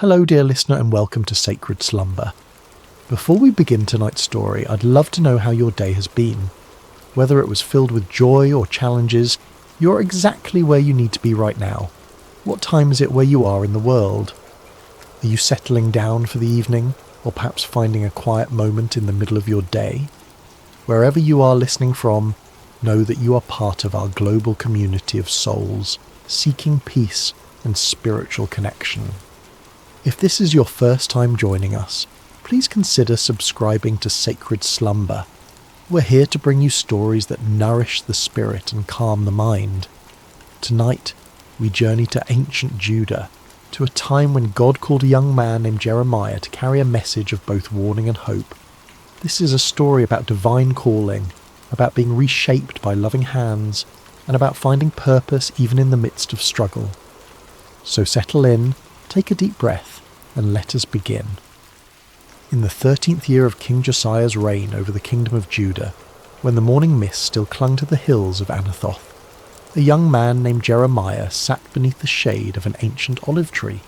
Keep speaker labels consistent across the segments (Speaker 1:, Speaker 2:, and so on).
Speaker 1: Hello dear listener and welcome to Sacred Slumber. Before we begin tonight's story, I'd love to know how your day has been. Whether it was filled with joy or challenges, you're exactly where you need to be right now. What time is it where you are in the world? Are you settling down for the evening, or perhaps finding a quiet moment in the middle of your day? Wherever you are listening from, know that you are part of our global community of souls, seeking peace and spiritual connection. If this is your first time joining us, please consider subscribing to Sacred Slumber. We're here to bring you stories that nourish the spirit and calm the mind. Tonight, we journey to ancient Judah, to a time when God called a young man named Jeremiah to carry a message of both warning and hope. This is a story about divine calling, about being reshaped by loving hands, and about finding purpose even in the midst of struggle. So settle in, take a deep breath, and let us begin. In the 13th year of King Josiah's reign over the kingdom of Judah, when the morning mist still clung to the hills of Anathoth, a young man named Jeremiah sat beneath the shade of an ancient olive tree.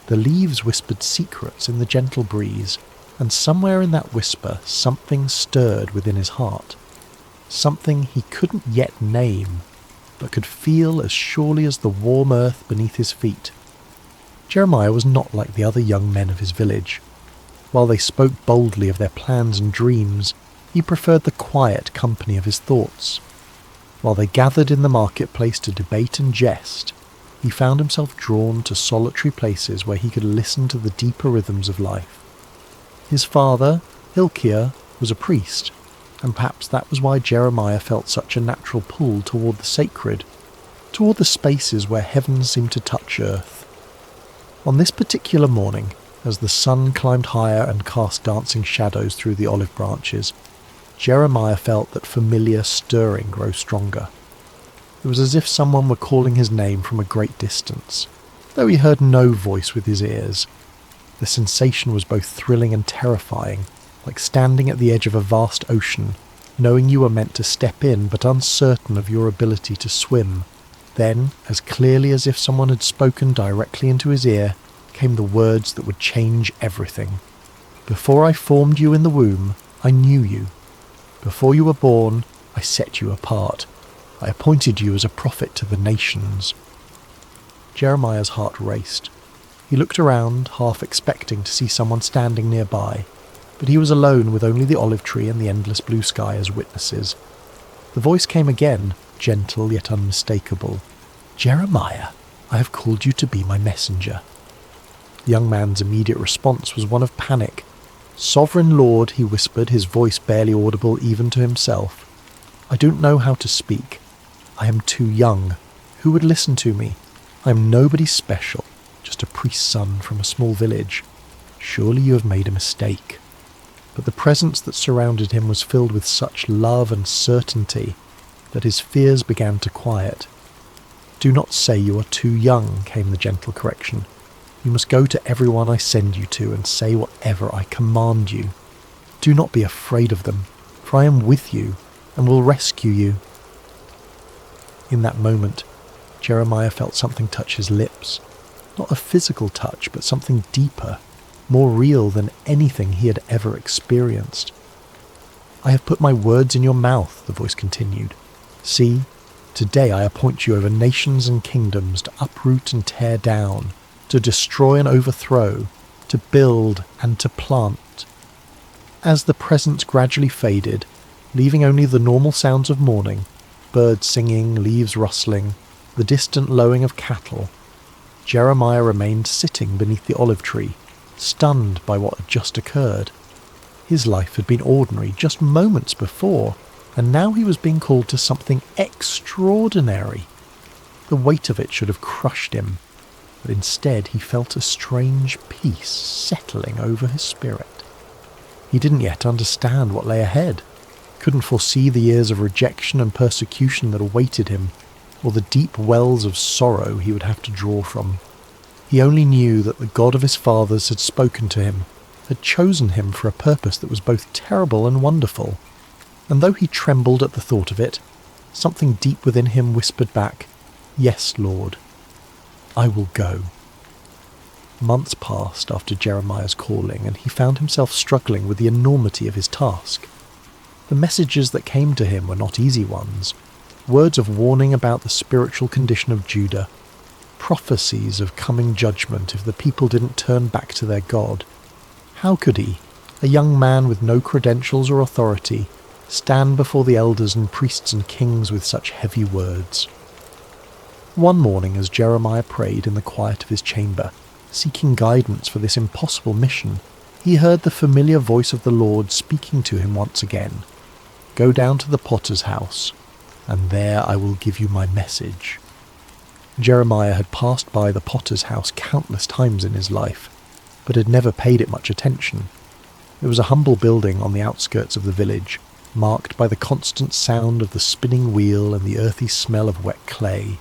Speaker 1: The leaves whispered secrets in the gentle breeze, and somewhere in that whisper something stirred within his heart. Something he couldn't yet name, but could feel as surely as the warm earth beneath his feet. Jeremiah was not like the other young men of his village. While they spoke boldly of their plans and dreams, he preferred the quiet company of his thoughts. While they gathered in the marketplace to debate and jest, he found himself drawn to solitary places where he could listen to the deeper rhythms of life. His father, Hilkiah, was a priest, and perhaps that was why Jeremiah felt such a natural pull toward the sacred, toward the spaces where heaven seemed to touch earth. On this particular morning, as the sun climbed higher and cast dancing shadows through the olive branches, Jeremiah felt that familiar stirring grow stronger. It was as if someone were calling his name from a great distance, though he heard no voice with his ears. The sensation was both thrilling and terrifying, like standing at the edge of a vast ocean, knowing you were meant to step in but uncertain of your ability to swim. Then, as clearly as if someone had spoken directly into his ear, came the words that would change everything. Before I formed you in the womb, I knew you. Before you were born, I set you apart. I appointed you as a prophet to the nations. Jeremiah's heart raced. He looked around, half expecting to see someone standing nearby, but he was alone with only the olive tree and the endless blue sky as witnesses. The voice came again, gentle yet unmistakable. "Jeremiah, I have called you to be my messenger." The young man's immediate response was one of panic. "Sovereign Lord," he whispered, his voice barely audible even to himself. "I don't know how to speak. I am too young. Who would listen to me? I am nobody special, just a priest's son from a small village. Surely you have made a mistake." But the presence that surrounded him was filled with such love and certainty that his fears began to quiet. "Do not say you are too young," came the gentle correction. "You must go to everyone I send you to and say whatever I command you. Do not be afraid of them, for I am with you and will rescue you." In that moment, Jeremiah felt something touch his lips. Not a physical touch, but something deeper, more real than anything he had ever experienced. "I have put my words in your mouth," the voice continued. "See, today I appoint you over nations and kingdoms to uproot and tear down, to destroy and overthrow, to build and to plant." As the presence gradually faded, leaving only the normal sounds of morning, birds singing, leaves rustling, the distant lowing of cattle, Jeremiah remained sitting beneath the olive tree, stunned by what had just occurred. His life had been ordinary just moments before, and now he was being called to something extraordinary. The weight of it should have crushed him, but instead he felt a strange peace settling over his spirit. He didn't yet understand what lay ahead, couldn't foresee the years of rejection and persecution that awaited him, or the deep wells of sorrow he would have to draw from. He only knew that the God of his fathers had spoken to him, had chosen him for a purpose that was both terrible and wonderful. And though he trembled at the thought of it, something deep within him whispered back, "Yes, Lord, I will go." Months passed after Jeremiah's calling, and he found himself struggling with the enormity of his task. The messages that came to him were not easy ones. Words of warning about the spiritual condition of Judah, prophecies of coming judgment if the people didn't turn back to their God. How could he, a young man with no credentials or authority, stand before the elders and priests and kings with such heavy words? One morning, as Jeremiah prayed in the quiet of his chamber, seeking guidance for this impossible mission, he heard the familiar voice of the Lord speaking to him once again. "Go down to the potter's house, and there I will give you my message." Jeremiah had passed by the potter's house countless times in his life, but had never paid it much attention. It was a humble building on the outskirts of the village, marked by the constant sound of the spinning wheel and the earthy smell of wet clay.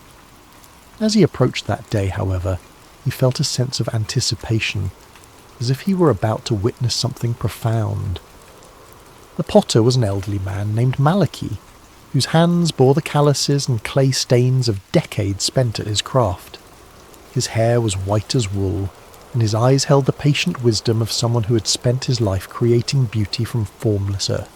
Speaker 1: As he approached that day, however, he felt a sense of anticipation, as if he were about to witness something profound. The potter was an elderly man named Malachi, whose hands bore the calluses and clay stains of decades spent at his craft. His hair was white as wool, and his eyes held the patient wisdom of someone who had spent his life creating beauty from formless earth.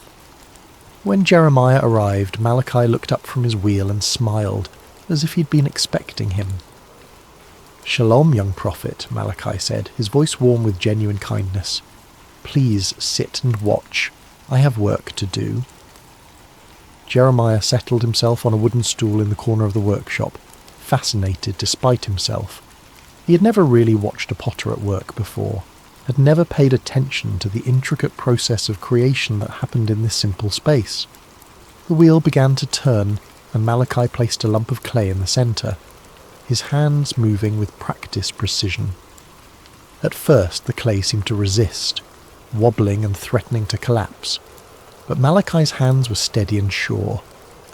Speaker 1: When Jeremiah arrived, Malachi looked up from his wheel and smiled, as if he'd been expecting him. "Shalom, young prophet," Malachi said, his voice warm with genuine kindness. "Please sit and watch. I have work to do." Jeremiah settled himself on a wooden stool in the corner of the workshop, fascinated despite himself. He had never really watched a potter at work before, had never paid attention to the intricate process of creation that happened in this simple space. The wheel began to turn, and Malachi placed a lump of clay in the centre, his hands moving with practiced precision. At first the clay seemed to resist, wobbling and threatening to collapse. But Malachi's hands were steady and sure,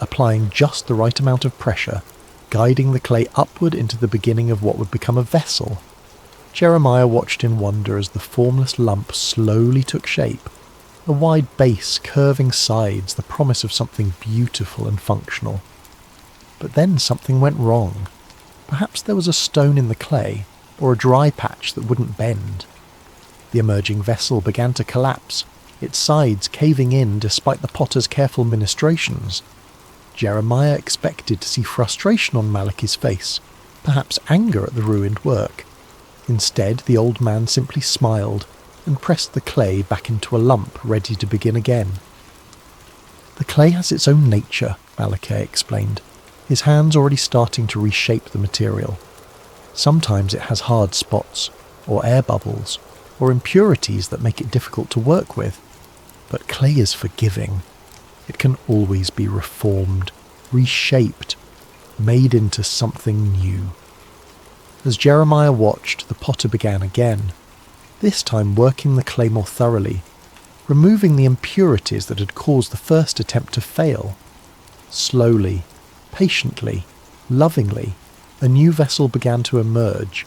Speaker 1: applying just the right amount of pressure, guiding the clay upward into the beginning of what would become a vessel. Jeremiah watched in wonder as the formless lump slowly took shape, a wide base, curving sides, the promise of something beautiful and functional. But then something went wrong. Perhaps there was a stone in the clay, or a dry patch that wouldn't bend. The emerging vessel began to collapse, its sides caving in despite the potter's careful ministrations. Jeremiah expected to see frustration on Malachi's face, perhaps anger at the ruined work. Instead, the old man simply smiled and pressed the clay back into a lump, ready to begin again. "The clay has its own nature," Malachi explained, his hands already starting to reshape the material. "Sometimes it has hard spots, or air bubbles, or impurities that make it difficult to work with. But clay is forgiving. It can always be reformed, reshaped, made into something new." As Jeremiah watched, the potter began again, this time working the clay more thoroughly, removing the impurities that had caused the first attempt to fail. Slowly, patiently, lovingly, a new vessel began to emerge,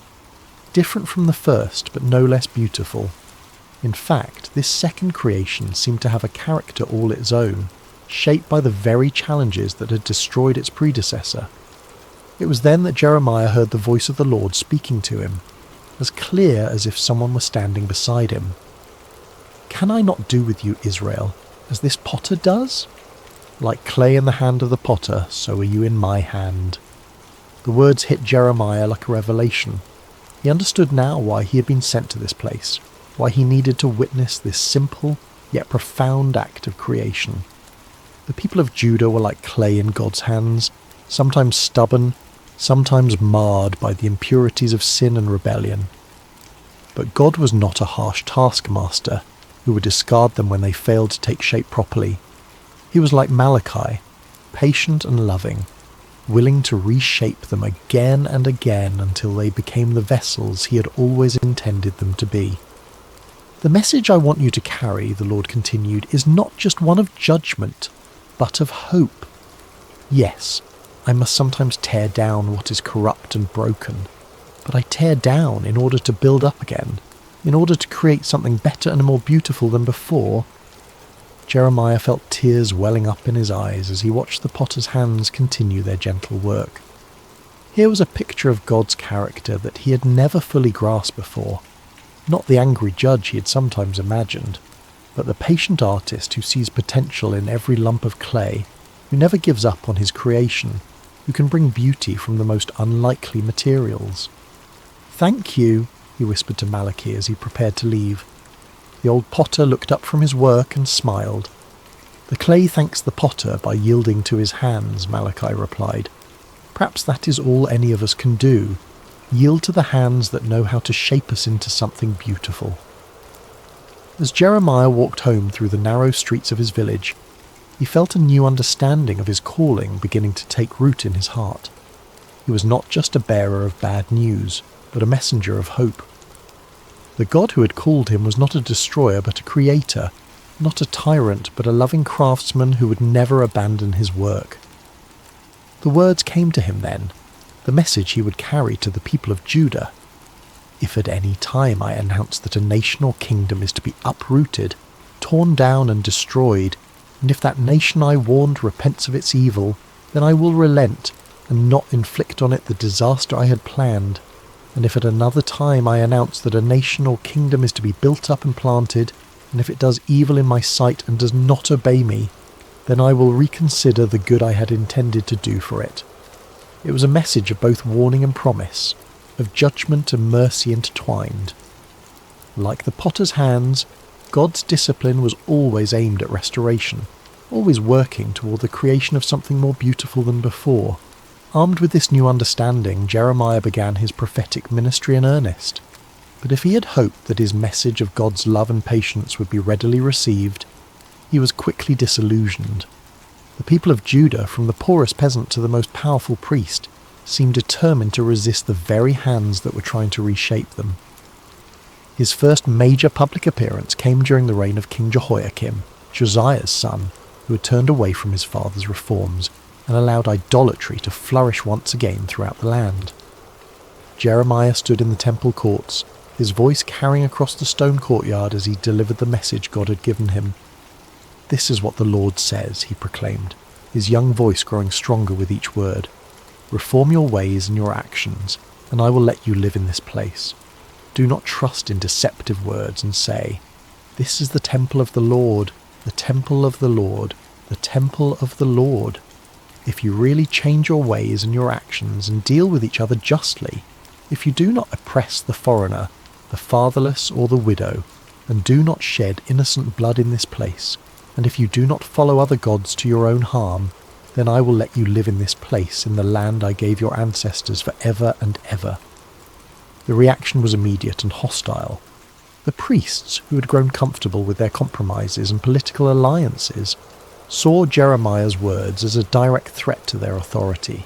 Speaker 1: different from the first but no less beautiful. In fact, this second creation seemed to have a character all its own, shaped by the very challenges that had destroyed its predecessor. It was then that Jeremiah heard the voice of the Lord speaking to him, as clear as if someone were standing beside him. "Can I not do with you, Israel, as this potter does? Like clay in the hand of the potter, so are you in my hand." The words hit Jeremiah like a revelation. He understood now why he had been sent to this place, why he needed to witness this simple yet profound act of creation. The people of Judah were like clay in God's hands, sometimes stubborn, sometimes marred by the impurities of sin and rebellion. But God was not a harsh taskmaster who would discard them when they failed to take shape properly. He was like Malachi, patient and loving, willing to reshape them again and again until they became the vessels he had always intended them to be. "The message I want you to carry," the Lord continued, "is not just one of judgment, but of hope. Yes, I must sometimes tear down what is corrupt and broken, but I tear down in order to build up again, in order to create something better and more beautiful than before." Jeremiah felt tears welling up in his eyes as he watched the potter's hands continue their gentle work. Here was a picture of God's character that he had never fully grasped before. Not the angry judge he had sometimes imagined, but the patient artist who sees potential in every lump of clay, who never gives up on his creation, who can bring beauty from the most unlikely materials. "Thank you," he whispered to Malachi as he prepared to leave. The old potter looked up from his work and smiled. "The clay thanks the potter by yielding to his hands," Malachi replied. "Perhaps that is all any of us can do, yield to the hands that know how to shape us into something beautiful." As Jeremiah walked home through the narrow streets of his village, he felt a new understanding of his calling beginning to take root in his heart. He was not just a bearer of bad news, but a messenger of hope. The God who had called him was not a destroyer but a creator, not a tyrant but a loving craftsman who would never abandon his work. The words came to him then, the message he would carry to the people of Judah. "If at any time I announce that a nation or kingdom is to be uprooted, torn down and destroyed, and if that nation I warned repents of its evil, then I will relent and not inflict on it the disaster I had planned. And if at another time I announce that a nation or kingdom is to be built up and planted, and if it does evil in my sight and does not obey me, then I will reconsider the good I had intended to do for it." It was a message of both warning and promise, of judgment and mercy intertwined. Like the potter's hands, God's discipline was always aimed at restoration, always working toward the creation of something more beautiful than before. Armed with this new understanding, Jeremiah began his prophetic ministry in earnest. But if he had hoped that his message of God's love and patience would be readily received, he was quickly disillusioned. The people of Judah, from the poorest peasant to the most powerful priest, seemed determined to resist the very hands that were trying to reshape them. His first major public appearance came during the reign of King Jehoiakim, Josiah's son, who had turned away from his father's reforms and allowed idolatry to flourish once again throughout the land. Jeremiah stood in the temple courts, his voice carrying across the stone courtyard as he delivered the message God had given him. "This is what the Lord says," he proclaimed, his young voice growing stronger with each word. "Reform your ways and your actions, and I will let you live in this place. Do not trust in deceptive words and say, 'This is the temple of the Lord, the temple of the Lord, the temple of the Lord.' If you really change your ways and your actions and deal with each other justly, if you do not oppress the foreigner, the fatherless or the widow, and do not shed innocent blood in this place, and if you do not follow other gods to your own harm, then I will let you live in this place in the land I gave your ancestors for ever and ever." The reaction was immediate and hostile. The priests, who had grown comfortable with their compromises and political alliances, saw Jeremiah's words as a direct threat to their authority.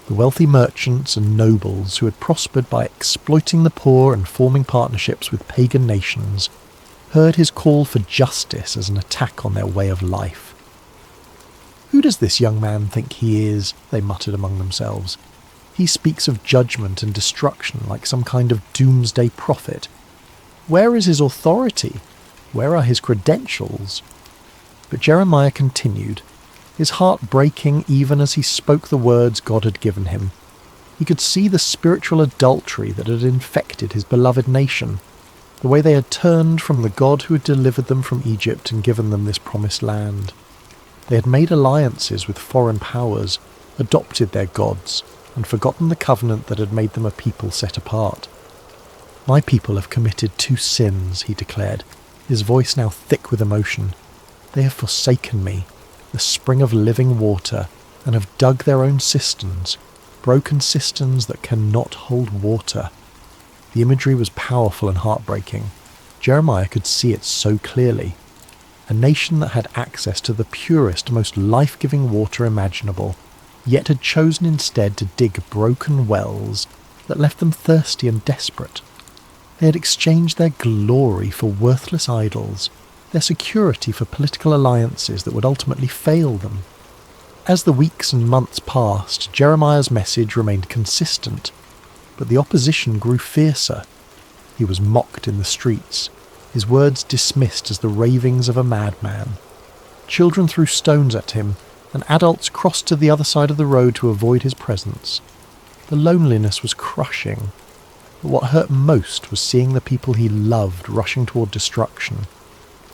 Speaker 1: The wealthy merchants and nobles who had prospered by exploiting the poor and forming partnerships with pagan nations heard his call for justice as an attack on their way of life. "Who does this young man think he is?" they muttered among themselves. "He speaks of judgment and destruction like some kind of doomsday prophet. Where is his authority? Where are his credentials?" But Jeremiah continued, his heart breaking even as he spoke the words God had given him. He could see the spiritual adultery that had infected his beloved nation, the way they had turned from the God who had delivered them from Egypt and given them this promised land. They had made alliances with foreign powers, adopted their gods, and forgotten the covenant that had made them a people set apart. "My people have committed two sins," he declared, his voice now thick with emotion. "They have forsaken me, the spring of living water, and have dug their own cisterns, broken cisterns that cannot hold water." The imagery was powerful and heartbreaking. Jeremiah could see it so clearly. A nation that had access to the purest, most life-giving water imaginable, yet had chosen instead to dig broken wells that left them thirsty and desperate. They had exchanged their glory for worthless idols, their security for political alliances that would ultimately fail them. As the weeks and months passed, Jeremiah's message remained consistent, but the opposition grew fiercer. He was mocked in the streets, his words dismissed as the ravings of a madman. Children threw stones at him, and adults crossed to the other side of the road to avoid his presence. The loneliness was crushing, but what hurt most was seeing the people he loved rushing toward destruction,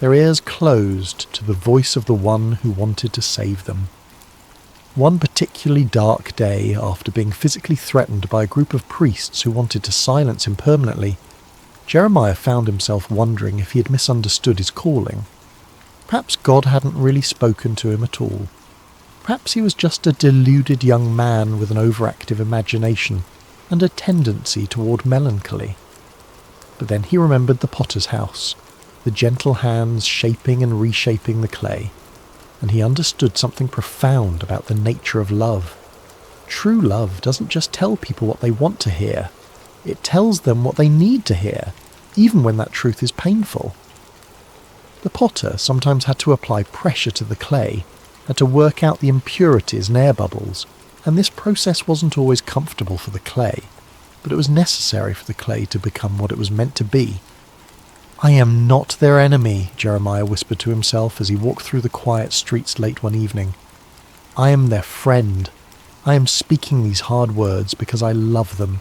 Speaker 1: their ears closed to the voice of the one who wanted to save them. One particularly dark day, after being physically threatened by a group of priests who wanted to silence him permanently, Jeremiah found himself wondering if he had misunderstood his calling. Perhaps God hadn't really spoken to him at all. Perhaps he was just a deluded young man with an overactive imagination and a tendency toward melancholy. But then he remembered the potter's house, the gentle hands shaping and reshaping the clay, and he understood something profound about the nature of love. True love doesn't just tell people what they want to hear, it tells them what they need to hear, even when that truth is painful. The potter sometimes had to apply pressure to the clay, had to work out the impurities and air bubbles, and this process wasn't always comfortable for the clay, but it was necessary for the clay to become what it was meant to be. "I am not their enemy," Jeremiah whispered to himself as he walked through the quiet streets late one evening. "I am their friend. I am speaking these hard words because I love them,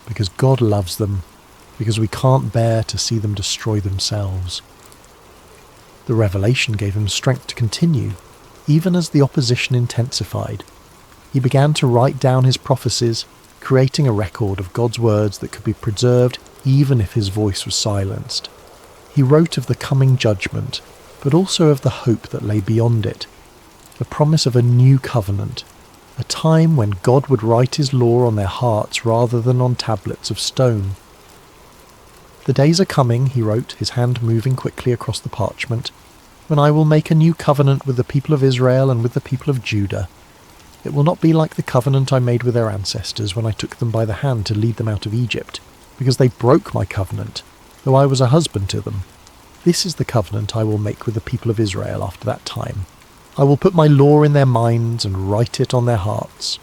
Speaker 1: because God loves them, because we can't bear to see them destroy themselves." The revelation gave him strength to continue, even as the opposition intensified. He began to write down his prophecies, creating a record of God's words that could be preserved even if his voice was silenced. He wrote of the coming judgment, but also of the hope that lay beyond it, the promise of a new covenant, a time when God would write his law on their hearts rather than on tablets of stone. "The days are coming," he wrote, his hand moving quickly across the parchment, "when I will make a new covenant with the people of Israel and with the people of Judah. It will not be like the covenant I made with their ancestors when I took them by the hand to lead them out of Egypt, because they broke my covenant, though I was a husband to them. This is the covenant I will make with the people of Israel after that time. I will put my law in their minds and write it on their hearts.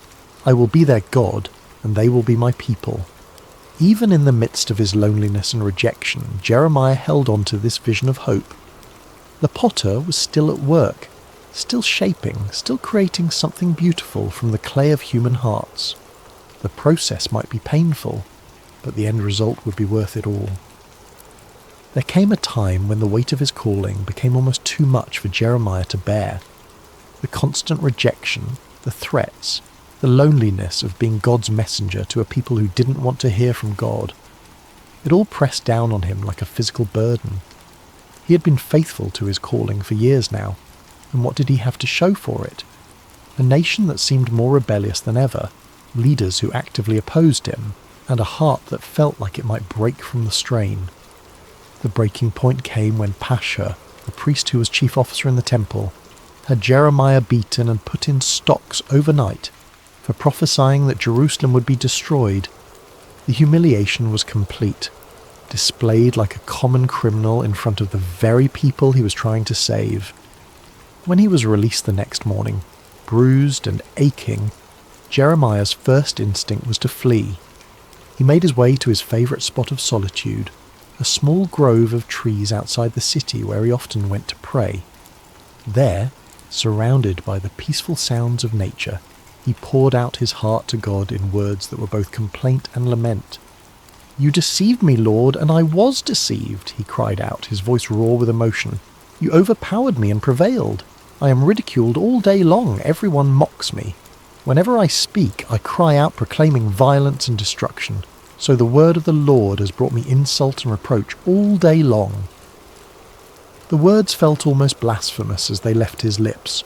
Speaker 1: I will be their God, and they will be my people." Even in the midst of his loneliness and rejection, Jeremiah held on to this vision of hope. The potter was still at work, still shaping, still creating something beautiful from the clay of human hearts. The process might be painful, but the end result would be worth it all. There came a time when the weight of his calling became almost too much for Jeremiah to bear. The constant rejection, the threats, the loneliness of being God's messenger to a people who didn't want to hear from God. It all pressed down on him like a physical burden. He had been faithful to his calling for years now, and what did he have to show for it? A nation that seemed more rebellious than ever, leaders who actively opposed him, and a heart that felt like it might break from the strain. The breaking point came when Pashur, the priest who was chief officer in the temple, had Jeremiah beaten and put in stocks overnight for prophesying that Jerusalem would be destroyed. The humiliation was complete, displayed like a common criminal in front of the very people he was trying to save. When he was released the next morning, bruised and aching, Jeremiah's first instinct was to flee. He made his way to his favourite spot of solitude, a small grove of trees outside the city where he often went to pray. There, surrounded by the peaceful sounds of nature, he poured out his heart to God in words that were both complaint and lament. "You deceived me, Lord, and I was deceived," he cried out, his voice raw with emotion. "You overpowered me and prevailed. I am ridiculed all day long. Everyone mocks me. Whenever I speak, I cry out proclaiming violence and destruction. So the word of the Lord has brought me insult and reproach all day long." The words felt almost blasphemous as they left his lips,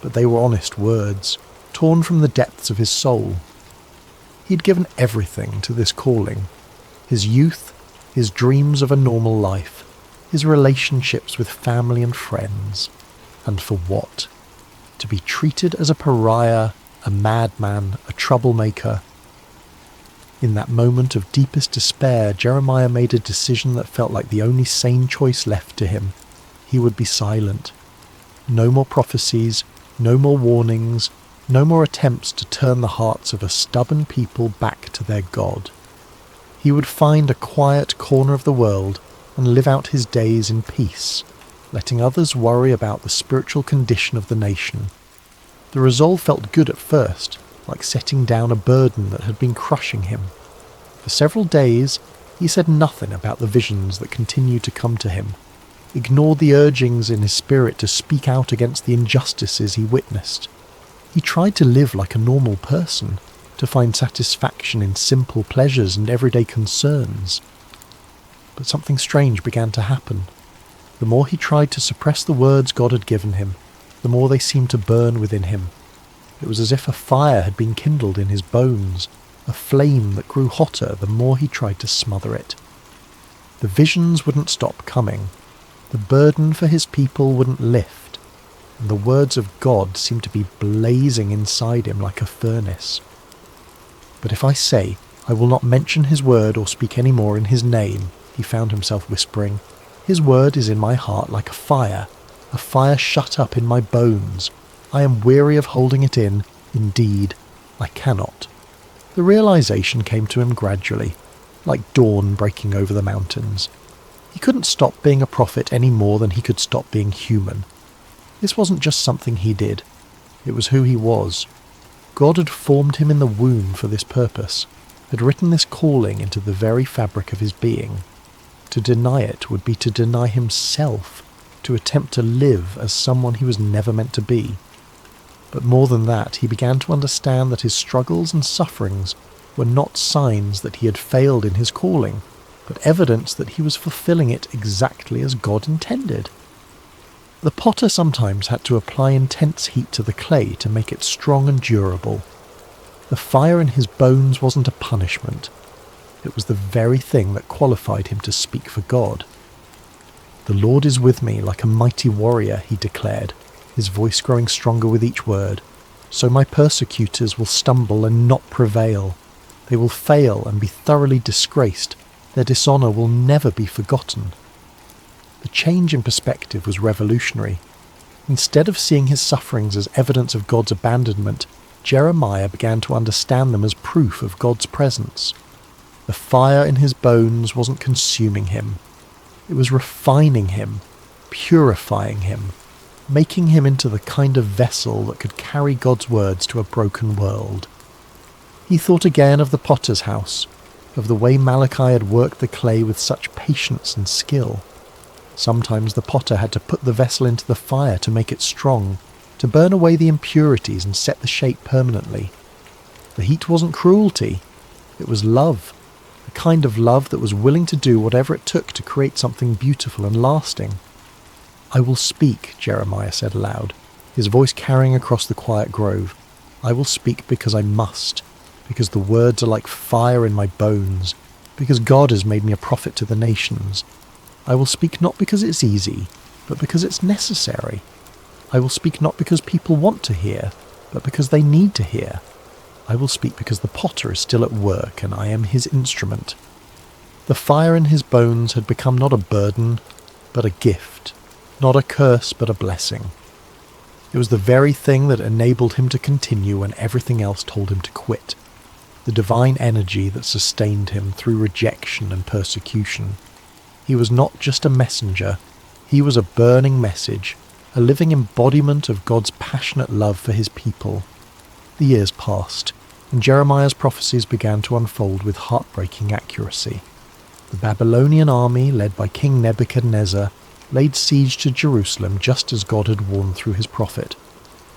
Speaker 1: but they were honest words, torn from the depths of his soul. He'd given everything to this calling. His youth, his dreams of a normal life, his relationships with family and friends. And for what? To be treated as a pariah, a madman, a troublemaker. In that moment of deepest despair, Jeremiah made a decision that felt like the only sane choice left to him. He would be silent. No more prophecies, no more warnings, no more attempts to turn the hearts of a stubborn people back to their God. He would find a quiet corner of the world and live out his days in peace, letting others worry about the spiritual condition of the nation. The resolve felt good at first, like setting down a burden that had been crushing him. For several days, he said nothing about the visions that continued to come to him, ignored the urgings in his spirit to speak out against the injustices he witnessed. He tried to live like a normal person, to find satisfaction in simple pleasures and everyday concerns. But something strange began to happen. The more he tried to suppress the words God had given him, the more they seemed to burn within him. It was as if a fire had been kindled in his bones, a flame that grew hotter the more he tried to smother it. The visions wouldn't stop coming. The burden for his people wouldn't lift, and the words of God seemed to be blazing inside him like a furnace. But if I say, I will not mention his word or speak any more in his name, he found himself whispering, his word is in my heart like a fire shut up in my bones. I am weary of holding it in. Indeed, I cannot. The realization came to him gradually, like dawn breaking over the mountains. He couldn't stop being a prophet any more than he could stop being human. This wasn't just something he did. It was who he was. God had formed him in the womb for this purpose, had written this calling into the very fabric of his being. To deny it would be to deny himself, to attempt to live as someone he was never meant to be. But more than that, he began to understand that his struggles and sufferings were not signs that he had failed in his calling, but evidence that he was fulfilling it exactly as God intended. The potter sometimes had to apply intense heat to the clay to make it strong and durable. The fire in his bones wasn't a punishment. It was the very thing that qualified him to speak for God. The Lord is with me like a mighty warrior, he declared, his voice growing stronger with each word. So my persecutors will stumble and not prevail. They will fail and be thoroughly disgraced. Their dishonour will never be forgotten. The change in perspective was revolutionary. Instead of seeing his sufferings as evidence of God's abandonment, Jeremiah began to understand them as proof of God's presence. The fire in his bones wasn't consuming him. It was refining him, purifying him, making him into the kind of vessel that could carry God's words to a broken world. He thought again of the potter's house, of the way Malachi had worked the clay with such patience and skill. Sometimes the potter had to put the vessel into the fire to make it strong, to burn away the impurities and set the shape permanently. The heat wasn't cruelty, it was love, the kind of love that was willing to do whatever it took to create something beautiful and lasting. I will speak, Jeremiah said aloud, his voice carrying across the quiet grove. I will speak because I must, because the words are like fire in my bones, because God has made me a prophet to the nations. I will speak not because it's easy, but because it's necessary. I will speak not because people want to hear, but because they need to hear. I will speak because the potter is still at work and I am his instrument. The fire in his bones had become not a burden, but a gift, not a curse, but a blessing. It was the very thing that enabled him to continue when everything else told him to quit, the divine energy that sustained him through rejection and persecution. He was not just a messenger, he was a burning message, a living embodiment of God's passionate love for his people. The years passed, and Jeremiah's prophecies began to unfold with heartbreaking accuracy. The Babylonian army, led by King Nebuchadnezzar, laid siege to Jerusalem just as God had warned through his prophet.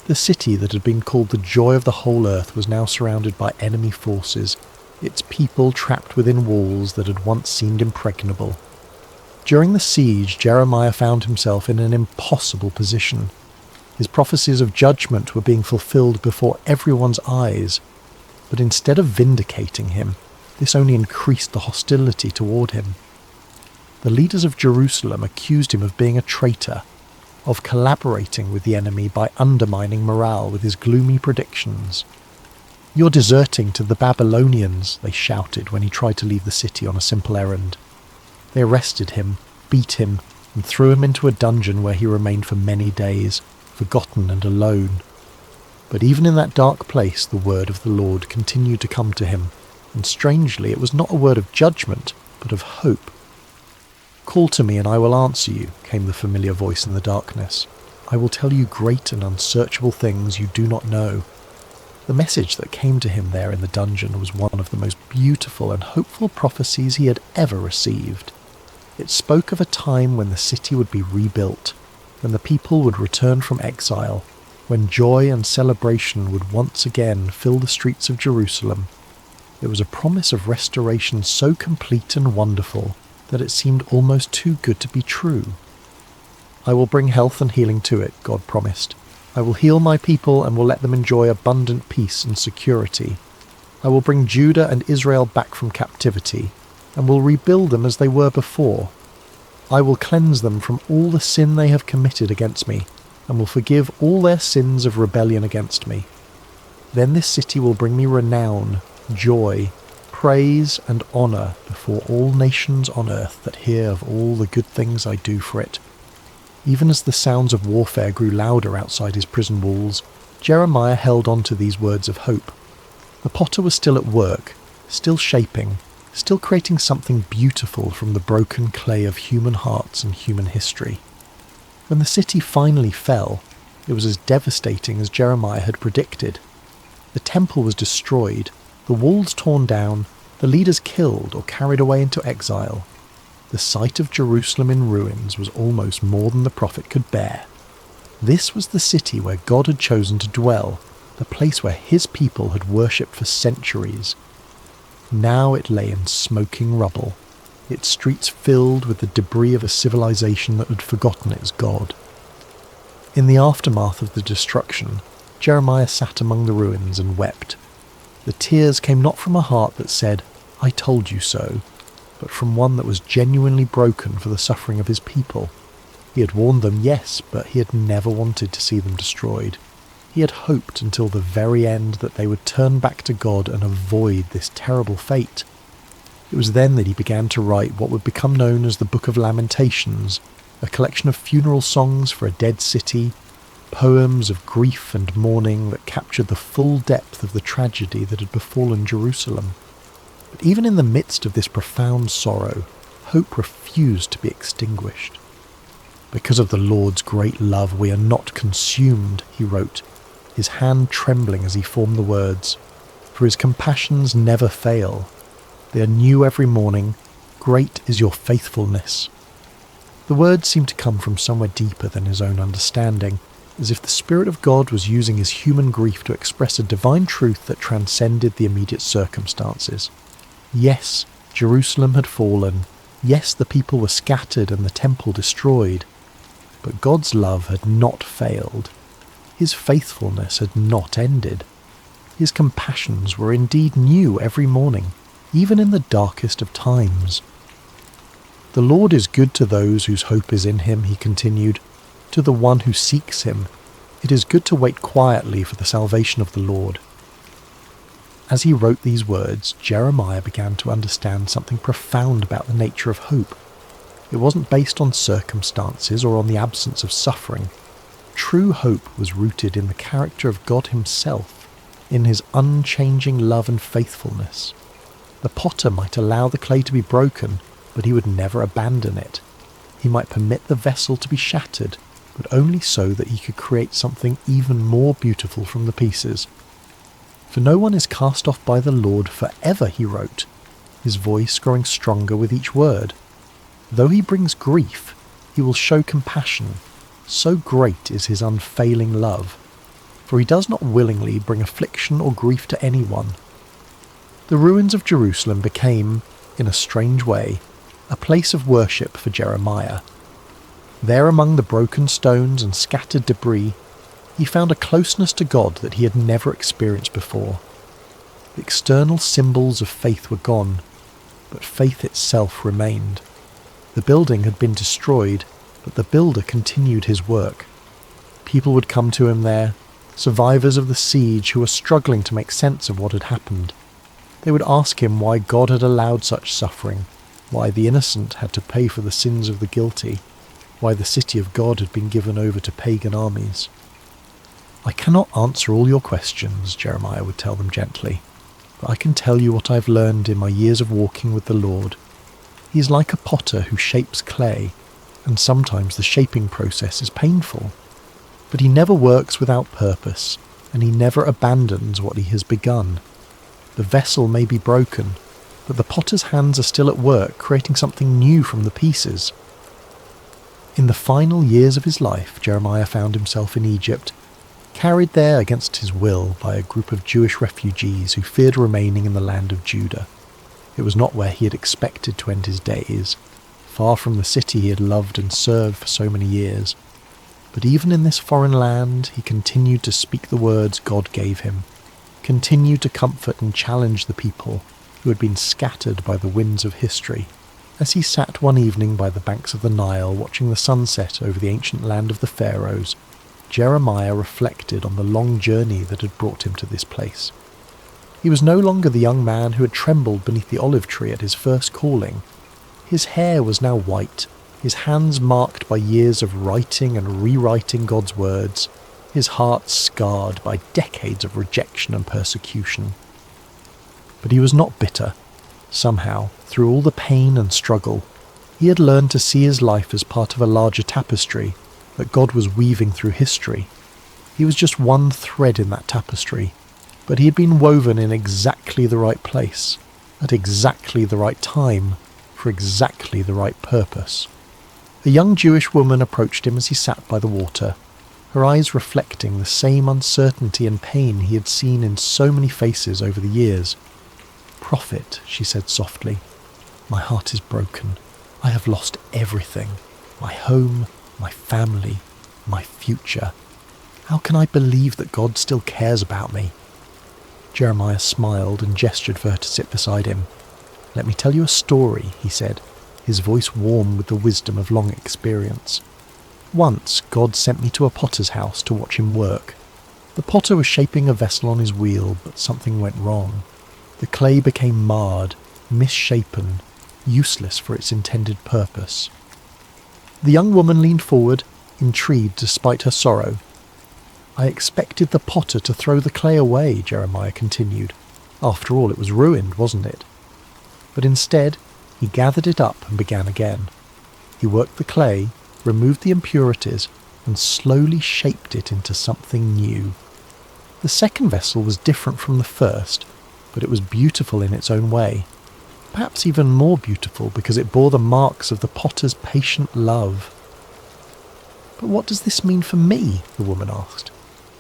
Speaker 1: The city that had been called the joy of the whole earth was now surrounded by enemy forces, its people trapped within walls that had once seemed impregnable. During the siege, Jeremiah found himself in an impossible position. His prophecies of judgment were being fulfilled before everyone's eyes, but instead of vindicating him, this only increased the hostility toward him. The leaders of Jerusalem accused him of being a traitor, of collaborating with the enemy by undermining morale with his gloomy predictions. "You're deserting to the Babylonians," they shouted when he tried to leave the city on a simple errand. They arrested him, beat him, and threw him into a dungeon where he remained for many days, forgotten and alone. But even in that dark place, the word of the Lord continued to come to him, and strangely it was not a word of judgment, but of hope. "Call to me and I will answer you," came the familiar voice in the darkness. "I will tell you great and unsearchable things you do not know." The message that came to him there in the dungeon was one of the most beautiful and hopeful prophecies he had ever received. It spoke of a time when the city would be rebuilt, when the people would return from exile, when joy and celebration would once again fill the streets of Jerusalem. It was a promise of restoration so complete and wonderful that it seemed almost too good to be true. "I will bring health and healing to it," God promised. "I will heal my people and will let them enjoy abundant peace and security. I will bring Judah and Israel back from captivity, and will rebuild them as they were before. I will cleanse them from all the sin they have committed against me, and will forgive all their sins of rebellion against me. Then this city will bring me renown, joy, praise, and honour before all nations on earth that hear of all the good things I do for it." Even as the sounds of warfare grew louder outside his prison walls, Jeremiah held on to these words of hope. The potter was still at work, still shaping, still creating something beautiful from the broken clay of human hearts and human history. When the city finally fell, it was as devastating as Jeremiah had predicted. The temple was destroyed, the walls torn down, the leaders killed or carried away into exile. The sight of Jerusalem in ruins was almost more than the prophet could bear. This was the city where God had chosen to dwell, the place where his people had worshipped for centuries. Now it lay in smoking rubble, its streets filled with the debris of a civilization that had forgotten its God. In the aftermath of the destruction, Jeremiah sat among the ruins and wept. The tears came not from a heart that said, "I told you so," but from one that was genuinely broken for the suffering of his people. He had warned them, yes, but he had never wanted to see them destroyed. He had hoped until the very end that they would turn back to God and avoid this terrible fate. It was then that he began to write what would become known as the Book of Lamentations, a collection of funeral songs for a dead city, poems of grief and mourning that captured the full depth of the tragedy that had befallen Jerusalem. But even in the midst of this profound sorrow, hope refused to be extinguished. "Because of the Lord's great love we are not consumed," he wrote, his hand trembling as he formed the words. "For his compassions never fail. They are new every morning. Great is your faithfulness." The words seemed to come from somewhere deeper than his own understanding, as if the Spirit of God was using his human grief to express a divine truth that transcended the immediate circumstances. Yes, Jerusalem had fallen. Yes, the people were scattered and the temple destroyed. But God's love had not failed. His faithfulness had not ended. His compassions were indeed new every morning, even in the darkest of times. "The Lord is good to those whose hope is in him," he continued, "to the one who seeks him. It is good to wait quietly for the salvation of the Lord." As he wrote these words, Jeremiah began to understand something profound about the nature of hope. It wasn't based on circumstances or on the absence of suffering. True hope was rooted in the character of God himself, in his unchanging love and faithfulness. The potter might allow the clay to be broken, but he would never abandon it. He might permit the vessel to be shattered, but only so that he could create something even more beautiful from the pieces. "For no one is cast off by the Lord forever," he wrote, his voice growing stronger with each word. "Though he brings grief, he will show compassion. So great is his unfailing love. For he does not willingly bring affliction or grief to anyone." The ruins of Jerusalem became, in a strange way, a place of worship for Jeremiah. There among the broken stones and scattered debris, he found a closeness to God that he had never experienced before. The external symbols of faith were gone, but faith itself remained. The building had been destroyed, but the builder continued his work. People would come to him there, survivors of the siege who were struggling to make sense of what had happened. They would ask him why God had allowed such suffering, why the innocent had to pay for the sins of the guilty, why the city of God had been given over to pagan armies. "I cannot answer all your questions," Jeremiah would tell them gently, "but I can tell you what I've learned in my years of walking with the Lord. He is like a potter who shapes clay, and sometimes the shaping process is painful. But he never works without purpose. and he never abandons what he has begun. The vessel may be broken, but the potter's hands are still at work creating something new from the pieces. In the final years of his life, Jeremiah found himself in Egypt, carried there against his will by a group of Jewish refugees who feared remaining in the land of Judah. It was not where he had expected to end his days, far from the city he had loved and served for so many years. But even in this foreign land, he continued to speak the words God gave him, continued to comfort and challenge the people who had been scattered by the winds of history. As he sat one evening by the banks of the Nile watching the sunset over the ancient land of the Pharaohs, Jeremiah reflected on the long journey that had brought him to this place. He was no longer the young man who had trembled beneath the olive tree at his first calling. His hair was now white, his hands marked by years of writing and rewriting God's words, his heart scarred by decades of rejection and persecution. But he was not bitter. Somehow, through all the pain and struggle, he had learned to see his life as part of a larger tapestry that God was weaving through history. He was just one thread in that tapestry, but he had been woven in exactly the right place, at exactly the right time, for exactly the right purpose. A young Jewish woman approached him as he sat by the water, her eyes reflecting the same uncertainty and pain he had seen in so many faces over the years. "Prophet," she said softly, "my heart is broken. I have lost everything. My home, my family, my future. How can I believe that God still cares about me?" Jeremiah smiled and gestured for her to sit beside him. "Let me tell you a story," he said, his voice warm with the wisdom of long experience. "Once God sent me to a potter's house to watch him work. The potter was shaping a vessel on his wheel, but something went wrong. The clay became marred, misshapen, useless for its intended purpose." The young woman leaned forward, intrigued despite her sorrow. "I expected the potter to throw the clay away," Jeremiah continued. "After all, it was ruined, wasn't it? But instead, he gathered it up and began again. He worked the clay, removed the impurities, and slowly shaped it into something new. The second vessel was different from the first, but it was beautiful in its own way. Perhaps even more beautiful because it bore the marks of the potter's patient love. "But what does this mean for me?" the woman asked.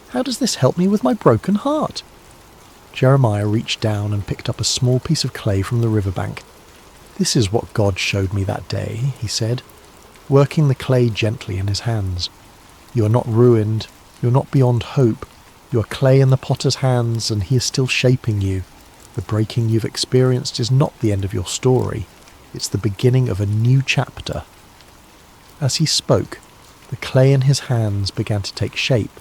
Speaker 1: "How does this help me with my broken heart?" Jeremiah reached down and picked up a small piece of clay from the riverbank. "This is what God showed me that day," he said, working the clay gently in his hands. "You are not ruined. You are not beyond hope. You are clay in the potter's hands, and he is still shaping you. The breaking you've experienced is not the end of your story. It's the beginning of a new chapter." As he spoke, the clay in his hands began to take shape,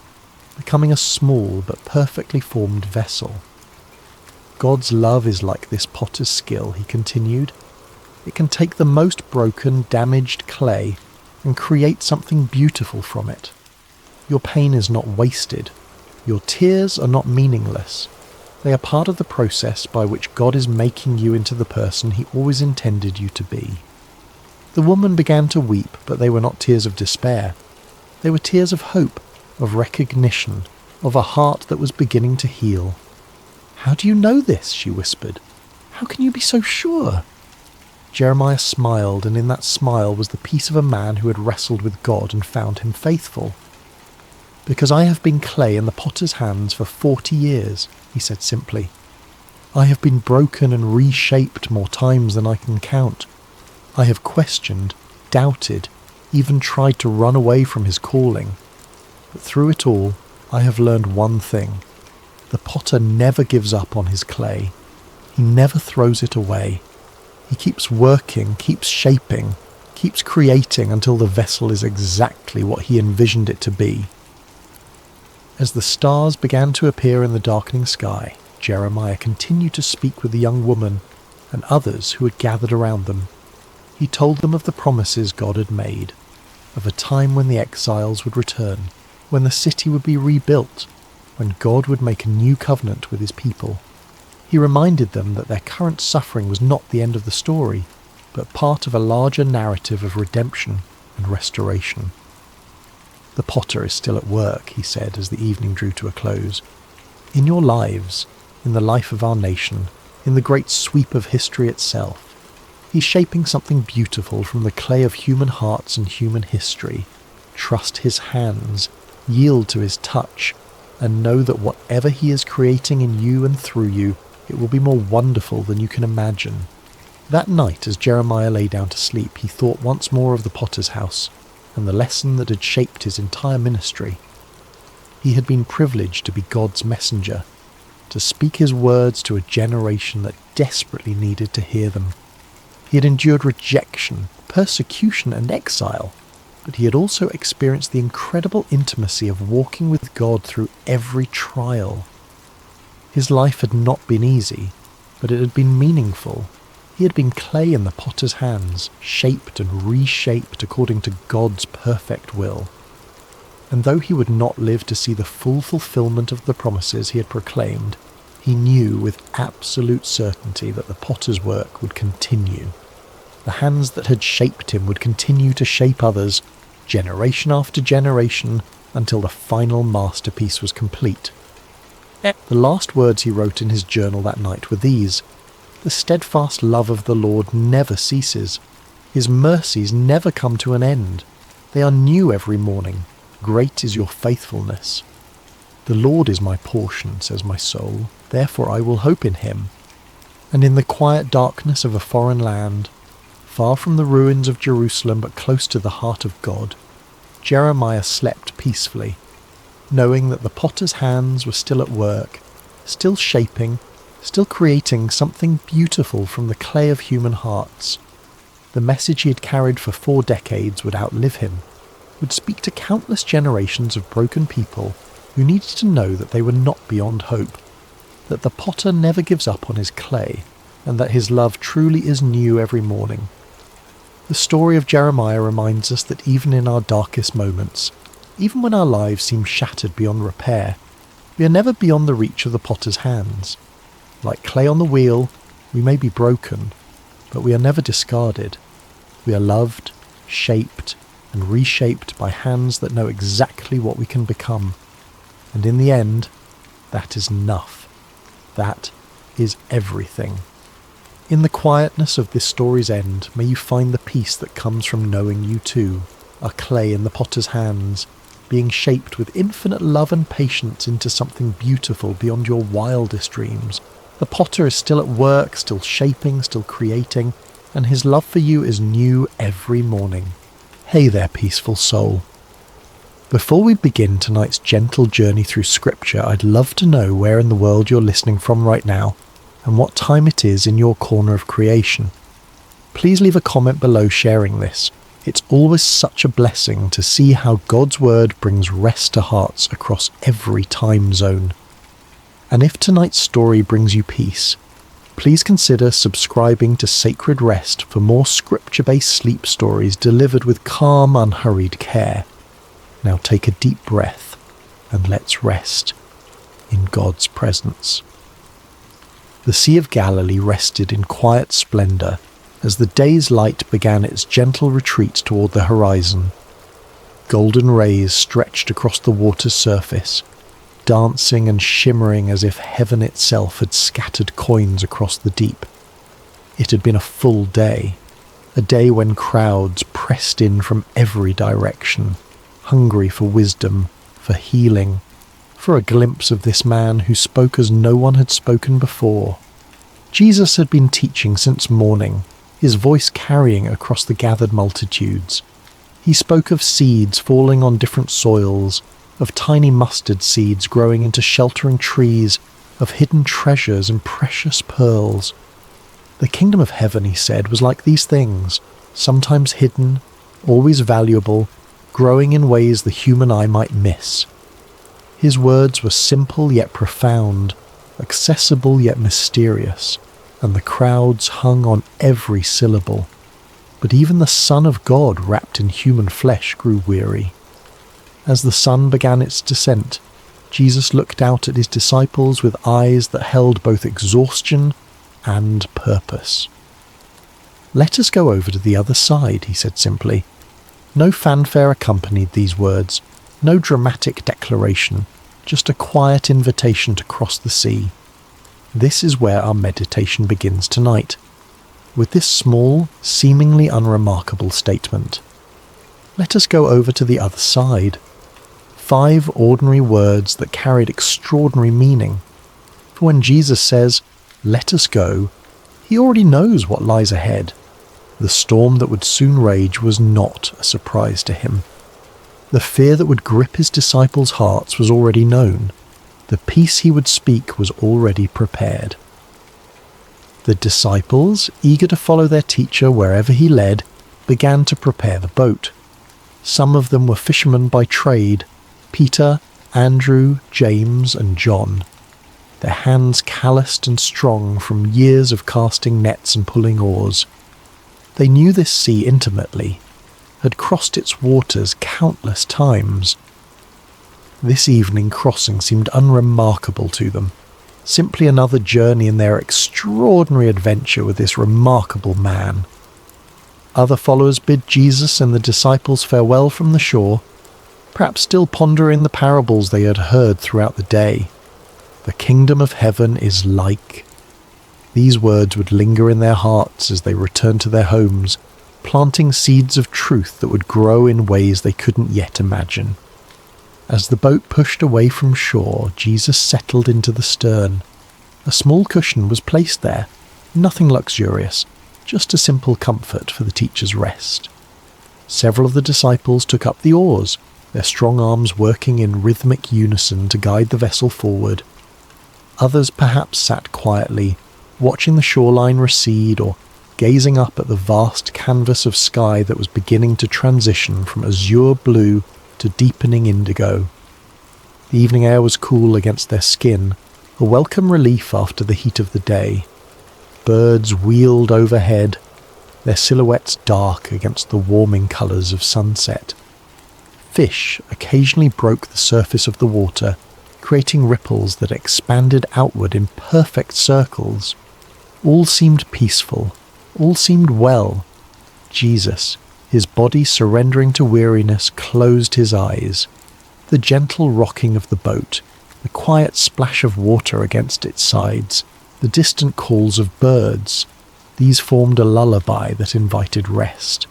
Speaker 1: becoming a small but perfectly formed vessel. "God's love is like this potter's skill," he continued. "It can take the most broken, damaged clay and create something beautiful from it. Your pain is not wasted. Your tears are not meaningless. They are part of the process by which God is making you into the person he always intended you to be." The woman began to weep, but they were not tears of despair. They were tears of hope, of recognition, of a heart that was beginning to heal. "How do you know this?" she whispered. "How can you be so sure?" Jeremiah smiled, and in that smile was the peace of a man who had wrestled with God and found him faithful. "Because I have been clay in the potter's hands for 40 years, he said simply. "I have been broken and reshaped more times than I can count. I have questioned, doubted, even tried to run away from his calling. But through it all, I have learned one thing. The potter never gives up on his clay. He never throws it away. He keeps working, keeps shaping, keeps creating until the vessel is exactly what he envisioned it to be." As the stars began to appear in the darkening sky, Jeremiah continued to speak with the young woman and others who had gathered around them. He told them of the promises God had made, of a time when the exiles would return, when the city would be rebuilt, when God would make a new covenant with his people. He reminded them that their current suffering was not the end of the story, but part of a larger narrative of redemption and restoration. The potter is still at work, he said as the evening drew to a close. In your lives, in the life of our nation, in the great sweep of history itself, he's shaping something beautiful from the clay of human hearts and human history. Trust his hands, yield to his touch, and know that whatever he is creating in you and through you, it will be more wonderful than you can imagine. That night, as Jeremiah lay down to sleep, he thought once more of the potter's house and the lesson that had shaped his entire ministry. He had been privileged to be God's messenger, to speak his words to a generation that desperately needed to hear them. He had endured rejection, persecution, and exile, but he had also experienced the incredible intimacy of walking with God through every trial. His life had not been easy, but it had been meaningful. He had been clay in the potter's hands, shaped and reshaped according to God's perfect will. And though he would not live to see the full fulfillment of the promises he had proclaimed, he knew with absolute certainty that the potter's work would continue. The hands that had shaped him would continue to shape others, generation after generation, until the final masterpiece was complete. The last words he wrote in his journal that night were these: "The steadfast love of the Lord never ceases. His mercies never come to an end. They are new every morning. Great is your faithfulness. The Lord is my portion, says my soul, therefore I will hope in him." And in the quiet darkness of a foreign land, far from the ruins of Jerusalem but close to the heart of God, Jeremiah slept peacefully, knowing that the potter's hands were still at work, still shaping, still creating something beautiful from the clay of human hearts. The message he had carried for 4 decades would outlive him, would speak to countless generations of broken people who needed to know that they were not beyond hope, that the potter never gives up on his clay, and that his love truly is new every morning. The story of Jeremiah reminds us that even in our darkest moments, even when our lives seem shattered beyond repair, we are never beyond the reach of the potter's hands. Like clay on the wheel, we may be broken, but we are never discarded. We are loved, shaped, and reshaped by hands that know exactly what we can become. And in the end, that is enough. That is everything. In the quietness of this story's end, may you find the peace that comes from knowing you too are clay in the potter's hands, being shaped with infinite love and patience into something beautiful beyond your wildest dreams. The potter is still at work, still shaping, still creating, and his love for you is new every morning. Hey there, peaceful soul. Before we begin tonight's gentle journey through Scripture, I'd love to know where in the world you're listening from right now, and what time it is in your corner of creation. Please leave a comment below sharing this. It's always such a blessing to see how God's Word brings rest to hearts across every time zone. And if tonight's story brings you peace, please consider subscribing to Sacred Rest for more scripture-based sleep stories delivered with calm, unhurried care. Now take a deep breath and let's rest in God's presence. The Sea of Galilee rested in quiet splendour as the day's light began its gentle retreat toward the horizon. Golden rays stretched across the water's surface, dancing and shimmering as if heaven itself had scattered coins across the deep. It had been a full day, a day when crowds pressed in from every direction, hungry for wisdom, for healing, for a glimpse of this man who spoke as no one had spoken before. Jesus had been teaching since morning, his voice carrying across the gathered multitudes. He spoke of seeds falling on different soils, of tiny mustard seeds growing into sheltering trees, of hidden treasures and precious pearls. The kingdom of heaven, he said, was like these things, sometimes hidden, always valuable, growing in ways the human eye might miss. His words were simple yet profound, accessible yet mysterious, and the crowds hung on every syllable. But even the Son of God wrapped in human flesh grew weary. As the sun began its descent, Jesus looked out at his disciples with eyes that held both exhaustion and purpose. "Let us go over to the other side," he said simply. No fanfare accompanied these words, No dramatic declaration, just a quiet invitation to cross the sea. This is where our meditation begins tonight, with this small, seemingly unremarkable statement. Let us go over to the other side. 5 ordinary words that carried extraordinary meaning. For when Jesus says, "Let us go," he already knows what lies ahead. The storm that would soon rage was not a surprise to him. The fear that would grip his disciples' hearts was already known. The peace he would speak was already prepared. The disciples, eager to follow their teacher wherever he led, began to prepare the boat. Some of them were fishermen by trade: Peter, Andrew, James, and John. Their hands calloused and strong from years of casting nets and pulling oars. They knew this sea intimately, had crossed its waters countless times. This evening crossing seemed unremarkable to them, simply another journey in their extraordinary adventure with this remarkable man. Other followers bid Jesus and the disciples farewell from the shore, perhaps still pondering the parables they had heard throughout the day. The kingdom of heaven is like. These words would linger in their hearts as they returned to their homes, planting seeds of truth that would grow in ways they couldn't yet imagine. As the boat pushed away from shore, Jesus settled into the stern. A small cushion was placed there, nothing luxurious, just a simple comfort for the teacher's rest. Several of the disciples took up the oars, their strong arms working in rhythmic unison to guide the vessel forward. Others perhaps sat quietly, watching the shoreline recede or gazing up at the vast canvas of sky that was beginning to transition from azure blue to deepening indigo. The evening air was cool against their skin, a welcome relief after the heat of the day. Birds wheeled overhead, their silhouettes dark against the warming colours of sunset. Fish occasionally broke the surface of the water, creating ripples that expanded outward in perfect circles. All seemed peaceful, all seemed well. Jesus, his body surrendering to weariness, closed his eyes. The gentle rocking of the boat, the quiet splash of water against its sides, the distant calls of birds, these formed a lullaby that invited rest.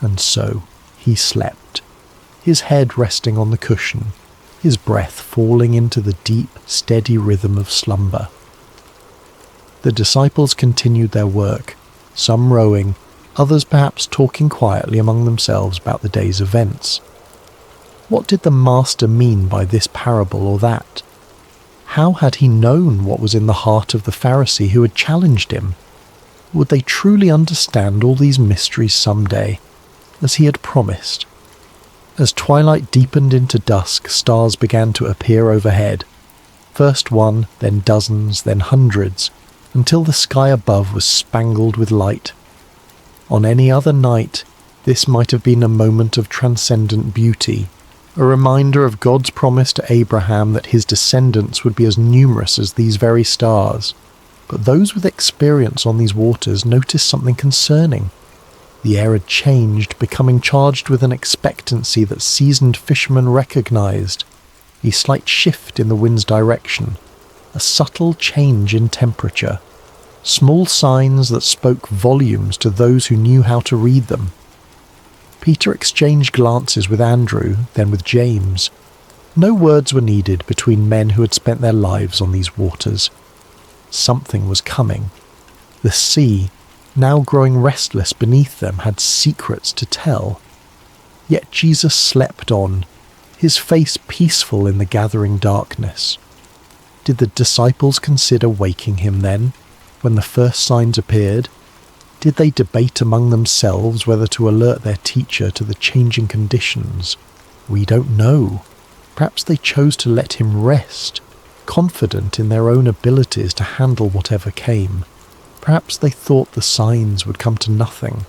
Speaker 1: And so he slept, his head resting on the cushion, his breath falling into the deep, steady rhythm of slumber. The disciples continued their work, some rowing, others perhaps talking quietly among themselves about the day's events. What did the Master mean by this parable or that? How had he known what was in the heart of the Pharisee who had challenged him? Would they truly understand all these mysteries someday, as he had promised? As twilight deepened into dusk, stars began to appear overhead. First one, then dozens, then hundreds, until the sky above was spangled with light. On any other night, this might have been a moment of transcendent beauty, a reminder of God's promise to Abraham that his descendants would be as numerous as these very stars. But those with experience on these waters noticed something concerning. The air had changed, becoming charged with an expectancy that seasoned fishermen recognized. A slight shift in the wind's direction, a subtle change in temperature, small signs that spoke volumes to those who knew how to read them. Peter exchanged glances with Andrew, then with James. No words were needed between men who had spent their lives on these waters. Something was coming. The sea, now growing restless beneath them, had secrets to tell. Yet Jesus slept on, his face peaceful in the gathering darkness. Did the disciples consider waking him then, when the first signs appeared? Did they debate among themselves whether to alert their teacher to the changing conditions? We don't know. Perhaps they chose to let him rest, confident in their own abilities to handle whatever came. Perhaps they thought the signs would come to nothing.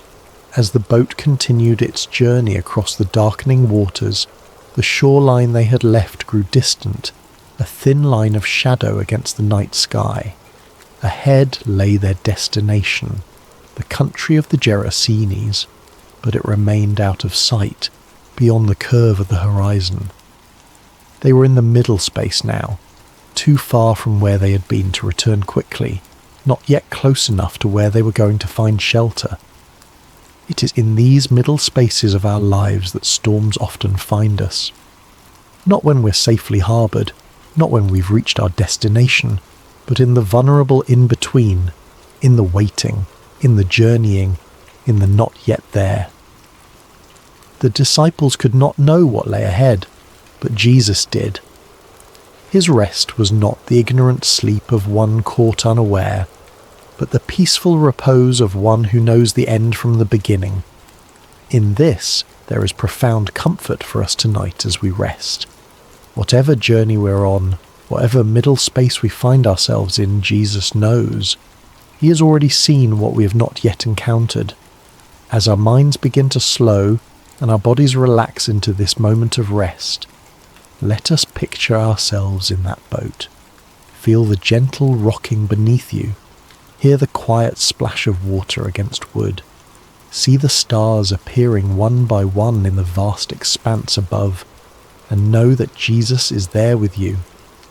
Speaker 1: As the boat continued its journey across the darkening waters, the shoreline they had left grew distant, a thin line of shadow against the night sky. Ahead lay their destination, the country of the Gerasenes, but it remained out of sight, beyond the curve of the horizon. They were in the middle space now, too far from where they had been to return quickly, not yet close enough to where they were going to find shelter. It is in these middle spaces of our lives that storms often find us. Not when we're safely harboured, not when we've reached our destination, but in the vulnerable in-between, in the waiting, in the journeying, in the not yet there. The disciples could not know what lay ahead, but Jesus did. His rest was not the ignorant sleep of one caught unaware, but the peaceful repose of one who knows the end from the beginning. In this, there is profound comfort for us tonight as we rest. Whatever journey we're on, whatever middle space we find ourselves in, Jesus knows. He has already seen what we have not yet encountered. As our minds begin to slow and our bodies relax into this moment of rest, let us picture ourselves in that boat. Feel the gentle rocking beneath you. Hear the quiet splash of water against wood. See the stars appearing one by one in the vast expanse above, and know that Jesus is there with you,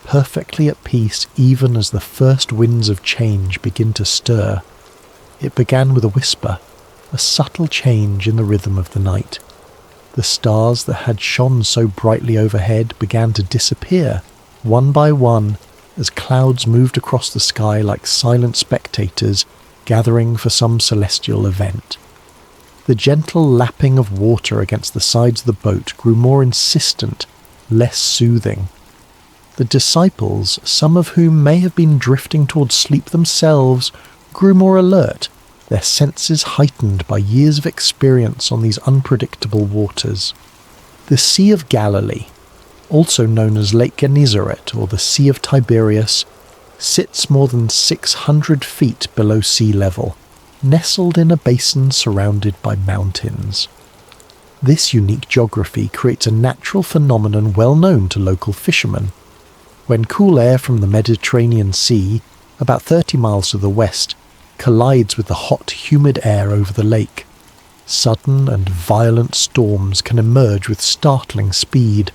Speaker 1: perfectly at peace even as the first winds of change begin to stir. It began with a whisper, a subtle change in the rhythm of the night. The stars that had shone so brightly overhead began to disappear, one by one, as clouds moved across the sky like silent spectators gathering for some celestial event. The gentle lapping of water against the sides of the boat grew more insistent, less soothing. The disciples, some of whom may have been drifting towards sleep themselves, grew more alert, their senses heightened by years of experience on these unpredictable waters. The Sea of Galilee, also known as Lake Gennesaret or the Sea of Tiberias, sits more than 600 feet below sea level, nestled in a basin surrounded by mountains. This unique geography creates a natural phenomenon well known to local fishermen. When cool air from the Mediterranean Sea, about 30 miles to the west, collides with the hot, humid air over the lake, sudden and violent storms can emerge with startling speed.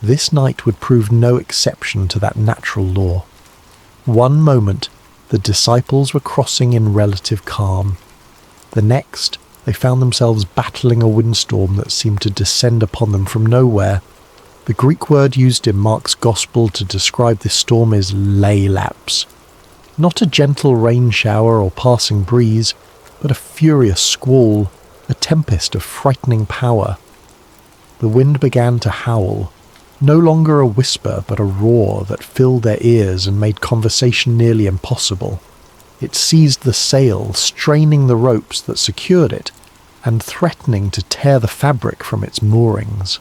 Speaker 1: This night would prove no exception to that natural law. One moment, the disciples were crossing in relative calm. The next, they found themselves battling a windstorm that seemed to descend upon them from nowhere. The Greek word used in Mark's Gospel to describe this storm is laelaps. Not a gentle rain shower or passing breeze, but a furious squall, a tempest of frightening power. The wind began to howl, no longer a whisper but a roar that filled their ears and made conversation nearly impossible. It seized the sail, straining the ropes that secured it, and threatening to tear the fabric from its moorings.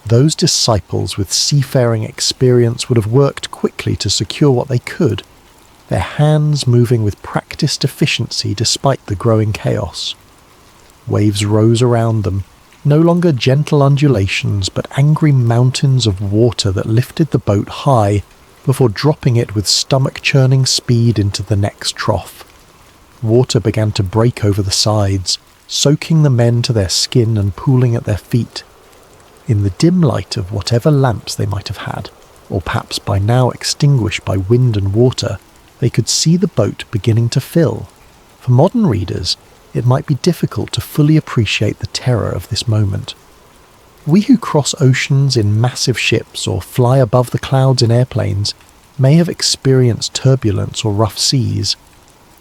Speaker 1: Those disciples with seafaring experience would have worked quickly to secure what they could, their hands moving with practiced efficiency despite the growing chaos. Waves rose around them, no longer gentle undulations but angry mountains of water that lifted the boat high before dropping it with stomach-churning speed into the next trough. Water began to break over the sides, soaking the men to their skin and pooling at their feet. In the dim light of whatever lamps they might have had, or perhaps by now extinguished by wind and water, they could see the boat beginning to fill. For modern readers, it might be difficult to fully appreciate the terror of this moment. We who cross oceans in massive ships or fly above the clouds in airplanes may have experienced turbulence or rough seas,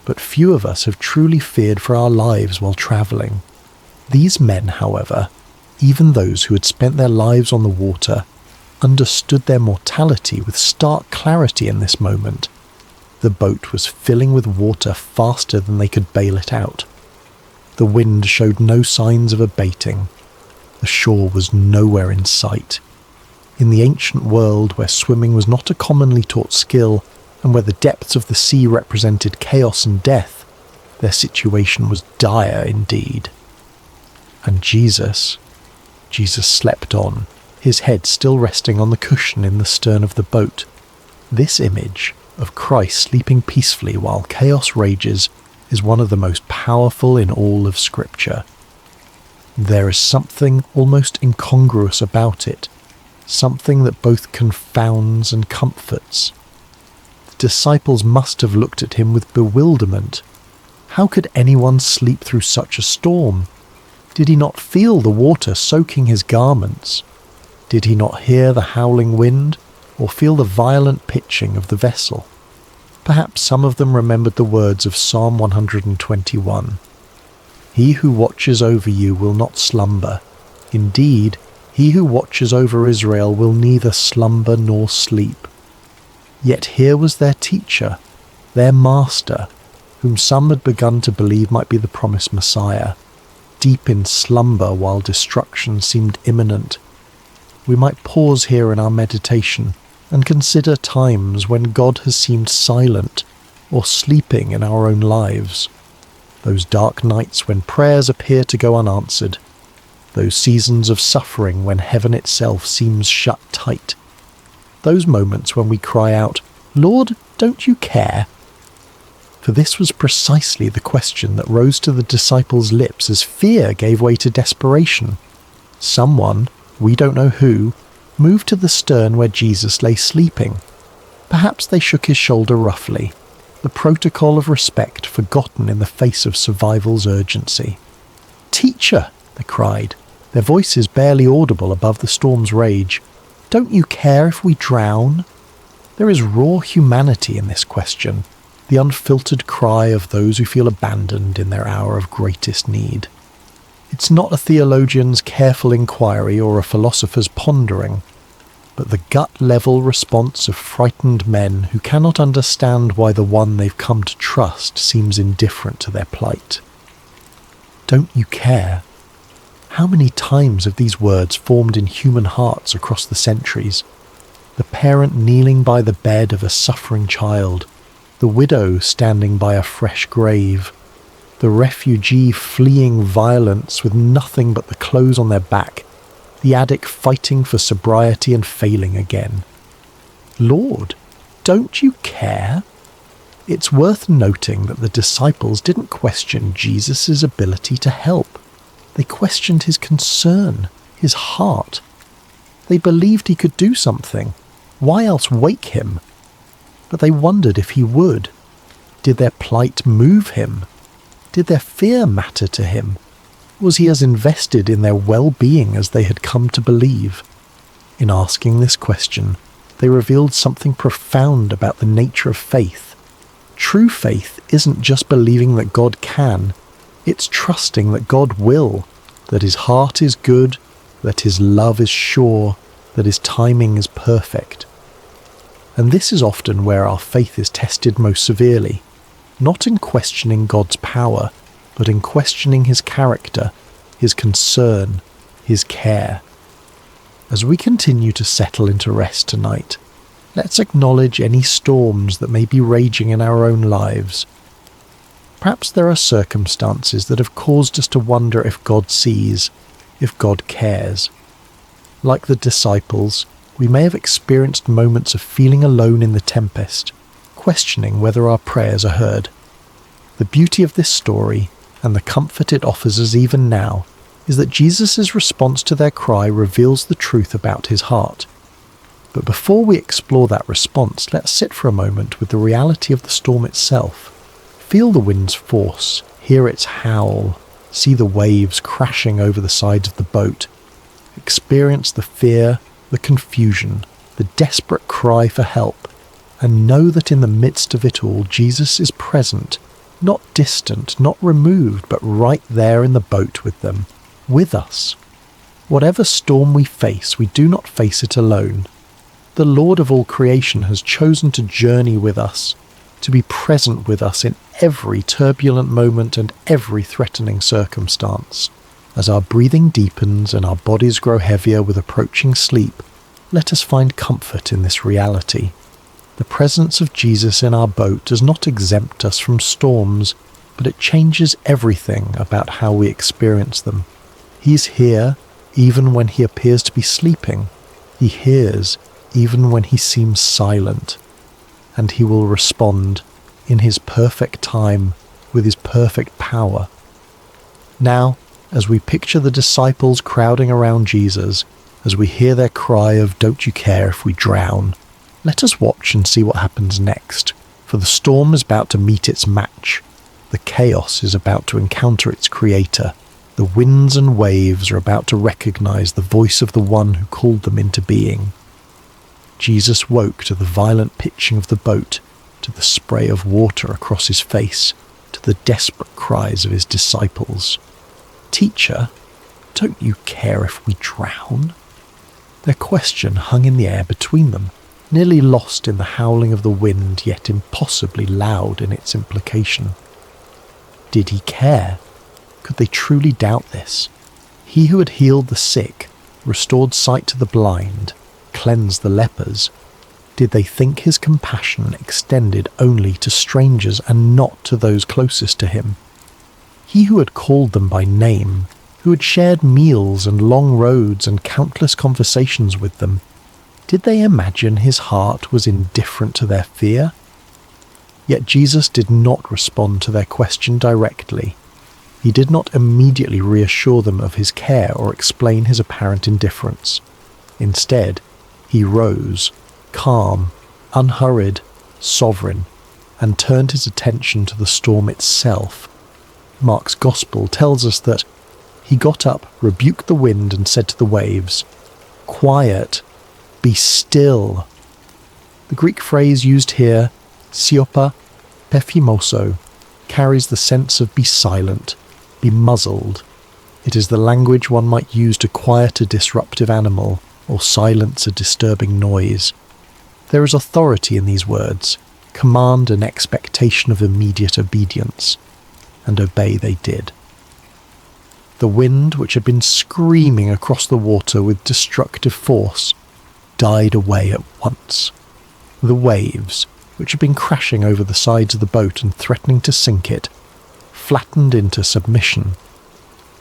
Speaker 1: but few of us have truly feared for our lives while travelling. These men, however, even those who had spent their lives on the water, understood their mortality with stark clarity in this moment. The boat was filling with water faster than they could bail it out. The wind showed no signs of abating. The shore was nowhere in sight. In the ancient world where swimming was not a commonly taught skill, and where the depths of the sea represented chaos and death, their situation was dire indeed. And Jesus slept on, his head still resting on the cushion in the stern of the boat. This image of Christ sleeping peacefully while chaos rages is one of the most powerful in all of Scripture. There is something almost incongruous about it. something that both confounds and comforts. The disciples must have looked at him with bewilderment. How could anyone sleep through such a storm? Did he not feel the water soaking his garments? Did he not hear the howling wind, or feel the violent pitching of the vessel? Perhaps some of them remembered the words of Psalm 121. He who watches over you will not slumber. Indeed, he who watches over Israel will neither slumber nor sleep. Yet here was their teacher, their master, whom some had begun to believe might be the promised Messiah, deep in slumber while destruction seemed imminent. We might pause here in our meditation and consider times when God has seemed silent or sleeping in our own lives. Those dark nights when prayers appear to go unanswered. Those seasons of suffering when heaven itself seems shut tight. Those moments when we cry out, "Lord, don't you care?" For this was precisely the question that rose to the disciples' lips as fear gave way to desperation. Someone, we don't know who, moved to the stern where Jesus lay sleeping. Perhaps they shook his shoulder roughly, the protocol of respect forgotten in the face of survival's urgency. "Teacher," they cried, their voices barely audible above the storm's rage, "don't you care if we drown?" There is raw humanity in this question, the unfiltered cry of those who feel abandoned in their hour of greatest need. It's not a theologian's careful inquiry or a philosopher's pondering, but the gut-level response of frightened men who cannot understand why the one they've come to trust seems indifferent to their plight. Don't you care? How many times have these words formed in human hearts across the centuries? The parent kneeling by the bed of a suffering child, the widow standing by a fresh grave, the refugee fleeing violence with nothing but the clothes on their back, the addict fighting for sobriety and failing again. Lord, don't you care? It's worth noting that the disciples didn't question Jesus' ability to help. They questioned his concern, his heart. They believed he could do something. Why else wake him? But they wondered if he would. Did their plight move him? Did their fear matter to him? Was he as invested in their well-being as they had come to believe? In asking this question, they revealed something profound about the nature of faith. True faith isn't just believing that God can, it's trusting that God will, that his heart is good, that his love is sure, that his timing is perfect. And this is often where our faith is tested most severely, not in questioning God's power, but in questioning his character, his concern, his care. As we continue to settle into rest tonight, let's acknowledge any storms that may be raging in our own lives. Perhaps there are circumstances that have caused us to wonder if God sees, if God cares. Like the disciples, we may have experienced moments of feeling alone in the tempest, questioning whether our prayers are heard. The beauty of this story, and the comfort it offers us even now, is that Jesus' response to their cry reveals the truth about his heart. But before we explore that response, let's sit for a moment with the reality of the storm itself. Feel the wind's force, hear its howl, see the waves crashing over the sides of the boat, experience the fear, the confusion, the desperate cry for help, and know that in the midst of it all, Jesus is present, not distant, not removed, but right there in the boat with them, with us. Whatever storm we face, we do not face it alone. The Lord of all creation has chosen to journey with us, to be present with us in every turbulent moment and every threatening circumstance. As our breathing deepens and our bodies grow heavier with approaching sleep, let us find comfort in this reality. The presence of Jesus in our boat does not exempt us from storms, but it changes everything about how we experience them. He's here even when he appears to be sleeping. He hears even when he seems silent. And he will respond in his perfect time with his perfect power. Now, as we picture the disciples crowding around Jesus, As we hear their cry of "Don't you care if we drown?" let us watch and see what happens next, for the storm is about to meet its match. The chaos is about to encounter its creator. The winds and waves are about to recognize the voice of the one who called them into being. Jesus woke to the violent pitching of the boat, to the spray of water across his face, to the desperate cries of his disciples. "Teacher, don't you care if we drown?" Their question hung in the air between them, nearly lost in the howling of the wind, yet impossibly loud in its implication. Did he care? Could they truly doubt this? He who had healed the sick, restored sight to the blind, cleansed the lepers, did they think his compassion extended only to strangers and not to those closest to him? He who had called them by name, who had shared meals and long roads and countless conversations with them, did they imagine his heart was indifferent to their fear? Yet Jesus did not respond to their question directly. He did not immediately reassure them of his care or explain his apparent indifference. Instead, he rose, calm, unhurried, sovereign, and turned his attention to the storm itself. Mark's Gospel tells us that he got up, rebuked the wind, and said to the waves, "Quiet, be still." The Greek phrase used here, siopa pephimoso, carries the sense of be silent, be muzzled. It is the language one might use to quiet a disruptive animal or silence a disturbing noise. There is authority in these words, command and expectation of immediate obedience, and obey they did. The wind, which had been screaming across the water with destructive force, died away at once. The waves, which had been crashing over the sides of the boat and threatening to sink it, flattened into submission.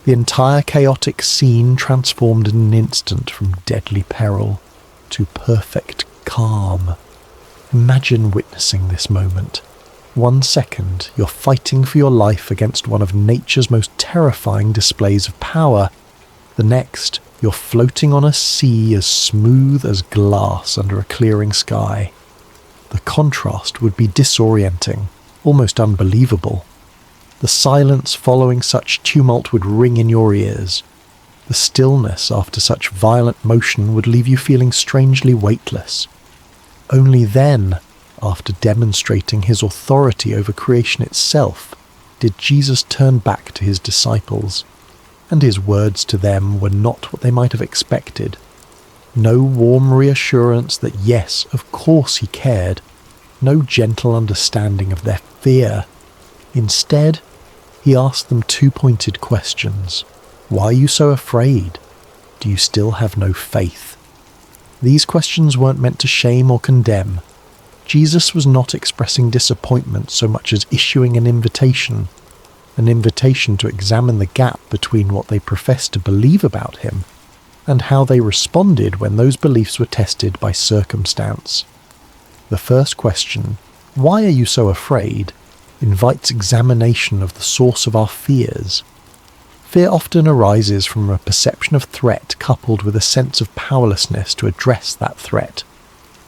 Speaker 1: The entire chaotic scene transformed in an instant from deadly peril to perfect calm. Imagine witnessing this moment. 1 second, you're fighting for your life against one of nature's most terrifying displays of power. The next, you're floating on a sea as smooth as glass under a clearing sky. The contrast would be disorienting, almost unbelievable. The silence following such tumult would ring in your ears. The stillness after such violent motion would leave you feeling strangely weightless. Only then, after demonstrating his authority over creation itself, did Jesus turn back to his disciples, and his words to them were not what they might have expected. No warm reassurance that yes, of course he cared, no gentle understanding of their fear. Instead, he asked them 2 pointed questions. Why are you so afraid? Do you still have no faith? These questions weren't meant to shame or condemn. Jesus was not expressing disappointment so much as issuing an invitation to examine the gap between what they professed to believe about him and how they responded when those beliefs were tested by circumstance. The first question, why are you so afraid, invites examination of the source of our fears. Fear often arises from a perception of threat coupled with a sense of powerlessness to address that threat.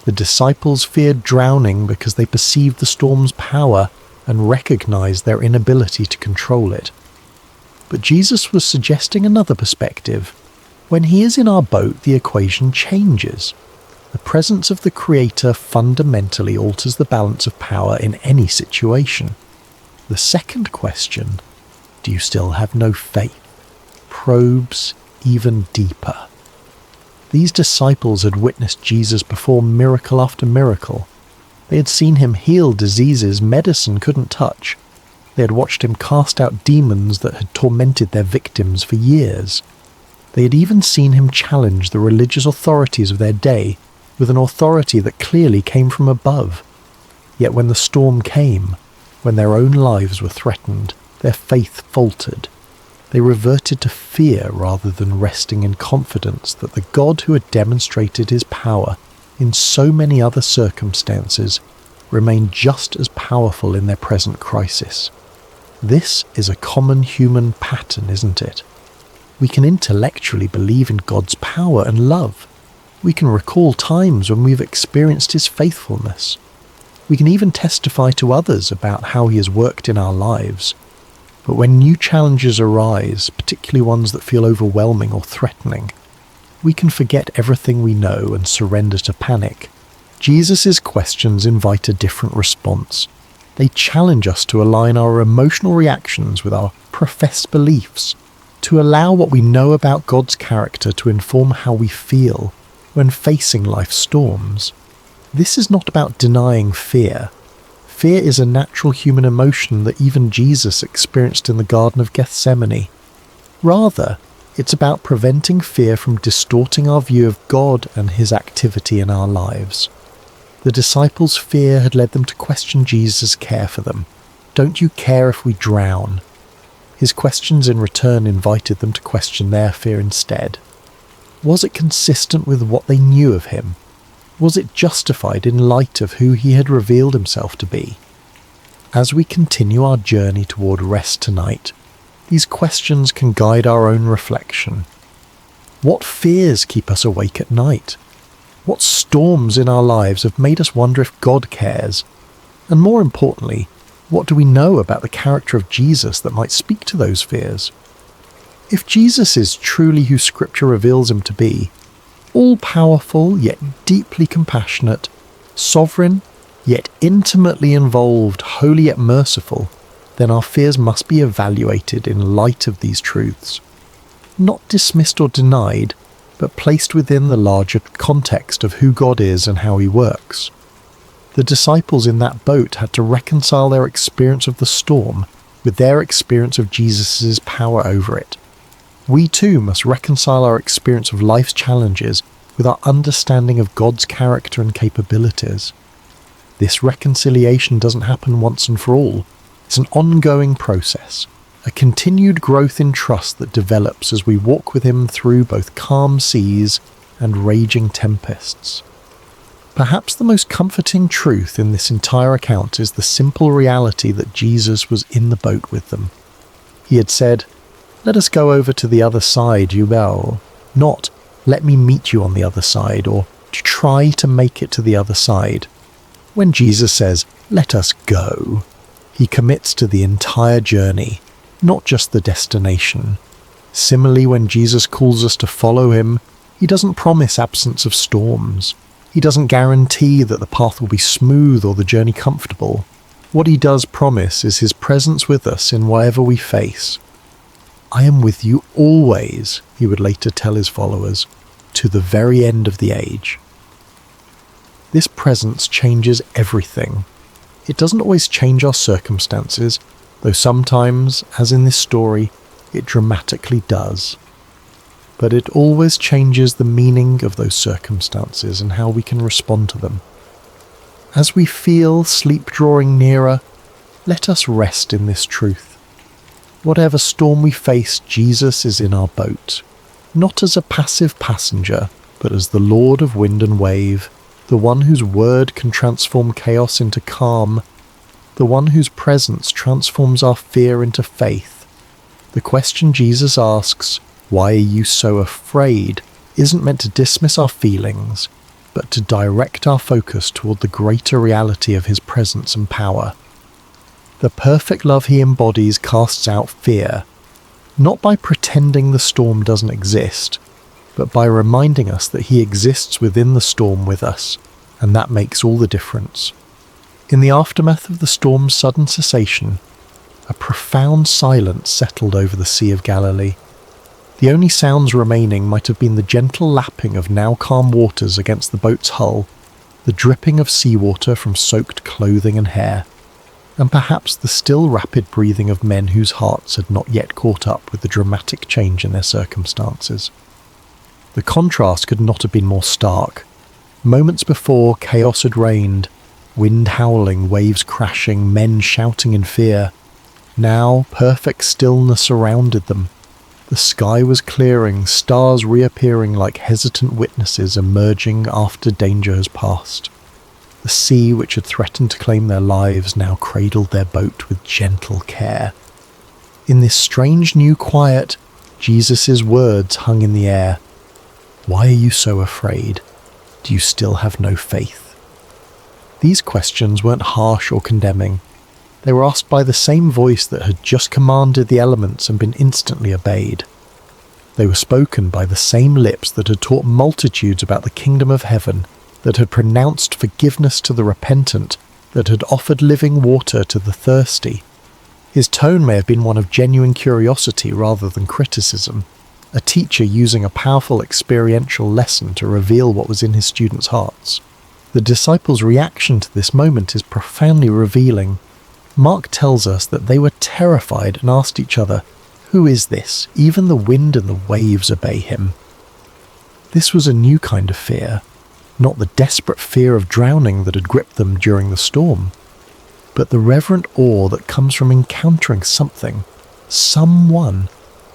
Speaker 1: The disciples feared drowning because they perceived the storm's power and recognized their inability to control it. But Jesus was suggesting another perspective. When he is in our boat, the equation changes. The presence of the Creator fundamentally alters the balance of power in any situation. The second question, do you still have no faith, probes even deeper. These disciples had witnessed Jesus perform miracle after miracle. They had seen him heal diseases medicine couldn't touch. They had watched him cast out demons that had tormented their victims for years. They had even seen him challenge the religious authorities of their day with an authority that clearly came from above. Yet when the storm came, when their own lives were threatened, their faith faltered. They reverted to fear rather than resting in confidence that the God who had demonstrated his power in so many other circumstances remained just as powerful in their present crisis. This is a common human pattern, isn't it? We can intellectually believe in God's power and love. We can recall times when we've experienced His faithfulness. We can even testify to others about how He has worked in our lives. But when new challenges arise, particularly ones that feel overwhelming or threatening, we can forget everything we know and surrender to panic. Jesus' questions invite a different response. They challenge us to align our emotional reactions with our professed beliefs, to allow what we know about God's character to inform how we feel when facing life's storms. This is not about denying fear. Fear is a natural human emotion that even Jesus experienced in the Garden of Gethsemane. Rather, it's about preventing fear from distorting our view of God and His activity in our lives. The disciples' fear had led them to question Jesus' care for them. "Don't you care if we drown?" His questions in return invited them to question their fear instead. Was it consistent with what they knew of Him? Was it justified in light of who He had revealed Himself to be? As we continue our journey toward rest tonight, these questions can guide our own reflection. What fears keep us awake at night? What storms in our lives have made us wonder if God cares? And more importantly, what do we know about the character of Jesus that might speak to those fears? If Jesus is truly who Scripture reveals Him to be, all-powerful yet deeply compassionate, sovereign yet intimately involved, holy yet merciful, then our fears must be evaluated in light of these truths. Not dismissed or denied, but placed within the larger context of who God is and how He works. The disciples in that boat had to reconcile their experience of the storm with their experience of Jesus' power over it. We too must reconcile our experience of life's challenges with our understanding of God's character and capabilities. This reconciliation doesn't happen once and for all. It's an ongoing process, a continued growth in trust that develops as we walk with Him through both calm seas and raging tempests. Perhaps the most comforting truth in this entire account is the simple reality that Jesus was in the boat with them. He had said, "Let us go over to the other side, you will," not "let me meet you on the other side," or "to try to make it to the other side." When Jesus says, "let us go," He commits to the entire journey, not just the destination. Similarly, when Jesus calls us to follow Him, He doesn't promise absence of storms. He doesn't guarantee that the path will be smooth or the journey comfortable. What He does promise is His presence with us in whatever we face. "I am with you always," He would later tell His followers, "to the very end of the age." This presence changes everything. It doesn't always change our circumstances, though sometimes, as in this story, it dramatically does. But it always changes the meaning of those circumstances and how we can respond to them. As we feel sleep drawing nearer, let us rest in this truth. Whatever storm we face, Jesus is in our boat, not as a passive passenger, but as the Lord of wind and wave, the one whose word can transform chaos into calm, the one whose presence transforms our fear into faith. The question Jesus asks, "Why are you so afraid?" isn't meant to dismiss our feelings, but to direct our focus toward the greater reality of His presence and power. The perfect love He embodies casts out fear, not by pretending the storm doesn't exist, but by reminding us that He exists within the storm with us, and that makes all the difference. In the aftermath of the storm's sudden cessation, a profound silence settled over the Sea of Galilee. The only sounds remaining might have been the gentle lapping of now calm waters against the boat's hull, the dripping of seawater from soaked clothing and hair, and perhaps the still rapid breathing of men whose hearts had not yet caught up with the dramatic change in their circumstances. The contrast could not have been more stark. Moments before, chaos had reigned, wind howling, waves crashing, men shouting in fear. Now, perfect stillness surrounded them. The sky was clearing, stars reappearing like hesitant witnesses emerging after danger has passed. The sea, which had threatened to claim their lives, now cradled their boat with gentle care. In this strange new quiet, Jesus' words hung in the air. Why are you so afraid? Do you still have no faith? These questions weren't harsh or condemning. They were asked by the same voice that had just commanded the elements and been instantly obeyed. They were spoken by the same lips that had taught multitudes about the kingdom of heaven, that had pronounced forgiveness to the repentant, that had offered living water to the thirsty. His tone may have been one of genuine curiosity rather than criticism, a teacher using a powerful experiential lesson to reveal what was in his students' hearts. The disciples' reaction to this moment is profoundly revealing. Mark tells us that they were terrified and asked each other, "Who is this? Even the wind and the waves obey him." This was a new kind of fear, not the desperate fear of drowning that had gripped them during the storm, but the reverent awe that comes from encountering something, someone,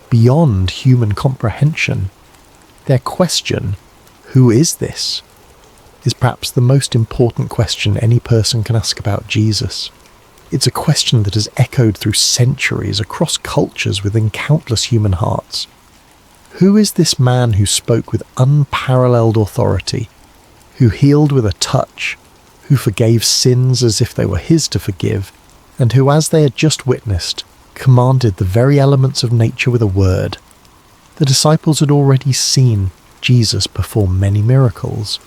Speaker 1: beyond human comprehension. Their question, "Who is this?" is perhaps the most important question any person can ask about Jesus. It's a question that has echoed through centuries across cultures within countless human hearts. Who is this man who spoke with unparalleled authority, who healed with a touch, who forgave sins as if they were his to forgive, and who, as they had just witnessed, commanded the very elements of nature with a word? The disciples had already seen Jesus perform many miracles.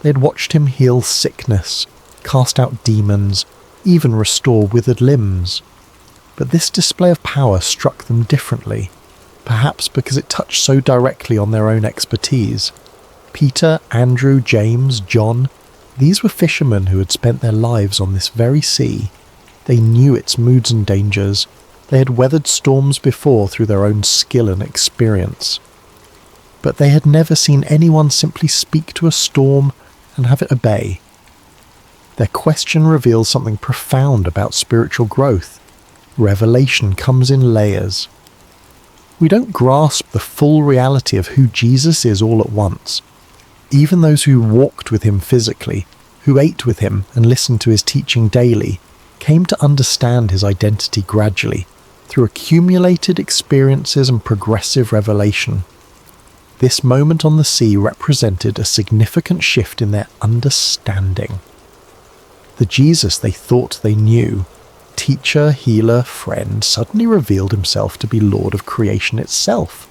Speaker 1: They had watched him heal sickness, cast out demons, even restore withered limbs. But this display of power struck them differently, perhaps because it touched so directly on their own expertise. Peter, Andrew, James, John, these were fishermen who had spent their lives on this very sea. They knew its moods and dangers. They had weathered storms before through their own skill and experience. But they had never seen anyone simply speak to a storm and have it obey. Their question reveals something profound about spiritual growth. Revelation comes in layers. We don't grasp the full reality of who Jesus is all at once. Even those who walked with him physically, who ate with him and listened to his teaching daily, came to understand his identity gradually, through accumulated experiences and progressive revelation. This moment on the sea represented a significant shift in their understanding. The Jesus they thought they knew, teacher, healer, friend, suddenly revealed himself to be Lord of creation itself.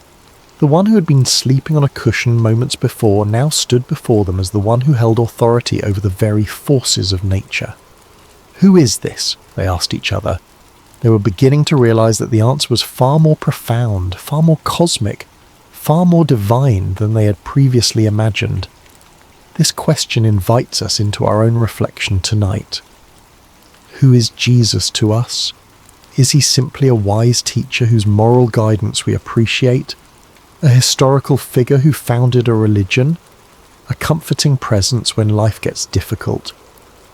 Speaker 1: The one who had been sleeping on a cushion moments before now stood before them as the one who held authority over the very forces of nature. Who is this? They asked each other. They were beginning to realize that the answer was far more profound, far more cosmic, far more divine than they had previously imagined. This question invites us into our own reflection tonight. Who is Jesus to us? Is he simply a wise teacher whose moral guidance we appreciate? A historical figure who founded a religion? A comforting presence when life gets difficult?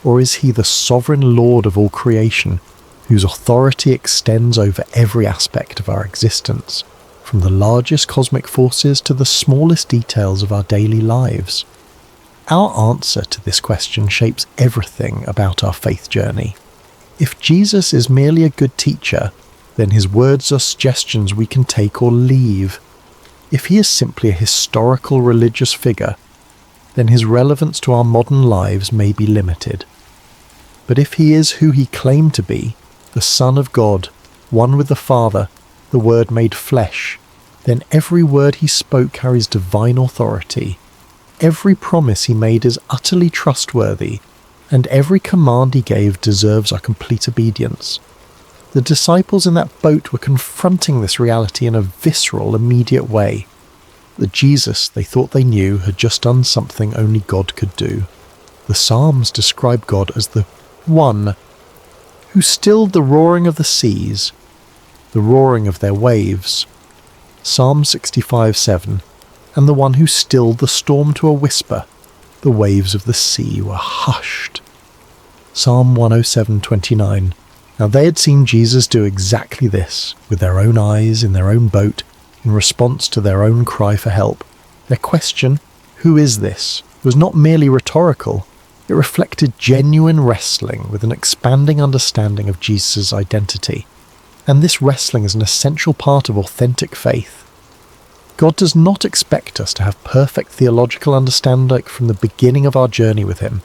Speaker 1: Or is he the sovereign Lord of all creation, whose authority extends over every aspect of our existence, from the largest cosmic forces to the smallest details of our daily lives? Our answer to this question shapes everything about our faith journey. If Jesus is merely a good teacher, then his words are suggestions we can take or leave. If he is simply a historical religious figure, then his relevance to our modern lives may be limited. But if he is who he claimed to be, the Son of God, one with the Father, the Word made flesh, then every word he spoke carries divine authority. Every promise he made is utterly trustworthy, and every command he gave deserves our complete obedience. The disciples in that boat were confronting this reality in a visceral, immediate way. The Jesus they thought they knew had just done something only God could do. The Psalms describe God as the one who stilled the roaring of the seas, the roaring of their waves. Psalm 65:7, and the one who stilled the storm to a whisper, the waves of the sea were hushed. Psalm 107:29. Now they had seen Jesus do exactly this, with their own eyes in their own boat, in response to their own cry for help. Their question, "Who is this?" was not merely rhetorical. It reflected genuine wrestling with an expanding understanding of Jesus' identity. And this wrestling is an essential part of authentic faith. God does not expect us to have perfect theological understanding from the beginning of our journey with him.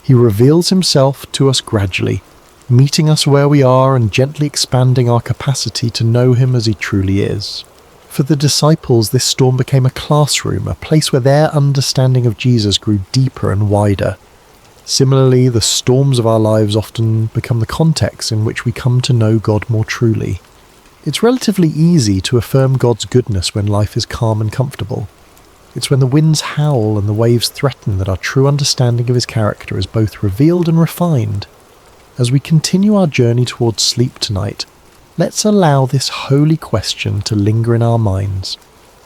Speaker 1: He reveals himself to us gradually, meeting us where we are and gently expanding our capacity to know him as he truly is. For the disciples, this storm became a classroom, a place where their understanding of Jesus grew deeper and wider. Similarly, the storms of our lives often become the context in which we come to know God more truly. It's relatively easy to affirm God's goodness when life is calm and comfortable. It's when the winds howl and the waves threaten that our true understanding of his character is both revealed and refined. As we continue our journey towards sleep tonight, let's allow this holy question to linger in our minds.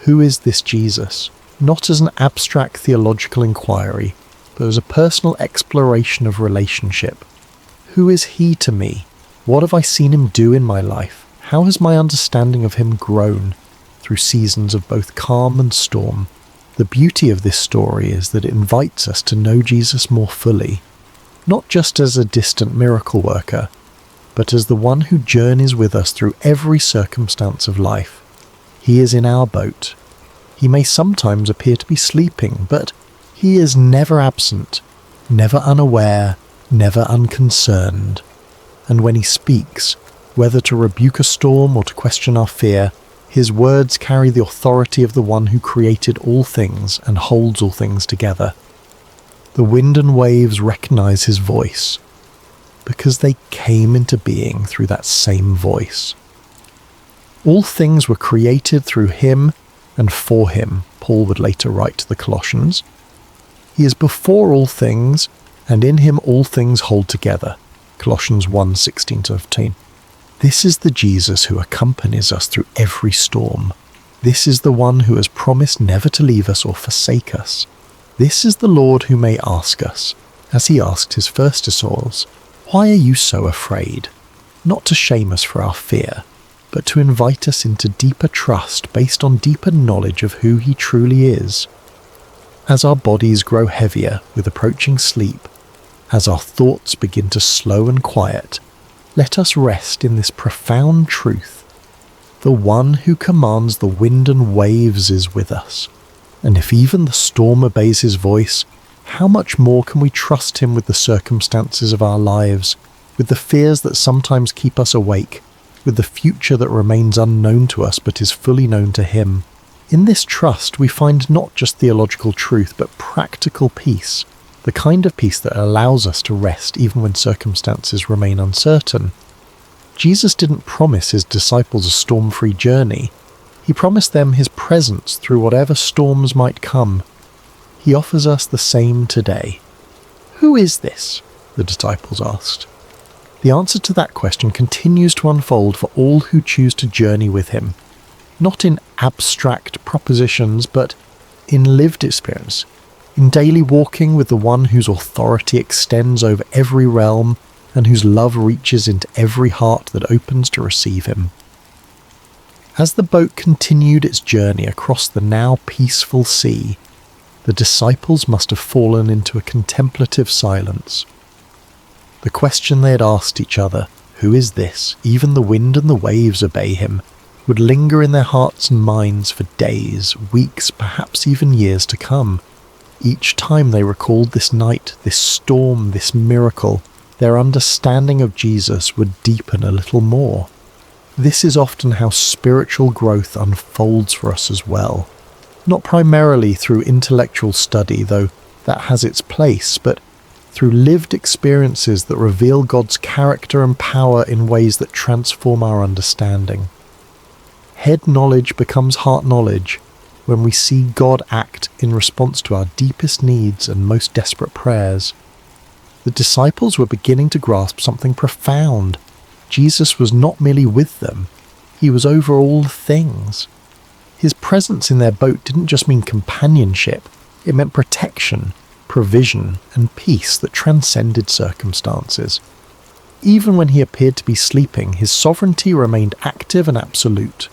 Speaker 1: Who is this Jesus? Not as an abstract theological inquiry, but as a personal exploration of relationship. Who is he to me? What have I seen him do in my life? How has my understanding of him grown through seasons of both calm and storm? The beauty of this story is that it invites us to know Jesus more fully, not just as a distant miracle worker, but as the one who journeys with us through every circumstance of life. He is in our boat. He may sometimes appear to be sleeping, but he is never absent, never unaware, never unconcerned. And when he speaks, whether to rebuke a storm or to question our fear, his words carry the authority of the one who created all things and holds all things together. The wind and waves recognize his voice, because they came into being through that same voice. All things were created through him and for him, Paul would later write to the Colossians. He is before all things, and in him all things hold together. Colossians 1:16-15. This is the Jesus who accompanies us through every storm. This is the one who has promised never to leave us or forsake us. This is the Lord who may ask us, as he asked his first disciples, "Why are you so afraid?" Not to shame us for our fear, but to invite us into deeper trust based on deeper knowledge of who he truly is. As our bodies grow heavier with approaching sleep, as our thoughts begin to slow and quiet, let us rest in this profound truth. The one who commands the wind and waves is with us. And if even the storm obeys his voice, how much more can we trust him with the circumstances of our lives, with the fears that sometimes keep us awake, with the future that remains unknown to us but is fully known to him. In this trust we find not just theological truth but practical peace, the kind of peace that allows us to rest even when circumstances remain uncertain. Jesus didn't promise his disciples a storm-free journey. He promised them his presence through whatever storms might come. He offers us the same today. Who is this? The disciples asked. The answer to that question continues to unfold for all who choose to journey with him, not in abstract propositions, but in lived experience, in daily walking with the one whose authority extends over every realm and whose love reaches into every heart that opens to receive him. As the boat continued its journey across the now peaceful sea, the disciples must have fallen into a contemplative silence. The question they had asked each other, "Who is this? Even the wind and the waves obey him," would linger in their hearts and minds for days, weeks, perhaps even years to come. Each time they recalled this night, this storm, this miracle, their understanding of Jesus would deepen a little more. This is often how spiritual growth unfolds for us as well. Not primarily through intellectual study, though that has its place, but through lived experiences that reveal God's character and power in ways that transform our understanding. Head knowledge becomes heart knowledge when we see God act in response to our deepest needs and most desperate prayers. The disciples were beginning to grasp something profound. Jesus was not merely with them, he was over all things. His presence in their boat didn't just mean companionship, it meant protection, provision, and peace that transcended circumstances. Even when he appeared to be sleeping, his sovereignty remained active and absolute.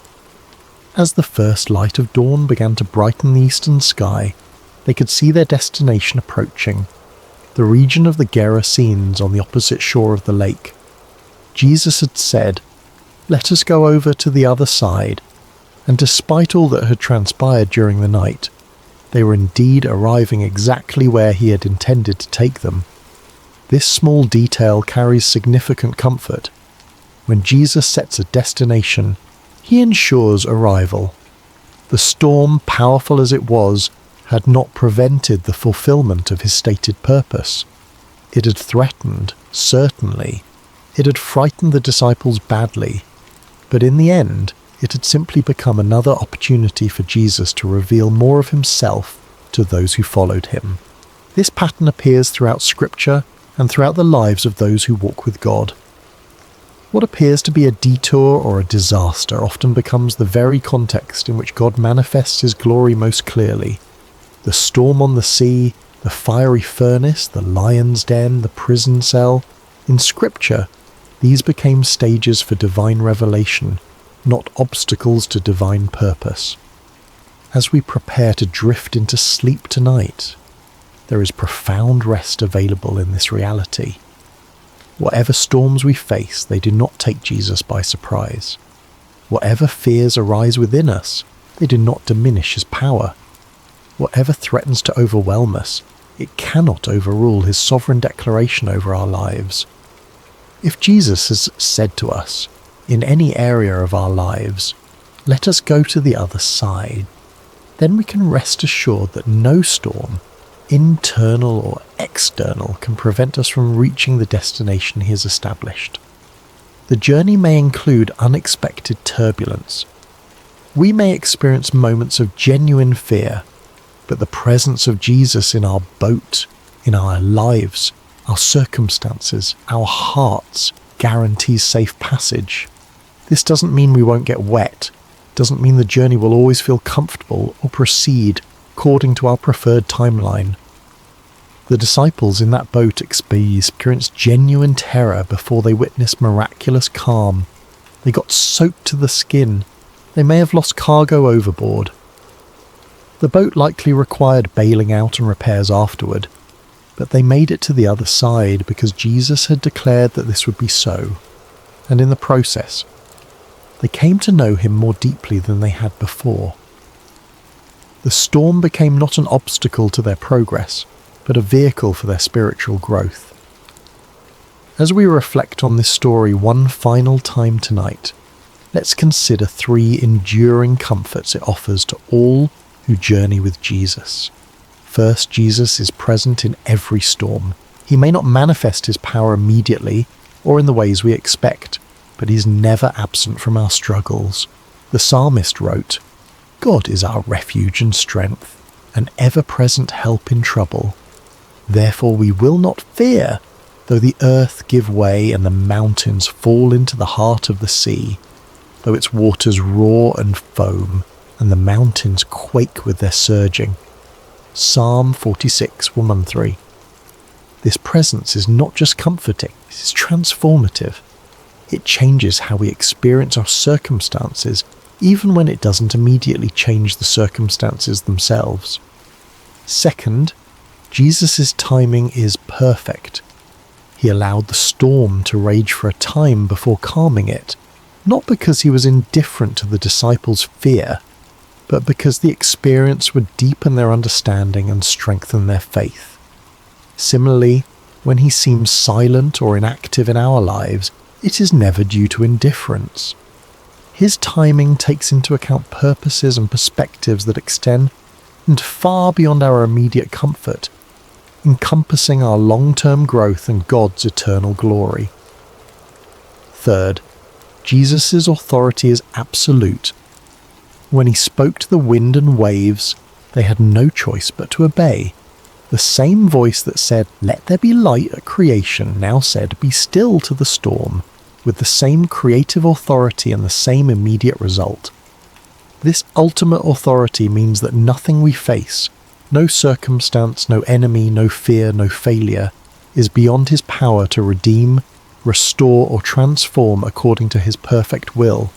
Speaker 1: As the first light of dawn began to brighten the eastern sky, they could see their destination approaching, the region of the Gerasenes on the opposite shore of the lake. Jesus had said, "Let us go over to the other side." and despite all that had transpired during the night, they were indeed arriving exactly where he had intended to take them. This small detail carries significant comfort. When Jesus sets a destination, he ensures arrival. The storm, powerful as it was, had not prevented the fulfillment of his stated purpose. It had threatened, certainly. It had frightened the disciples badly. But in the end, it had simply become another opportunity for Jesus to reveal more of himself to those who followed him. This pattern appears throughout Scripture and throughout the lives of those who walk with God. What appears to be a detour or a disaster often becomes the very context in which God manifests his glory most clearly. The storm on the sea, the fiery furnace, the lion's den, the prison cell. In Scripture, these became stages for divine revelation, not obstacles to divine purpose. As we prepare to drift into sleep tonight, there is profound rest available in this reality. Whatever storms we face, they do not take Jesus by surprise. Whatever fears arise within us, they do not diminish his power. Whatever threatens to overwhelm us, it cannot overrule his sovereign declaration over our lives. If Jesus has said to us, in any area of our lives, "Let us go to the other side," then we can rest assured that no storm, internal or external, can prevent us from reaching the destination he has established. The journey may include unexpected turbulence. We may experience moments of genuine fear, but the presence of Jesus in our boat, in our lives, our circumstances, our hearts, guarantees safe passage. This doesn't mean we won't get wet, doesn't mean the journey will always feel comfortable or proceed according to our preferred timeline. The disciples in that boat experienced genuine terror before they witnessed miraculous calm. They got soaked to the skin. They may have lost cargo overboard. The boat likely required bailing out and repairs afterward, but they made it to the other side because Jesus had declared that this would be so, and in the process, they came to know him more deeply than they had before. The storm became not an obstacle to their progress, but a vehicle for their spiritual growth. As we reflect on this story one final time tonight, let's consider 3 enduring comforts it offers to all who journey with Jesus. First, Jesus is present in every storm. He may not manifest his power immediately or in the ways we expect, but he's never absent from our struggles. The psalmist wrote, "God is our refuge and strength, an ever-present help in trouble. Therefore we will not fear, though the earth give way and the mountains fall into the heart of the sea, though its waters roar and foam, and the mountains quake with their surging." Psalm 46, 1 and 3. This presence is not just comforting, it is transformative. It changes how we experience our circumstances, even when it doesn't immediately change the circumstances themselves. Second, Jesus' timing is perfect. He allowed the storm to rage for a time before calming it, not because he was indifferent to the disciples' fear, but because the experience would deepen their understanding and strengthen their faith. Similarly, when he seems silent or inactive in our lives, it is never due to indifference. His timing takes into account purposes and perspectives that extend far beyond our immediate comfort, encompassing our long-term growth and God's eternal glory. Third, Jesus' authority is absolute. When he spoke to the wind and waves, they had no choice but to obey. The same voice that said, "Let there be light" at creation, now said, "Be still" to the storm, with the same creative authority and the same immediate result. This ultimate authority means that nothing we face, no circumstance, no enemy, no fear, no failure, is beyond his power to redeem, restore, or transform according to his perfect will.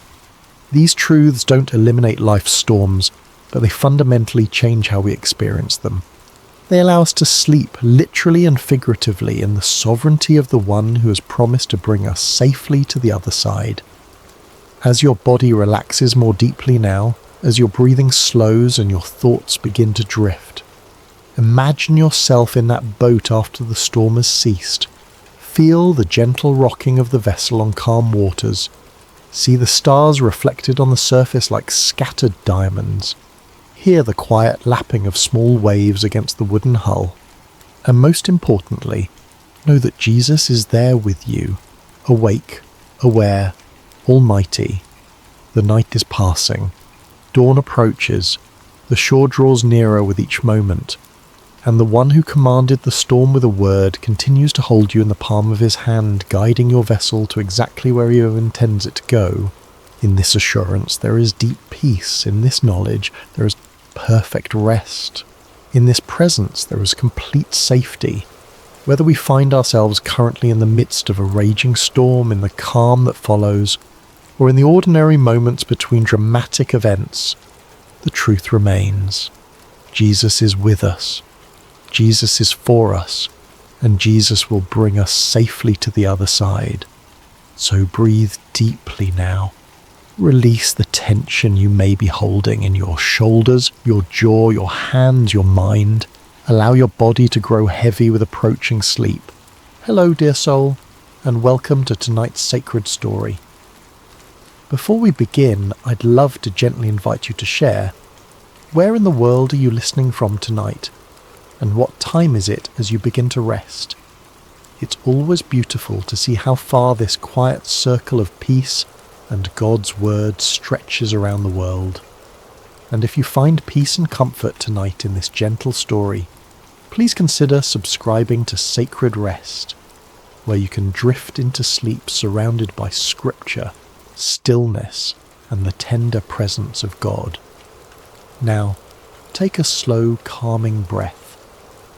Speaker 1: These truths don't eliminate life's storms, but they fundamentally change how we experience them. They allow us to sleep, literally and figuratively, in the sovereignty of the one who has promised to bring us safely to the other side. As your body relaxes more deeply now, as your breathing slows and your thoughts begin to drift, imagine yourself in that boat after the storm has ceased. Feel the gentle rocking of the vessel on calm waters. See the stars reflected on the surface like scattered diamonds. Hear the quiet lapping of small waves against the wooden hull. And most importantly, know that Jesus is there with you, awake, aware, almighty. The night is passing. Dawn approaches. The shore draws nearer with each moment. And the one who commanded the storm with a word continues to hold you in the palm of his hand, guiding your vessel to exactly where he intends it to go. In this assurance there is deep peace. In this knowledge there is perfect rest. In this presence there is complete safety. Whether we find ourselves currently in the midst of a raging storm, in the calm that follows, or in the ordinary moments between dramatic events, the truth remains. Jesus is with us. Jesus is for us, and Jesus will bring us safely to the other side. So breathe deeply now. Release the tension you may be holding in your shoulders, your jaw, your hands, your mind. Allow your body to grow heavy with approaching sleep. Hello, dear soul, and welcome to tonight's sacred story. Before we begin, I'd love to gently invite you to share. Where in the world are you listening from tonight? And what time is it as you begin to rest? It's always beautiful to see how far this quiet circle of peace and God's word stretches around the world. And if you find peace and comfort tonight in this gentle story, please consider subscribing to Sacred Rest, where you can drift into sleep surrounded by scripture, stillness, and the tender presence of God. Now, take a slow, calming breath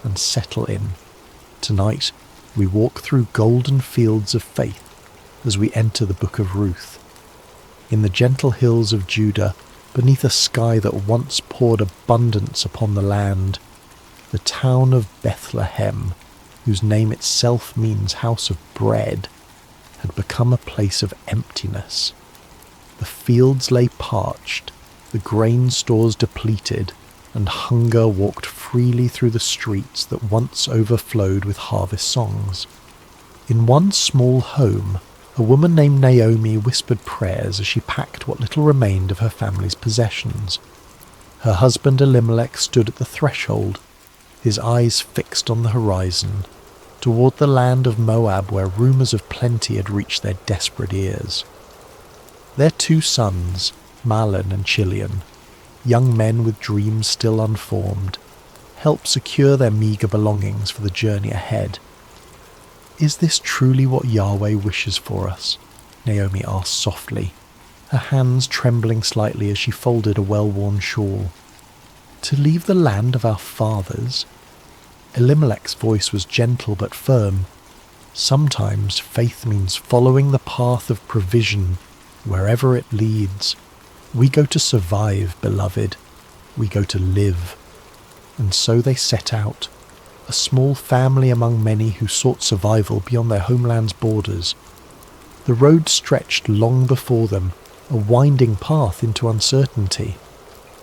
Speaker 1: and settle in. Tonight, we walk through golden fields of faith as we enter the book of Ruth. In the gentle hills of Judah, beneath a sky that once poured abundance upon the land, the town of Bethlehem, whose name itself means house of bread, had become a place of emptiness. The fields lay parched, the grain stores depleted, and hunger walked freely through the streets that once overflowed with harvest songs. In one small home, a woman named Naomi whispered prayers as she packed what little remained of her family's possessions. Her husband Elimelech stood at the threshold, his eyes fixed on the horizon, toward the land of Moab where rumours of plenty had reached their desperate ears. Their 2 sons, Mahlon and Chilion, young men with dreams still unformed, helped secure their meagre belongings for the journey ahead. Is this truly what Yahweh wishes for us? Naomi asked softly, her hands trembling slightly as she folded a well-worn shawl. To leave the land of our fathers? Elimelech's voice was gentle but firm. Sometimes faith means following the path of provision wherever it leads. We go to survive, beloved. We go to live. And so they set out, a small family among many who sought survival beyond their homeland's borders. The road stretched long before them, a winding path into uncertainty.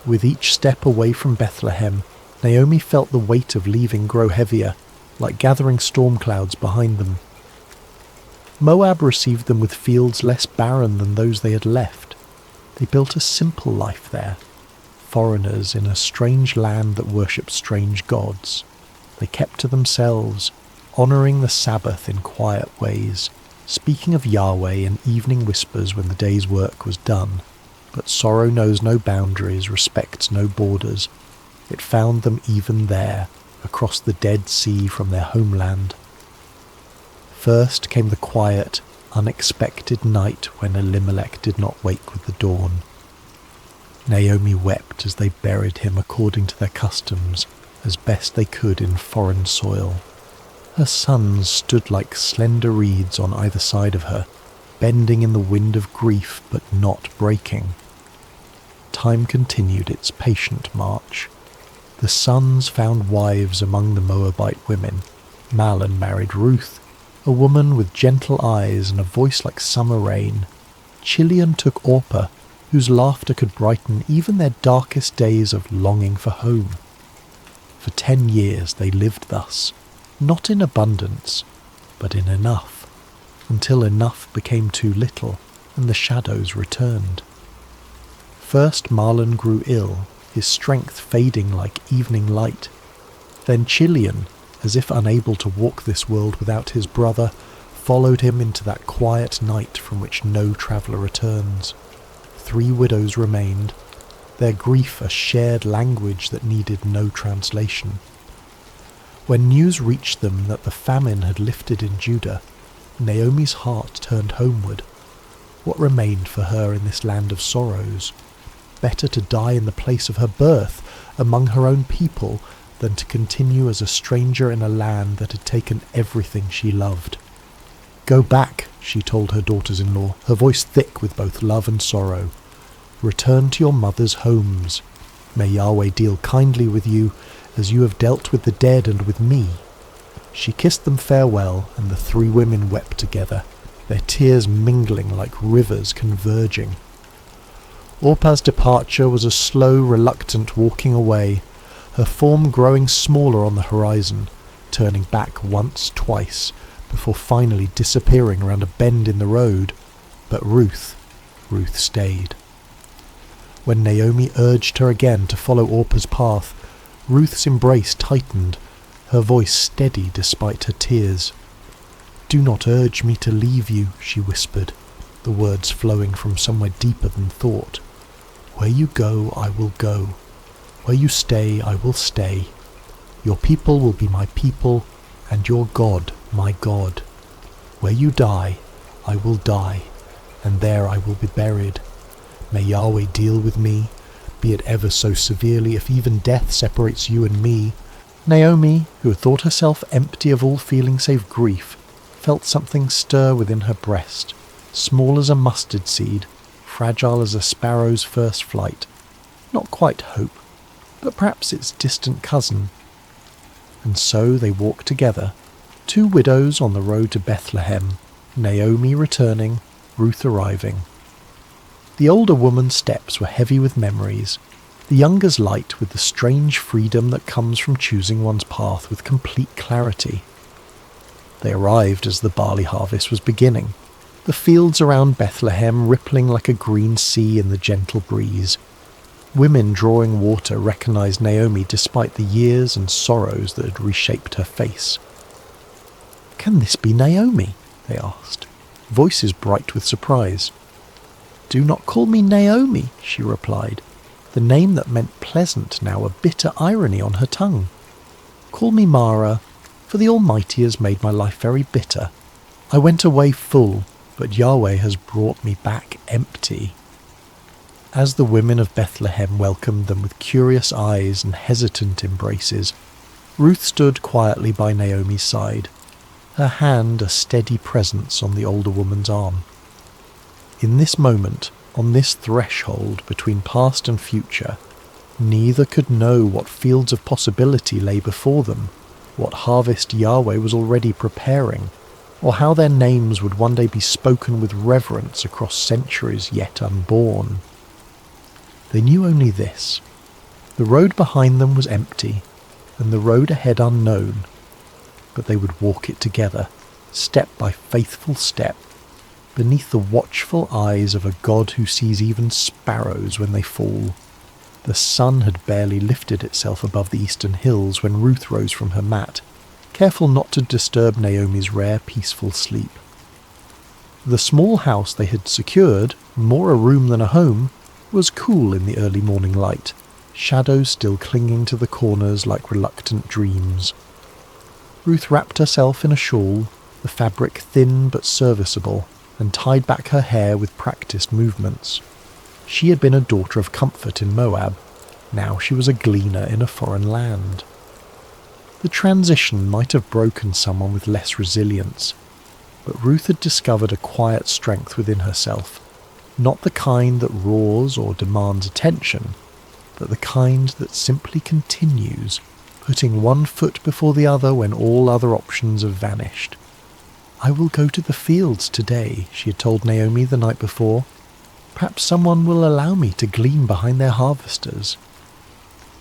Speaker 1: With each step away from Bethlehem, Naomi felt the weight of leaving grow heavier, like gathering storm clouds behind them. Moab received them with fields less barren than those they had left. They built a simple life there, foreigners in a strange land that worshipped strange gods. They kept to themselves, honouring the Sabbath in quiet ways, speaking of Yahweh in evening whispers when the day's work was done. But sorrow knows no boundaries, respects no borders. It found them even there, across the Dead Sea from their homeland. First came the quiet, unexpected night when Elimelech did not wake with the dawn. Naomi wept as they buried him according to their customs, as best they could in foreign soil. Her sons stood like slender reeds on either side of her, bending in the wind of grief but not breaking. Time continued its patient march. The sons found wives among the Moabite women. Mahlon married Ruth, a woman with gentle eyes and a voice like summer rain. Chilion took Orpah, whose laughter could brighten even their darkest days of longing for home. For 10 years they lived thus, not in abundance, but in enough, until enough became too little and the shadows returned. First Marlon grew ill, his strength fading like evening light. Then Chilion, as if unable to walk this world without his brother, followed him into that quiet night from which no traveller returns. 3 widows remained, their grief a shared language that needed no translation. When news reached them that the famine had lifted in Judah, Naomi's heart turned homeward. What remained for her in this land of sorrows? Better to die in the place of her birth, among her own people, than to continue as a stranger in a land that had taken everything she loved. "Go back," she told her daughters-in-law, her voice thick with both love and sorrow. "Return to your mother's homes. May Yahweh deal kindly with you, as you have dealt with the dead and with me." She kissed them farewell, and the 3 women wept together, their tears mingling like rivers converging. Orpah's departure was a slow, reluctant walking away, her form growing smaller on the horizon, turning back once, twice, before finally disappearing around a bend in the road. But Ruth stayed. When Naomi urged her again to follow Orpah's path, Ruth's embrace tightened, her voice steady despite her tears. "Do not urge me to leave you," she whispered, the words flowing from somewhere deeper than thought. "Where you go, I will go. Where you stay, I will stay. Your people will be my people, and your God, my God. Where you die, I will die, and there I will be buried. May Yahweh deal with me, be it ever so severely, if even death separates you and me." Naomi, who had thought herself empty of all feeling save grief, felt something stir within her breast, small as a mustard seed, fragile as a sparrow's first flight. Not quite hope, but perhaps its distant cousin. And so they walked together, 2 widows on the road to Bethlehem, Naomi returning, Ruth arriving. The older woman's steps were heavy with memories, the younger's light with the strange freedom that comes from choosing one's path with complete clarity. They arrived as the barley harvest was beginning, the fields around Bethlehem rippling like a green sea in the gentle breeze. Women drawing water recognized Naomi despite the years and sorrows that had reshaped her face. "Can this be Naomi?" they asked, voices bright with surprise. "Do not call me Naomi," she replied, the name that meant pleasant now a bitter irony on her tongue. "Call me Mara, for the Almighty has made my life very bitter. I went away full, but Yahweh has brought me back empty." As the women of Bethlehem welcomed them with curious eyes and hesitant embraces, Ruth stood quietly by Naomi's side, her hand a steady presence on the older woman's arm. In this moment, on this threshold between past and future, neither could know what fields of possibility lay before them, what harvest Yahweh was already preparing, or how their names would one day be spoken with reverence across centuries yet unborn. They knew only this: the road behind them was empty, and the road ahead unknown, but they would walk it together, step by faithful step, beneath the watchful eyes of a God who sees even sparrows when they fall. The sun had barely lifted itself above the eastern hills when Ruth rose from her mat, careful not to disturb Naomi's rare peaceful sleep. The small house they had secured, more a room than a home, was cool in the early morning light, shadows still clinging to the corners like reluctant dreams. Ruth wrapped herself in a shawl, the fabric thin but serviceable, and tied back her hair with practiced movements. She had been a daughter of comfort in Moab. Now she was a gleaner in a foreign land. The transition might have broken someone with less resilience, but Ruth had discovered a quiet strength within herself, not the kind that roars or demands attention, but the kind that simply continues, putting one foot before the other when all other options have vanished. "I will go to the fields today," she had told Naomi the night before, Perhaps someone will allow me to glean behind their harvesters."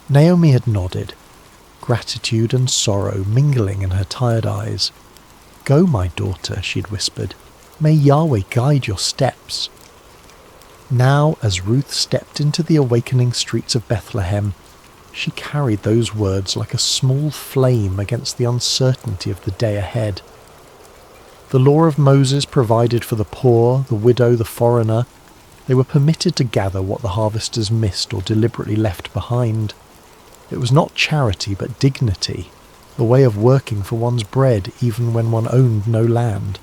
Speaker 1: Naomi had nodded, gratitude and sorrow mingling in her tired eyes. "Go, my daughter," she'd whispered. "May Yahweh guide your steps." Now, as Ruth stepped into the awakening streets of Bethlehem, she carried those words like a small flame against the uncertainty of the day ahead. The law of Moses provided for the poor, the widow, the foreigner. They were permitted to gather what the harvesters missed or deliberately left behind. It was not charity but dignity, the way of working for one's bread even when one owned no land.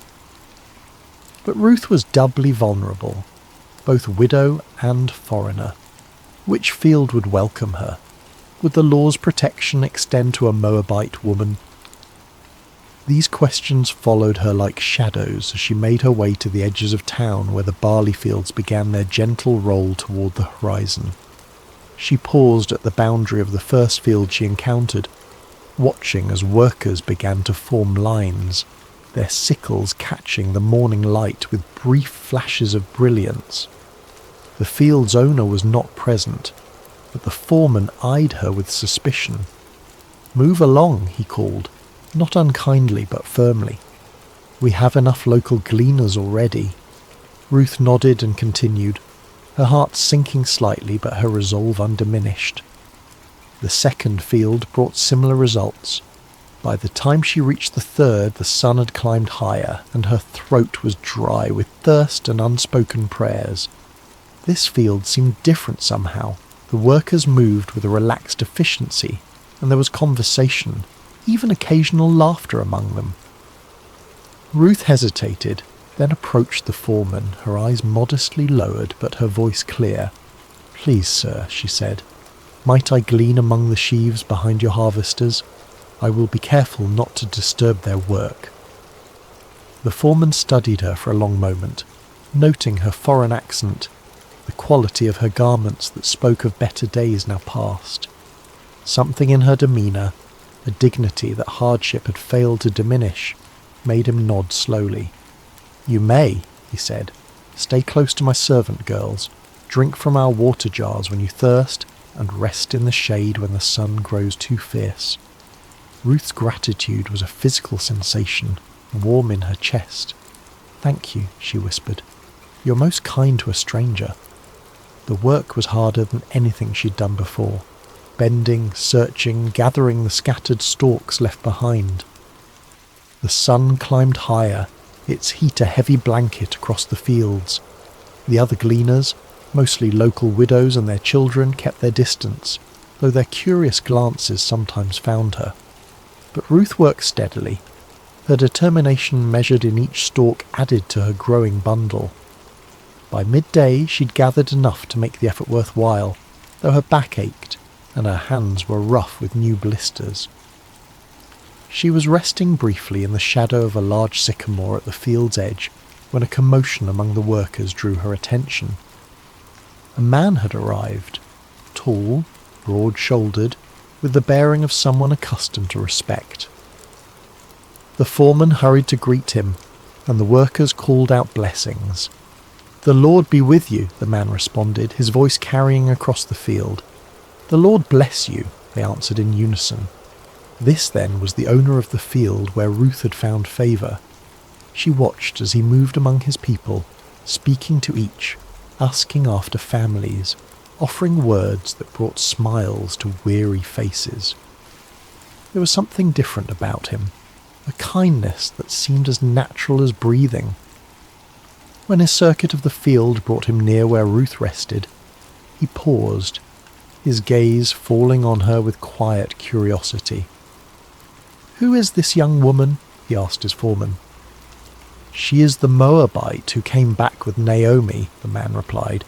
Speaker 1: But Ruth was doubly vulnerable, both widow and foreigner. Which field would welcome her? Would the law's protection extend to a Moabite woman? These questions followed her like shadows as she made her way to the edges of town where the barley fields began their gentle roll toward the horizon. She paused at the boundary of the first field she encountered, watching as workers began to form lines, their sickles catching the morning light with brief flashes of brilliance. The field's owner was not present, but the foreman eyed her with suspicion. "Move along," he called, not unkindly but firmly. "We have enough local gleaners already." Ruth nodded and continued, her heart sinking slightly but her resolve undiminished. The second field brought similar results. By the time she reached the third, the sun had climbed higher, and her throat was dry with thirst and unspoken prayers. This field seemed different somehow. The workers moved with a relaxed efficiency, and there was conversation, even occasional laughter among them. Ruth hesitated, then approached the foreman, her eyes modestly lowered but her voice clear. "Please, sir," she said, "might I glean among the sheaves behind your harvesters? I will be careful not to disturb their work." The foreman studied her for a long moment, noting her foreign accent, the quality of her garments that spoke of better days now past. Something in her demeanour, a dignity that hardship had failed to diminish, made him nod slowly. "You may," he said. "Stay close to my servant girls, drink from our water jars when you thirst, and rest in the shade when the sun grows too fierce." Ruth's gratitude was a physical sensation, warm in her chest. "Thank you," she whispered. "You're most kind to a stranger." The work was harder than anything she'd done before, bending, searching, gathering the scattered stalks left behind. The sun climbed higher, its heat a heavy blanket across the fields. The other gleaners, mostly local widows and their children, kept their distance, though their curious glances sometimes found her. But Ruth worked steadily. Her determination measured in each stalk added to her growing bundle. By midday she'd gathered enough to make the effort worthwhile, though her back ached and her hands were rough with new blisters. She was resting briefly in the shadow of a large sycamore at the field's edge when a commotion among the workers drew her attention. A man had arrived, tall, broad-shouldered, with the bearing of someone accustomed to respect. The foreman hurried to greet him, and the workers called out blessings. "The Lord be with you," the man responded, his voice carrying across the field. "The Lord bless you," they answered in unison. This, then, was the owner of the field where Ruth had found favour. She watched as he moved among his people, speaking to each, asking after families, offering words that brought smiles to weary faces. There was something different about him, a kindness that seemed as natural as breathing. When his circuit of the field brought him near where Ruth rested, he paused, his gaze falling on her with quiet curiosity. "Who is this young woman?" he asked his foreman. "She is the Moabite who came back with Naomi," the man replied.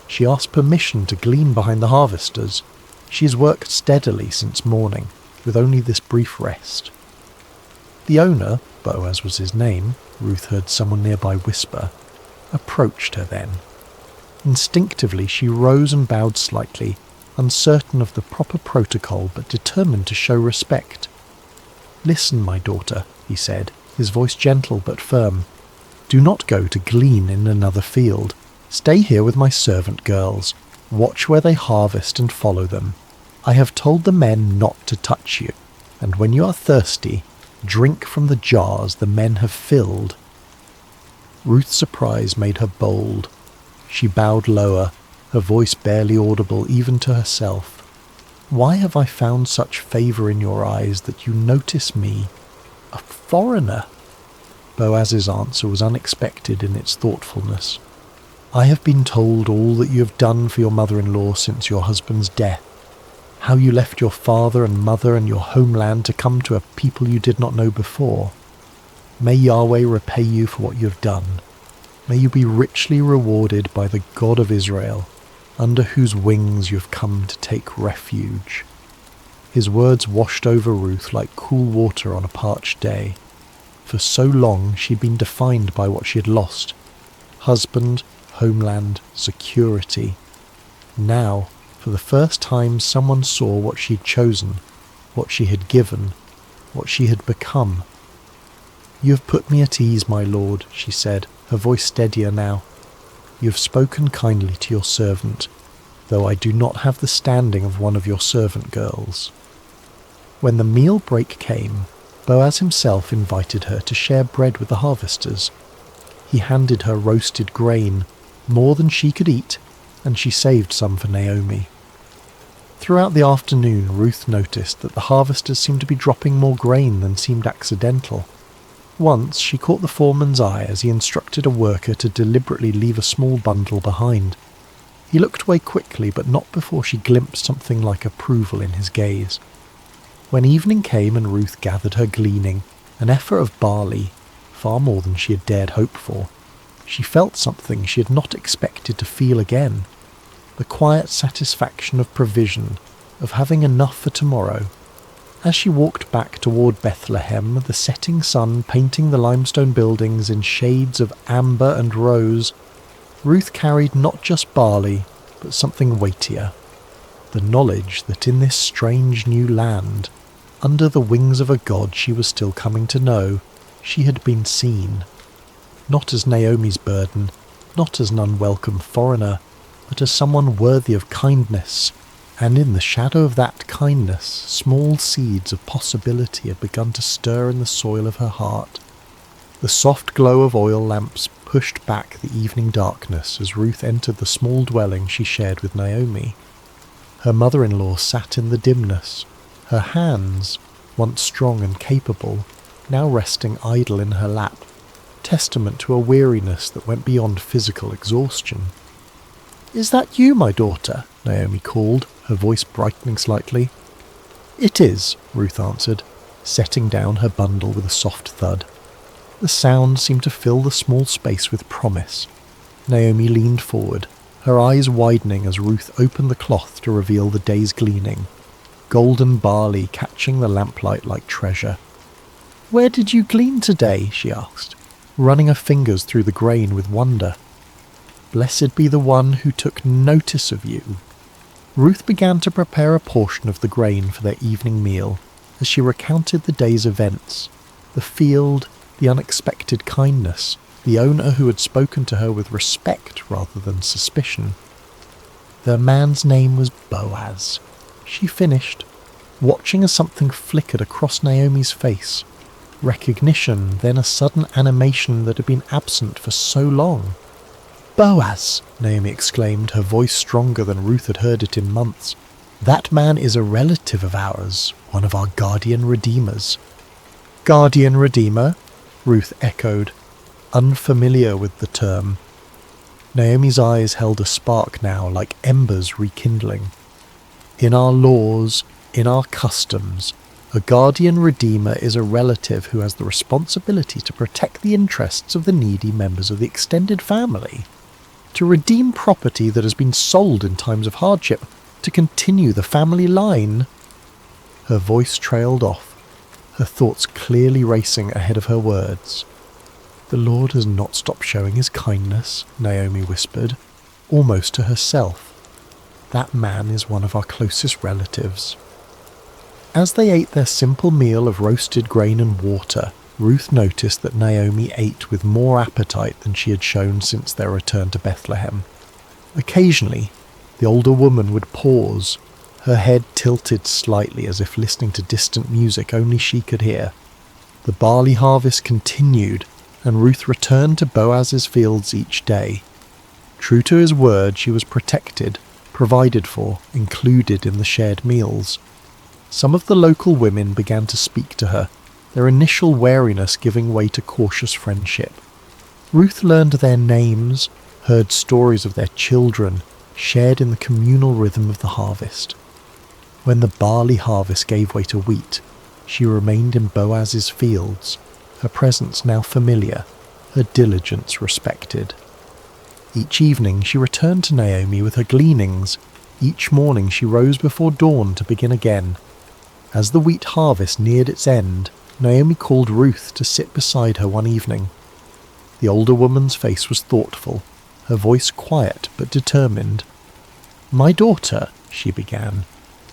Speaker 1: "She asked permission to glean behind the harvesters. She has worked steadily since morning, with only this brief rest." The owner, Boaz was his name, Ruth heard someone nearby whisper, approached her then. Instinctively she rose and bowed slightly, uncertain of the proper protocol but determined to show respect. "Listen, my daughter," he said, his voice gentle but firm. "Do not go to glean in another field. Stay here with my servant girls. Watch where they harvest and follow them. I have told the men not to touch you, and when you are thirsty, drink from the jars the men have filled." Ruth's surprise made her bold. She bowed lower, her voice barely audible even to herself. "Why have I found such favour in your eyes that you notice me, a foreigner?" Boaz's answer was unexpected in its thoughtfulness. "I have been told all that you have done for your mother-in-law since your husband's death, how you left your father and mother and your homeland to come to a people you did not know before. May Yahweh repay you for what you have done. May you be richly rewarded by the God of Israel, under whose wings you have come to take refuge." His words washed over Ruth like cool water on a parched day. For so long she'd been defined by what she had lost: husband, homeland, security. Now, for the first time, someone saw what she'd chosen, what she had given, what she had become. "You have put me at ease, my lord," she said, her voice steadier now. "You have spoken kindly to your servant, though I do not have the standing of one of your servant girls." When the meal break came, Boaz himself invited her to share bread with the harvesters. He handed her roasted grain, more than she could eat, and she saved some for Naomi. Throughout the afternoon, Ruth noticed that the harvesters seemed to be dropping more grain than seemed accidental. Once she caught the foreman's eye as he instructed a worker to deliberately leave a small bundle behind. He looked away quickly, but not before she glimpsed something like approval in his gaze. When evening came and Ruth gathered her gleaning, an effort of barley, far more than she had dared hope for, she felt something she had not expected to feel again. The quiet satisfaction of provision, of having enough for tomorrow. As she walked back toward Bethlehem, the setting sun painting the limestone buildings in shades of amber and rose, Ruth carried not just barley, but something weightier. The knowledge that in this strange new land, under the wings of a God she was still coming to know, she had been seen. Not as Naomi's burden, not as an unwelcome foreigner, but as someone worthy of kindness, and in the shadow of that kindness, small seeds of possibility had begun to stir in the soil of her heart. The soft glow of oil lamps pushed back the evening darkness as Ruth entered the small dwelling she shared with Naomi. Her mother-in-law sat in the dimness, her hands, once strong and capable, now resting idle in her lap, testament to a weariness that went beyond physical exhaustion. "Is that you, my daughter?" Naomi called, her voice brightening slightly. "It is," Ruth answered, setting down her bundle with a soft thud. The sound seemed to fill the small space with promise. Naomi leaned forward, her eyes widening as Ruth opened the cloth to reveal the day's gleaning, golden barley catching the lamplight like treasure. "Where did you glean today?" she asked, running her fingers through the grain with wonder. "Blessed be the one who took notice of you." Ruth began to prepare a portion of the grain for their evening meal as she recounted the day's events, the field, the unexpected kindness, the owner who had spoken to her with respect rather than suspicion. "The man's name was Boaz," she finished, watching as something flickered across Naomi's face. Recognition, then a sudden animation that had been absent for so long. "Boaz!" Naomi exclaimed, her voice stronger than Ruth had heard it in months. "That man is a relative of ours, one of our guardian redeemers." "Guardian redeemer?" Ruth echoed, unfamiliar with the term. Naomi's eyes held a spark now, like embers rekindling. "In our laws, in our customs, a guardian redeemer is a relative who has the responsibility to protect the interests of the needy members of the extended family, to redeem property that has been sold in times of hardship, to continue the family line." Her voice trailed off, her thoughts clearly racing ahead of her words. "The Lord has not stopped showing his kindness," Naomi whispered, almost to herself. "That man is one of our closest relatives." As they ate their simple meal of roasted grain and water, Ruth noticed that Naomi ate with more appetite than she had shown since their return to Bethlehem. Occasionally, the older woman would pause, her head tilted slightly as if listening to distant music only she could hear. The barley harvest continued, and Ruth returned to Boaz's fields each day. True to his word, she was protected, provided for, included in the shared meals. Some of the local women began to speak to her, their initial wariness giving way to cautious friendship. Ruth learned their names, heard stories of their children, shared in the communal rhythm of the harvest. When the barley harvest gave way to wheat, she remained in Boaz's fields, her presence now familiar, her diligence respected. Each evening she returned to Naomi with her gleanings. Each morning she rose before dawn to begin again. As the wheat harvest neared its end, Naomi called Ruth to sit beside her one evening. The older woman's face was thoughtful, her voice quiet but determined. "My daughter," she began,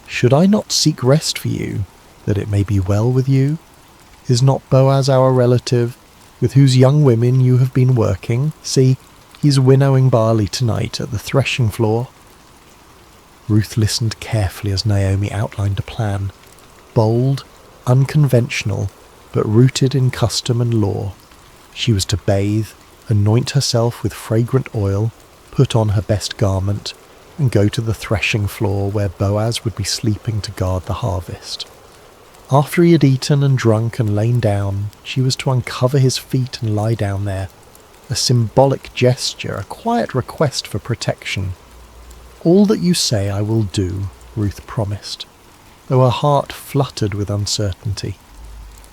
Speaker 1: "should I not seek rest for you, that it may be well with you? Is not Boaz our relative, with whose young women you have been working? See, he's winnowing barley tonight at the threshing floor." Ruth listened carefully as Naomi outlined a plan, bold, unconventional, but rooted in custom and law. She was to bathe, anoint herself with fragrant oil, put on her best garment, and go to the threshing floor where Boaz would be sleeping to guard the harvest. After he had eaten and drunk and lain down, she was to uncover his feet and lie down there, a symbolic gesture, a quiet request for protection. "All that you say I will do," Ruth promised, though her heart fluttered with uncertainty.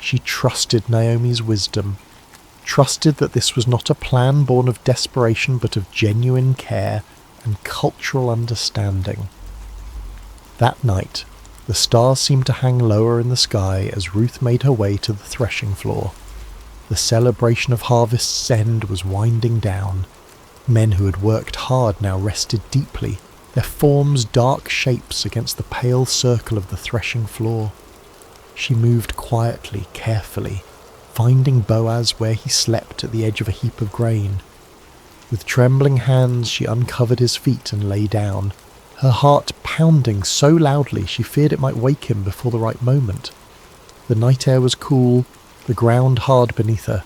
Speaker 1: She trusted Naomi's wisdom, trusted that this was not a plan born of desperation but of genuine care and cultural understanding. That night, the stars seemed to hang lower in the sky as Ruth made her way to the threshing floor. The celebration of harvest's end was winding down. Men who had worked hard now rested deeply, their forms dark shapes against the pale circle of the threshing floor. She moved quietly, carefully, finding Boaz where he slept at the edge of a heap of grain. With trembling hands she uncovered his feet and lay down, her heart pounding so loudly she feared it might wake him before the right moment. The night air was cool, the ground hard beneath her,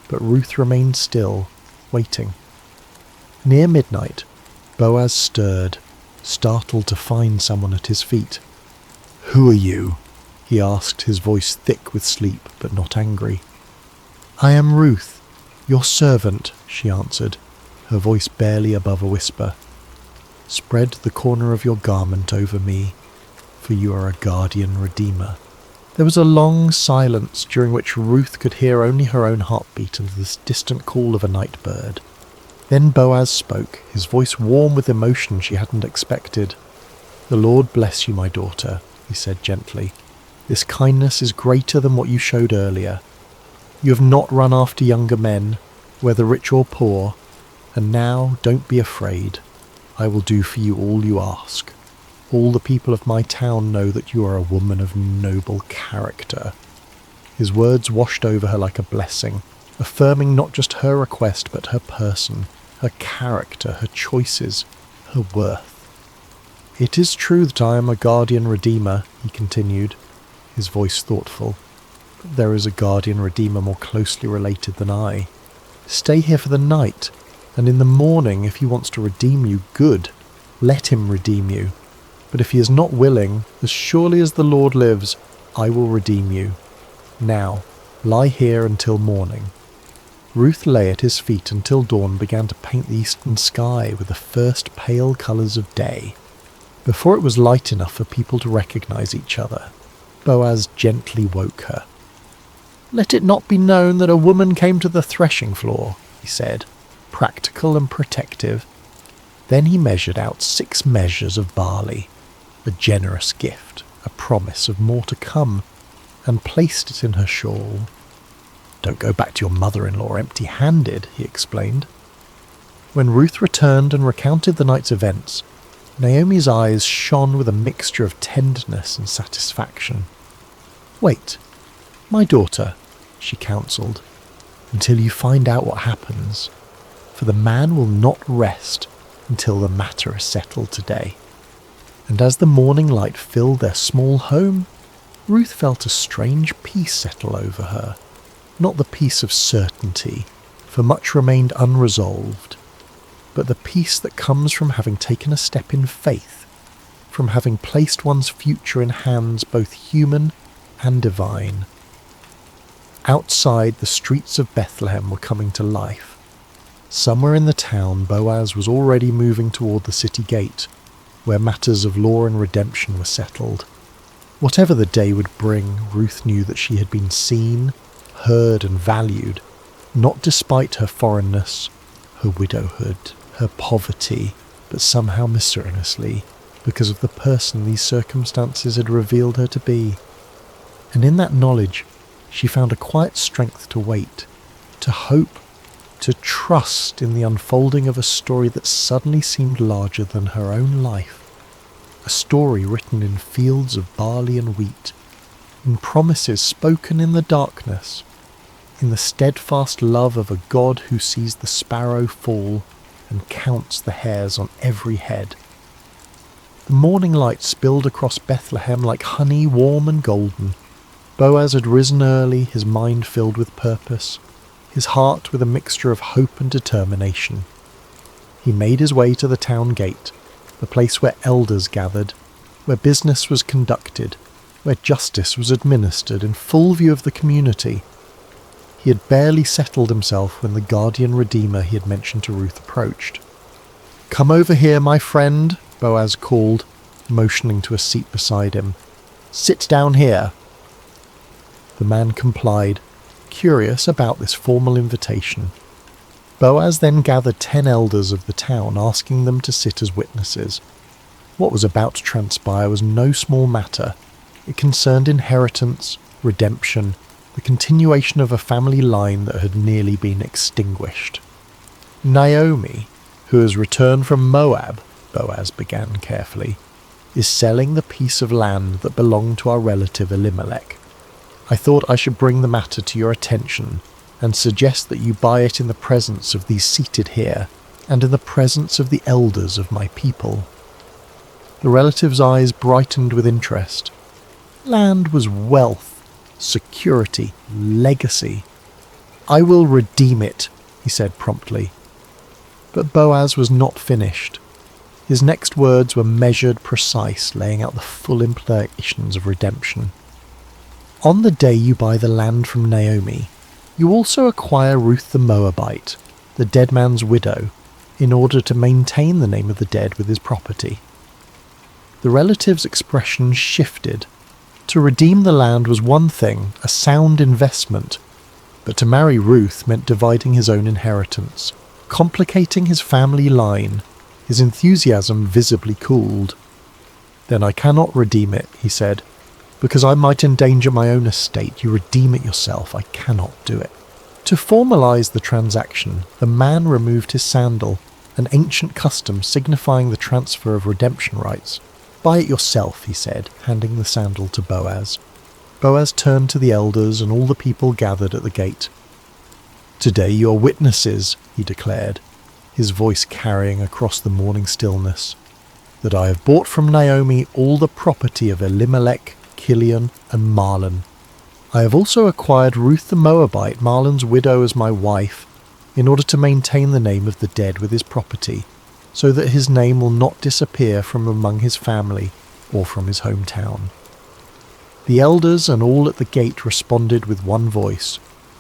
Speaker 1: but Ruth remained still, waiting. Near midnight, Boaz stirred, startled to find someone at his feet. "Who are you?" he asked, his voice thick with sleep but not angry. "I am Ruth, your servant," she answered, her voice barely above a whisper. "Spread the corner of your garment over me, for you are a guardian redeemer." There was a long silence during which Ruth could hear only her own heartbeat and the distant call of a night bird. Then Boaz spoke, his voice warm with emotion she hadn't expected. "The Lord bless you, my daughter," he said gently. "This kindness is greater than what you showed earlier. You have not run after younger men, whether rich or poor, and now don't be afraid. I will do for you all you ask. All the people of my town know that you are a woman of noble character." His words washed over her like a blessing, affirming not just her request but her person, her character, her choices, her worth. "It is true that I am a guardian redeemer," he continued, his voice thoughtful, "but there is a guardian redeemer more closely related than I. Stay here for the night, and in the morning, if he wants to redeem you, good, let him redeem you. But if he is not willing, as surely as the Lord lives, I will redeem you. Now, lie here until morning." Ruth lay at his feet until dawn began to paint the eastern sky with the first pale colours of day. Before it was light enough for people to recognize each other, Boaz gently woke her. "Let it not be known that a woman came to the threshing floor," he said, practical and protective. Then he measured out 6 measures of barley, a generous gift, a promise of more to come, and placed it in her shawl. "Don't go back to your mother-in-law empty-handed," he explained. When Ruth returned and recounted the night's events, Naomi's eyes shone with a mixture of tenderness and satisfaction. "Wait, my daughter, she counselled, until you find out what happens, for the man will not rest until the matter is settled today. And as the morning light filled their small home, Ruth felt a strange peace settle over her. Not the peace of certainty, for much remained unresolved, but the peace that comes from having taken a step in faith, from having placed one's future in hands both human and divine. Outside, the streets of Bethlehem were coming to life. Somewhere in the town, Boaz was already moving toward the city gate, where matters of law and redemption were settled. Whatever the day would bring, Ruth knew that she had been seen, heard and valued, not despite her foreignness, her widowhood, her poverty, but somehow mysteriously, because of the person these circumstances had revealed her to be. And in that knowledge, she found a quiet strength to wait, to hope, to trust in the unfolding of a story that suddenly seemed larger than her own life. A story written in fields of barley and wheat, in promises spoken in the darkness, in the steadfast love of a God who sees the sparrow fall and counts the hairs on every head. The morning light spilled across Bethlehem like honey warm and golden. Boaz had risen early, his mind filled with purpose, his heart with a mixture of hope and determination. He made his way to the town gate, the place where elders gathered, where business was conducted, where justice was administered in full view of the community. He had barely settled himself when the guardian redeemer he had mentioned to Ruth approached. "Come over here, my friend," Boaz called, motioning to a seat beside him. "Sit down here." The man complied, curious about this formal invitation. Boaz then gathered 10 elders of the town, asking them to sit as witnesses. What was about to transpire was no small matter. It concerned inheritance, redemption, the continuation of a family line that had nearly been extinguished. "Naomi, who has returned from Moab," Boaz began carefully, "is selling the piece of land that belonged to our relative Elimelech. I thought I should bring the matter to your attention and suggest that you buy it in the presence of these seated here and in the presence of the elders of my people." The relative's eyes brightened with interest. Land was wealth, security, legacy. "I will redeem it," he said promptly. But Boaz was not finished. His next words were measured, precise, laying out the full implications of redemption. "On the day you buy the land from Naomi, you also acquire Ruth the Moabite, the dead man's widow, in order to maintain the name of the dead with his property." The relative's expression shifted. To redeem the land was one thing, a sound investment, but to marry Ruth meant dividing his own inheritance, complicating his family line. His enthusiasm visibly cooled. "Then I cannot redeem it," he said. "Because I might endanger my own estate. You redeem it yourself. I cannot do it." To formalize the transaction, the man removed his sandal, an ancient custom signifying the transfer of redemption rights. "Buy it yourself," he said, handing the sandal to Boaz. Boaz turned to the elders and all the people gathered at the gate. "Today you are witnesses," he declared, his voice carrying across the morning stillness, "that I have bought from Naomi all the property of Elimelech, Kilion, and Mahlon. I have also acquired Ruth the Moabite, Mahlon's widow, as my wife, in order to maintain the name of the dead with his property, so that his name will not disappear from among his family or from his hometown." The elders and all at the gate responded with one voice,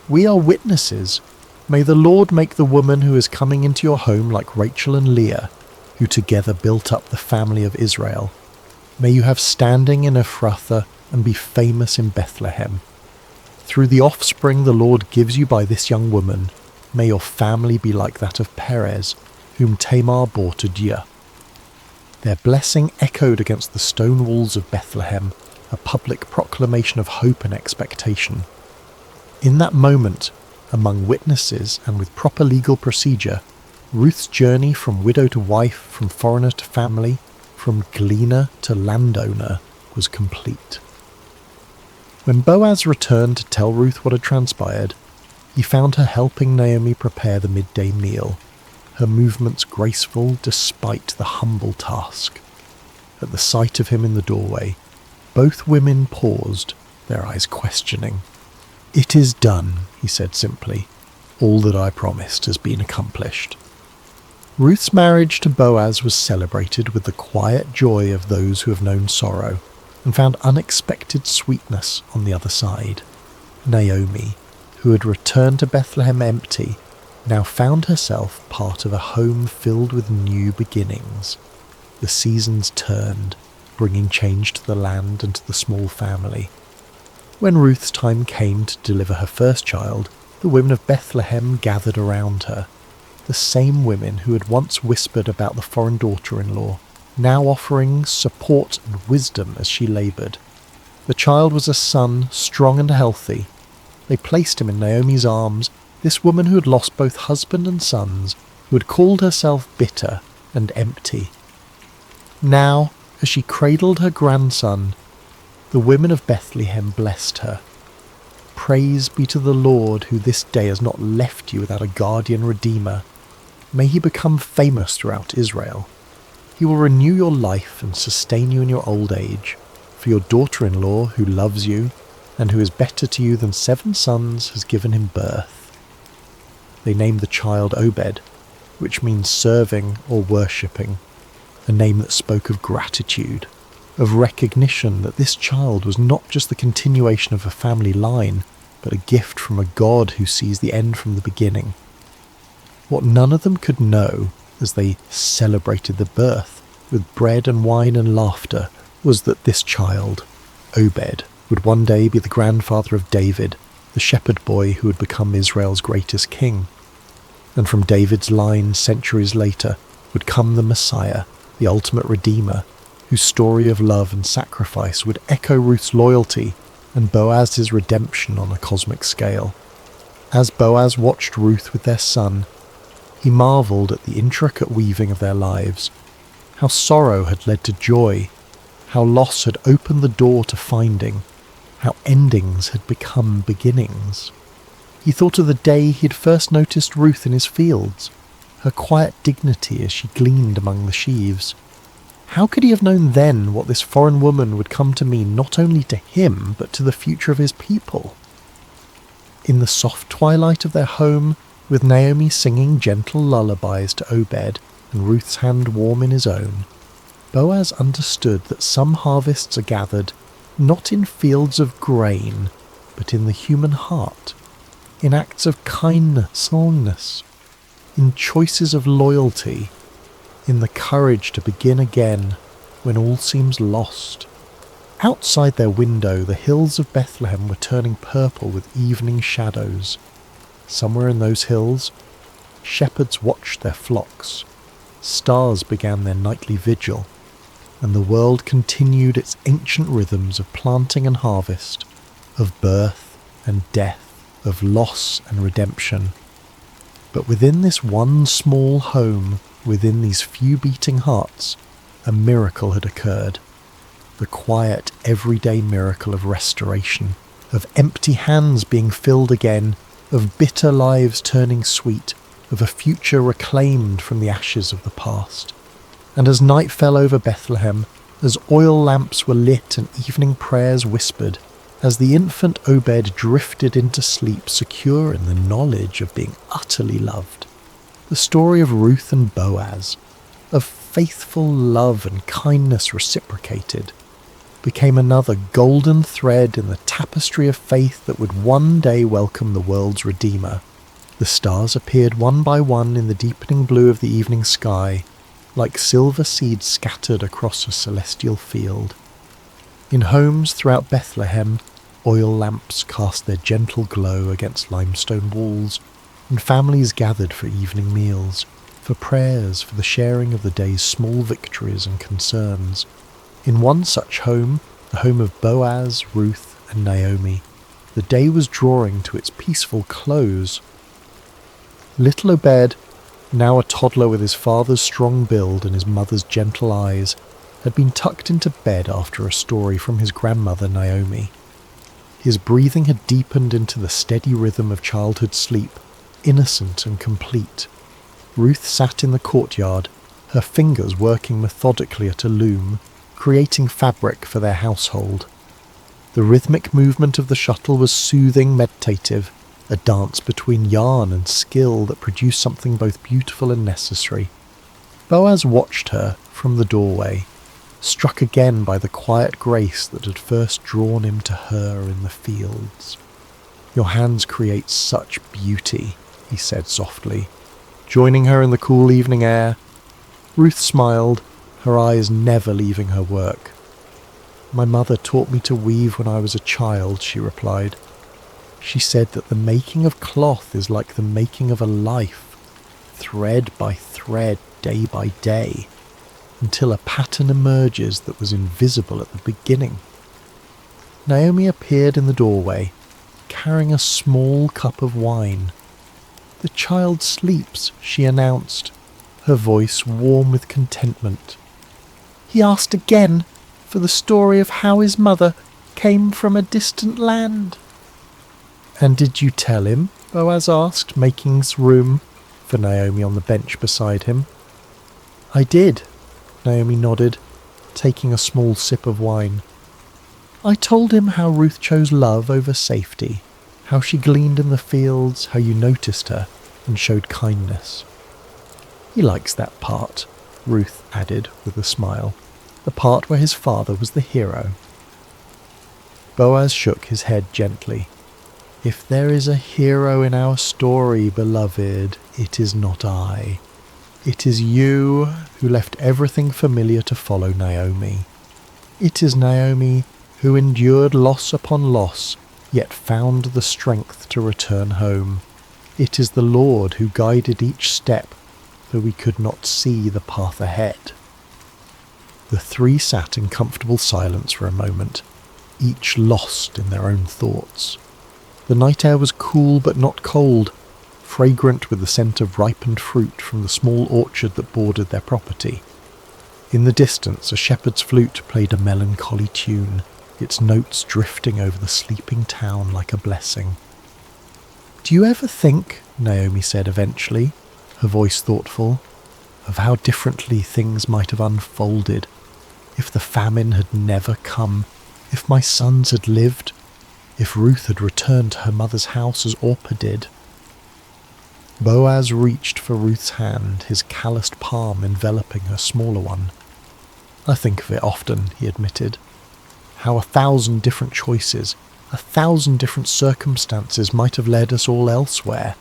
Speaker 1: "We are witnesses. May the Lord make the woman who is coming into your home like Rachel and Leah, who together built up the family of Israel. May you have standing in Ephrathah and be famous in Bethlehem. Through the offspring the Lord gives you by this young woman, may your family be like that of Perez, whom Tamar bore to Dia." Their blessing echoed against the stone walls of Bethlehem, a public proclamation of hope and expectation. In that moment, among witnesses and with proper legal procedure, Ruth's journey from widow to wife, from foreigner to family, from gleaner to landowner was complete. When Boaz returned to tell Ruth what had transpired, he found her helping Naomi prepare the midday meal, her movements graceful despite the humble task. At the sight of him in the doorway, both women paused, their eyes questioning. "It is done," he said simply. "All that I promised has been accomplished." Ruth's marriage to Boaz was celebrated with the quiet joy of those who have known sorrow and found unexpected sweetness on the other side. Naomi, who had returned to Bethlehem empty, now found herself part of a home filled with new beginnings. The seasons turned, bringing change to the land and to the small family. When Ruth's time came to deliver her first child, the women of Bethlehem gathered around her. The same women who had once whispered about the foreign daughter-in-law, now offering support and wisdom as she laboured. The child was a son, strong and healthy. They placed him in Naomi's arms, this woman who had lost both husband and sons, who had called herself bitter and empty. Now, as she cradled her grandson, the women of Bethlehem blessed her. "Praise be to the Lord, who this day has not left you without a guardian redeemer. May he become famous throughout Israel. He will renew your life and sustain you in your old age. For your daughter-in-law, who loves you, and who is better to you than 7 sons, has given him birth." They named the child Obed, which means serving or worshipping, a name that spoke of gratitude, of recognition that this child was not just the continuation of a family line, but a gift from a God who sees the end from the beginning. What none of them could know, as they celebrated the birth with bread and wine and laughter, was that this child, Obed, would one day be the grandfather of David, the shepherd boy who would become Israel's greatest king. And from David's line centuries later would come the Messiah, the ultimate redeemer, whose story of love and sacrifice would echo Ruth's loyalty and Boaz's redemption on a cosmic scale. As Boaz watched Ruth with their son, he marvelled at the intricate weaving of their lives, how sorrow had led to joy, how loss had opened the door to finding, how endings had become beginnings. He thought of the day he had first noticed Ruth in his fields, her quiet dignity as she gleaned among the sheaves. How could he have known then what this foreign woman would come to mean not only to him, but to the future of his people? In the soft twilight of their home, with Naomi singing gentle lullabies to Obed and Ruth's hand warm in his own, Boaz understood that some harvests are gathered not in fields of grain, but in the human heart, in acts of kindness, in choices of loyalty, in the courage to begin again when all seems lost. Outside their window, the hills of Bethlehem were turning purple with evening shadows. Somewhere in those hills, shepherds watched their flocks, stars began their nightly vigil, and the world continued its ancient rhythms of planting and harvest, of birth and death, of loss and redemption. But within this one small home, within these few beating hearts, a miracle had occurred. The quiet, everyday miracle of restoration, of empty hands being filled again, of bitter lives turning sweet, of a future reclaimed from the ashes of the past. And as night fell over Bethlehem, as oil lamps were lit and evening prayers whispered, as the infant Obed drifted into sleep secure in the knowledge of being utterly loved, the story of Ruth and Boaz, of faithful love and kindness reciprocated, became another golden thread in the tapestry of faith that would one day welcome the world's Redeemer. The stars appeared one by one in the deepening blue of the evening sky, like silver seeds scattered across a celestial field. In homes throughout Bethlehem, oil lamps cast their gentle glow against limestone walls, and families gathered for evening meals, for prayers, for the sharing of the day's small victories and concerns. In one such home, the home of Boaz, Ruth, and Naomi, the day was drawing to its peaceful close. Little Obed, now a toddler with his father's strong build and his mother's gentle eyes, had been tucked into bed after a story from his grandmother Naomi. His breathing had deepened into the steady rhythm of childhood sleep, innocent and complete. Ruth sat in the courtyard, her fingers working methodically at a loom, creating fabric for their household. The rhythmic movement of the shuttle was soothing, meditative, a dance between yarn and skill that produced something both beautiful and necessary. Boaz watched her from the doorway, struck again by the quiet grace that had first drawn him to her in the fields. "Your hands create such beauty," he said softly, joining her in the cool evening air. Ruth smiled, her eyes never leaving her work. "My mother taught me to weave when I was a child," she replied. "She said that the making of cloth is like the making of a life, thread by thread, day by day, until a pattern emerges that was invisible at the beginning." Naomi appeared in the doorway, carrying a small cup of wine. "The child sleeps," she announced, her voice warm with contentment. "He asked again for the story of how his mother came from a distant land." "And did you tell him?" Boaz asked, making room for Naomi on the bench beside him. "I did," Naomi nodded, taking a small sip of wine. "I told him how Ruth chose love over safety, how she gleaned in the fields, how you noticed her and showed kindness." "He likes that part," Ruth added with a smile, "the part where his father was the hero." Boaz shook his head gently. "If there is a hero in our story, beloved, it is not I. It is you who left everything familiar to follow Naomi. It is Naomi who endured loss upon loss, yet found the strength to return home. It is the Lord who guided each step, though we could not see the path ahead." The three sat in comfortable silence for a moment, each lost in their own thoughts. The night air was cool but not cold, fragrant with the scent of ripened fruit from the small orchard that bordered their property. In the distance, a shepherd's flute played a melancholy tune, its notes drifting over the sleeping town like a blessing. "Do you ever think," Naomi said eventually, her voice thoughtful, "of how differently things might have unfolded if the famine had never come, if my sons had lived, if Ruth had returned to her mother's house as Orpah did?" Boaz reached for Ruth's hand, his calloused palm enveloping her smaller one. "I think of it often," he admitted. "How 1,000 different choices, 1,000 different circumstances might have led us all elsewhere.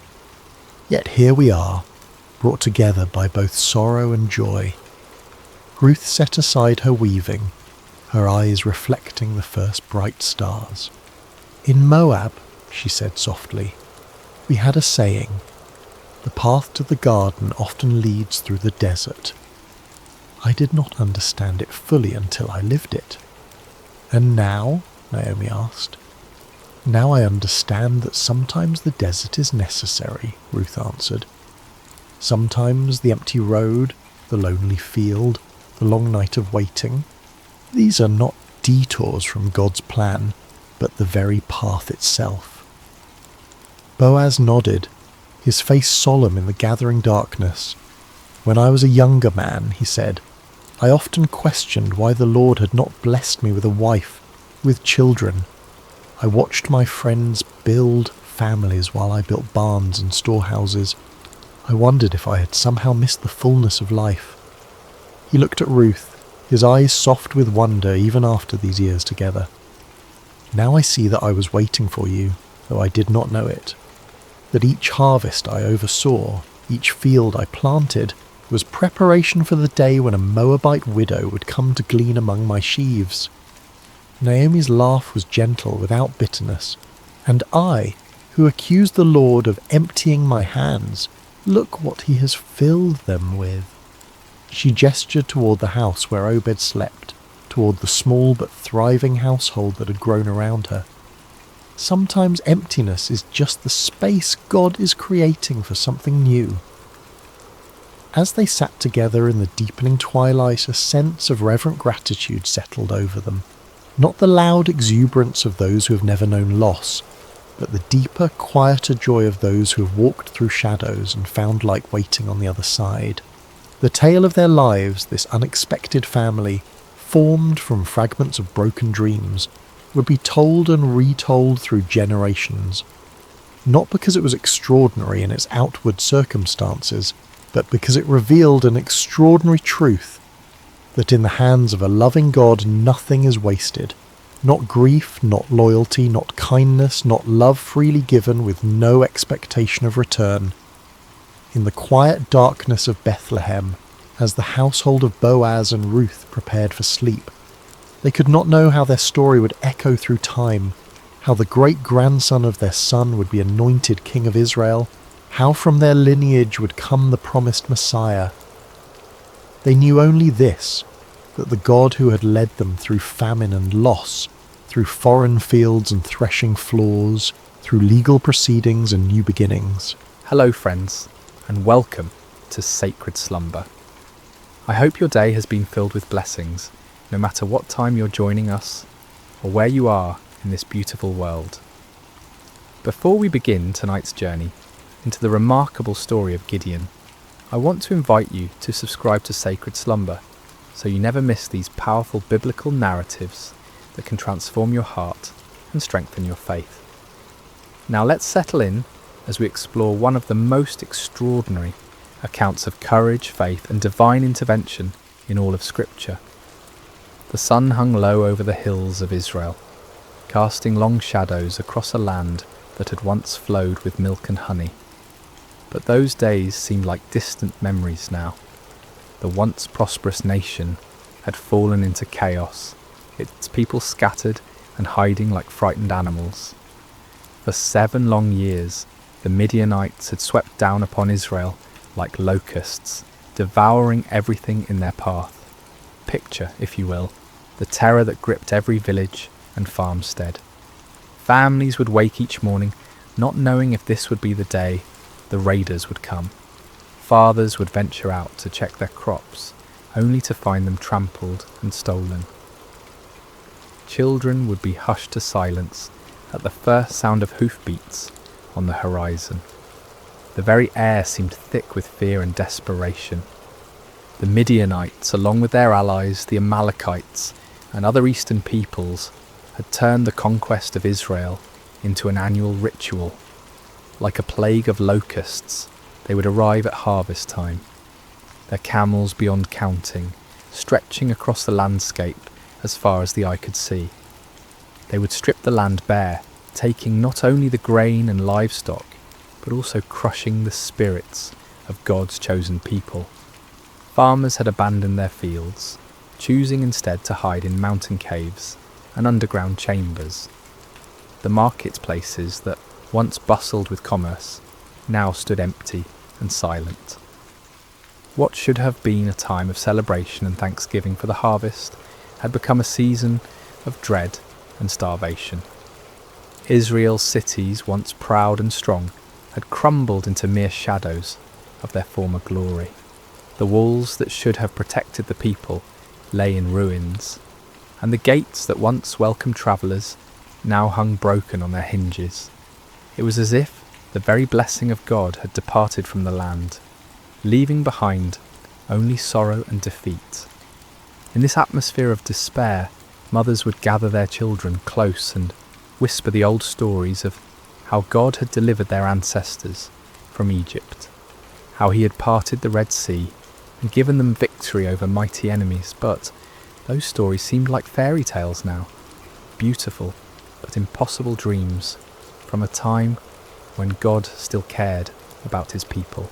Speaker 1: Yet here we are, brought together by both sorrow and joy." Ruth set aside her weaving, her eyes reflecting the first bright stars. "In Moab," she said softly, "we had a saying, 'The path to the garden often leads through the desert.' I did not understand it fully until I lived it." "And now?" Naomi asked. "Now I understand that sometimes the desert is necessary," Ruth answered. "Sometimes the empty road, the lonely field, the long night of waiting, these are not detours from God's plan, but the very path itself." Boaz nodded, his face solemn in the gathering darkness. "When I was a younger man," he said, "I often questioned why the Lord had not blessed me with a wife, with children. I watched my friends build families while I built barns and storehouses. I wondered if I had somehow missed the fullness of life." He looked at Ruth, his eyes soft with wonder even after these years together. "Now I see that I was waiting for you, though I did not know it. That each harvest I oversaw, each field I planted, was preparation for the day when a Moabite widow would come to glean among my sheaves." Naomi's laugh was gentle, without bitterness. "And I, who accused the Lord of emptying my hands, look what he has filled them with." She gestured toward the house where Obed slept, toward the small but thriving household that had grown around her. Sometimes emptiness is just the space God is creating for something new. As they sat together in the deepening twilight, a sense of reverent gratitude settled over them. Not the loud exuberance of those who have never known loss, but the deeper, quieter joy of those who have walked through shadows and found light waiting on the other side. The tale of their lives, this unexpected family, formed from fragments of broken dreams, would be told and retold through generations. Not because it was extraordinary in its outward circumstances, but because it revealed an extraordinary truth, that in the hands of a loving God nothing is wasted. Not grief, not loyalty, not kindness, not love freely given with no expectation of return. In the quiet darkness of Bethlehem, as the household of Boaz and Ruth prepared for sleep, they could not know how their story would echo through time, how the great-grandson of their son would be anointed king of Israel, how from their lineage would come the promised Messiah. They knew only this, that the God who had led them through famine and loss, through foreign fields and threshing floors, through legal proceedings and new beginnings.
Speaker 2: Hello friends, and welcome to Sacred Slumber. I hope your day has been filled with blessings, no matter what time you're joining us or where you are in this beautiful world. Before we begin tonight's journey into the remarkable story of Gideon, I want to invite you to subscribe to Sacred Slumber so you never miss these powerful biblical narratives that can transform your heart and strengthen your faith. Now let's settle in as we explore one of the most extraordinary accounts of courage, faith and divine intervention in all of Scripture. The sun hung low over the hills of Israel, casting long shadows across a land that had once flowed with milk and honey. But those days seemed like distant memories now. The once prosperous nation had fallen into chaos, its people scattered and hiding like frightened animals. For 7 long years, the Midianites had swept down upon Israel like locusts, devouring everything in their path. Picture, if you will, the terror that gripped every village and farmstead. Families would wake each morning not knowing if this would be the day the raiders would come. Fathers would venture out to check their crops, only to find them trampled and stolen. Children would be hushed to silence at the first sound of hoofbeats on the horizon. The very air seemed thick with fear and desperation. The Midianites, along with their allies, the Amalekites, and other eastern peoples, had turned the conquest of Israel into an annual ritual. Like a plague of locusts, they would arrive at harvest time, their camels beyond counting, stretching across the landscape as far as the eye could see. They would strip the land bare, taking not only the grain and livestock, but also crushing the spirits of God's chosen people. Farmers had abandoned their fields, choosing instead to hide in mountain caves and underground chambers. The marketplaces that once bustled with commerce now stood empty and silent. What should have been a time of celebration and thanksgiving for the harvest had become a season of dread and starvation. Israel's cities, once proud and strong, had crumbled into mere shadows of their former glory. The walls that should have protected the people lay in ruins, and the gates that once welcomed travellers now hung broken on their hinges. It was as if the very blessing of God had departed from the land, leaving behind only sorrow and defeat. In this atmosphere of despair, mothers would gather their children close and whisper the old stories of how God had delivered their ancestors from Egypt, how he had parted the Red Sea and given them victory over mighty enemies. But those stories seemed like fairy tales now, beautiful but impossible dreams from a time when God still cared about his people.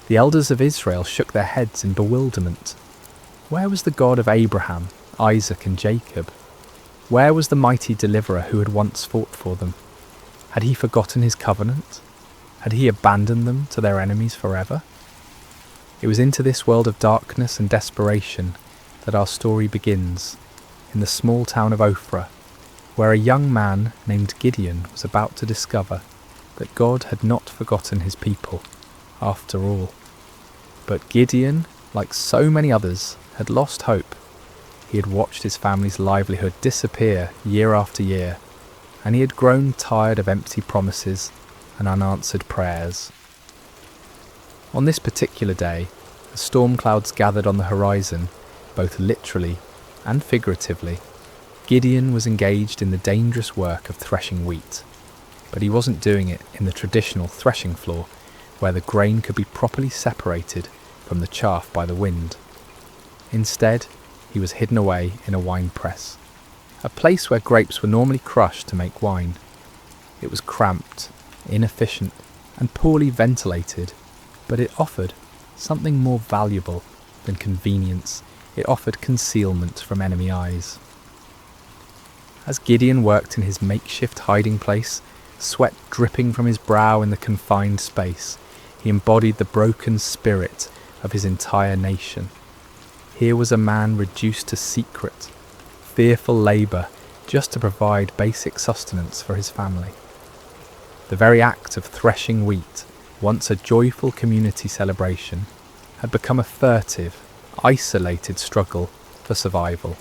Speaker 2: The elders of Israel shook their heads in bewilderment. Where was the God of Abraham, Isaac and Jacob? Where was the mighty deliverer who had once fought for them? Had he forgotten his covenant? Had he abandoned them to their enemies forever? It was into this world of darkness and desperation that our story begins, in the small town of Ophrah, where a young man named Gideon was about to discover that God had not forgotten his people, after all. But Gideon, like so many others, had lost hope. He had watched his family's livelihood disappear year after year, and he had grown tired of empty promises and unanswered prayers. On this particular day, as storm clouds gathered on the horizon, both literally and figuratively, Gideon was engaged in the dangerous work of threshing wheat, but he wasn't doing it in the traditional threshing floor, where the grain could be properly separated from the chaff by the wind. Instead, he was hidden away in a wine press, a place where grapes were normally crushed to make wine. It was cramped, inefficient, and poorly ventilated, but it offered something more valuable than convenience. It offered concealment from enemy eyes. As Gideon worked in his makeshift hiding place, sweat dripping from his brow in the confined space, he embodied the broken spirit of his entire nation. Here was a man reduced to secret, fearful labour just to provide basic sustenance for his family. The very act of threshing wheat, once a joyful community celebration, had become a furtive, isolated struggle for survival.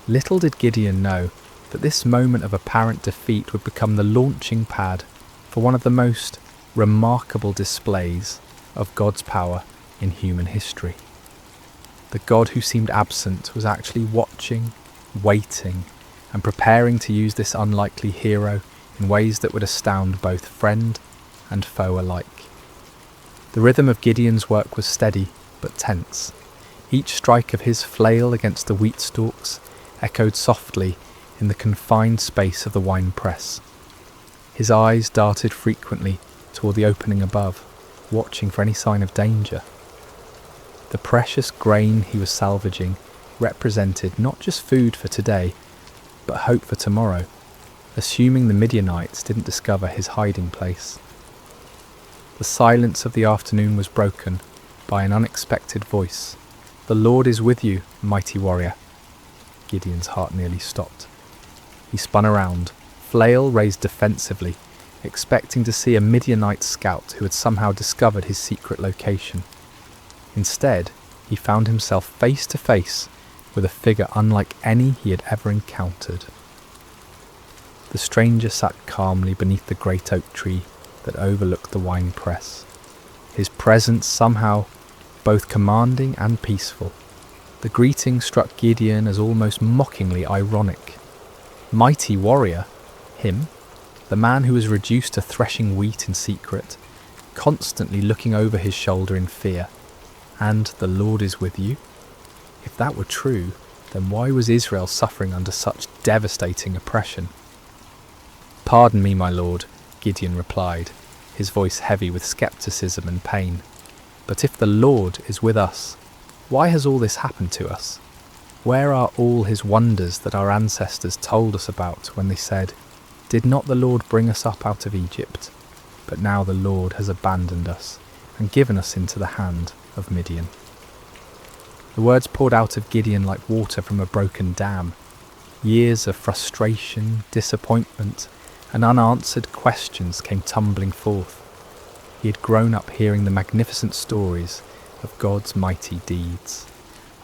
Speaker 2: Little did Gideon know that this moment of apparent defeat would become the launching pad for one of the most remarkable displays of God's power in human history. The God who seemed absent was actually watching, waiting, and preparing to use this unlikely hero in ways that would astound both friend and foe alike. The rhythm of Gideon's work was steady but tense. Each strike of his flail against the wheat stalks echoed softly in the confined space of the wine press. His eyes darted frequently toward the opening above, watching for any sign of danger. The precious grain he was salvaging represented not just food for today, but hope for tomorrow, assuming the Midianites didn't discover his hiding place. The silence of the afternoon was broken by an unexpected voice. "The Lord is with you, mighty warrior." Gideon's heart nearly stopped. He spun around, flail raised defensively, expecting to see a Midianite scout who had somehow discovered his secret location. Instead, he found himself face to face with a figure unlike any he had ever encountered. The stranger sat calmly beneath the great oak tree that overlooked the wine press, his presence somehow both commanding and peaceful. The greeting struck Gideon as almost mockingly ironic. Mighty warrior? Him? The man who was reduced to threshing wheat in secret, constantly looking over his shoulder in fear. And the Lord is with you? If that were true, then why was Israel suffering under such devastating oppression? "Pardon me, my lord," Gideon replied, his voice heavy with skepticism and pain. "But if the Lord is with us, why has all this happened to us? Where are all his wonders that our ancestors told us about when they said, 'Did not the Lord bring us up out of Egypt?' But now the Lord has abandoned us and given us into the hand of Midian." The words poured out of Gideon like water from a broken dam. Years of frustration, disappointment, and unanswered questions came tumbling forth. He had grown up hearing the magnificent stories of God's mighty deeds,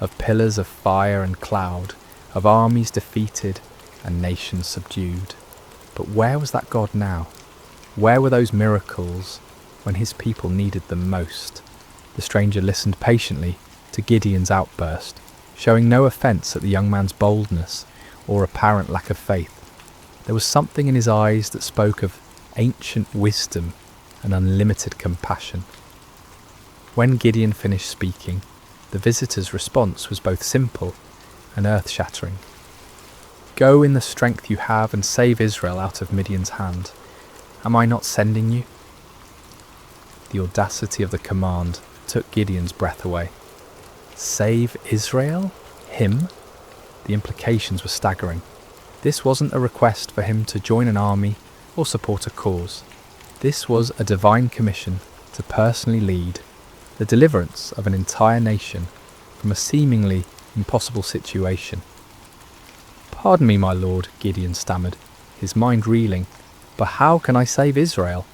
Speaker 2: of pillars of fire and cloud, of armies defeated and nations subdued. But where was that God now? Where were those miracles when his people needed them most? The stranger listened patiently to Gideon's outburst, showing no offence at the young man's boldness or apparent lack of faith. There was something in his eyes that spoke of ancient wisdom and unlimited compassion. When Gideon finished speaking, the visitor's response was both simple and earth-shattering. "Go in the strength you have and save Israel out of Midian's hand. Am I not sending you?" The audacity of the command took Gideon's breath away. Save Israel? Him? The implications were staggering. This wasn't a request for him to join an army or support a cause. This was a divine commission to personally lead the deliverance of an entire nation from a seemingly impossible situation. "Pardon me, my lord," Gideon stammered, his mind reeling, "but how can I save Israel?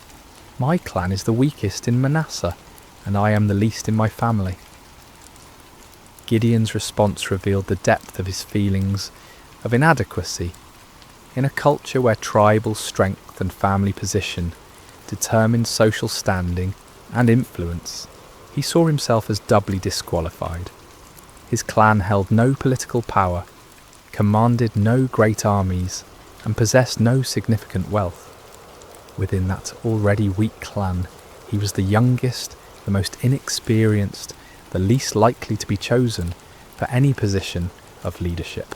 Speaker 2: My clan is the weakest in Manasseh, and I am the least in my family." Gideon's response revealed the depth of his feelings of inadequacy. In a culture where tribal strength and family position determined social standing and influence, he saw himself as doubly disqualified. His clan held no political power, commanded no great armies, and possessed no significant wealth. Within that already weak clan, he was the youngest, the most inexperienced, the least likely to be chosen for any position of leadership.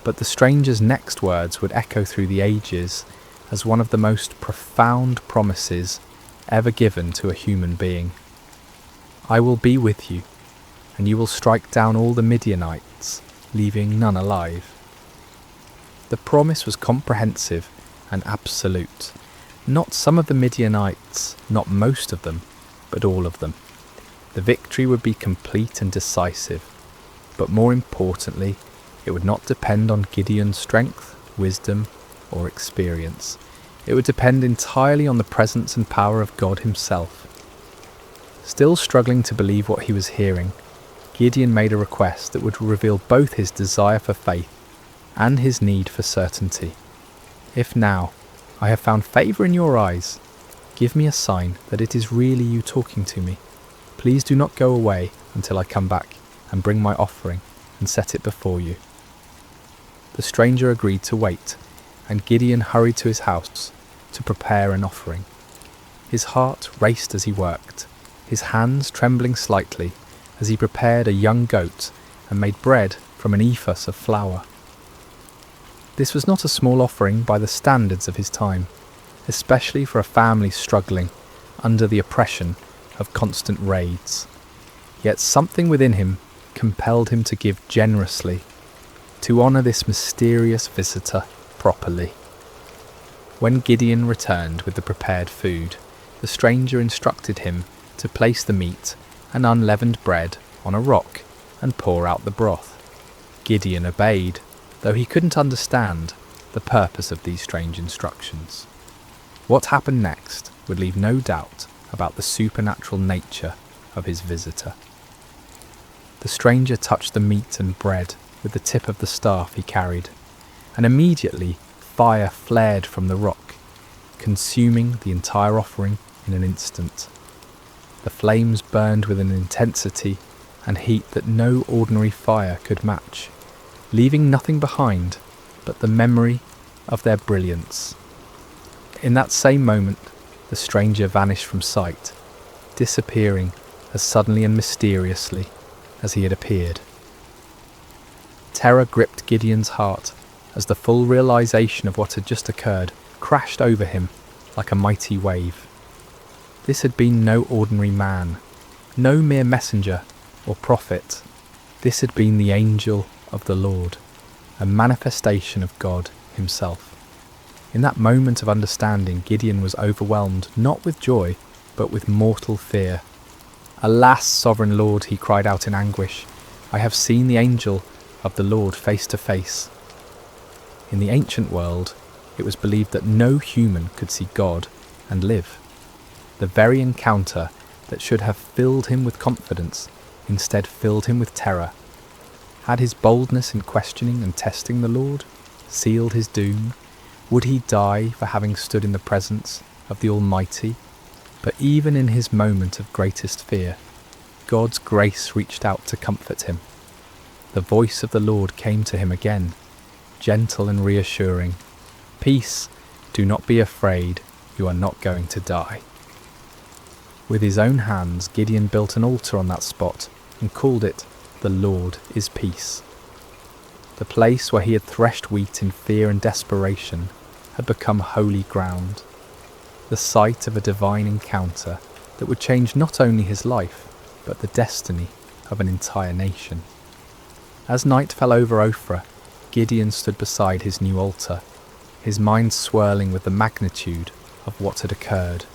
Speaker 2: But the stranger's next words would echo through the ages as one of the most profound promises ever given to a human being. I will be with you, and you will strike down all the Midianites, leaving none alive. The promise was comprehensive and absolute. Not some of the Midianites, not most of them, but all of them. The victory would be complete and decisive, but more importantly, it would not depend on Gideon's strength, wisdom, or experience. It would depend entirely on the presence and power of God himself. Still struggling to believe what he was hearing, Gideon made a request that would reveal both his desire for faith and his need for certainty. If now I have found favour in your eyes, give me a sign that it is really you talking to me. Please do not go away until I come back and bring my offering and set it before you. The stranger agreed to wait, and Gideon hurried to his house to prepare an offering. His heart raced as he worked, his hands trembling slightly as he prepared a young goat and made bread from an ephah of flour. This was not a small offering by the standards of his time, especially for a family struggling under the oppression of constant raids. Yet something within him compelled him to give generously, to honour this mysterious visitor properly. When Gideon returned with the prepared food, the stranger instructed him to place the meat and unleavened bread on a rock and pour out the broth. Gideon obeyed, though he couldn't understand the purpose of these strange instructions. What happened next would leave no doubt about the supernatural nature of his visitor. The stranger touched the meat and bread with the tip of the staff he carried, and immediately fire flared from the rock, consuming the entire offering in an instant. The flames burned with an intensity and heat that no ordinary fire could match, leaving nothing behind but the memory of their brilliance. In that same moment, the stranger vanished from sight, disappearing as suddenly and mysteriously as he had appeared. Terror gripped Gideon's heart as the full realization of what had just occurred crashed over him like a mighty wave. This had been no ordinary man, no mere messenger or prophet. This had been the angel of the Lord, a manifestation of God himself. In that moment of understanding, Gideon was overwhelmed not with joy, but with mortal fear. "Alas, sovereign Lord," he cried out in anguish, "I have seen the angel of the Lord face to face." In the ancient world, it was believed that no human could see God and live. The very encounter that should have filled him with confidence instead filled him with terror. Had his boldness in questioning and testing the Lord sealed his doom? Would he die for having stood in the presence of the Almighty? But even in his moment of greatest fear, God's grace reached out to comfort him. The voice of the Lord came to him again, gentle and reassuring. "Peace, do not be afraid, you are not going to die." With his own hands, Gideon built an altar on that spot and called it "The Lord is Peace." The place where he had threshed wheat in fear and desperation had become holy ground, the site of a divine encounter that would change not only his life, but the destiny of an entire nation. As night fell over Ophrah, Gideon stood beside his new altar, his mind swirling with the magnitude of what had occurred.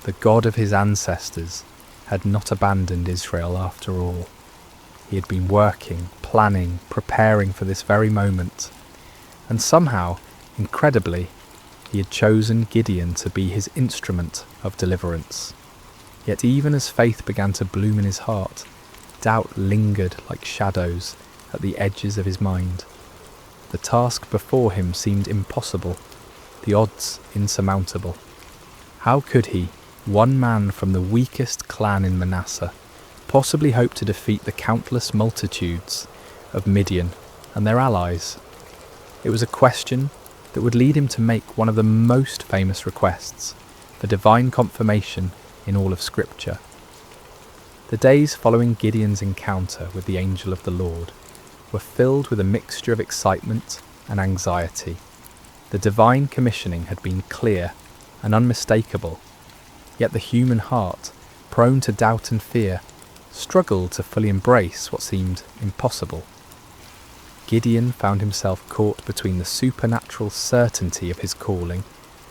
Speaker 2: The God of his ancestors had not abandoned Israel after all. He had been working, planning, preparing for this very moment, and somehow, incredibly, he had chosen Gideon to be his instrument of deliverance. Yet even as faith began to bloom in his heart, doubt lingered like shadows at the edges of his mind. The task before him seemed impossible, the odds insurmountable. How could he, one man from the weakest clan in Manasseh, possibly hope to defeat the countless multitudes of Midian and their allies? It was a question that would lead him to make one of the most famous requests for divine confirmation in all of Scripture. The days following Gideon's encounter with the angel of the Lord were filled with a mixture of excitement and anxiety. The divine commissioning had been clear and unmistakable, yet the human heart, prone to doubt and fear, struggled to fully embrace what seemed impossible. Gideon found himself caught between the supernatural certainty of his calling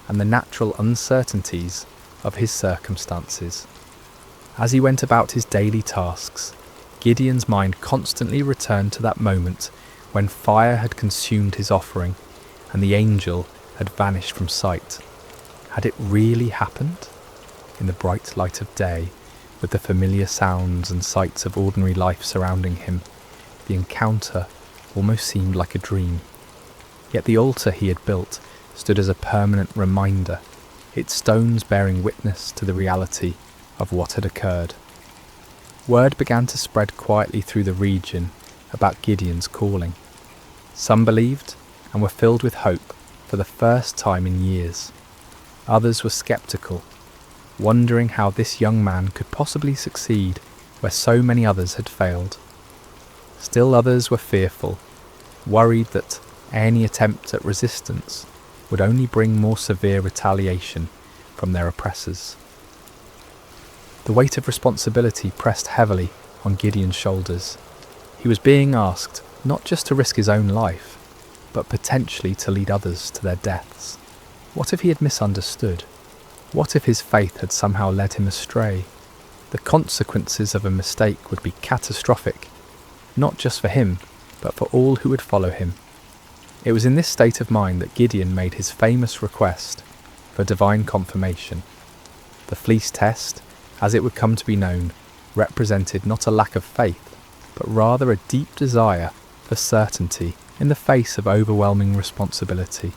Speaker 2: and the natural uncertainties of his circumstances. As he went about his daily tasks, Gideon's mind constantly returned to that moment when fire had consumed his offering and the angel had vanished from sight. Had it really happened? In the bright light of day, with the familiar sounds and sights of ordinary life surrounding him, the encounter almost seemed like a dream. Yet the altar he had built stood as a permanent reminder, its stones bearing witness to the reality of what had occurred. Word began to spread quietly through the region about Gideon's calling. Some believed and were filled with hope for the first time in years. Others were sceptical, wondering how this young man could possibly succeed where so many others had failed. Still others were fearful, worried that any attempt at resistance would only bring more severe retaliation from their oppressors. The weight of responsibility pressed heavily on Gideon's shoulders. He was being asked not just to risk his own life, but potentially to lead others to their deaths. What if he had misunderstood? What if his faith had somehow led him astray? The consequences of a mistake would be catastrophic, not just for him, but for all who would follow him. It was in this state of mind that Gideon made his famous request for divine confirmation. The fleece test, as it would come to be known, represented not a lack of faith, but rather a deep desire for certainty in the face of overwhelming responsibility.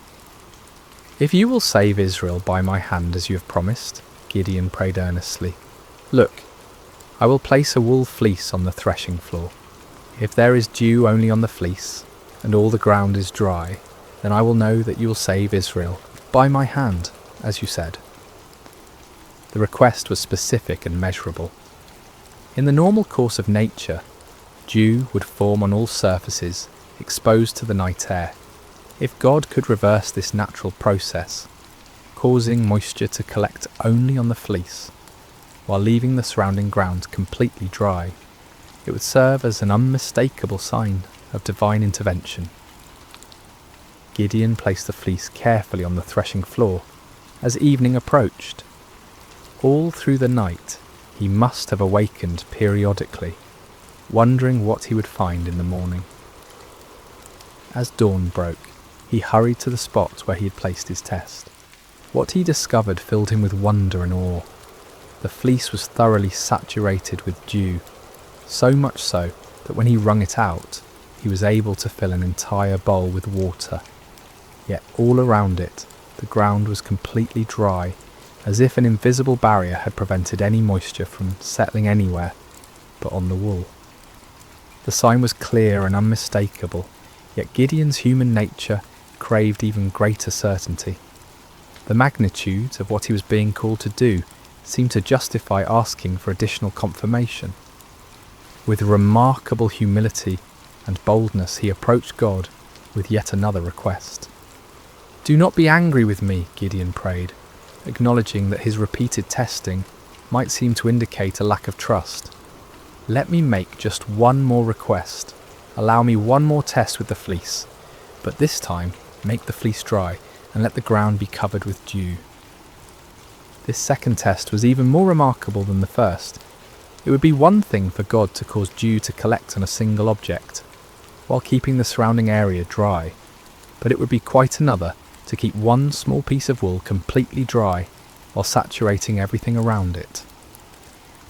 Speaker 2: "If you will save Israel by my hand as you have promised," Gideon prayed earnestly, "look, I will place a wool fleece on the threshing floor. If there is dew only on the fleece, and all the ground is dry, then I will know that you will save Israel by my hand, as you said." The request was specific and measurable. In the normal course of nature, dew would form on all surfaces exposed to the night air. If God could reverse this natural process, causing moisture to collect only on the fleece, while leaving the surrounding ground completely dry, it would serve as an unmistakable sign of divine intervention. Gideon placed the fleece carefully on the threshing floor as evening approached. All through the night he must have awakened periodically, wondering what he would find in the morning. As dawn broke, he hurried to the spot where he had placed his test. What he discovered filled him with wonder and awe. The fleece was thoroughly saturated with dew, so much so that when he wrung it out, he was able to fill an entire bowl with water. Yet all around it, the ground was completely dry, as if an invisible barrier had prevented any moisture from settling anywhere but on the wool. The sign was clear and unmistakable, yet Gideon's human nature craved even greater certainty. The magnitude of what he was being called to do seemed to justify asking for additional confirmation. With remarkable humility and boldness he approached God with yet another request. "Do not be angry with me," Gideon prayed, acknowledging that his repeated testing might seem to indicate a lack of trust. "Let me make just one more request. Allow me one more test with the fleece, but this time make the fleece dry and let the ground be covered with dew." This second test was even more remarkable than the first. It would be one thing for God to cause dew to collect on a single object, while keeping the surrounding area dry, but it would be quite another to keep one small piece of wool completely dry while saturating everything around it.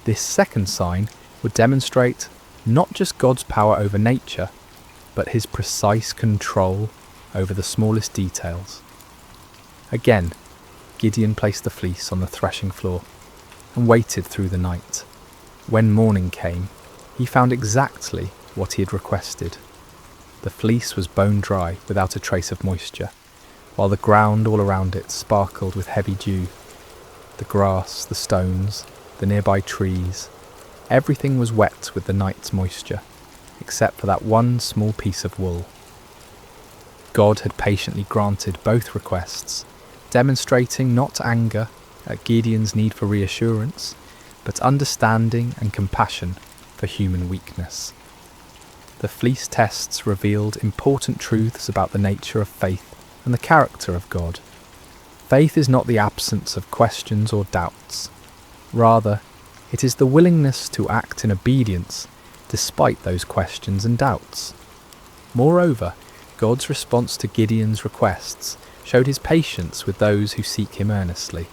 Speaker 2: This second sign would demonstrate not just God's power over nature, but his precise control over the smallest details. Again, Gideon placed the fleece on the threshing floor and waited through the night. When morning came, he found exactly what he had requested. The fleece was bone dry without a trace of moisture, while the ground all around it sparkled with heavy dew. The grass, the stones, the nearby trees, everything was wet with the night's moisture, except for that one small piece of wool. God had patiently granted both requests, demonstrating not anger at Gideon's need for reassurance, but understanding and compassion for human weakness. The fleece tests revealed important truths about the nature of faith and the character of God. Faith is not the absence of questions or doubts. Rather, it is the willingness to act in obedience despite those questions and doubts. Moreover, God's response to Gideon's requests showed his patience with those who seek him earnestly.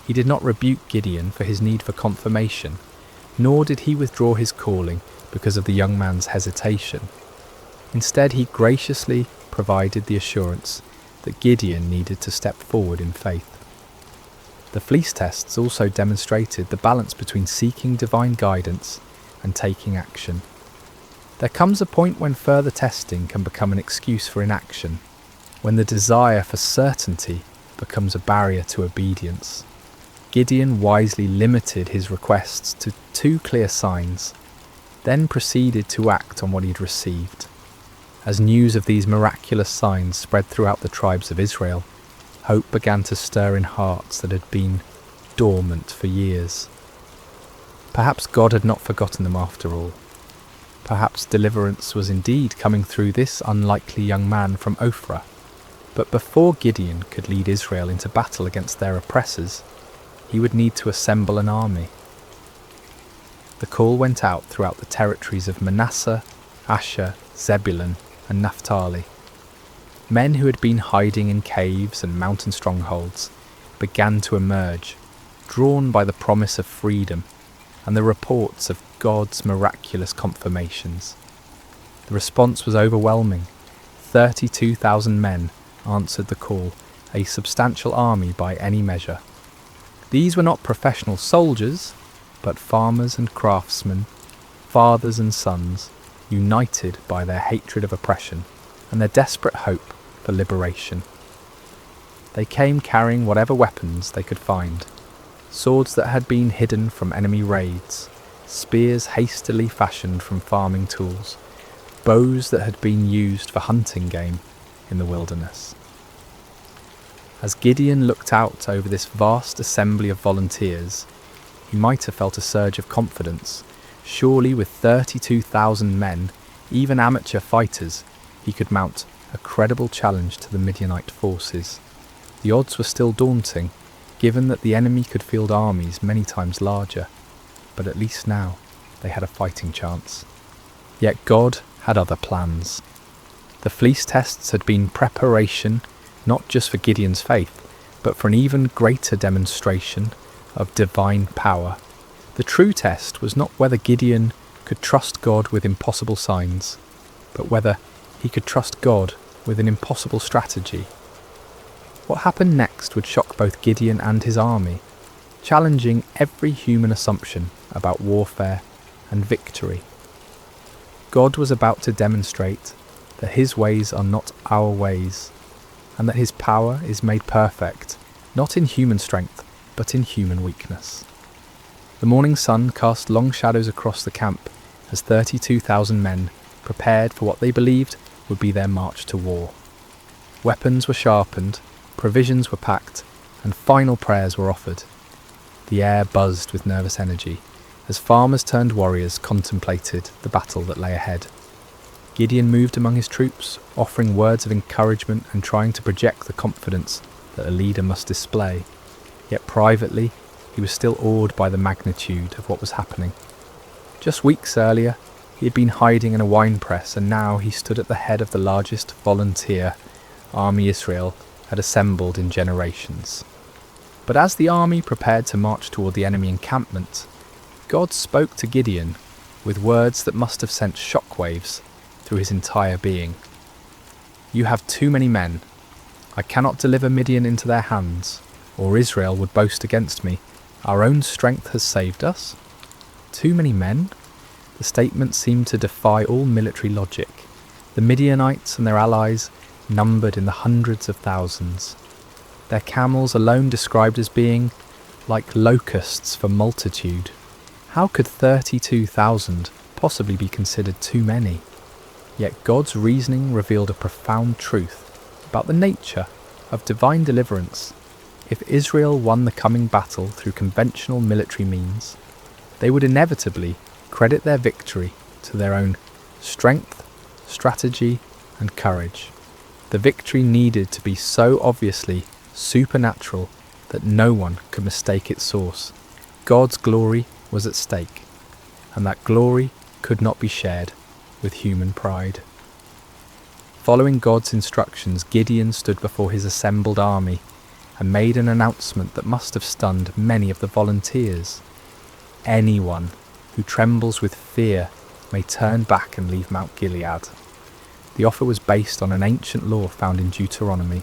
Speaker 2: He did not rebuke Gideon for his need for confirmation, nor did he withdraw his calling because of the young man's hesitation. Instead, he graciously provided the assurance that Gideon needed to step forward in faith. The fleece tests also demonstrated the balance between seeking divine guidance and taking action. There comes a point when further testing can become an excuse for inaction, when the desire for certainty becomes a barrier to obedience. Gideon wisely limited his requests to 2 clear signs, then proceeded to act on what he'd received. As news of these miraculous signs spread throughout the tribes of Israel, hope began to stir in hearts that had been dormant for years. Perhaps God had not forgotten them after all. Perhaps deliverance was indeed coming through this unlikely young man from Ophrah. But before Gideon could lead Israel into battle against their oppressors, he would need to assemble an army. The call went out throughout the territories of Manasseh, Asher, Zebulun, and Naphtali. Men who had been hiding in caves and mountain strongholds began to emerge, drawn by the promise of freedom and the reports of God's miraculous confirmations. The response was overwhelming. 32,000 men answered the call, a substantial army by any measure. These were not professional soldiers, but farmers and craftsmen, fathers and sons, united by their hatred of oppression and their desperate hope for liberation. They came carrying whatever weapons they could find, swords that had been hidden from enemy raids, spears hastily fashioned from farming tools, bows that had been used for hunting game in the wilderness. As Gideon looked out over this vast assembly of volunteers, he might have felt a surge of confidence. Surely with 32,000 men, even amateur fighters, he could mount a credible challenge to the Midianite forces. The odds were still daunting, given that the enemy could field armies many times larger, but at least now they had a fighting chance. Yet God had other plans. The fleece tests had been preparation not just for Gideon's faith, but for an even greater demonstration of divine power. The true test was not whether Gideon could trust God with impossible signs, but whether he could trust God with an impossible strategy. What happened next would shock both Gideon and his army, challenging every human assumption about warfare and victory. God was about to demonstrate that his ways are not our ways, and that his power is made perfect, not in human strength, but in human weakness. The morning sun cast long shadows across the camp as 32,000 men prepared for what they believed would be their march to war. Weapons were sharpened, provisions were packed, and final prayers were offered. The air buzzed with nervous energy as farmers turned warriors contemplated the battle that lay ahead. Gideon moved among his troops, offering words of encouragement and trying to project the confidence that a leader must display. Yet privately, he was still awed by the magnitude of what was happening. Just weeks earlier, he had been hiding in a wine press, and now he stood at the head of the largest volunteer army Israel had assembled in generations. But as the army prepared to march toward the enemy encampment, God spoke to Gideon, with words that must have sent shockwaves through his entire being. "You have too many men. I cannot deliver Midian into their hands, or Israel would boast against me. Our own strength has saved us." Too many men? The statement seemed to defy all military logic. The Midianites and their allies numbered in the hundreds of thousands. Their camels alone described as being like locusts for multitude. How could 32,000 possibly be considered too many? Yet God's reasoning revealed a profound truth about the nature of divine deliverance. If Israel won the coming battle through conventional military means, they would inevitably credit their victory to their own strength, strategy, and courage. The victory needed to be so obviously supernatural that no one could mistake its source. God's glory was at stake, and that glory could not be shared with human pride. Following God's instructions, Gideon stood before his assembled army and made an announcement that must have stunned many of the volunteers. Anyone who trembles with fear may turn back and leave Mount Gilead. The offer was based on an ancient law found in Deuteronomy,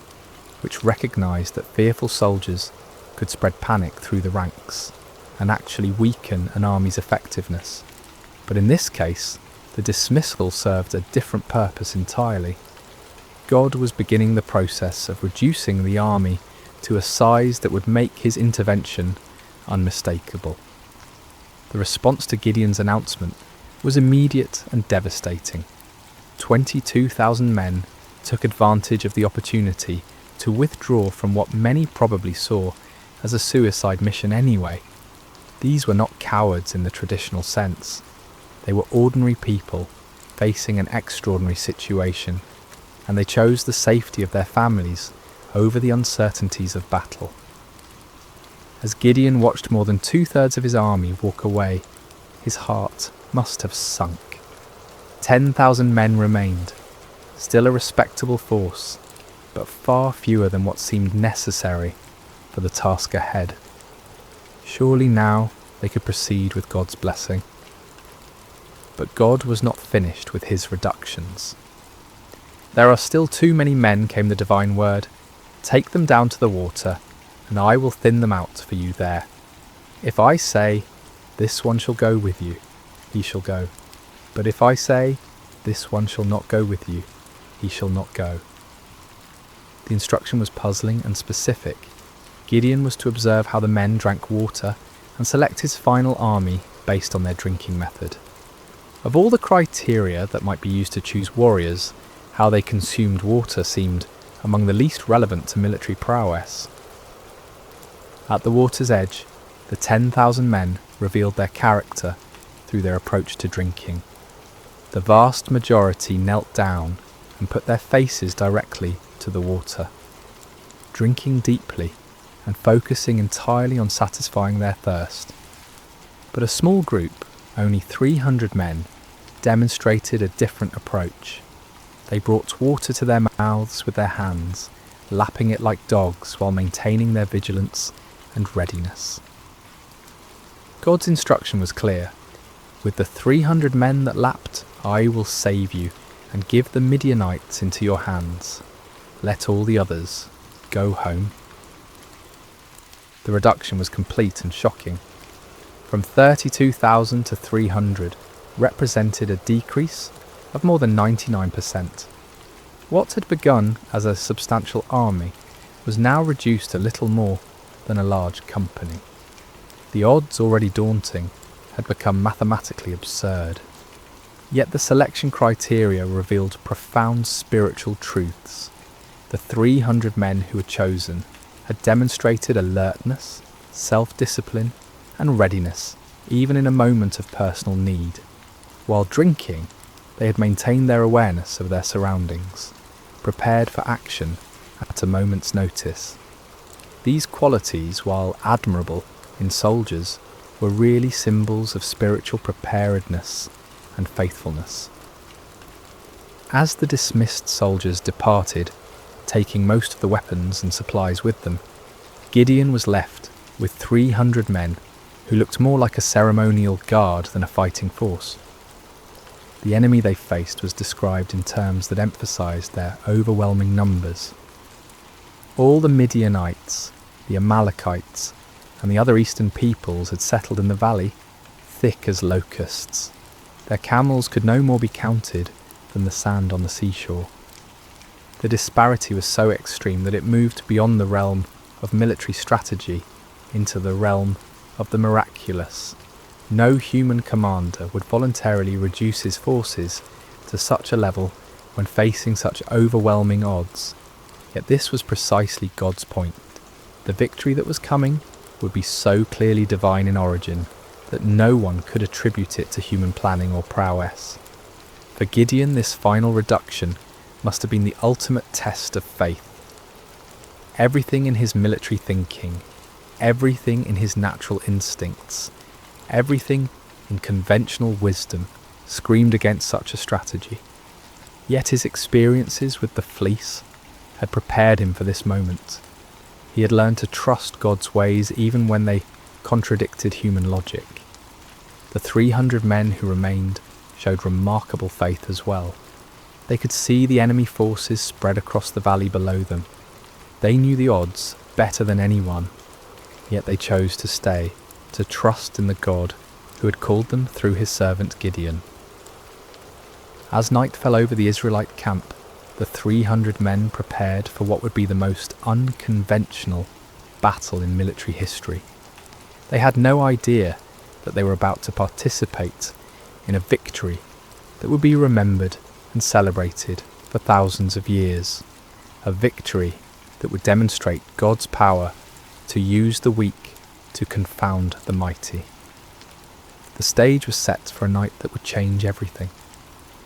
Speaker 2: which recognised that fearful soldiers could spread panic through the ranks and actually weaken an army's effectiveness. But in this case, the dismissal served a different purpose entirely. God was beginning the process of reducing the army to a size that would make his intervention unmistakable. The response to Gideon's announcement was immediate and devastating. 22,000 men took advantage of the opportunity to withdraw from what many probably saw as a suicide mission anyway. These were not cowards in the traditional sense. They were ordinary people facing an extraordinary situation, and they chose the safety of their families over the uncertainties of battle. As Gideon watched more than 2/3 of his army walk away, his heart must have sunk. 10,000 men remained, still a respectable force, but far fewer than what seemed necessary for the task ahead. Surely now they could proceed with God's blessing. But God was not finished with his reductions. "There are still too many men," came the divine word. "Take them down to the water, and I will thin them out for you there. If I say, 'This one shall go with you,' he shall go. But if I say, 'This one shall not go with you,' he shall not go." The instruction was puzzling and specific. Gideon was to observe how the men drank water and select his final army based on their drinking method. Of all the criteria that might be used to choose warriors, how they consumed water seemed among the least relevant to military prowess. At the water's edge, the 10,000 men revealed their character through their approach to drinking. The vast majority knelt down and put their faces directly to the water, drinking deeply and focusing entirely on satisfying their thirst. But a small group, only 300 men, demonstrated a different approach. They brought water to their mouths with their hands, lapping it like dogs while maintaining their vigilance and readiness. God's instruction was clear. "With the 300 men that lapped, I will save you and give the Midianites into your hands. Let all the others go home." The reduction was complete and shocking. From 32,000 to 300 represented a decrease of more than 99%. What had begun as a substantial army was now reduced to little more than a large company. The odds, already daunting, had become mathematically absurd. Yet the selection criteria revealed profound spiritual truths. The 300 men who were chosen had demonstrated alertness, self-discipline, and readiness, even in a moment of personal need. While drinking, they had maintained their awareness of their surroundings, prepared for action at a moment's notice. These qualities, while admirable in soldiers, were really symbols of spiritual preparedness and faithfulness. As the dismissed soldiers departed, taking most of the weapons and supplies with them, Gideon was left with 300 men who looked more like a ceremonial guard than a fighting force. The enemy they faced was described in terms that emphasized their overwhelming numbers. All the Midianites, the Amalekites, and the other eastern peoples had settled in the valley, thick as locusts. Their camels could no more be counted than the sand on the seashore. The disparity was so extreme that it moved beyond the realm of military strategy into the realm of the miraculous. No human commander would voluntarily reduce his forces to such a level when facing such overwhelming odds. Yet this was precisely God's point. The victory that was coming would be so clearly divine in origin that no one could attribute it to human planning or prowess. For Gideon, this final reduction must have been the ultimate test of faith. Everything in his military thinking, everything in his natural instincts, everything in conventional wisdom screamed against such a strategy. Yet his experiences with the fleece had prepared him for this moment. He had learned to trust God's ways even when they contradicted human logic. The 300 men who remained showed remarkable faith as well. They could see the enemy forces spread across the valley below them. They knew the odds better than anyone, yet they chose to stay, to trust in the God who had called them through his servant Gideon. As night fell over the Israelite camp, the 300 men prepared for what would be the most unconventional battle in military history. They had no idea that they were about to participate in a victory that would be remembered and celebrated for thousands of years. A victory that would demonstrate God's power to use the weak to confound the mighty. The stage was set for a night that would change everything.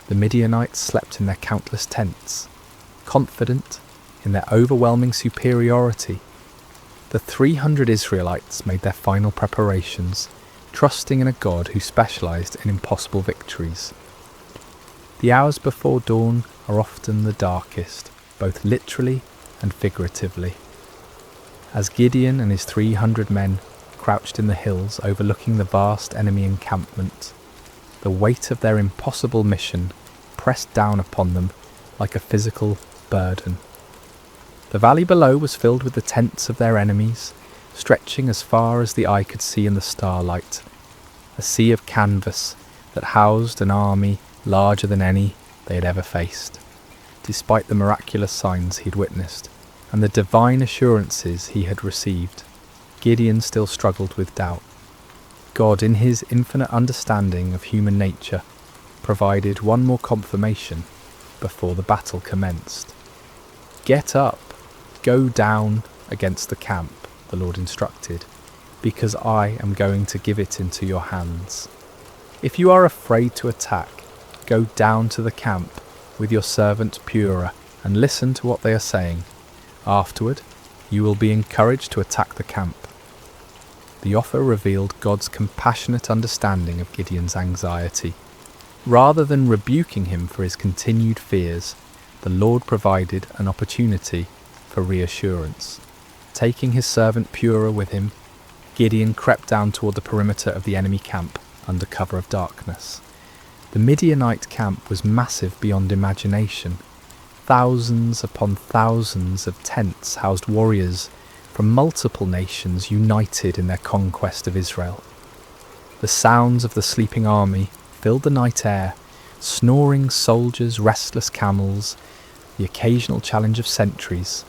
Speaker 2: The Midianites slept in their countless tents, confident in their overwhelming superiority. The 300 Israelites made their final preparations, trusting in a God who specialized in impossible victories. The hours before dawn are often the darkest, both literally and figuratively. As Gideon and his 300 men crouched in the hills overlooking the vast enemy encampment, the weight of their impossible mission pressed down upon them like a physical burden. The valley below was filled with the tents of their enemies, stretching as far as the eye could see in the starlight, a sea of canvas that housed an army larger than any they had ever faced. Despite the miraculous signs he had witnessed and the divine assurances he had received, Gideon still struggled with doubt. God, in his infinite understanding of human nature, provided one more confirmation before the battle commenced. "Get up, go down against the camp," the Lord instructed, "because I am going to give it into your hands. If you are afraid to attack, go down to the camp with your servant Purah and listen to what they are saying. Afterward, you will be encouraged to attack the camp." The offer revealed God's compassionate understanding of Gideon's anxiety. Rather than rebuking him for his continued fears, the Lord provided an opportunity for reassurance. Taking his servant Purah with him, Gideon crept down toward the perimeter of the enemy camp under cover of darkness. The Midianite camp was massive beyond imagination. Thousands upon thousands of tents housed warriors from multiple nations united in their conquest of Israel. The sounds of the sleeping army filled the night air, snoring soldiers, restless camels, the occasional challenge of sentries.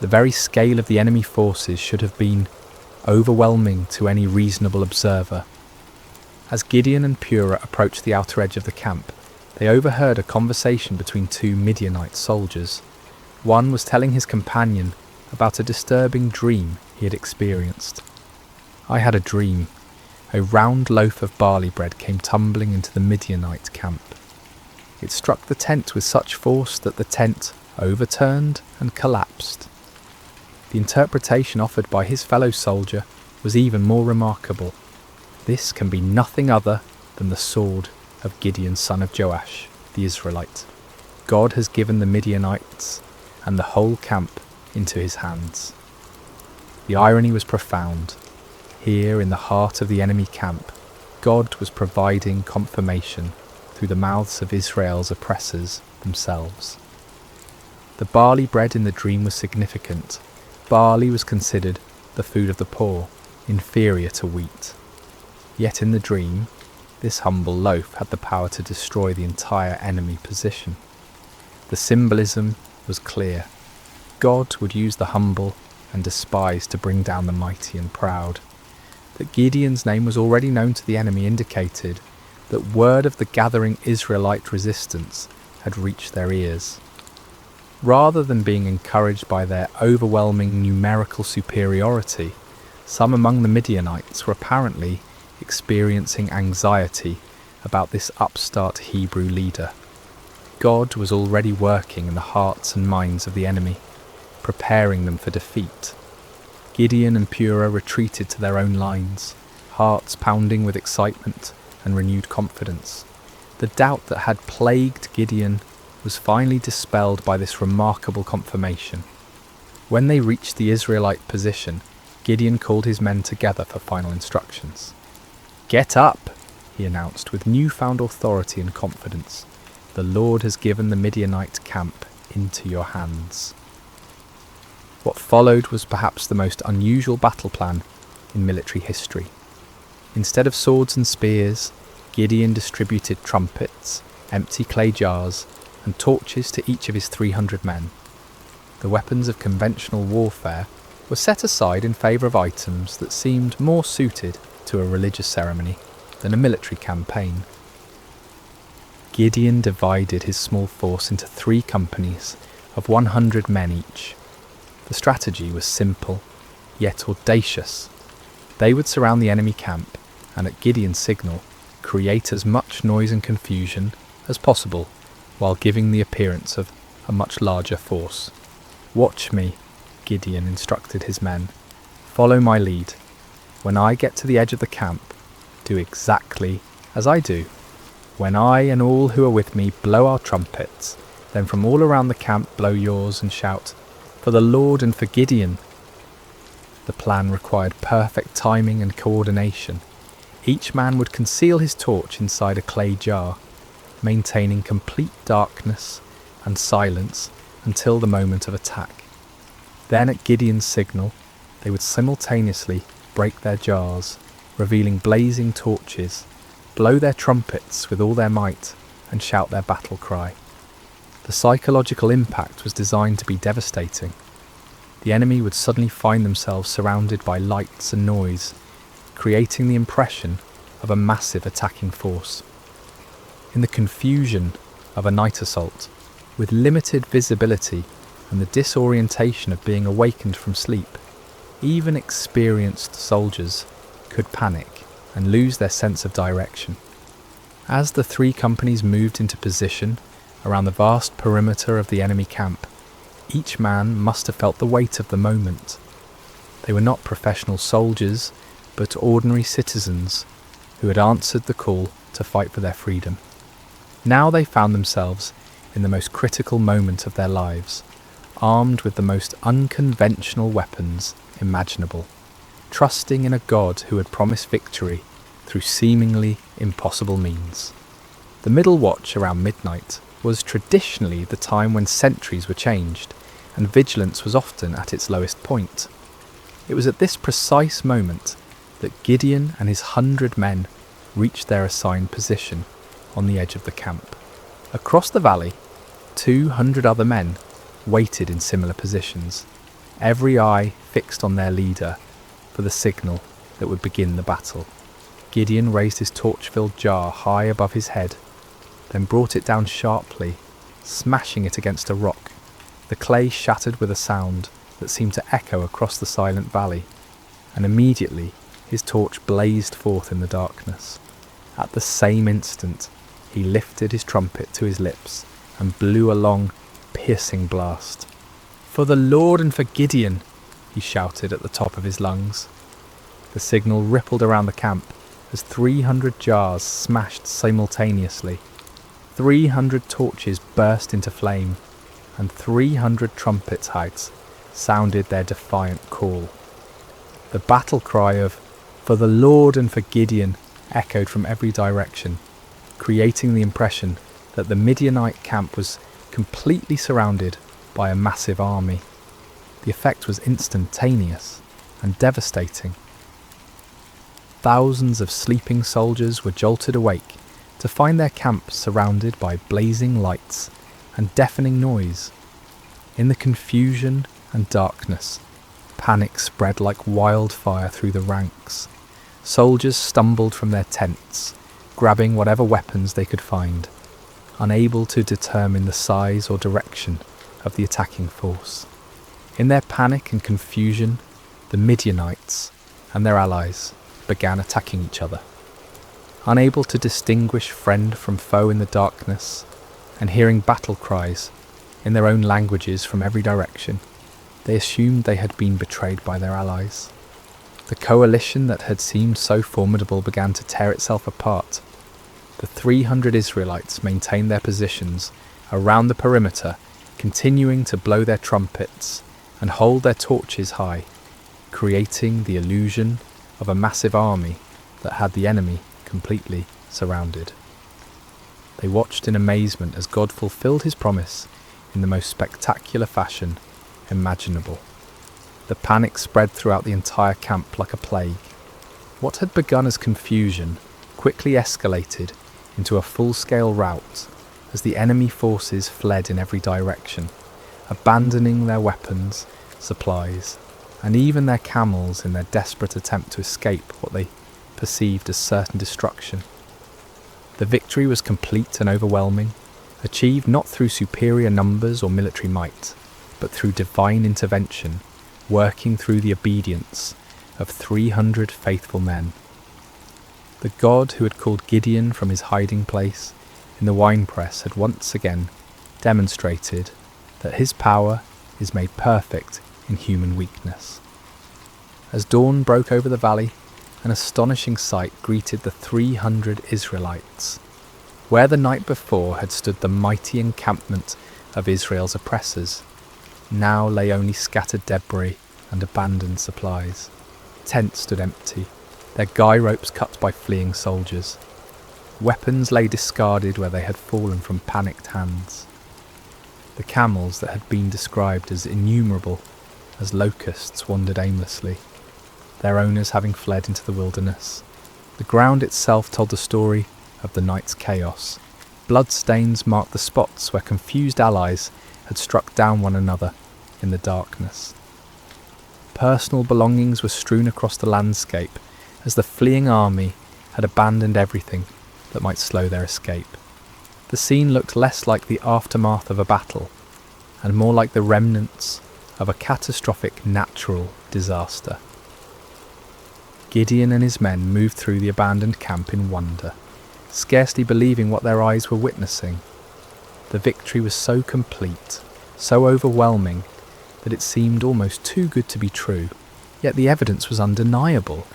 Speaker 2: The very scale of the enemy forces should have been overwhelming to any reasonable observer. As Gideon and Purah approached the outer edge of the camp, they overheard a conversation between two Midianite soldiers. One was telling his companion about a disturbing dream he had experienced. "I had a dream. A round loaf of barley bread came tumbling into the Midianite camp. It struck the tent with such force that the tent overturned and collapsed." The interpretation offered by his fellow soldier was even more remarkable. "This can be nothing other than the sword of Gideon, son of Joash, the Israelite. God has given the Midianites and the whole camp into his hands." The irony was profound. Here in the heart of the enemy camp, God was providing confirmation through the mouths of Israel's oppressors themselves. The barley bread in the dream was significant. Barley was considered the food of the poor, inferior to wheat. Yet in the dream, this humble loaf had the power to destroy the entire enemy position. The symbolism was clear. God would use the humble and despised to bring down the mighty and proud. That Gideon's name was already known to the enemy indicated that word of the gathering Israelite resistance had reached their ears. Rather than being encouraged by their overwhelming numerical superiority, some among the Midianites were apparently experiencing anxiety about this upstart Hebrew leader. God was already working in the hearts and minds of the enemy, preparing them for defeat. Gideon and Purah retreated to their own lines, hearts pounding with excitement and renewed confidence. The doubt that had plagued Gideon was finally dispelled by this remarkable confirmation. When they reached the Israelite position, Gideon called his men together for final instructions. "Get up," he announced with newfound authority and confidence. "The Lord has given the Midianite camp into your hands." What followed was perhaps the most unusual battle plan in military history. Instead of swords and spears, Gideon distributed trumpets, empty clay jars, and torches to each of his 300 men. The weapons of conventional warfare were set aside in favour of items that seemed more suited to a religious ceremony than a military campaign. Gideon divided his small force into 3 companies of 100 men each. The strategy was simple, yet audacious. They would surround the enemy camp and, at Gideon's signal, create as much noise and confusion as possible while giving the appearance of a much larger force. "Watch me," Gideon instructed his men. "Follow my lead. When I get to the edge of the camp, do exactly as I do. When I and all who are with me blow our trumpets, then from all around the camp blow yours and shout, 'For the Lord and for Gideon.'" The plan required perfect timing and coordination. Each man would conceal his torch inside a clay jar, maintaining complete darkness and silence until the moment of attack. Then at Gideon's signal, they would simultaneously break their jars, revealing blazing torches, blow their trumpets with all their might, and shout their battle cry. The psychological impact was designed to be devastating. The enemy would suddenly find themselves surrounded by lights and noise, creating the impression of a massive attacking force. In the confusion of a night assault, with limited visibility and the disorientation of being awakened from sleep, even experienced soldiers could panic and lose their sense of direction. As the 3 companies moved into position around the vast perimeter of the enemy camp, each man must have felt the weight of the moment. They were not professional soldiers, but ordinary citizens who had answered the call to fight for their freedom. Now they found themselves in the most critical moment of their lives, armed with the most unconventional weapons imaginable, trusting in a God who had promised victory through seemingly impossible means. The middle watch around midnight was traditionally the time when sentries were changed, and vigilance was often at its lowest point. It was at this precise moment that Gideon and his 100 men reached their assigned position on the edge of the camp. Across the valley, 200 other men waited in similar positions, every eye fixed on their leader for the signal that would begin the battle. Gideon raised his torch-filled jar high above his head, then brought it down sharply, smashing it against a rock. The clay shattered with a sound that seemed to echo across the silent valley, and immediately his torch blazed forth in the darkness. At the same instant, he lifted his trumpet to his lips and blew a long, piercing blast. "For the Lord and for Gideon," he shouted at the top of his lungs. The signal rippled around the camp as 300 jars smashed simultaneously. 300 torches burst into flame, and 300 trumpet hags sounded their defiant call. The battle cry of "For the Lord and for Gideon" echoed from every direction. creating the impression that the Midianite camp was completely surrounded by a massive army. The effect was instantaneous and devastating. Thousands of sleeping soldiers were jolted awake to find their camp surrounded by blazing lights and deafening noise. In the confusion and darkness, panic spread like wildfire through the ranks. Soldiers stumbled from their tents, grabbing whatever weapons they could find, unable to determine the size or direction of the attacking force. In their panic and confusion, the Midianites and their allies began attacking each other. Unable to distinguish friend from foe in the darkness, and hearing battle cries in their own languages from every direction, they assumed they had been betrayed by their allies. The coalition that had seemed so formidable began to tear itself apart. The 300 Israelites maintained their positions around the perimeter, continuing to blow their trumpets and hold their torches high, creating the illusion of a massive army that had the enemy completely surrounded. They watched in amazement as God fulfilled his promise in the most spectacular fashion imaginable. The panic spread throughout the entire camp like a plague. What had begun as confusion quickly escalated into a full-scale rout as the enemy forces fled in every direction, abandoning their weapons, supplies, and even their camels in their desperate attempt to escape what they perceived as certain destruction. The victory was complete and overwhelming, achieved not through superior numbers or military might, but through divine intervention, working through the obedience of 300 faithful men. The God who had called Gideon from his hiding place in the winepress had once again demonstrated that his power is made perfect in human weakness. As dawn broke over the valley, an astonishing sight greeted the 300 Israelites. Where the night before had stood the mighty encampment of Israel's oppressors, now lay only scattered debris and abandoned supplies. Tents stood empty, their guy ropes cut by fleeing soldiers. Weapons lay discarded where they had fallen from panicked hands. The camels that had been described as innumerable as locusts wandered aimlessly, their owners having fled into the wilderness. The ground itself told the story of the night's chaos. Bloodstains marked the spots where confused allies had struck down one another in the darkness. Personal belongings were strewn across the landscape as the fleeing army had abandoned everything that might slow their escape. The scene looked less like the aftermath of a battle and more like the remnants of a catastrophic natural disaster. Gideon and his men moved through the abandoned camp in wonder, scarcely believing what their eyes were witnessing. The victory was so complete, so overwhelming, that it seemed almost too good to be true, yet the evidence was undeniable.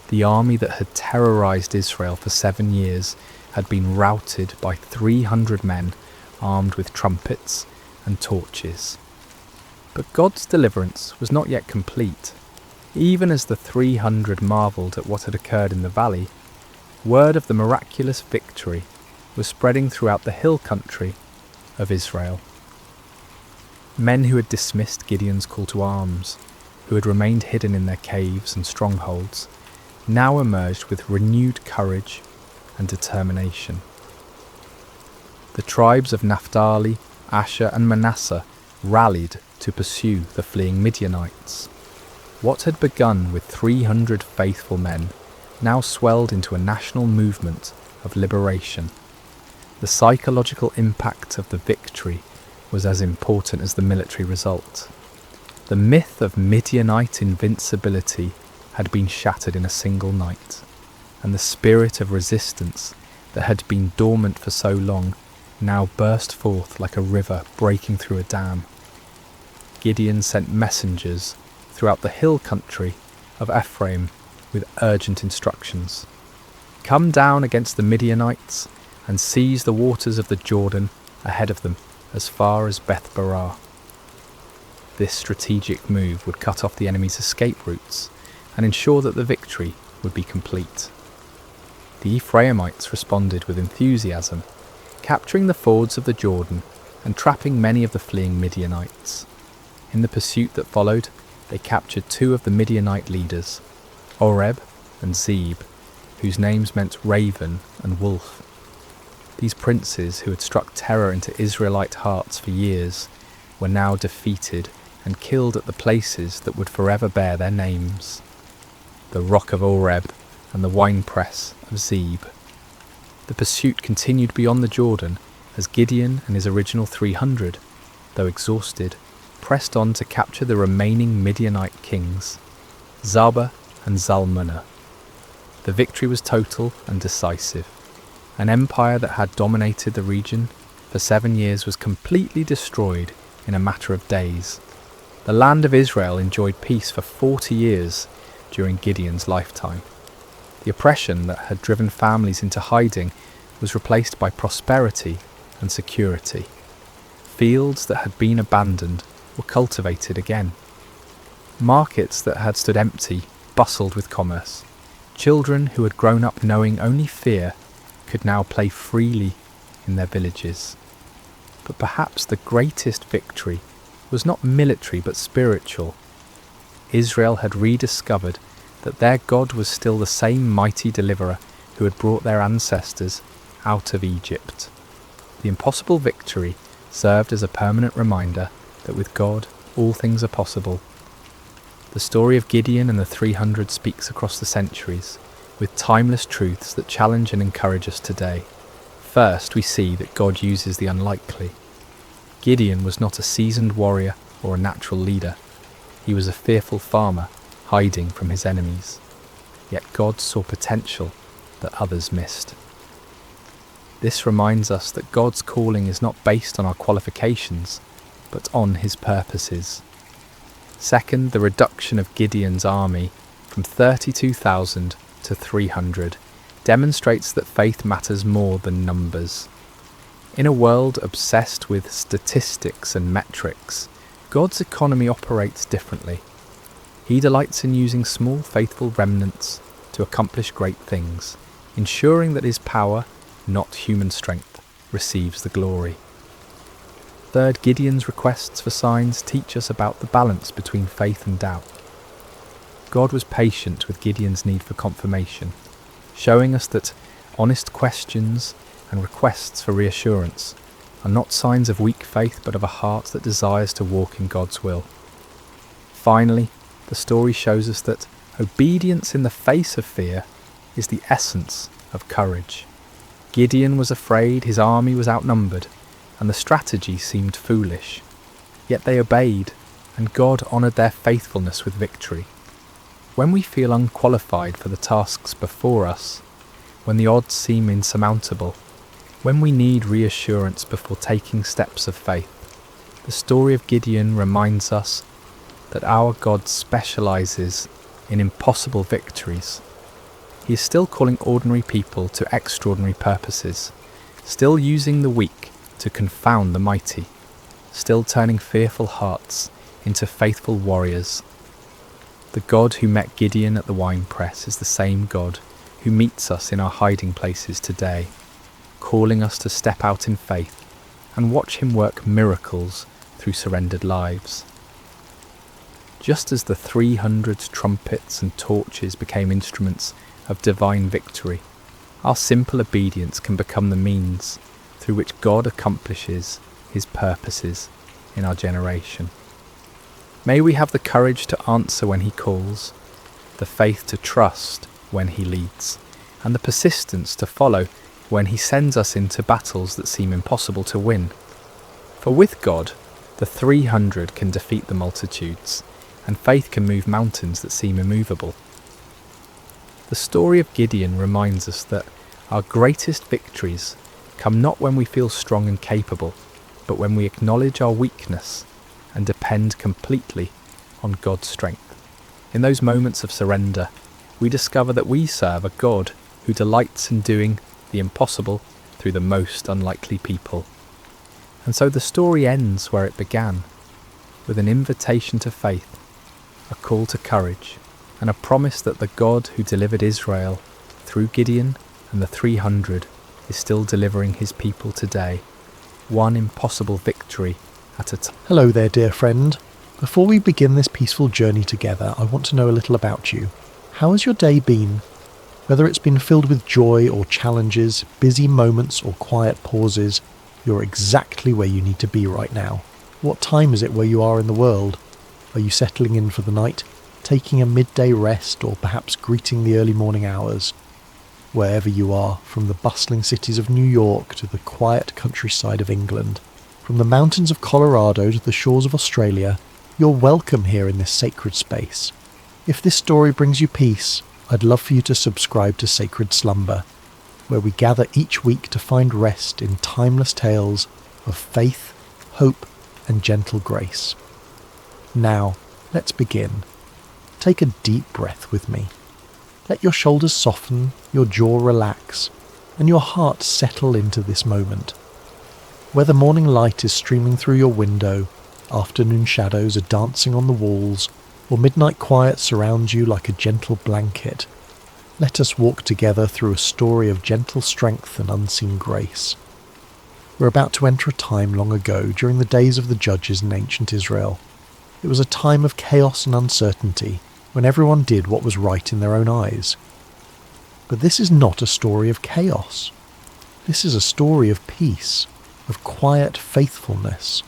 Speaker 2: The army that had terrorized Israel for 7 years had been routed by 300 men armed with trumpets and torches. But God's deliverance was not yet complete. Even as the 300 marvelled at what had occurred in the valley, word of the miraculous victory was spreading throughout the hill country of Israel. Men who had dismissed Gideon's call to arms, who had remained hidden in their caves and strongholds, now emerged with renewed courage and determination. The tribes of Naphtali, Asher and Manasseh rallied to pursue the fleeing Midianites. What had begun with 300 faithful men now swelled into a national movement of liberation. The psychological impact of the victory was as important as the military result. The myth of Midianite invincibility had been shattered in a single night, and the spirit of resistance that had been dormant for so long now burst forth like a river breaking through a dam. Gideon sent messengers throughout the hill country of Ephraim with urgent instructions. Come down against the Midianites and seize the waters of the Jordan ahead of them as far as Beth Barah. This strategic move would cut off the enemy's escape routes and ensure that the victory would be complete. The Ephraimites responded with enthusiasm, capturing the fords of the Jordan and trapping many of the fleeing Midianites. In the pursuit that followed, they captured 2 of the Midianite leaders, Oreb and Zeb, whose names meant raven and wolf. These princes, who had struck terror into Israelite hearts for years, were now defeated and killed at the places that would forever bear their names: the rock of Oreb and the winepress of Zeb. The pursuit continued beyond the Jordan as Gideon and his original 300, though exhausted, pressed on to capture the remaining Midianite kings, Zaba and Zalmunna. The victory was total and decisive. An empire that had dominated the region for 7 years was completely destroyed in a matter of days. The land of Israel enjoyed peace for 40 years during Gideon's lifetime. The oppression that had driven families into hiding was replaced by prosperity and security. Fields that had been abandoned were cultivated again. Markets that had stood empty bustled with commerce. Children who had grown up knowing only fear could now play freely in their villages. But perhaps the greatest victory was not military but spiritual. Israel had rediscovered that their God was still the same mighty deliverer who had brought their ancestors out of Egypt. The impossible victory served as a permanent reminder that with God all things are possible. The story of Gideon and the 300 speaks across the centuries, with timeless truths that challenge and encourage us today. First, we see that God uses the unlikely. Gideon was not a seasoned warrior or a natural leader. He was a fearful farmer, hiding from his enemies. Yet God saw potential that others missed. This reminds us that God's calling is not based on our qualifications, but on his purposes. Second, the reduction of Gideon's army from 32,000 to 300 demonstrates that faith matters more than numbers. In a world obsessed with statistics and metrics, God's economy operates differently. He delights in using small faithful remnants to accomplish great things, ensuring that his power, not human strength, receives the glory. Third, Gideon's requests for signs teach us about the balance between faith and doubt. God was patient with Gideon's need for confirmation, showing us that honest questions and requests for reassurance are not signs of weak faith but of a heart that desires to walk in God's will. Finally, the story shows us that obedience in the face of fear is the essence of courage. Gideon was afraid, his army was outnumbered, and the strategy seemed foolish. Yet they obeyed, and God honoured their faithfulness with victory. When we feel unqualified for the tasks before us, when the odds seem insurmountable, when we need reassurance before taking steps of faith, the story of Gideon reminds us that our God specialises in impossible victories. He is still calling ordinary people to extraordinary purposes, still using the weak to confound the mighty, still turning fearful hearts into faithful warriors. The God who met Gideon at the winepress is the same God who meets us in our hiding places today, calling us to step out in faith and watch him work miracles through surrendered lives. Just as the 300 trumpets and torches became instruments of divine victory, our simple obedience can become the means through which God accomplishes his purposes in our generation. May we have the courage to answer when he calls, the faith to trust when he leads, and the persistence to follow when he sends us into battles that seem impossible to win. For with God, the 300 can defeat the multitudes, and faith can move mountains that seem immovable. The story of Gideon reminds us that our greatest victories come not when we feel strong and capable, but when we acknowledge our weakness and depend completely on God's strength. In those moments of surrender, we discover that we serve a God who delights in doing the impossible through the most unlikely people. And so the story ends where it began, with an invitation to faith, a call to courage, and a promise that the God who delivered Israel through Gideon and the 300 is still delivering his people today, one impossible victory at a time.
Speaker 1: Hello there, dear friend. Before we begin this peaceful journey together, I want to know a little about you. How has your day been? Whether it's been filled with joy or challenges, busy moments or quiet pauses, you're exactly where you need to be right now. What time is it where you are in the world? Are you settling in for the night, taking a midday rest, or perhaps greeting the early morning hours? Wherever you are, from the bustling cities of New York to the quiet countryside of England, from the mountains of Colorado to the shores of Australia, you're welcome here in this sacred space. If this story brings you peace, I'd love for you to subscribe to Sacred Slumber, where we gather each week to find rest in timeless tales of faith, hope, and gentle grace. Now, let's begin. Take a deep breath with me. Let your shoulders soften, your jaw relax, and your heart settle into this moment. Whether morning light is streaming through your window, afternoon shadows are dancing on the walls, or midnight quiet surrounds you like a gentle blanket, let us walk together through a story of gentle strength and unseen grace. We're about to enter a time long ago during the days of the judges in ancient Israel. It was a time of chaos and uncertainty, when everyone did what was right in their own eyes. But this is not a story of chaos. This is a story of peace, of quiet faithfulness,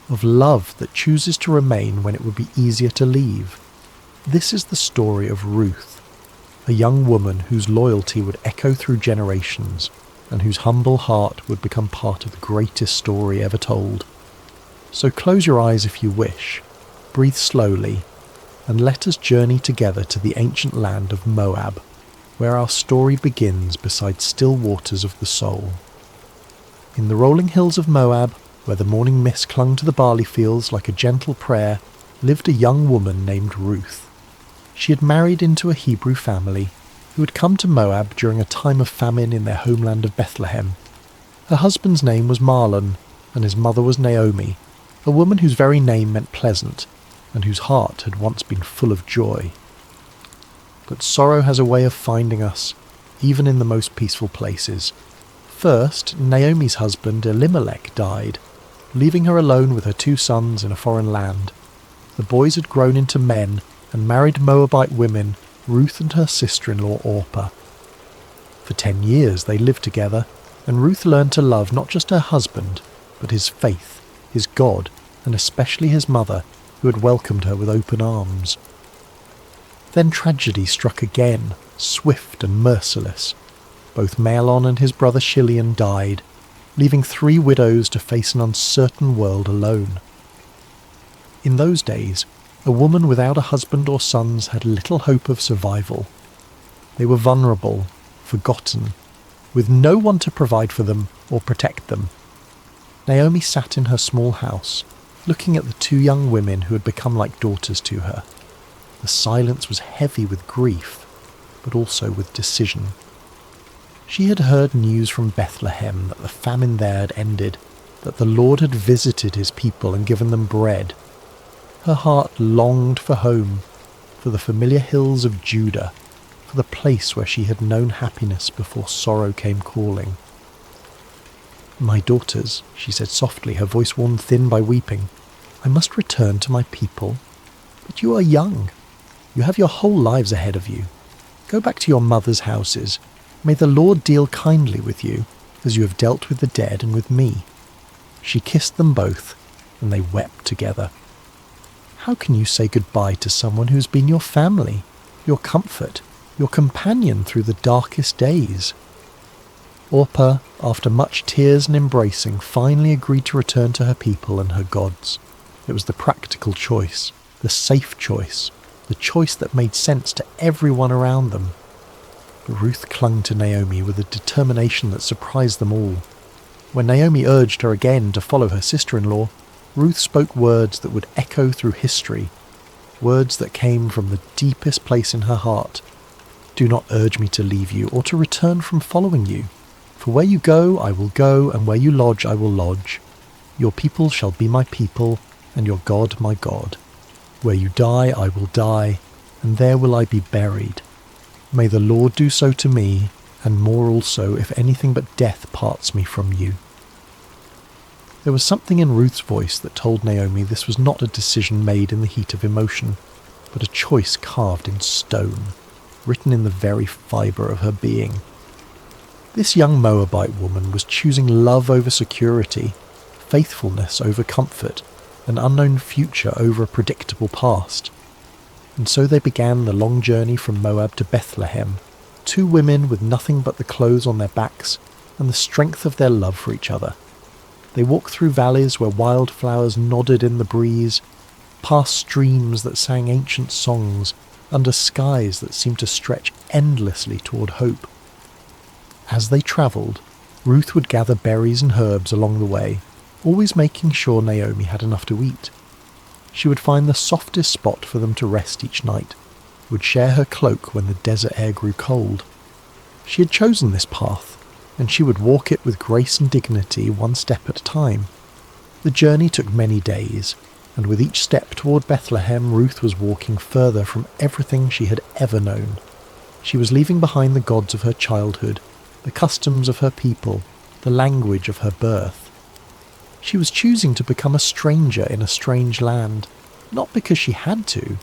Speaker 1: of love that chooses to remain when it would be easier to leave. This is the story of Ruth, a young woman whose loyalty would echo through generations and whose humble heart would become part of the greatest story ever told. So close your eyes if you wish, breathe slowly, and let us journey together to the ancient land of Moab, where our story begins beside still waters of the soul. In the rolling hills of Moab, where the morning mist clung to the barley fields like a gentle prayer, lived a young woman named Ruth. She had married into a Hebrew family who had come to Moab during a time of famine in their homeland of Bethlehem. Her husband's name was Mahlon, and his mother was Naomi, a woman whose very name meant pleasant, and whose heart had once been full of joy. But sorrow has a way of finding us, even in the most peaceful places. First, Naomi's husband Elimelech died, leaving her alone with her 2 sons in a foreign land. The boys had grown into men and married Moabite women, Ruth and her sister-in-law Orpah. For 10 years they lived together, and Ruth learned to love not just her husband, but his faith, his God, and especially his mother, who had welcomed her with open arms. Then tragedy struck again, swift and merciless. Both Mahlon and his brother Chilion died, leaving 3 widows to face an uncertain world alone. In those days, a woman without a husband or sons had little hope of survival. They were vulnerable, forgotten, with no one to provide for them or protect them. Naomi sat in her small house, looking at the 2 young women who had become like daughters to her. The silence was heavy with grief, but also with decision. She had heard news from Bethlehem that the famine there had ended, that the Lord had visited his people and given them bread. Her heart longed for home, for the familiar hills of Judah, for the place where she had known happiness before sorrow came calling. "My daughters," she said softly, her voice worn thin by weeping, "I must return to my people. But you are young. You have your whole lives ahead of you. Go back to your mothers' houses. May the Lord deal kindly with you, as you have dealt with the dead and with me." She kissed them both, and they wept together. How can you say goodbye to someone who's been your family, your comfort, your companion through the darkest days? Orpah, after much tears and embracing, finally agreed to return to her people and her gods. It was the practical choice, the safe choice, the choice that made sense to everyone around them. But Ruth clung to Naomi with a determination that surprised them all. When Naomi urged her again to follow her sister-in-law, Ruth spoke words that would echo through history, words that came from the deepest place in her heart. "Do not urge me to leave you or to return from following you. For where you go, I will go, and where you lodge, I will lodge. Your people shall be my people, and your God my God. Where you die, I will die, and there will I be buried. May the Lord do so to me, and more also if anything but death parts me from you." There was something in Ruth's voice that told Naomi this was not a decision made in the heat of emotion, but a choice carved in stone, written in the very fibre of her being. This young Moabite woman was choosing love over security, faithfulness over comfort, an unknown future over a predictable past. And so they began the long journey from Moab to Bethlehem, two women with nothing but the clothes on their backs and the strength of their love for each other. They walked through valleys where wildflowers nodded in the breeze, past streams that sang ancient songs, under skies that seemed to stretch endlessly toward hope. As they travelled, Ruth would gather berries and herbs along the way, always making sure Naomi had enough to eat. She would find the softest spot for them to rest each night, would share her cloak when the desert air grew cold. She had chosen this path, and she would walk it with grace and dignity, one step at a time. The journey took many days, and with each step toward Bethlehem, Ruth was walking further from everything she had ever known. She was leaving behind the gods of her childhood, the customs of her people, the language of her birth. She was choosing to become a stranger in a strange land, not because she had to,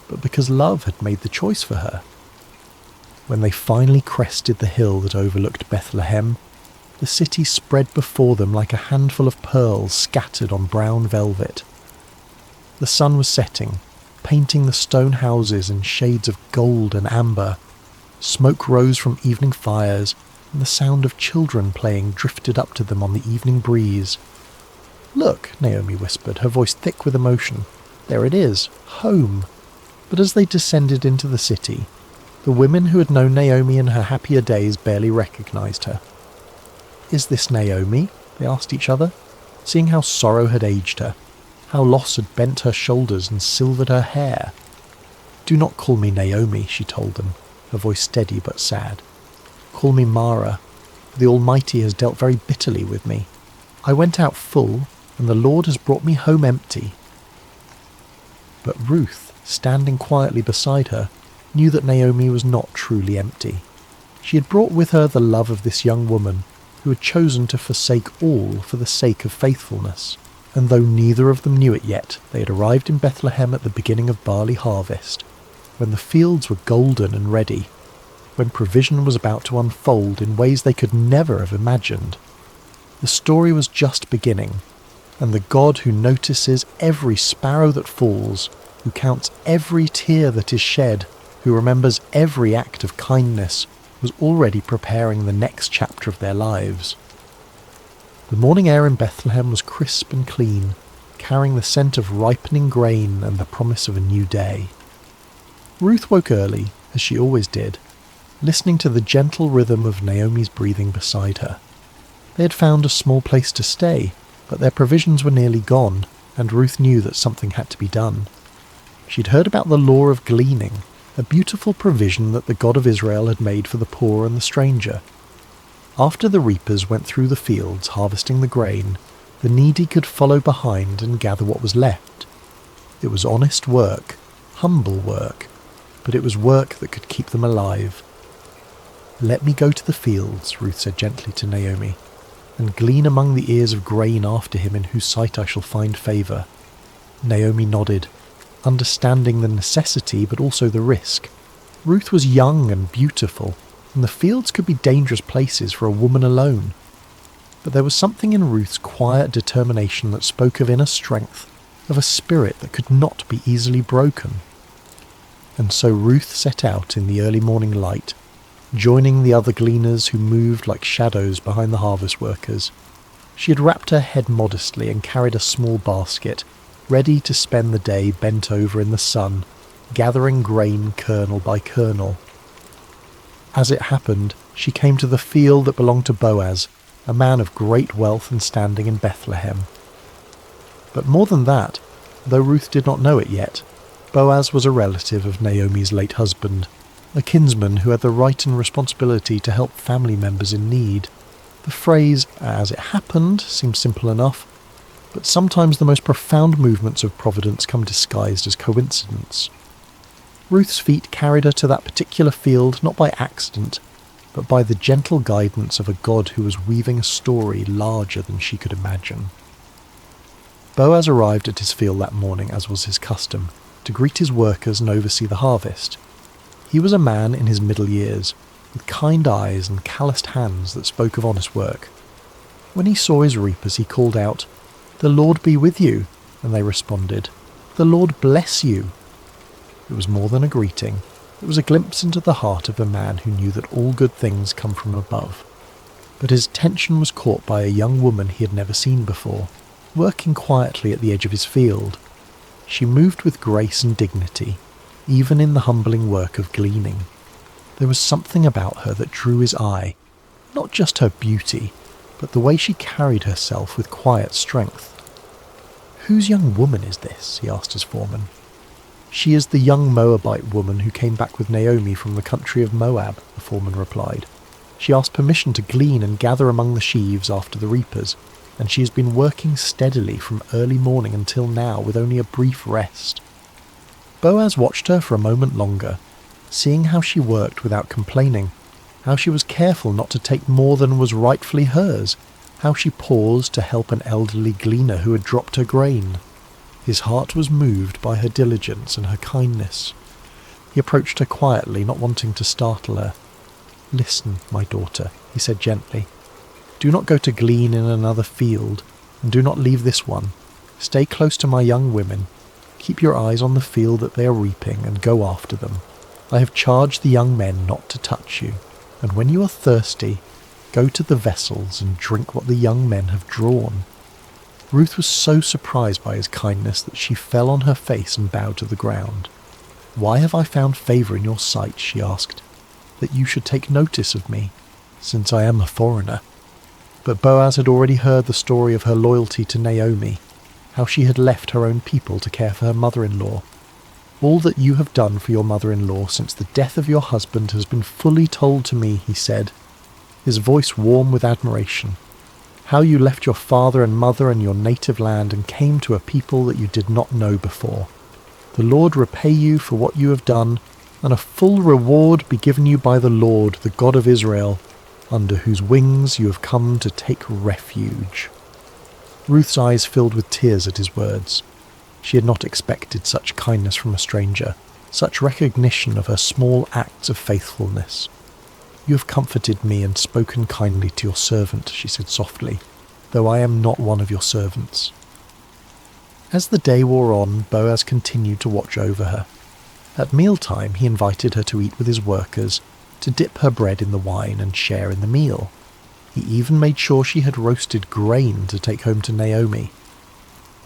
Speaker 1: but because love had made the choice for her. When they finally crested the hill that overlooked Bethlehem, the city spread before them like a handful of pearls scattered on brown velvet. The sun was setting, painting the stone houses in shades of gold and amber. Smoke rose from evening fires, and the sound of children playing drifted up to them on the evening breeze. "Look," Naomi whispered, her voice thick with emotion. "There it is, home." But as they descended into the city, the women who had known Naomi in her happier days barely recognized her. "Is this Naomi?" they asked each other, seeing how sorrow had aged her, how loss had bent her shoulders and silvered her hair. "Do not call me Naomi," she told them, her voice steady but sad. "Call me Mara, for the Almighty has dealt very bitterly with me. I went out full, and the Lord has brought me home empty." But Ruth, standing quietly beside her, knew that Naomi was not truly empty. She had brought with her the love of this young woman, who had chosen to forsake all for the sake of faithfulness. And though neither of them knew it yet, they had arrived in Bethlehem at the beginning of barley harvest, when the fields were golden and ready, when provision was about to unfold in ways they could never have imagined. The story was just beginning, and the God who notices every sparrow that falls, who counts every tear that is shed, who remembers every act of kindness, was already preparing the next chapter of their lives. The morning air in Bethlehem was crisp and clean, carrying the scent of ripening grain and the promise of a new day. Ruth woke early, as she always did, listening to the gentle rhythm of Naomi's breathing beside her. They had found a small place to stay, but their provisions were nearly gone, and Ruth knew that something had to be done. She'd heard about the law of gleaning, a beautiful provision that the God of Israel had made for the poor and the stranger. After the reapers went through the fields harvesting the grain, the needy could follow behind and gather what was left. It was honest work, humble work, but it was work that could keep them alive. "Let me go to the fields," Ruth said gently to Naomi, "and glean among the ears of grain after him in whose sight I shall find favour." Naomi nodded, understanding the necessity but also the risk. Ruth was young and beautiful, and the fields could be dangerous places for a woman alone. But there was something in Ruth's quiet determination that spoke of inner strength, of a spirit that could not be easily broken. And so Ruth set out in the early morning light, joining the other gleaners who moved like shadows behind the harvest workers. She had wrapped her head modestly and carried a small basket, ready to spend the day bent over in the sun, gathering grain kernel by kernel. As it happened, she came to the field that belonged to Boaz, a man of great wealth and standing in Bethlehem. But more than that, though Ruth did not know it yet, Boaz was a relative of Naomi's late husband, a kinsman who had the right and responsibility to help family members in need. The phrase, "as it happened," seems simple enough, but sometimes the most profound movements of providence come disguised as coincidence. Ruth's feet carried her to that particular field not by accident, but by the gentle guidance of a God who was weaving a story larger than she could imagine. Boaz arrived at his field that morning, as was his custom, to greet his workers and oversee the harvest. He was a man in his middle years, with kind eyes and calloused hands that spoke of honest work. When he saw his reapers, he called out, "The Lord be with you," and they responded, "The Lord bless you." It was more than a greeting. It was a glimpse into the heart of a man who knew that all good things come from above. But his attention was caught by a young woman he had never seen before, working quietly at the edge of his field. She moved with grace and dignity, even in the humbling work of gleaning. There was something about her that drew his eye, not just her beauty, but the way she carried herself with quiet strength. "Whose young woman is this?" he asked his foreman. "She is the young Moabite woman who came back with Naomi from the country of Moab," the foreman replied. "She asked permission to glean and gather among the sheaves after the reapers, and she has been working steadily from early morning until now with only a brief rest." Boaz watched her for a moment longer, seeing how she worked without complaining, how she was careful not to take more than was rightfully hers, how she paused to help an elderly gleaner who had dropped her grain. His heart was moved by her diligence and her kindness. He approached her quietly, not wanting to startle her. "Listen, my daughter," he said gently. "Do not go to glean in another field, and do not leave this one. Stay close to my young women. Keep your eyes on the field that they are reaping, and go after them. I have charged the young men not to touch you, and when you are thirsty, go to the vessels and drink what the young men have drawn." Ruth was so surprised by his kindness that she fell on her face and bowed to the ground. "Why have I found favour in your sight," she asked, "that you should take notice of me, since I am a foreigner?" But Boaz had already heard the story of her loyalty to Naomi, how she had left her own people to care for her mother-in-law. "All that you have done for your mother-in-law since the death of your husband has been fully told to me," he said, his voice warm with admiration. "How you left your father and mother and your native land and came to a people that you did not know before. The Lord repay you for what you have done, and a full reward be given you by the Lord, the God of Israel, under whose wings you have come to take refuge." Ruth's eyes filled with tears at his words. She had not expected such kindness from a stranger, such recognition of her small acts of faithfulness. "You have comforted me and spoken kindly to your servant," she said softly, "though I am not one of your servants." As the day wore on, Boaz continued to watch over her. At mealtime, he invited her to eat with his workers, to dip her bread in the wine and share in the meal. He even made sure she had roasted grain to take home to Naomi.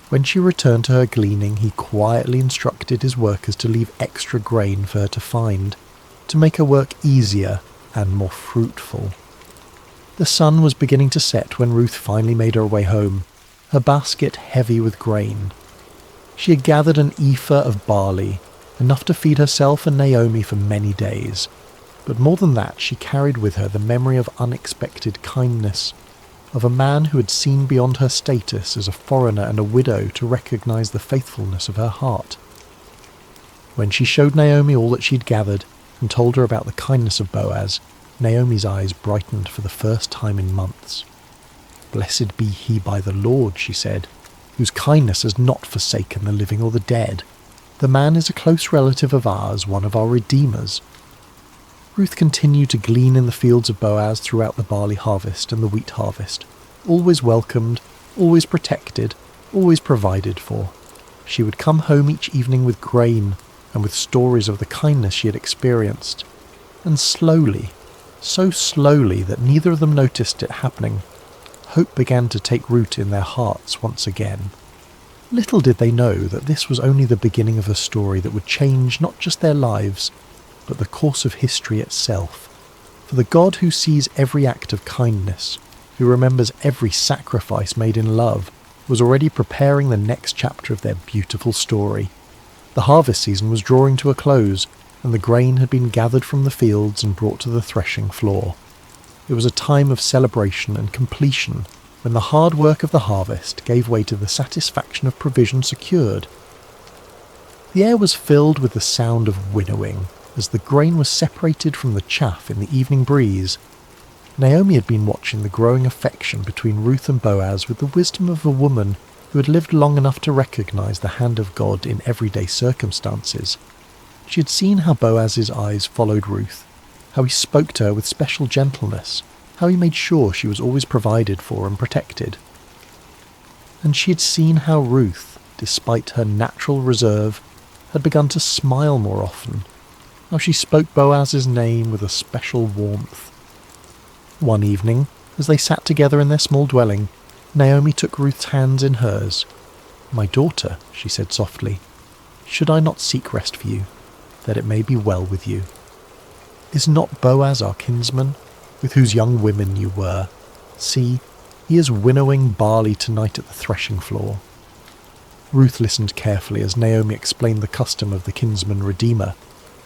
Speaker 1: When she returned to her gleaning, he quietly instructed his workers to leave extra grain for her to find, to make her work easier and more fruitful. The sun was beginning to set when Ruth finally made her way home, her basket heavy with grain. She had gathered an ephah of barley, enough to feed herself and Naomi for many days. But more than that, she carried with her the memory of unexpected kindness, of a man who had seen beyond her status as a foreigner and a widow to recognize the faithfulness of her heart. When she showed Naomi all that she'd gathered and told her about the kindness of Boaz, Naomi's eyes brightened for the first time in months. "Blessed be he by the Lord," she said, "whose kindness has not forsaken the living or the dead. The man is a close relative of ours, one of our redeemers." Ruth continued to glean in the fields of Boaz throughout the barley harvest and the wheat harvest, always welcomed, always protected, always provided for. She would come home each evening with grain and with stories of the kindness she had experienced. And slowly, so slowly that neither of them noticed it happening, hope began to take root in their hearts once again. Little did they know that this was only the beginning of a story that would change not just their lives, but the course of history itself. For the God who sees every act of kindness, who remembers every sacrifice made in love, was already preparing the next chapter of their beautiful story. The harvest season was drawing to a close, and the grain had been gathered from the fields and brought to the threshing floor. It was a time of celebration and completion, when the hard work of the harvest gave way to the satisfaction of provision secured. The air was filled with the sound of winnowing, As the grain was separated from the chaff in the evening breeze, Naomi had been watching the growing affection between Ruth and Boaz with the wisdom of a woman who had lived long enough to recognize the hand of God in everyday circumstances. She had seen how Boaz's eyes followed Ruth, how he spoke to her with special gentleness, how he made sure she was always provided for and protected. And she had seen how Ruth, despite her natural reserve, had begun to smile more often, how she spoke Boaz's name with a special warmth. One evening, as they sat together in their small dwelling, Naomi took Ruth's hands in hers. "My daughter," she said softly, "should I not seek rest for you, that it may be well with you? Is not Boaz our kinsman, with whose young women you were? See, he is winnowing barley tonight at the threshing floor." Ruth listened carefully as Naomi explained the custom of the kinsman redeemer,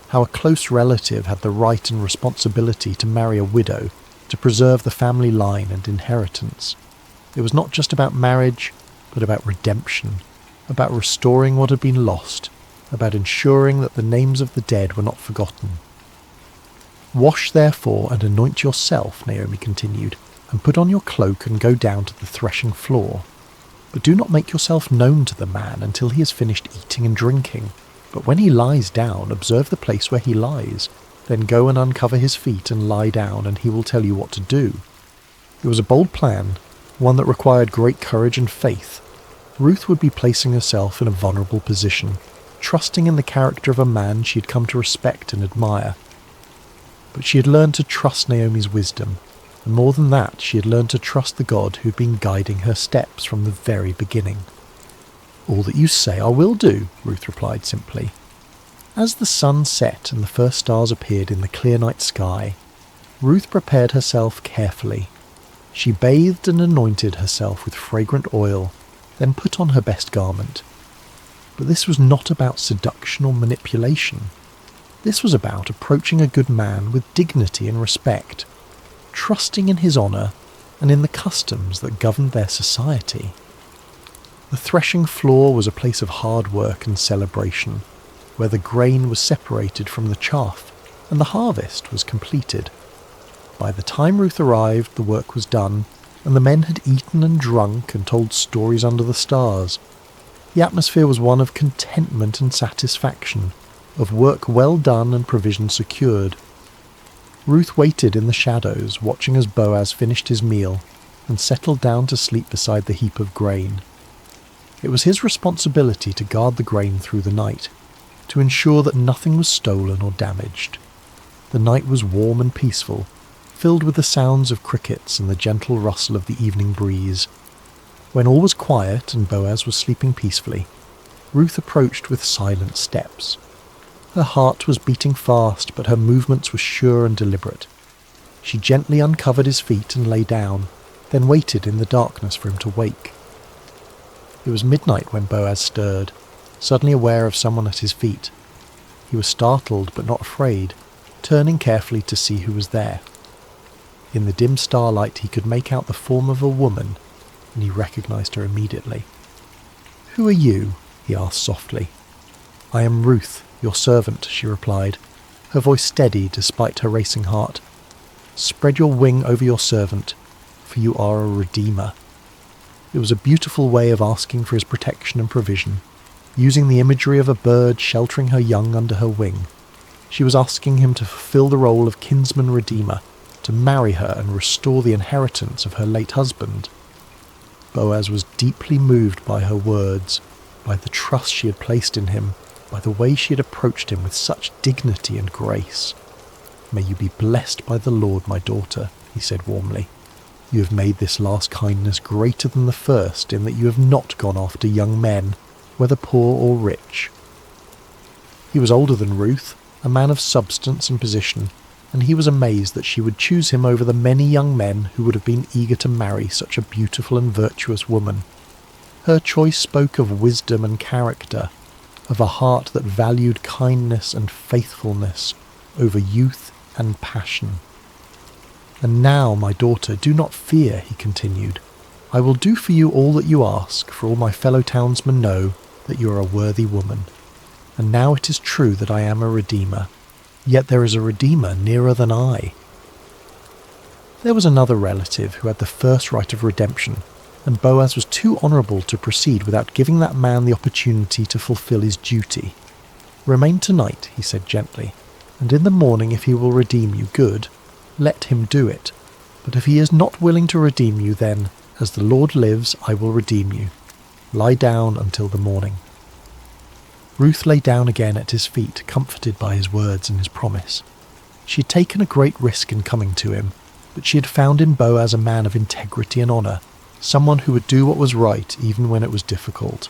Speaker 1: how a close relative had the right and responsibility to marry a widow to preserve the family line and inheritance. It was not just about marriage, but about redemption, about restoring what had been lost, about ensuring that the names of the dead were not forgotten. "Wash therefore and anoint yourself," Naomi continued, "and put on your cloak and go down to the threshing floor. But do not make yourself known to the man until he has finished eating and drinking. But when he lies down, observe the place where he lies. Then go and uncover his feet and lie down, and he will tell you what to do." It was a bold plan, one that required great courage and faith. Ruth would be placing herself in a vulnerable position, trusting in the character of a man she had come to respect and admire. But she had learned to trust Naomi's wisdom, and more than that, she had learned to trust the God who had been guiding her steps from the very beginning. "All that you say I will do," Ruth replied simply. As the sun set and the first stars appeared in the clear night sky, Ruth prepared herself carefully. She bathed and anointed herself with fragrant oil, then put on her best garment. But this was not about seduction or manipulation. This was about approaching a good man with dignity and respect, trusting in his honour and in the customs that governed their society. The threshing floor was a place of hard work and celebration, where the grain was separated from the chaff and the harvest was completed. By the time Ruth arrived, the work was done, and the men had eaten and drunk and told stories under the stars. The atmosphere was one of contentment and satisfaction, of work well done and provision secured. Ruth waited in the shadows, watching as Boaz finished his meal and settled down to sleep beside the heap of grain. It was his responsibility to guard the grain through the night, to ensure that nothing was stolen or damaged. The night was warm and peaceful, filled with the sounds of crickets and the gentle rustle of the evening breeze. When all was quiet and Boaz was sleeping peacefully, Ruth approached with silent steps. Her heart was beating fast, but her movements were sure and deliberate. She gently uncovered his feet and lay down, then waited in the darkness for him to wake. It was midnight when Boaz stirred, suddenly aware of someone at his feet. He was startled but not afraid, turning carefully to see who was there. In the dim starlight he could make out the form of a woman, and he recognized her immediately. "Who are you?" he asked softly. "I am Ruth, your servant," she replied, her voice steady despite her racing heart. "Spread your wing over your servant, for you are a redeemer." It was a beautiful way of asking for his protection and provision. Using the imagery of a bird sheltering her young under her wing, she was asking him to fulfill the role of kinsman redeemer, to marry her and restore the inheritance of her late husband. Boaz was deeply moved by her words, by the trust she had placed in him, by the way she had approached him with such dignity and grace. "May you be blessed by the Lord, my daughter," he said warmly. "You have made this last kindness greater than the first in that you have not gone after young men, whether poor or rich." He was older than Ruth, a man of substance and position, and he was amazed that she would choose him over the many young men who would have been eager to marry such a beautiful and virtuous woman. Her choice spoke of wisdom and character, of a heart that valued kindness and faithfulness over youth and passion. "And now, my daughter, do not fear," he continued. "I will do for you all that you ask, for all my fellow townsmen know that you are a worthy woman. And now it is true that I am a redeemer. Yet there is a Redeemer nearer than I." There was another relative who had the first right of redemption, and Boaz was too honourable to proceed without giving that man the opportunity to fulfil his duty. "Remain tonight," he said gently, "and in the morning if he will redeem you, good, let him do it. But if he is not willing to redeem you, then, as the Lord lives, I will redeem you. Lie down until the morning." Ruth lay down again at his feet, comforted by his words and his promise. She had taken a great risk in coming to him, but she had found in Boaz a man of integrity and honour, someone who would do what was right even when it was difficult.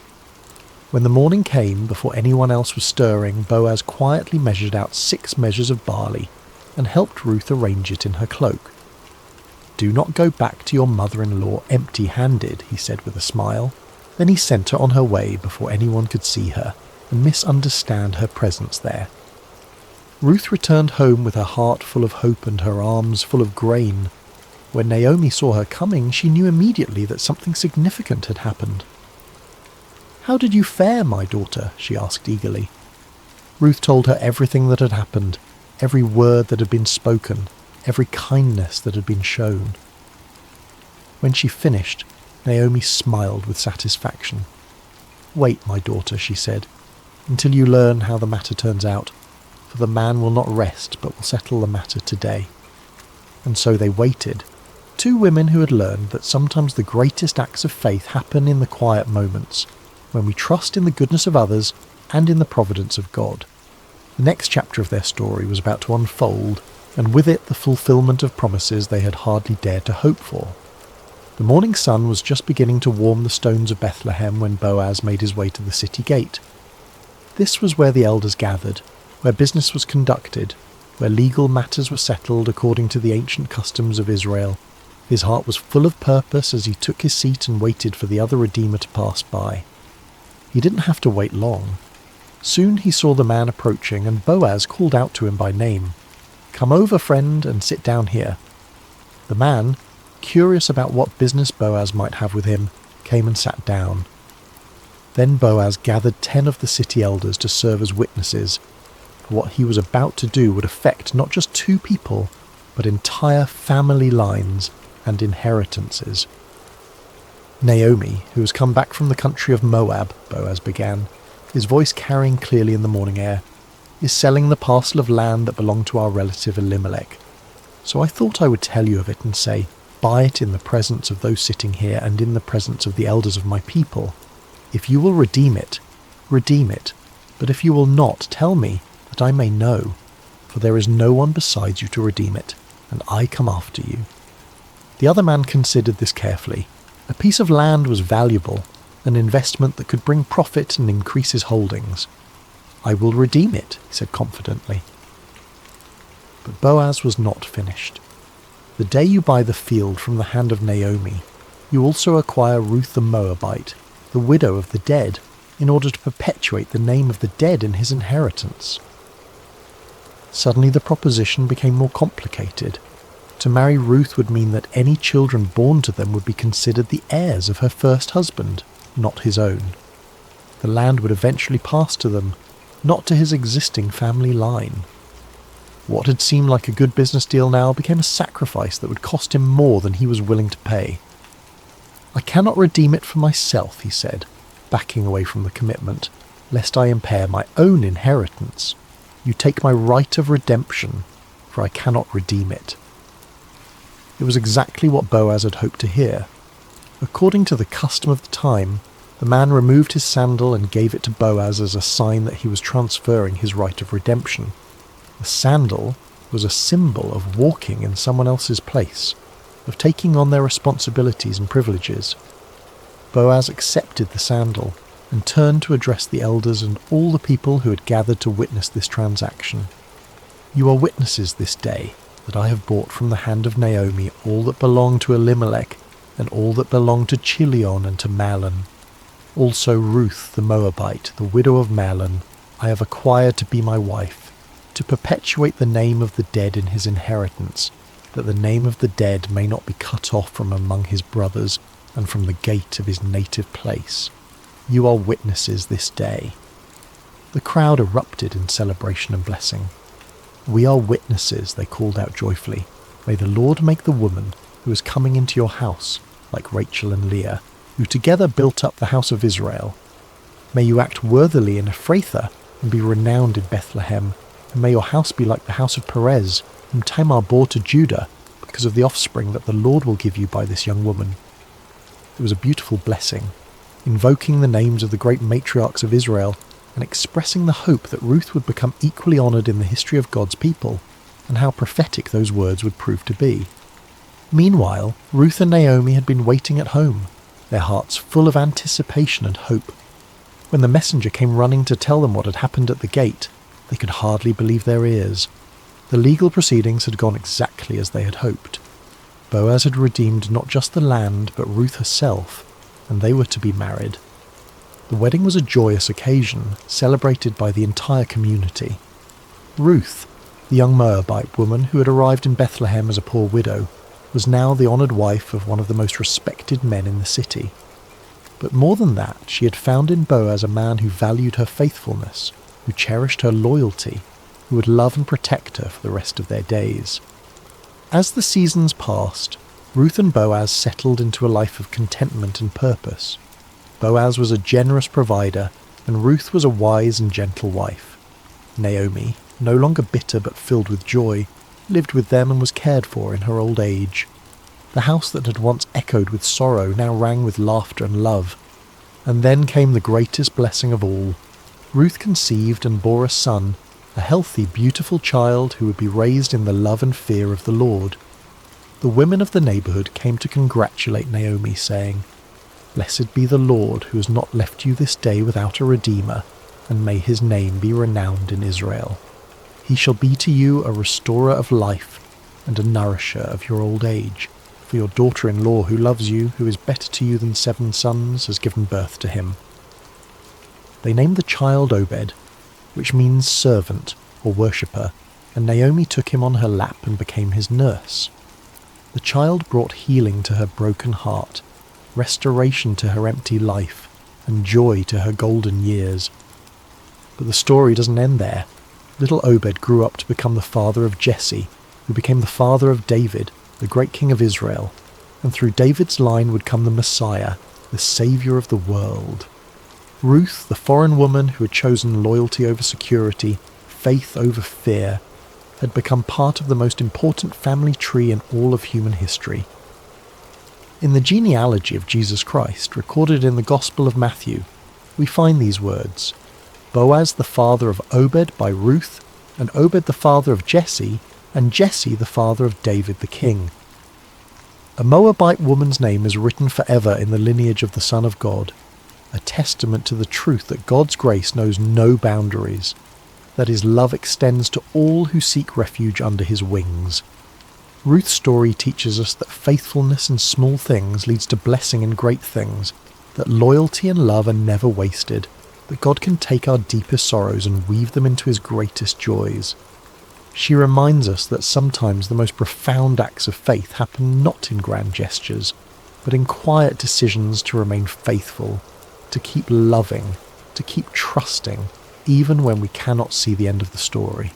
Speaker 1: When the morning came, before anyone else was stirring, Boaz quietly measured out 6 measures of barley and helped Ruth arrange it in her cloak. "Do not go back to your mother-in-law empty-handed," he said with a smile. Then he sent her on her way before anyone could see her and misunderstand her presence there. Ruth returned home with her heart full of hope and her arms full of grain. When Naomi saw her coming, she knew immediately that something significant had happened. "How did you fare, my daughter?" she asked eagerly. Ruth told her everything that had happened, every word that had been spoken, every kindness that had been shown. When she finished, Naomi smiled with satisfaction. "Wait, my daughter," she said, "until you learn how the matter turns out, for the man will not rest but will settle the matter today." And so they waited, 2 women who had learned that sometimes the greatest acts of faith happen in the quiet moments, when we trust in the goodness of others and in the providence of God. The next chapter of their story was about to unfold, and with it the fulfillment of promises they had hardly dared to hope for. The morning sun was just beginning to warm the stones of Bethlehem when Boaz made his way to the city gate. This was where the elders gathered, where business was conducted, where legal matters were settled according to the ancient customs of Israel. His heart was full of purpose as he took his seat and waited for the other Redeemer to pass by. He didn't have to wait long. Soon he saw the man approaching, and Boaz called out to him by name. "Come over, friend, and sit down here." The man, curious about what business Boaz might have with him, came and sat down. Then Boaz gathered 10 of the city elders to serve as witnesses, for what he was about to do would affect not just 2 people, but entire family lines and inheritances. "Naomi, who has come back from the country of Moab," Boaz began, his voice carrying clearly in the morning air, "is selling the parcel of land that belonged to our relative Elimelech. So I thought I would tell you of it and say, buy it in the presence of those sitting here and in the presence of the elders of my people. If you will redeem it, redeem it. But if you will not, tell me, that I may know. For there is no one besides you to redeem it, and I come after you." The other man considered this carefully. A piece of land was valuable, an investment that could bring profit and increase his holdings. "I will redeem it," he said confidently. But Boaz was not finished. "The day you buy the field from the hand of Naomi, you also acquire Ruth the Moabite, the widow of the dead, in order to perpetuate the name of the dead in his inheritance." Suddenly the proposition became more complicated. To marry Ruth would mean that any children born to them would be considered the heirs of her first husband, not his own. The land would eventually pass to them, not to his existing family line. What had seemed like a good business deal now became a sacrifice that would cost him more than he was willing to pay. "I cannot redeem it for myself," he said, backing away from the commitment, "lest I impair my own inheritance. You take my right of redemption, for I cannot redeem it." It was exactly what Boaz had hoped to hear. According to the custom of the time, the man removed his sandal and gave it to Boaz as a sign that he was transferring his right of redemption. The sandal was a symbol of walking in someone else's place, of taking on their responsibilities and privileges. Boaz accepted the sandal and turned to address the elders and all the people who had gathered to witness this transaction. "You are witnesses this day that I have bought from the hand of Naomi all that belonged to Elimelech and all that belonged to Chilion and to Mahlon. Also Ruth the Moabite, the widow of Mahlon, I have acquired to be my wife, to perpetuate the name of the dead in his inheritance, that the name of the dead may not be cut off from among his brothers and from the gate of his native place. You are witnesses this day." The crowd erupted in celebration and blessing. "We are witnesses," they called out joyfully. "May the Lord make the woman who is coming into your house like Rachel and Leah, who together built up the house of Israel. May you act worthily in Ephrathah and be renowned in Bethlehem, and may your house be like the house of Perez, whom Tamar bore to Judah, because of the offspring that the Lord will give you by this young woman." It was a beautiful blessing, invoking the names of the great matriarchs of Israel and expressing the hope that Ruth would become equally honoured in the history of God's people, and how prophetic those words would prove to be. Meanwhile, Ruth and Naomi had been waiting at home, their hearts full of anticipation and hope. When the messenger came running to tell them what had happened at the gate, they could hardly believe their ears. The legal proceedings had gone exactly as they had hoped. Boaz had redeemed not just the land, but Ruth herself, and they were to be married. The wedding was a joyous occasion, celebrated by the entire community. Ruth, the young Moabite woman who had arrived in Bethlehem as a poor widow, was now the honoured wife of one of the most respected men in the city. But more than that, she had found in Boaz a man who valued her faithfulness, who cherished her loyalty, who would love and protect her for the rest of their days. As the seasons passed, Ruth and Boaz settled into a life of contentment and purpose. Boaz was a generous provider, and Ruth was a wise and gentle wife. Naomi, no longer bitter but filled with joy, lived with them and was cared for in her old age. The house that had once echoed with sorrow now rang with laughter and love. And then came the greatest blessing of all. Ruth conceived and bore a son, a healthy, beautiful child who would be raised in the love and fear of the Lord. The women of the neighbourhood came to congratulate Naomi, saying, "Blessed be the Lord who has not left you this day without a redeemer, and may his name be renowned in Israel. He shall be to you a restorer of life and a nourisher of your old age. For your daughter-in-law who loves you, who is better to you than 7 sons, has given birth to him." They named the child Obed, which means servant or worshipper, and Naomi took him on her lap and became his nurse. The child brought healing to her broken heart, restoration to her empty life, and joy to her golden years. But the story doesn't end there. Little Obed grew up to become the father of Jesse, who became the father of David, the great king of Israel, and through David's line would come the Messiah, the Saviour of the world. Ruth, the foreign woman who had chosen loyalty over security, faith over fear, had become part of the most important family tree in all of human history. In the genealogy of Jesus Christ, recorded in the Gospel of Matthew, we find these words: Boaz the father of Obed by Ruth, and Obed the father of Jesse, and Jesse the father of David the king. A Moabite woman's name is written forever in the lineage of the Son of God, a testament to the truth that God's grace knows no boundaries, that his love extends to all who seek refuge under his wings. Ruth's story teaches us that faithfulness in small things leads to blessing in great things, that loyalty and love are never wasted, that God can take our deepest sorrows and weave them into his greatest joys. She reminds us that sometimes the most profound acts of faith happen not in grand gestures, but in quiet decisions to remain faithful, to keep loving, to keep trusting, even when we cannot see the end of the story.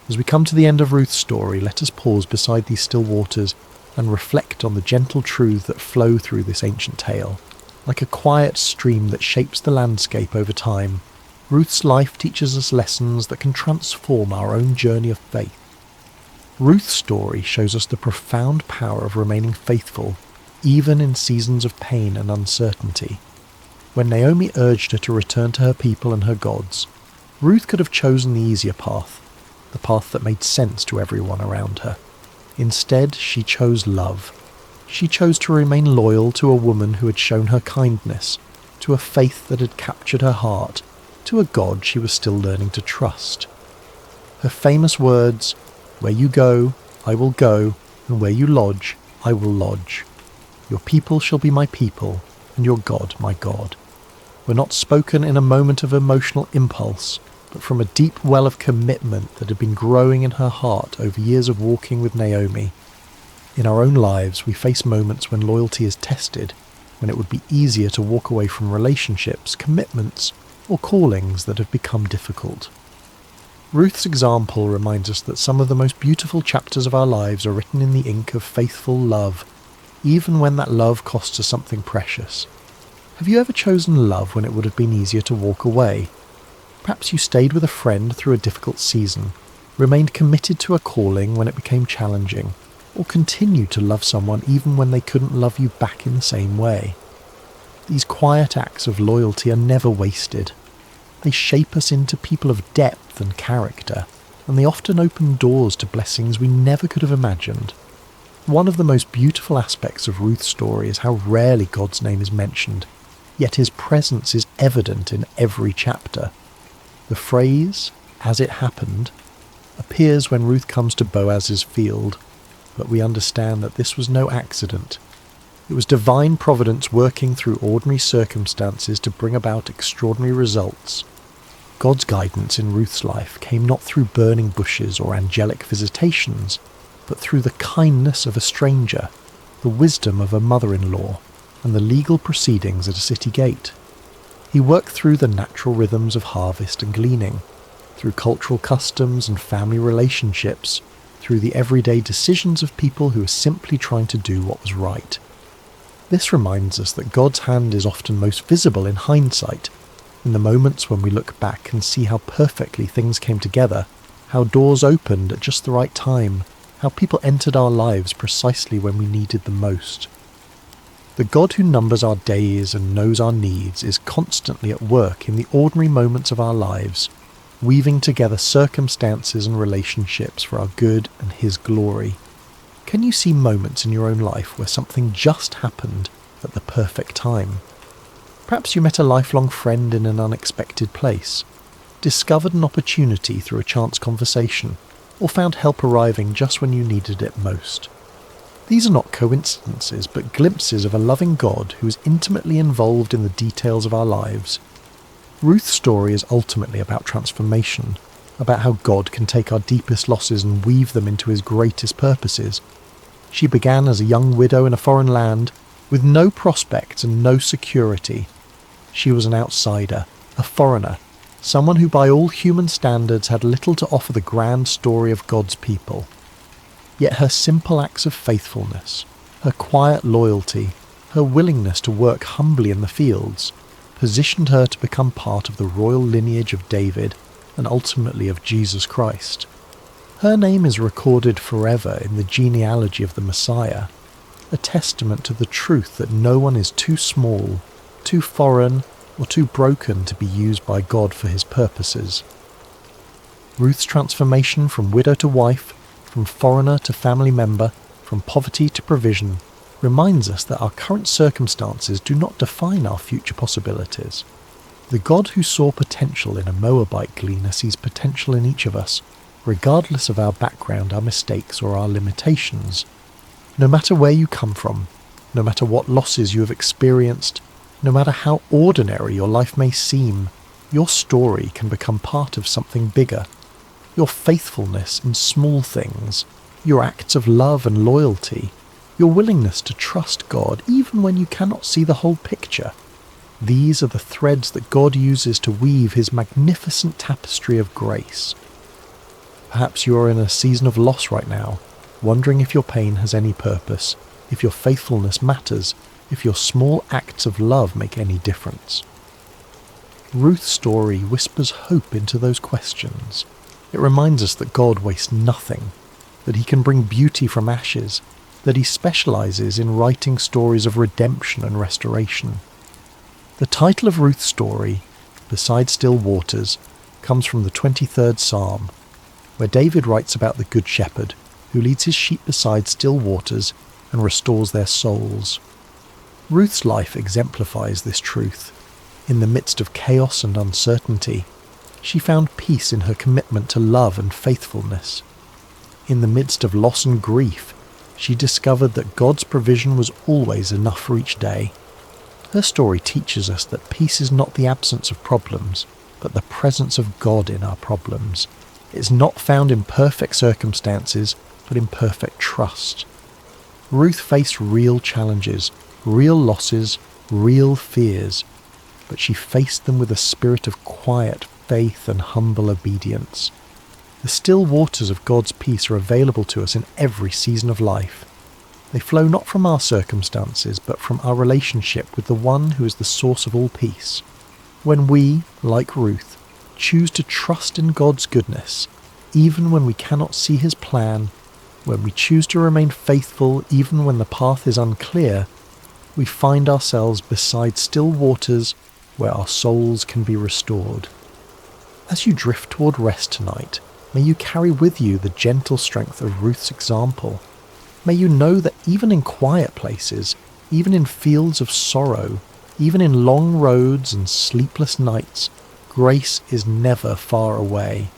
Speaker 1: As we come to the end of Ruth's story, let us pause beside these still waters and reflect on the gentle truths that flow through this ancient tale. Like a quiet stream that shapes the landscape over time, Ruth's life teaches us lessons that can transform our own journey of faith. Ruth's story shows us the profound power of remaining faithful, even in seasons of pain and uncertainty. When Naomi urged her to return to her people and her gods, Ruth could have chosen the easier path, the path that made sense to everyone around her. Instead, she chose love. She chose to remain loyal to a woman who had shown her kindness, to a faith that had captured her heart, to a God she was still learning to trust. Her famous words, "Where you go, I will go, and where you lodge, I will lodge. Your people shall be my people, and your God my God," were not spoken in a moment of emotional impulse, but from a deep well of commitment that had been growing in her heart over years of walking with Naomi. In our own lives, we face moments when loyalty is tested, when it would be easier to walk away from relationships, commitments, or callings that have become difficult. Ruth's example reminds us that some of the most beautiful chapters of our lives are written in the ink of faithful love, even when that love costs us something precious. Have you ever chosen love when it would have been easier to walk away? Perhaps you stayed with a friend through a difficult season, remained committed to a calling when it became challenging, or continued to love someone even when they couldn't love you back in the same way. These quiet acts of loyalty are never wasted. They shape us into people of depth and character, and they often open doors to blessings we never could have imagined. One of the most beautiful aspects of Ruth's story is how rarely God's name is mentioned, yet his presence is evident in every chapter. The phrase, "as it happened," appears when Ruth comes to Boaz's field, but we understand that this was no accident. It was divine providence working through ordinary circumstances to bring about extraordinary results. God's guidance in Ruth's life came not through burning bushes or angelic visitations, but through the kindness of a stranger, the wisdom of a mother-in-law, and the legal proceedings at a city gate. He worked through the natural rhythms of harvest and gleaning, through cultural customs and family relationships, through the everyday decisions of people who were simply trying to do what was right. This reminds us that God's hand is often most visible in hindsight, in the moments when we look back and see how perfectly things came together, how doors opened at just the right time, how people entered our lives precisely when we needed them most. The God who numbers our days and knows our needs is constantly at work in the ordinary moments of our lives, weaving together circumstances and relationships for our good and his glory. Can you see moments in your own life where something just happened at the perfect time? Perhaps you met a lifelong friend in an unexpected place, discovered an opportunity through a chance conversation, or found help arriving just when you needed it most. These are not coincidences, but glimpses of a loving God who is intimately involved in the details of our lives. Ruth's story is ultimately about transformation, about how God can take our deepest losses and weave them into his greatest purposes. She began as a young widow in a foreign land, with no prospects and no security. She was an outsider, a foreigner, someone who by all human standards had little to offer the grand story of God's people. Yet her simple acts of faithfulness, her quiet loyalty, her willingness to work humbly in the fields, positioned her to become part of the royal lineage of David and ultimately of Jesus Christ. Her name is recorded forever in the genealogy of the Messiah, a testament to the truth that no one is too small, too foreign, or too broken to be used by God for his purposes. Ruth's transformation from widow to wife, from foreigner to family member, from poverty to provision, reminds us that our current circumstances do not define our future possibilities. The God who saw potential in a Moabite gleaner sees potential in each of us, regardless of our background, our mistakes, or our limitations. No matter where you come from, no matter what losses you have experienced, no matter how ordinary your life may seem, your story can become part of something bigger. Your faithfulness in small things, your acts of love and loyalty, your willingness to trust God even when you cannot see the whole picture. These are the threads that God uses to weave his magnificent tapestry of grace. Perhaps you are in a season of loss right now, wondering if your pain has any purpose, if your faithfulness matters, if your small acts of love make any difference. Ruth's story whispers hope into those questions. It reminds us that God wastes nothing, that he can bring beauty from ashes, that he specializes in writing stories of redemption and restoration. The title of Ruth's story, Beside Still Waters, comes from the 23rd Psalm, where David writes about the Good Shepherd, who leads his sheep beside still waters and restores their souls. Ruth's life exemplifies this truth. In the midst of chaos and uncertainty, she found peace in her commitment to love and faithfulness. In the midst of loss and grief, she discovered that God's provision was always enough for each day. Her story teaches us that peace is not the absence of problems, but the presence of God in our problems. It is not found in perfect circumstances, but in perfect trust. Ruth faced real challenges, real losses, real fears, but she faced them with a spirit of quiet faith and humble obedience. The still waters of God's peace are available to us in every season of life. They flow not from our circumstances, but from our relationship with the one who is the source of all peace. When we, like Ruth, choose to trust in God's goodness, even when we cannot see his plan, when we choose to remain faithful even when the path is unclear, we find ourselves beside still waters where our souls can be restored. As you drift toward rest tonight, may you carry with you the gentle strength of Ruth's example. May you know that even in quiet places, even in fields of sorrow, even in long roads and sleepless nights, grace is never far away.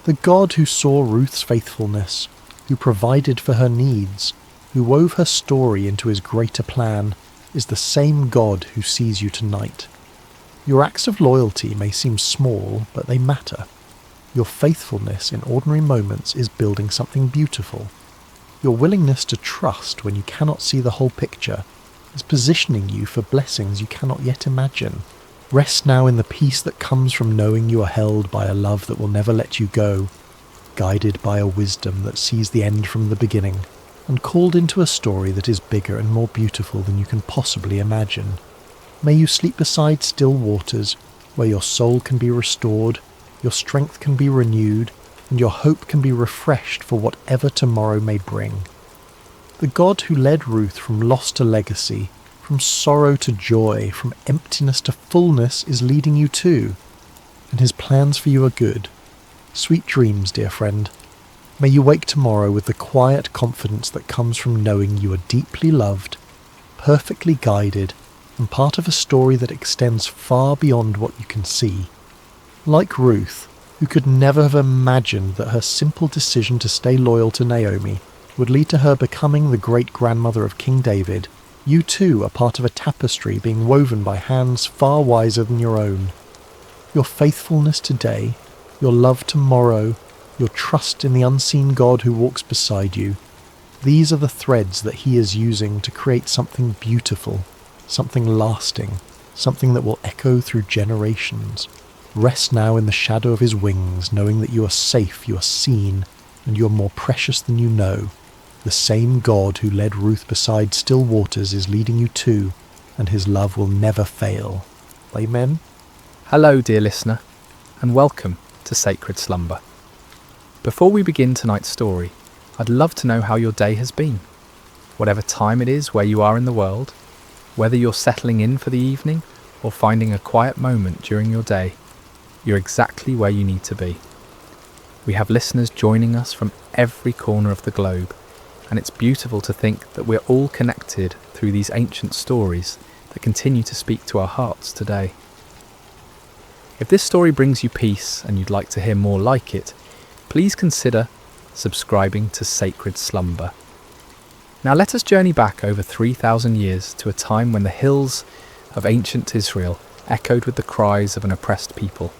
Speaker 1: The God who saw Ruth's faithfulness, who provided for her needs, who wove her story into his greater plan, is the same God who sees you tonight. Your acts of loyalty may seem small, but they matter. Your faithfulness in ordinary moments is building something beautiful. Your willingness to trust when you cannot see the whole picture is positioning you for blessings you cannot yet imagine. Rest now in the peace that comes from knowing you are held by a love that will never let you go, guided by a wisdom that sees the end from the beginning, and called into a story that is bigger and more beautiful than you can possibly imagine. May you sleep beside still waters, where your soul can be restored, your strength can be renewed, and your hope can be refreshed for whatever tomorrow may bring. The God who led Ruth from loss to legacy, from sorrow to joy, from emptiness to fullness is leading you too, and his plans for you are good. Sweet dreams, dear friend. May you wake tomorrow with the quiet confidence that comes from knowing you are deeply loved, perfectly guided, and part of a story that extends far beyond what you can see. Like Ruth, who could never have imagined that her simple decision to stay loyal to Naomi would lead to her becoming the great-grandmother of King David, you too are part of a tapestry being woven by hands far wiser than your own. Your faithfulness today, your love tomorrow, your trust in the unseen God who walks beside you, these are the threads that he is using to create something beautiful, something lasting, something that will echo through generations. Rest now in the shadow of his wings, knowing that you are safe, you are seen, and you are more precious than you know. The same God who led Ruth beside still waters is leading you too, and his love will never fail. Amen.
Speaker 2: Hello, dear listener, and welcome to Sacred Slumber. Before we begin tonight's story, I'd love to know how your day has been. Whatever time it is where you are in the world, whether you're settling in for the evening or finding a quiet moment during your day, you're exactly where you need to be. We have listeners joining us from every corner of the globe, and it's beautiful to think that we're all connected through these ancient stories that continue to speak to our hearts today. If this story brings you peace and you'd like to hear more like it, please consider subscribing to Sacred Slumber. Now let us journey back over 3,000 years to a time when the hills of ancient Israel echoed with the cries of an oppressed people,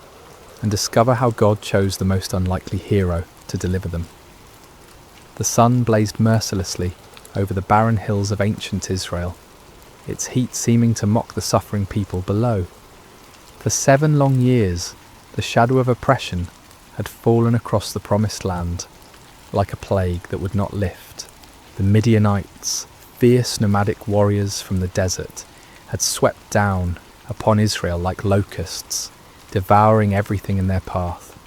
Speaker 2: and discover how God chose the most unlikely hero to deliver them. The sun blazed mercilessly over the barren hills of ancient Israel, its heat seeming to mock the suffering people below. For 7 long years, the shadow of oppression had fallen across the promised land, like a plague that would not lift. The Midianites, fierce nomadic warriors from the desert, had swept down upon Israel like locusts, devouring everything in their path.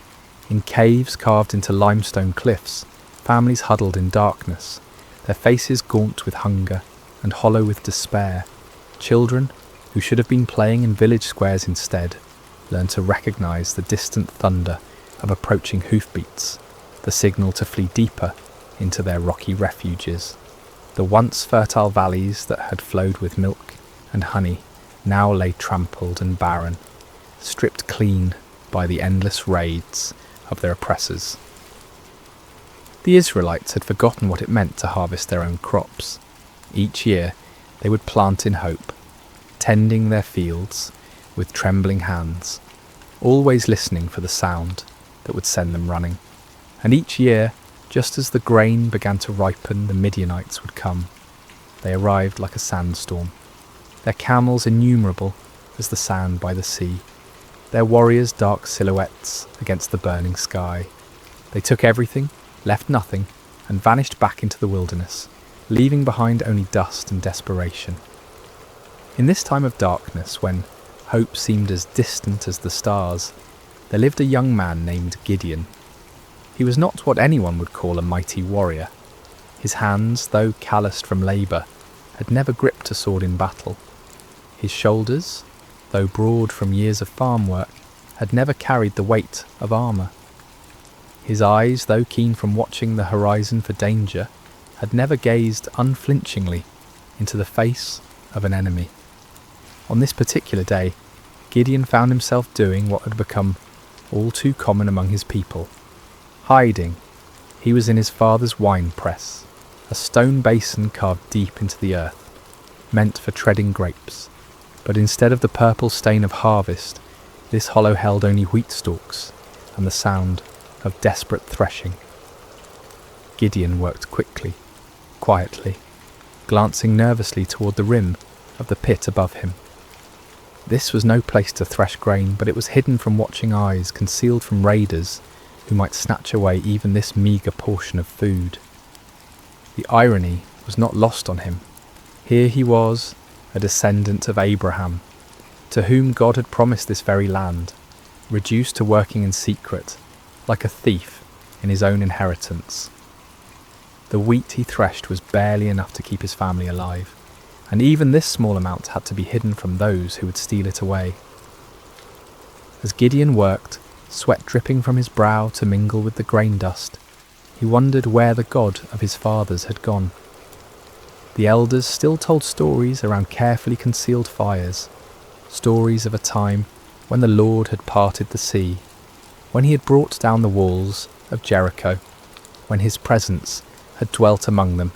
Speaker 2: In caves carved into limestone cliffs, families huddled in darkness, their faces gaunt with hunger and hollow with despair. Children, who should have been playing in village squares instead, learned to recognise the distant thunder of approaching hoofbeats, the signal to flee deeper into their rocky refuges. The once fertile valleys that had flowed with milk and honey now lay trampled and barren, stripped clean by the endless raids of their oppressors. The Israelites had forgotten what it meant to harvest their own crops. Each year they would plant in hope, tending their fields with trembling hands, always listening for the sound that would send them running. And each year, just as the grain began to ripen, the Midianites would come. They arrived like a sandstorm, their camels innumerable as the sand by the sea, their warriors dark silhouettes against the burning sky, They took everything, left nothing, and vanished back into the wilderness, leaving behind only dust and desperation. In this time of darkness, when hope seemed as distant as the stars, there lived a young man named Gideon. He was not what anyone would call a mighty warrior. His hands, though calloused from labour, had never gripped a sword in battle. His shoulders, though broad from years of farm work, had never carried the weight of armour. His eyes, though keen from watching the horizon for danger, had never gazed unflinchingly into the face of an enemy. On this particular day, Gideon found himself doing what had become all too common among his people. Hiding. He was in his father's wine press, a stone basin carved deep into the earth, meant for treading grapes. But instead of the purple stain of harvest, this hollow held only wheat stalks and the sound of desperate threshing. Gideon worked quickly, quietly, glancing nervously toward the rim of the pit above him. This was no place to thresh grain, but it was hidden from watching eyes, concealed from raiders who might snatch away even this meagre portion of food. The irony was not lost on him. Here he was, a descendant of Abraham, to whom God had promised this very land, reduced to working in secret, like a thief in his own inheritance. The wheat he threshed was barely enough to keep his family alive, and even this small amount had to be hidden from those who would steal it away. As Gideon worked, sweat dripping from his brow to mingle with the grain dust, he wondered where the God of his fathers had gone. The elders still told stories around carefully concealed fires, stories of a time when the Lord had parted the sea, when he had brought down the walls of Jericho, when his presence had dwelt among them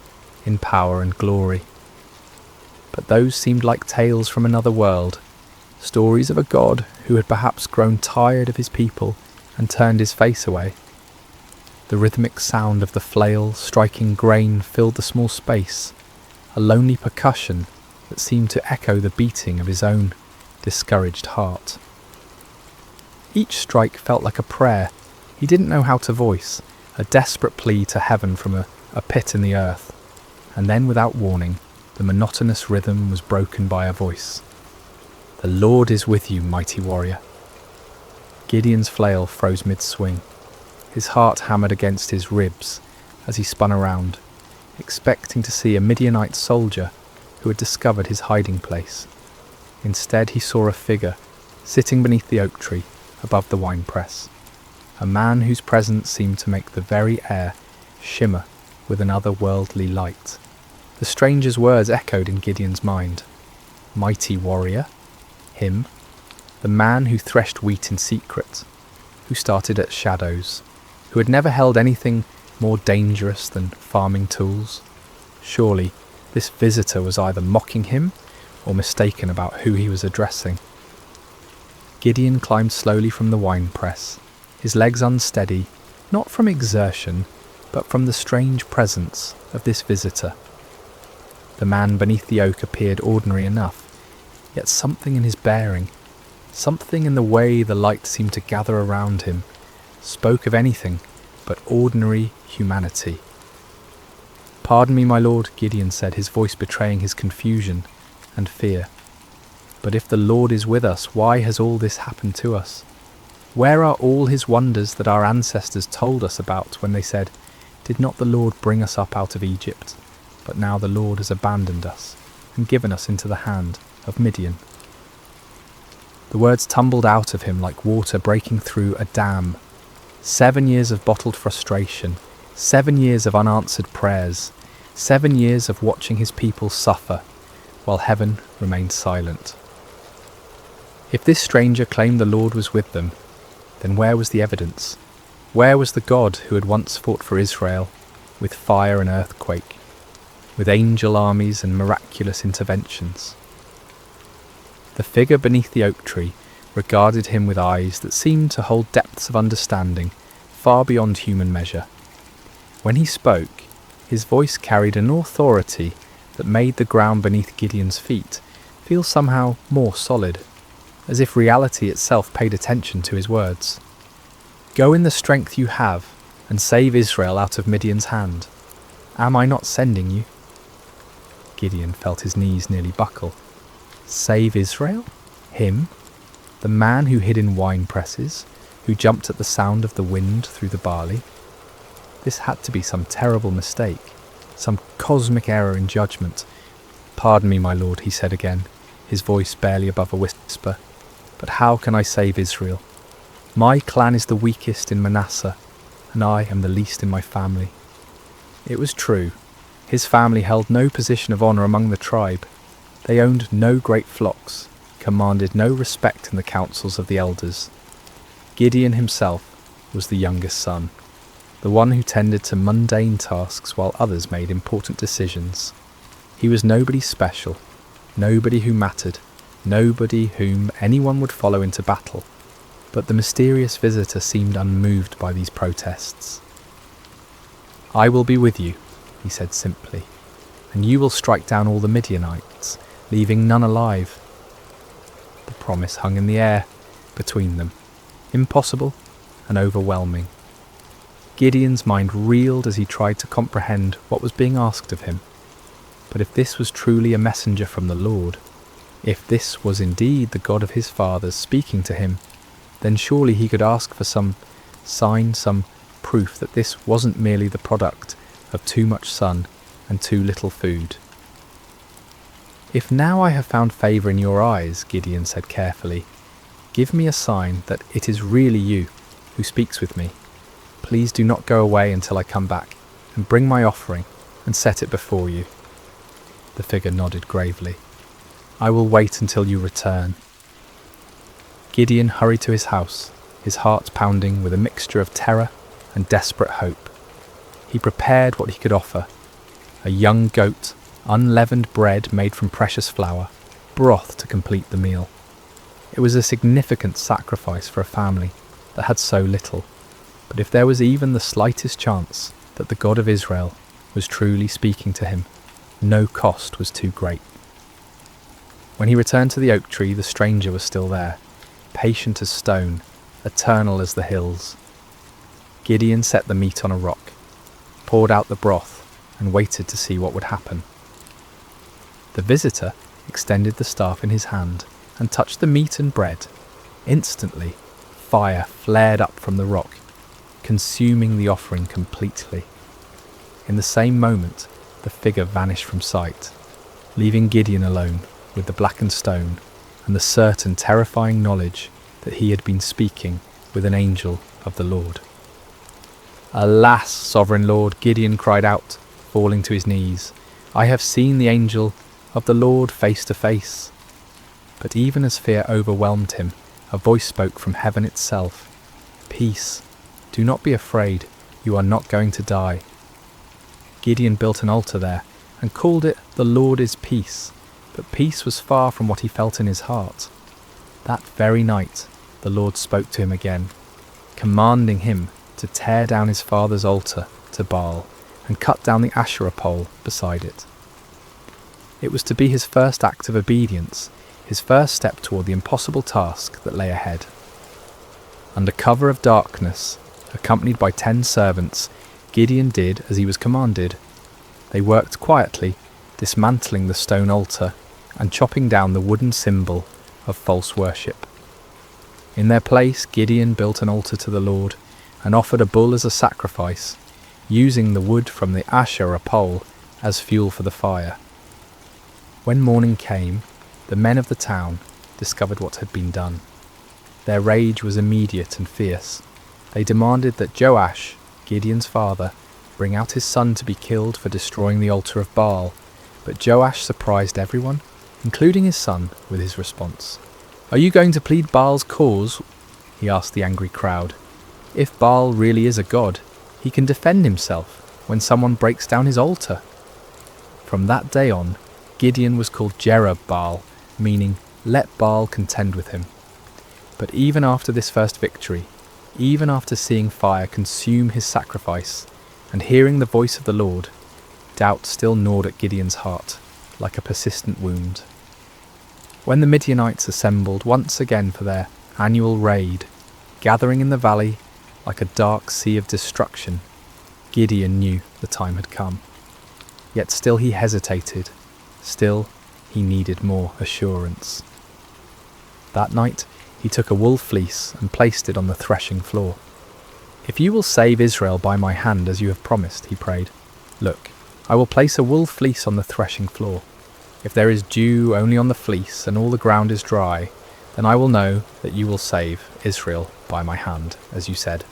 Speaker 2: in power and glory. But those seemed like tales from another world, stories of a God who had perhaps grown tired of his people and turned his face away. The rhythmic sound of the flail striking grain filled the small space, a lonely percussion that seemed to echo the beating of his own discouraged heart. Each strike felt like a prayer he didn't know how to voice, a desperate plea to heaven from a pit in the earth. And then, without warning, the monotonous rhythm was broken by a voice. "The Lord is with you, mighty warrior." Gideon's flail froze mid-swing. His heart hammered against his ribs as he spun around, expecting to see a Midianite soldier who had discovered his hiding place. Instead, he saw a figure sitting beneath the oak tree above the winepress, a man whose presence seemed to make the very air shimmer with an otherworldly light. The stranger's words echoed in Gideon's mind. Mighty warrior? Him? The man who threshed wheat in secret, who started at shadows, who had never held anything more dangerous than farming tools? Surely this visitor was either mocking him or mistaken about who he was addressing. Gideon climbed slowly from the winepress, his legs unsteady, not from exertion, but from the strange presence of this visitor. The man beneath the oak appeared ordinary enough, yet something in his bearing, something in the way the light seemed to gather around him, spoke of anything but ordinary humanity. "Pardon me, my lord," Gideon said, his voice betraying his confusion and fear. "But if the Lord is with us, why has all this happened to us? Where are all his wonders that our ancestors told us about when they said, 'Did not the Lord bring us up out of Egypt? But now the Lord has abandoned us and given us into the hand of Midian.'" The words tumbled out of him like water breaking through a dam. 7 years of bottled frustration, 7 years of unanswered prayers, 7 years of watching his people suffer, while heaven remained silent. If this stranger claimed the Lord was with them, then where was the evidence? Where was the God who had once fought for Israel, with fire and earthquake, with angel armies and miraculous interventions? The figure beneath the oak tree regarded him with eyes that seemed to hold depths of understanding far beyond human measure. When he spoke, his voice carried an authority that made the ground beneath Gideon's feet feel somehow more solid, as if reality itself paid attention to his words. "Go in the strength you have and save Israel out of Midian's hand? Am I not sending you?" Gideon felt his knees nearly buckle. Save Israel? Him? The man who hid in wine presses, who jumped at the sound of the wind through the barley? This had to be some terrible mistake, some cosmic error in judgment. "Pardon me, my lord," he said again, his voice barely above a whisper, "but how can I save Israel? My clan is the weakest in Manasseh, and I am the least in my family." It was true. His family held no position of honour among the tribe. They owned no great flocks, commanded no respect in the councils of the elders. Gideon himself was the youngest son, the one who tended to mundane tasks while others made important decisions. He was nobody special, nobody who mattered, nobody whom anyone would follow into battle. But the mysterious visitor seemed unmoved by these protests. "I will be with you," he said simply, "and you will strike down all the Midianites, leaving none alive." The promise hung in the air between them, impossible and overwhelming. Gideon's mind reeled as he tried to comprehend what was being asked of him. But if this was truly a messenger from the Lord, if this was indeed the God of his fathers speaking to him, then surely he could ask for some sign, some proof that this wasn't merely the product of too much sun and too little food. "If now I have found favour in your eyes," Gideon said carefully, "give me a sign that it is really you who speaks with me. Please do not go away until I come back, and bring my offering and set it before you." The figure nodded gravely. "I will wait until you return." Gideon hurried to his house, his heart pounding with a mixture of terror and desperate hope. He prepared what he could offer: a young goat, unleavened bread made from precious flour, broth to complete the meal. It was a significant sacrifice for a family that had so little, but if there was even the slightest chance that the God of Israel was truly speaking to him, no cost was too great. When he returned to the oak tree, the stranger was still there, patient as stone, eternal as the hills. Gideon set the meat on a rock, poured out the broth, and waited to see what would happen. The visitor extended the staff in his hand and touched the meat and bread. Instantly, fire flared up from the rock, consuming the offering completely. In the same moment, the figure vanished from sight, leaving Gideon alone with the blackened stone and the certain terrifying knowledge that he had been speaking with an angel of the Lord. "Alas, sovereign Lord," Gideon cried out, falling to his knees, "I have seen the angel of the Lord face to face." But even as fear overwhelmed him, a voice spoke from heaven itself. "Peace, do not be afraid, you are not going to die." Gideon built an altar there and called it "The Lord is Peace," but peace was far from what he felt in his heart. That very night, the Lord spoke to him again, commanding him to tear down his father's altar to Baal and cut down the Asherah pole beside it. It was to be his first act of obedience, his first step toward the impossible task that lay ahead. Under cover of darkness, accompanied by 10 servants, Gideon did as he was commanded. They worked quietly, dismantling the stone altar and chopping down the wooden symbol of false worship. In their place, Gideon built an altar to the Lord and offered a bull as a sacrifice, using the wood from the Asherah pole as fuel for the fire. When morning came, the men of the town discovered what had been done. Their rage was immediate and fierce. They demanded that Joash, Gideon's father, bring out his son to be killed for destroying the altar of Baal, but Joash surprised everyone, including his son, with his response. "Are you going to plead Baal's cause?" he asked the angry crowd. "If Baal really is a god, he can defend himself when someone breaks down his altar." From that day on, Gideon was called Jerub-Baal, meaning "let Baal contend with him." But even after this first victory, even after seeing fire consume his sacrifice and hearing the voice of the Lord, doubt still gnawed at Gideon's heart like a persistent wound. When the Midianites assembled once again for their annual raid, gathering in the valley like a dark sea of destruction, Gideon knew the time had come. Yet still he hesitated, still he needed more assurance. That night he took a wool fleece and placed it on the threshing floor. "If you will save Israel by my hand as you have promised," he prayed, "look, I will place a wool fleece on the threshing floor. If there is dew only on the fleece and all the ground is dry, then I will know that you will save Israel by my hand, as you said."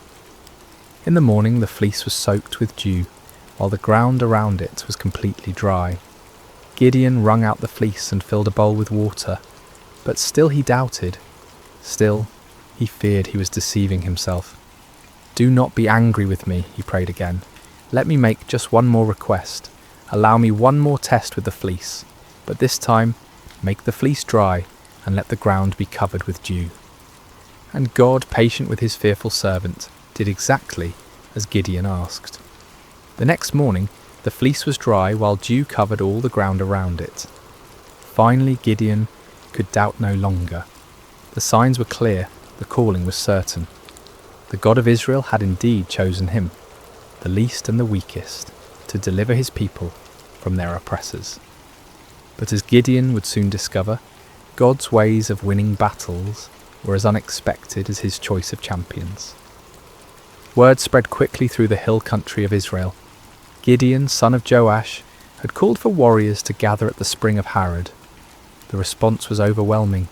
Speaker 2: In the morning the fleece was soaked with dew, while the ground around it was completely dry. Gideon wrung out the fleece and filled a bowl with water, but still he doubted. Still, he feared he was deceiving himself. "Do not be angry with me," he prayed again. "Let me make just one more request. Allow me one more test with the fleece, but this time make the fleece dry and let the ground be covered with dew." And God, patient with his fearful servant, did exactly as Gideon asked. The next morning, the fleece was dry while dew covered all the ground around it. Finally, Gideon could doubt no longer. The signs were clear, the calling was certain. The God of Israel had indeed chosen him, the least and the weakest, to deliver his people from their oppressors. But as Gideon would soon discover, God's ways of winning battles were as unexpected as his choice of champions. Word spread quickly through the hill country of Israel. Gideon, son of Joash, had called for warriors to gather at the spring of Harod. The response was overwhelming.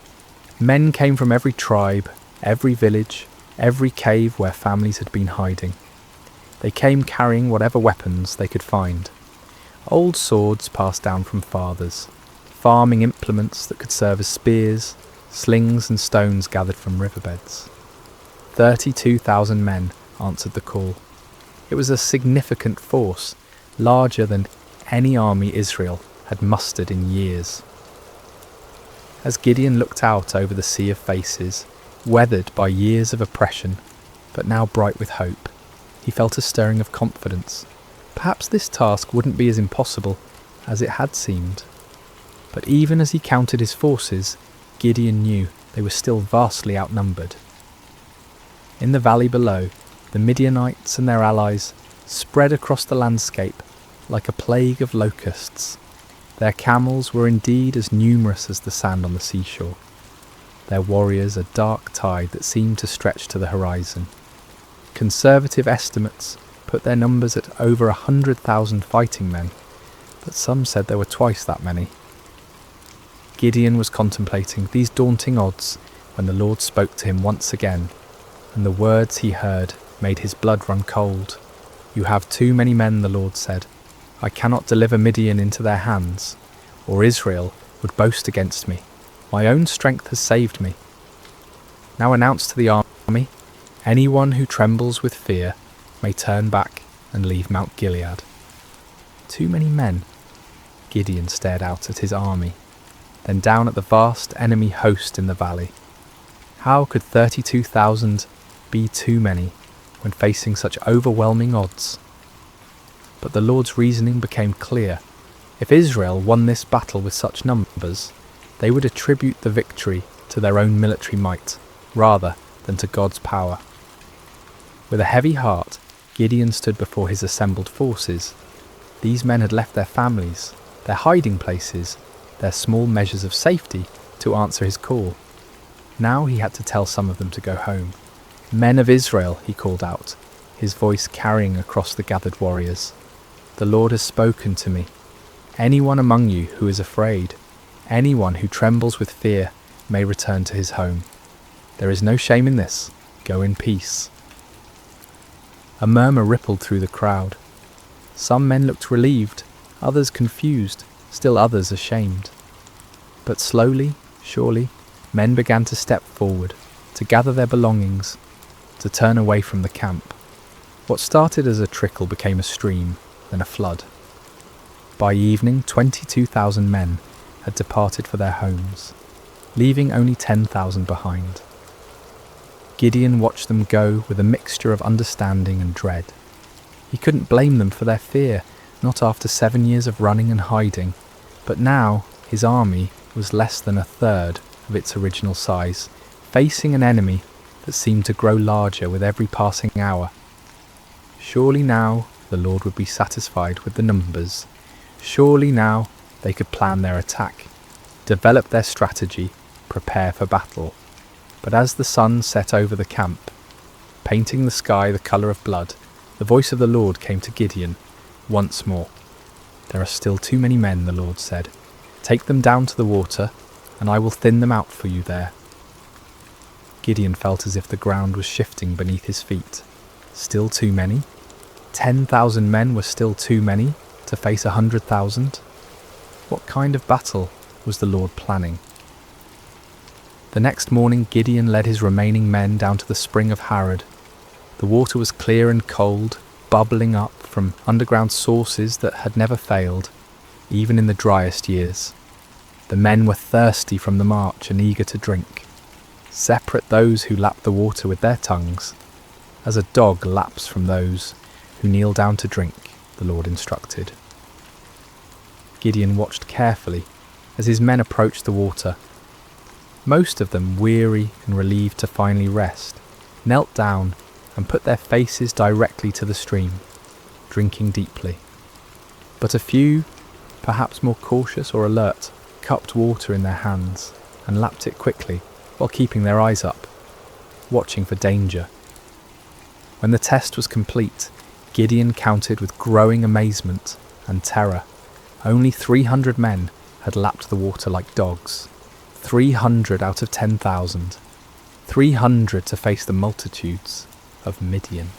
Speaker 2: Men came from every tribe, every village, every cave where families had been hiding. They came carrying whatever weapons they could find. Old swords passed down from fathers, farming implements that could serve as spears, slings and stones gathered from riverbeds. 32,000 men answered the call. It was a significant force, larger than any army Israel had mustered in years. As Gideon looked out over the sea of faces, weathered by years of oppression, but now bright with hope, he felt a stirring of confidence. Perhaps this task wouldn't be as impossible as it had seemed. But even as he counted his forces, Gideon knew they were still vastly outnumbered. In the valley below, the Midianites and their allies spread across the landscape like a plague of locusts. Their camels were indeed as numerous as the sand on the seashore. Their warriors a dark tide that seemed to stretch to the horizon. Conservative estimates put their numbers at over 100,000 fighting men, but some said there were twice that many. Gideon was contemplating these daunting odds when the Lord spoke to him once again, and the words he heard made his blood run cold. "You have too many men," the Lord said. "I cannot deliver Midian into their hands, or Israel would boast against me. My own strength has saved me. Now announce to the army, anyone who trembles with fear may turn back and leave Mount Gilead." Too many men. Gideon stared out at his army, then down at the vast enemy host in the valley. How could 32,000 be too many when facing such overwhelming odds? But the Lord's reasoning became clear. If Israel won this battle with such numbers, they would attribute the victory to their own military might, rather than to God's power. With a heavy heart, Gideon stood before his assembled forces. These men had left their families, their hiding places, their small measures of safety to answer his call. Now he had to tell some of them to go home. "Men of Israel," he called out, his voice carrying across the gathered warriors. "The Lord has spoken to me. Anyone among you who is afraid, anyone who trembles with fear, may return to his home. There is no shame in this. Go in peace." A murmur rippled through the crowd. Some men looked relieved, others confused, still others ashamed. But slowly, surely, men began to step forward, to gather their belongings, to turn away from the camp. What started as a trickle became a stream, then a flood. By evening, 22,000 men had departed for their homes, leaving only 10,000 behind. Gideon watched them go with a mixture of understanding and dread. He couldn't blame them for their fear, not after 7 years of running and hiding, but now his army was less than a third of its original size, facing an enemy that seemed to grow larger with every passing hour. Surely now the Lord would be satisfied with the numbers. Surely now they could plan their attack, develop their strategy, prepare for battle. But as the sun set over the camp, painting the sky the colour of blood, the voice of the Lord came to Gideon once more. "There are still too many men," the Lord said. "Take them down to the water, and I will thin them out for you there." Gideon felt as if the ground was shifting beneath his feet. Still too many? 10,000 men were still too many to face 100,000? What kind of battle was the Lord planning? The next morning Gideon led his remaining men down to the spring of Harod. The water was clear and cold, bubbling up from underground sources that had never failed, even in the driest years. The men were thirsty from the march and eager to drink. Separate those who lapped the water with their tongues, as a dog laps from those who kneel down to drink, the Lord instructed. Gideon watched carefully as his men approached the water. Most of them, weary and relieved to finally rest, knelt down and put their faces directly to the stream, drinking deeply. But a few, perhaps more cautious or alert, cupped water in their hands and lapped it quickly while keeping their eyes up, watching for danger. When the test was complete, Gideon counted with growing amazement and terror. Only 300 men had lapped the water like dogs. 300 out of 10,000. 300 to face the multitudes of Midian.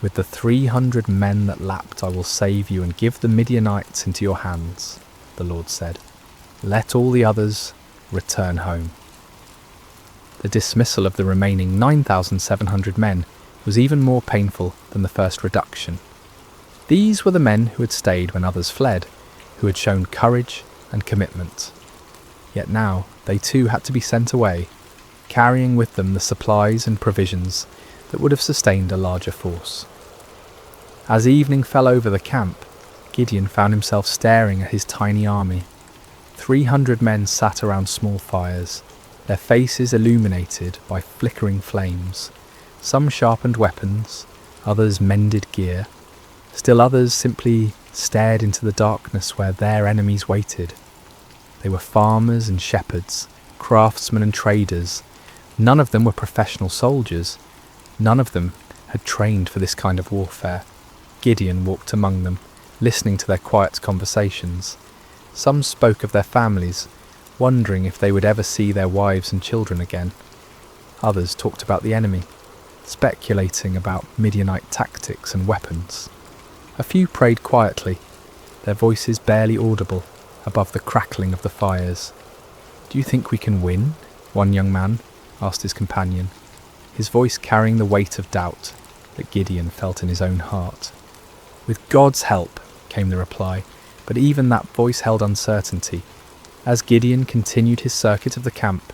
Speaker 2: "With the 300 men that lapped I will save you and give the Midianites into your hands," the Lord said. "Let all the others return home." The dismissal of the remaining 9,700 men was even more painful than the first reduction. These were the men who had stayed when others fled, who had shown courage and commitment. Yet now they too had to be sent away, carrying with them the supplies and provisions that would have sustained a larger force. As evening fell over the camp, Gideon found himself staring at his tiny army. 300 men sat around small fires, their faces illuminated by flickering flames. Some sharpened weapons, others mended gear, still others simply stared into the darkness where their enemies waited. They were farmers and shepherds, craftsmen and traders. None of them were professional soldiers. None of them had trained for this kind of warfare. Gideon walked among them, listening to their quiet conversations. Some spoke of their families, wondering if they would ever see their wives and children again. Others talked about the enemy, speculating about Midianite tactics and weapons. A few prayed quietly, their voices barely audible above the crackling of the fires. "Do you think we can win?" one young man asked his companion, his voice carrying the weight of doubt that Gideon felt in his own heart. "With God's help," came the reply, but even that voice held uncertainty. As Gideon continued his circuit of the camp,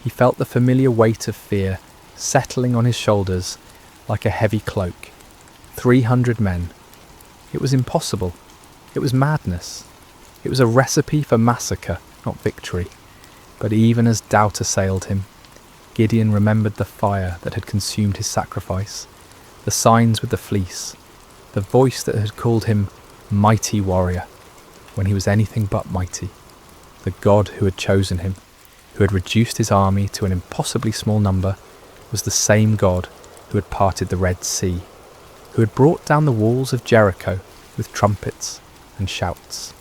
Speaker 2: he felt the familiar weight of fear settling on his shoulders like a heavy cloak. 300 men. It was impossible. It was madness. It was a recipe for massacre, not victory. But even as doubt assailed him, Gideon remembered the fire that had consumed his sacrifice, the signs with the fleece, the voice that had called him mighty warrior when he was anything but mighty. The God who had chosen him, who had reduced his army to an impossibly small number, was the same God who had parted the Red Sea, who had brought down the walls of Jericho with trumpets and shouts.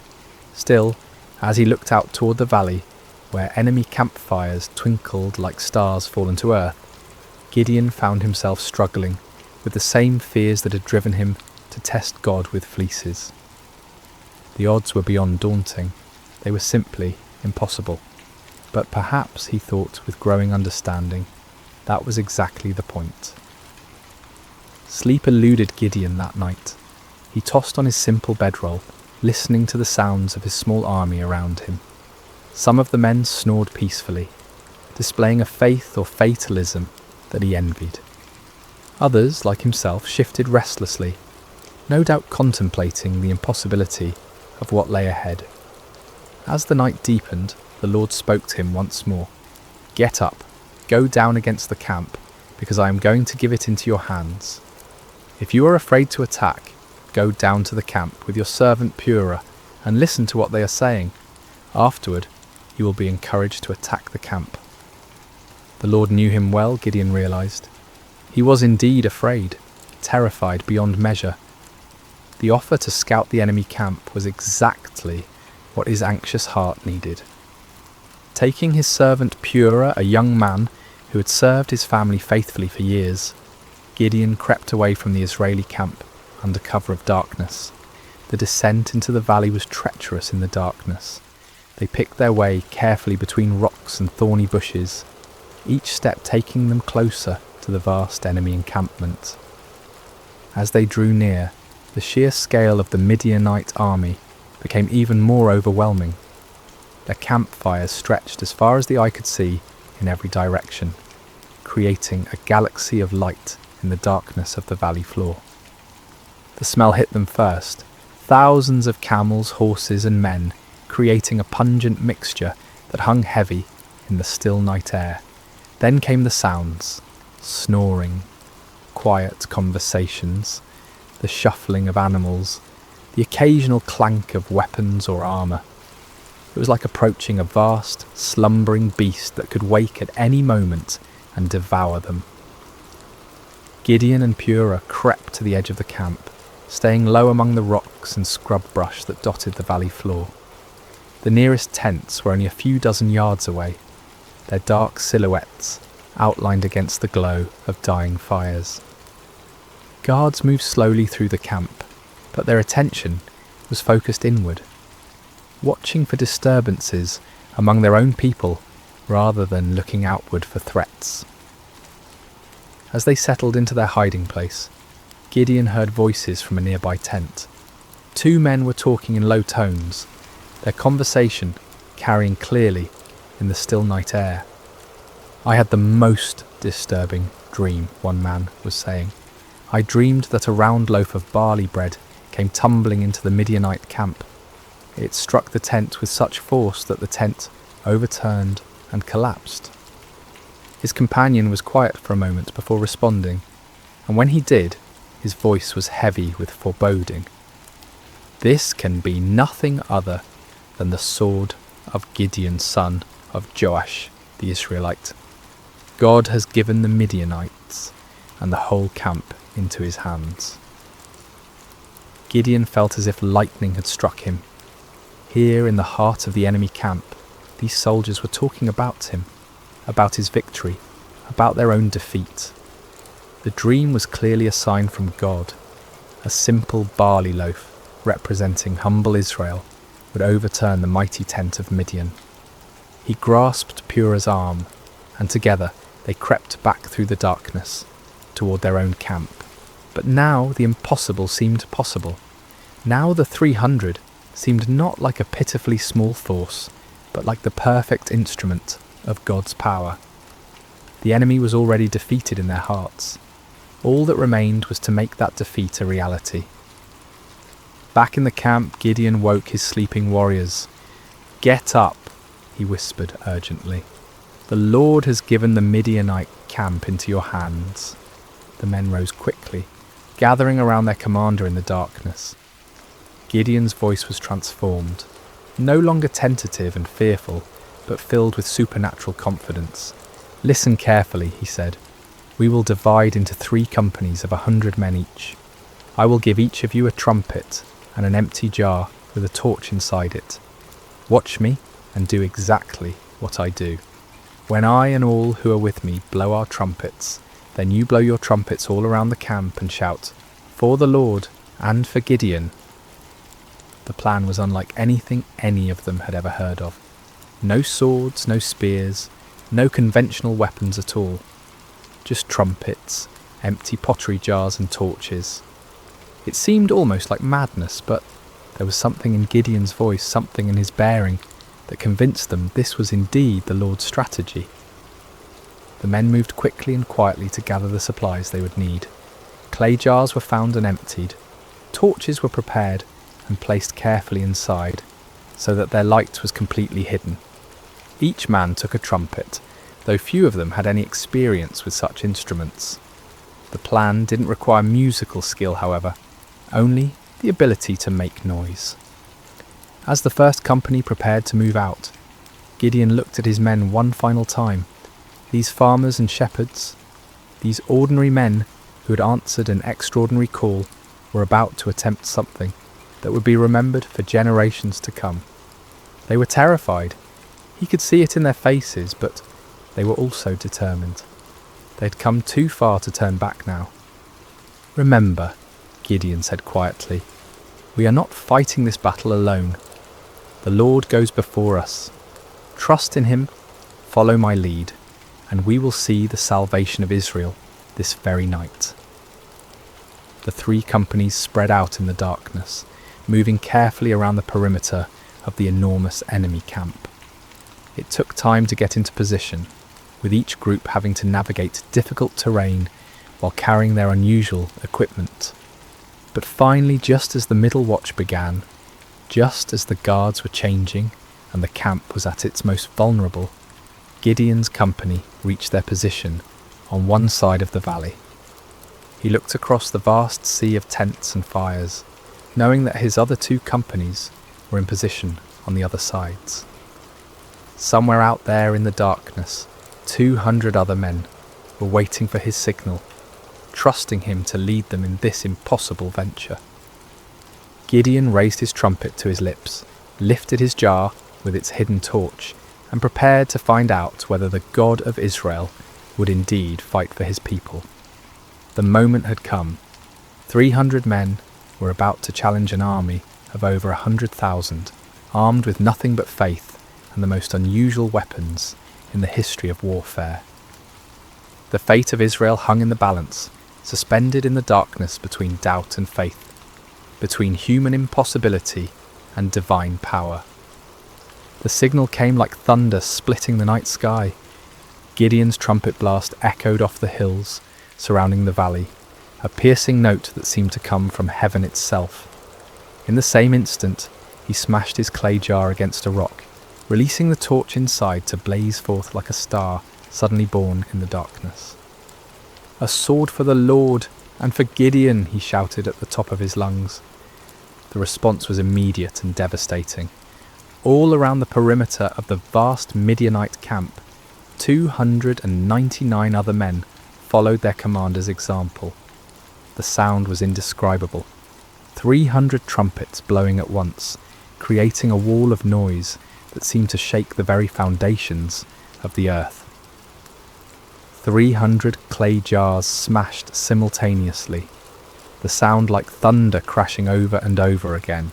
Speaker 2: Still, as he looked out toward the valley, where enemy campfires twinkled like stars fallen to earth, Gideon found himself struggling with the same fears that had driven him to test God with fleeces. The odds were beyond daunting. They were simply impossible. But perhaps, he thought with growing understanding, that was exactly the point. Sleep eluded Gideon that night. He tossed on his simple bedroll, listening to the sounds of his small army around him. Some of the men snored peacefully, displaying a faith or fatalism that he envied. Others, like himself, shifted restlessly, no doubt contemplating the impossibility of what lay ahead. As the night deepened, the Lord spoke to him once more. "Get up, go down against the camp, because I am going to give it into your hands. If you are afraid to attack, go down to the camp with your servant Purah and listen to what they are saying. Afterward, you will be encouraged to attack the camp." The Lord knew him well, Gideon realised. He was indeed afraid, terrified beyond measure. The offer to scout the enemy camp was exactly what his anxious heart needed. Taking his servant Purah, a young man who had served his family faithfully for years, Gideon crept away from the Israeli camp under cover of darkness. The descent into the valley was treacherous in the darkness. They picked their way carefully between rocks and thorny bushes, each step taking them closer to the vast enemy encampment. As they drew near, the sheer scale of the Midianite army became even more overwhelming. Their campfires stretched as far as the eye could see in every direction, creating a galaxy of light in the darkness of the valley floor. The smell hit them first, thousands of camels, horses and men, creating a pungent mixture that hung heavy in the still night air. Then came the sounds, snoring, quiet conversations, the shuffling of animals, the occasional clank of weapons or armour. It was like approaching a vast, slumbering beast that could wake at any moment and devour them. Gideon and Purah crept to the edge of the camp, staying low among the rocks and scrub brush that dotted the valley floor. The nearest tents were only a few dozen yards away, their dark silhouettes outlined against the glow of dying fires. Guards moved slowly through the camp, but their attention was focused inward, watching for disturbances among their own people rather than looking outward for threats. As they settled into their hiding place, Gideon heard voices from a nearby tent. Two men were talking in low tones, their conversation carrying clearly in the still night air. "I had the most disturbing dream," one man was saying. "I dreamed that a round loaf of barley bread came tumbling into the Midianite camp. It struck the tent with such force that the tent overturned and collapsed." His companion was quiet for a moment before responding, and when he did, his voice was heavy with foreboding. "This can be nothing other than the sword of Gideon, son of Joash the Israelite. God has given the Midianites and the whole camp into his hands." Gideon felt as if lightning had struck him. Here in the heart of the enemy camp, these soldiers were talking about him, about his victory, about their own defeat. The dream was clearly a sign from God. A simple barley loaf, representing humble Israel, would overturn the mighty tent of Midian. He grasped Purah's arm, and together they crept back through the darkness, toward their own camp. But now the impossible seemed possible. Now the 300 seemed not like a pitifully small force, but like the perfect instrument of God's power. The enemy was already defeated in their hearts. All that remained was to make that defeat a reality. Back in the camp, Gideon woke his sleeping warriors. "Get up," he whispered urgently. "The Lord has given the Midianite camp into your hands." The men rose quickly, gathering around their commander in the darkness. Gideon's voice was transformed, no longer tentative and fearful, but filled with supernatural confidence. "Listen carefully," he said. "We will divide into 3 companies of 100 men each. I will give each of you a trumpet and an empty jar with a torch inside it. Watch me and do exactly what I do. When I and all who are with me blow our trumpets, then you blow your trumpets all around the camp and shout, 'For the Lord and for Gideon.'" The plan was unlike anything any of them had ever heard of. No swords, no spears, no conventional weapons at all. Just trumpets, empty pottery jars and torches. It seemed almost like madness, but there was something in Gideon's voice, something in his bearing, that convinced them this was indeed the Lord's strategy. The men moved quickly and quietly to gather the supplies they would need. Clay jars were found and emptied. Torches were prepared and placed carefully inside, so that their light was completely hidden. Each man took a trumpet, though few of them had any experience with such instruments. The plan didn't require musical skill, however, only the ability to make noise. As the first company prepared to move out, Gideon looked at his men one final time. These farmers and shepherds, these ordinary men who had answered an extraordinary call, were about to attempt something that would be remembered for generations to come. They were terrified. He could see it in their faces, but they were also determined. They had come too far to turn back now. "Remember," Gideon said quietly, "we are not fighting this battle alone. The Lord goes before us. Trust in him, follow my lead, and we will see the salvation of Israel this very night." The three companies spread out in the darkness, moving carefully around the perimeter of the enormous enemy camp. It took time to get into position, with each group having to navigate difficult terrain while carrying their unusual equipment. But finally, just as the middle watch began, just as the guards were changing and the camp was at its most vulnerable, Gideon's company reached their position on one side of the valley. He looked across the vast sea of tents and fires, knowing that his other two companies were in position on the other sides. Somewhere out there in the darkness, 200 other men were waiting for his signal, trusting him to lead them in this impossible venture. Gideon raised his trumpet to his lips, lifted his jar with its hidden torch, and prepared to find out whether the God of Israel would indeed fight for his people. The moment had come. 300 men were about to challenge an army of over 100,000, armed with nothing but faith and the most unusual weapons in the history of warfare. The fate of Israel hung in the balance, suspended in the darkness between doubt and faith, between human impossibility and divine power. The signal came like thunder splitting the night sky. Gideon's trumpet blast echoed off the hills surrounding the valley, a piercing note that seemed to come from heaven itself. In the same instant, he smashed his clay jar against a rock, releasing the torch inside to blaze forth like a star suddenly born in the darkness. "A sword for the Lord and for Gideon," he shouted at the top of his lungs. The response was immediate and devastating. All around the perimeter of the vast Midianite camp, 299 other men followed their commander's example. The sound was indescribable. 300 trumpets blowing at once, creating a wall of noise that seemed to shake the very foundations of the earth. 300 clay jars smashed simultaneously, the sound like thunder crashing over and over again.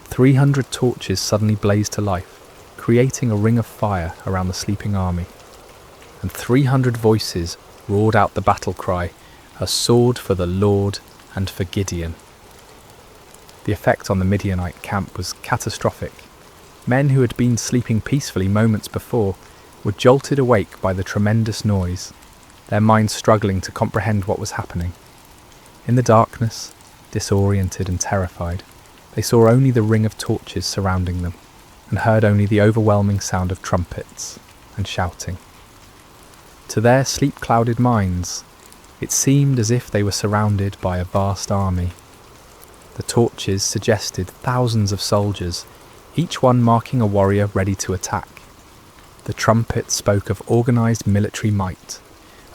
Speaker 2: 300 torches suddenly blazed to life, creating a ring of fire around the sleeping army. And 300 voices roared out the battle cry, "A sword for the Lord and for Gideon." The effect on the Midianite camp was catastrophic. Men who had been sleeping peacefully moments before were jolted awake by the tremendous noise, their minds struggling to comprehend what was happening. In the darkness, disoriented and terrified, they saw only the ring of torches surrounding them, and heard only the overwhelming sound of trumpets and shouting. To their sleep-clouded minds, it seemed as if they were surrounded by a vast army. The torches suggested thousands of soldiers, each one marking a warrior ready to attack. The trumpet spoke of organised military might,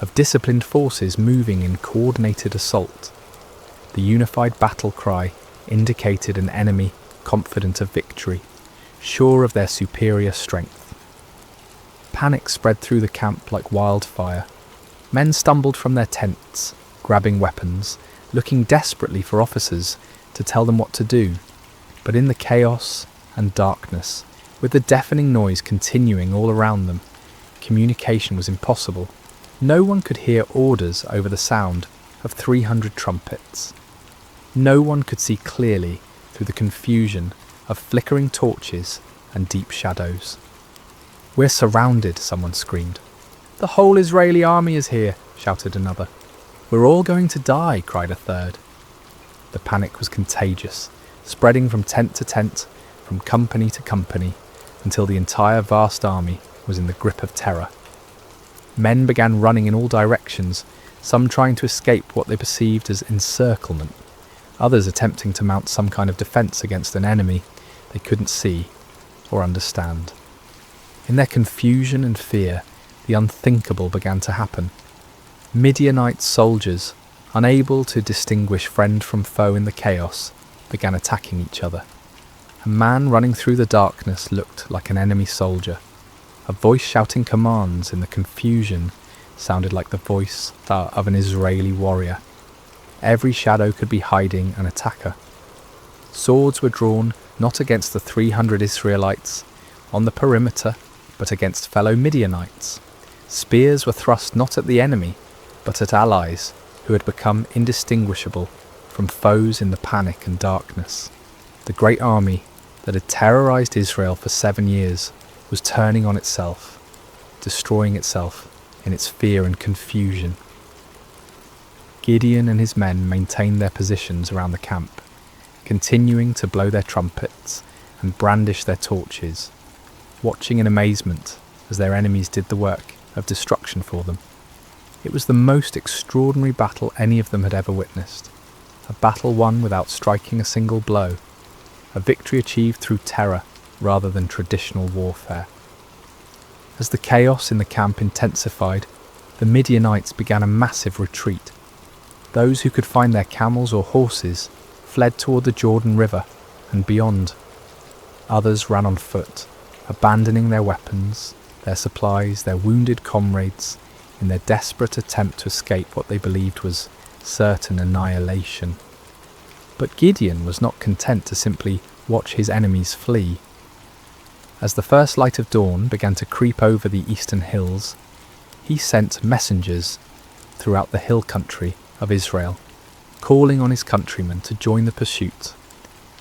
Speaker 2: of disciplined forces moving in coordinated assault. The unified battle cry indicated an enemy confident of victory, sure of their superior strength. Panic spread through the camp like wildfire. Men stumbled from their tents, grabbing weapons, looking desperately for officers to tell them what to do. But in the chaos and darkness, with the deafening noise continuing all around them, communication was impossible. No one could hear orders over the sound of 300 trumpets. No one could see clearly through the confusion of flickering torches and deep shadows. "We're surrounded," someone screamed. "The whole Israeli army is here," shouted another. "We're all going to die," cried a third. The panic was contagious, spreading from tent to tent, from company to company, until the entire vast army was in the grip of terror. Men began running in all directions, some trying to escape what they perceived as encirclement, others attempting to mount some kind of defence against an enemy they couldn't see or understand. In their confusion and fear, the unthinkable began to happen. Midianite soldiers, unable to distinguish friend from foe in the chaos, began attacking each other. A man running through the darkness looked like an enemy soldier. A voice shouting commands in the confusion sounded like the voice of an Israeli warrior. Every shadow could be hiding an attacker. Swords were drawn not against the 300 Israelites on the perimeter, but against fellow Midianites. Spears were thrust not at the enemy, but at allies who had become indistinguishable from foes in the panic and darkness. The great army that had terrorized Israel for 7 years was turning on itself, destroying itself in its fear and confusion. Gideon and his men maintained their positions around the camp, continuing to blow their trumpets and brandish their torches, watching in amazement as their enemies did the work of destruction for them. It was the most extraordinary battle any of them had ever witnessed, a battle won without striking a single blow, a victory achieved through terror rather than traditional warfare. As the chaos in the camp intensified, the Midianites began a massive retreat. Those who could find their camels or horses fled toward the Jordan River and beyond. Others ran on foot, abandoning their weapons, their supplies, their wounded comrades, in their desperate attempt to escape what they believed was certain annihilation. But Gideon was not content to simply watch his enemies flee. As the first light of dawn began to creep over the eastern hills, he sent messengers throughout the hill country of Israel, calling on his countrymen to join the pursuit.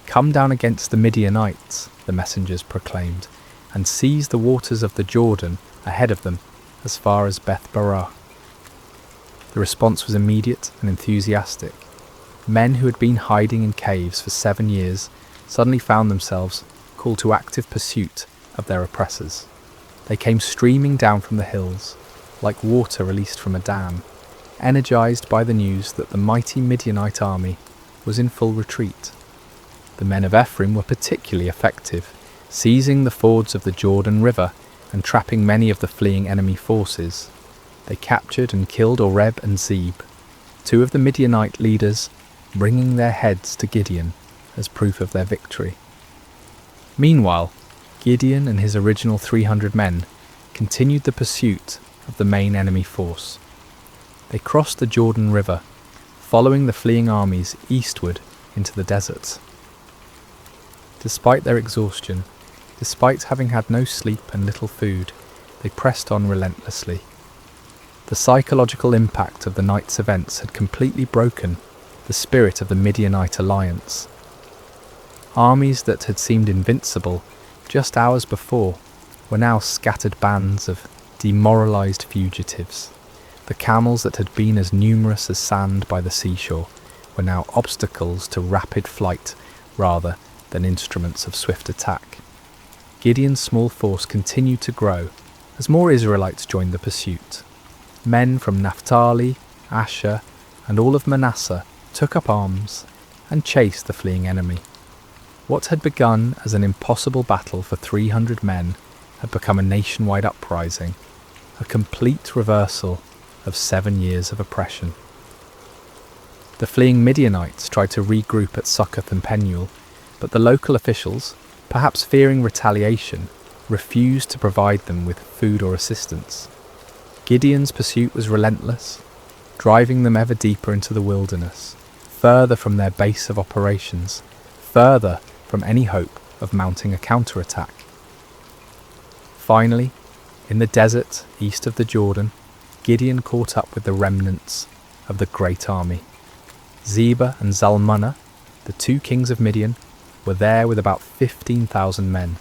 Speaker 2: "Come down against the Midianites," the messengers proclaimed, "and seize the waters of the Jordan ahead of them as far as Beth-barah." The response was immediate and enthusiastic. Men who had been hiding in caves for 7 years suddenly found themselves called to active pursuit of their oppressors. They came streaming down from the hills, like water released from a dam, energized by the news that the mighty Midianite army was in full retreat. The men of Ephraim were particularly effective, seizing the fords of the Jordan River and trapping many of the fleeing enemy forces. They captured and killed Oreb and Zeb, 2 of the Midianite leaders, bringing their heads to Gideon as proof of their victory. Meanwhile, Gideon and his original 300 men continued the pursuit of the main enemy force. They crossed the Jordan River, following the fleeing armies eastward into the desert. Despite their exhaustion, despite having had no sleep and little food, they pressed on relentlessly. The psychological impact of the night's events had completely broken the spirit of the Midianite alliance. Armies that had seemed invincible just hours before were now scattered bands of demoralized fugitives. The camels that had been as numerous as sand by the seashore were now obstacles to rapid flight rather than instruments of swift attack. Gideon's small force continued to grow as more Israelites joined the pursuit. Men from Naphtali, Asher, and all of Manasseh took up arms and chased the fleeing enemy. What had begun as an impossible battle for 300 men had become a nationwide uprising, a complete reversal of 7 years of oppression. The fleeing Midianites tried to regroup at Succoth and Penuel, but the local officials, perhaps fearing retaliation, refused to provide them with food or assistance. Gideon's pursuit was relentless, driving them ever deeper into the wilderness, further from their base of operations, further from any hope of mounting a counterattack. Finally, in the desert east of the Jordan, Gideon caught up with the remnants of the great army. Zebah and Zalmunna, the 2 kings of Midian, were there with about 15,000 men,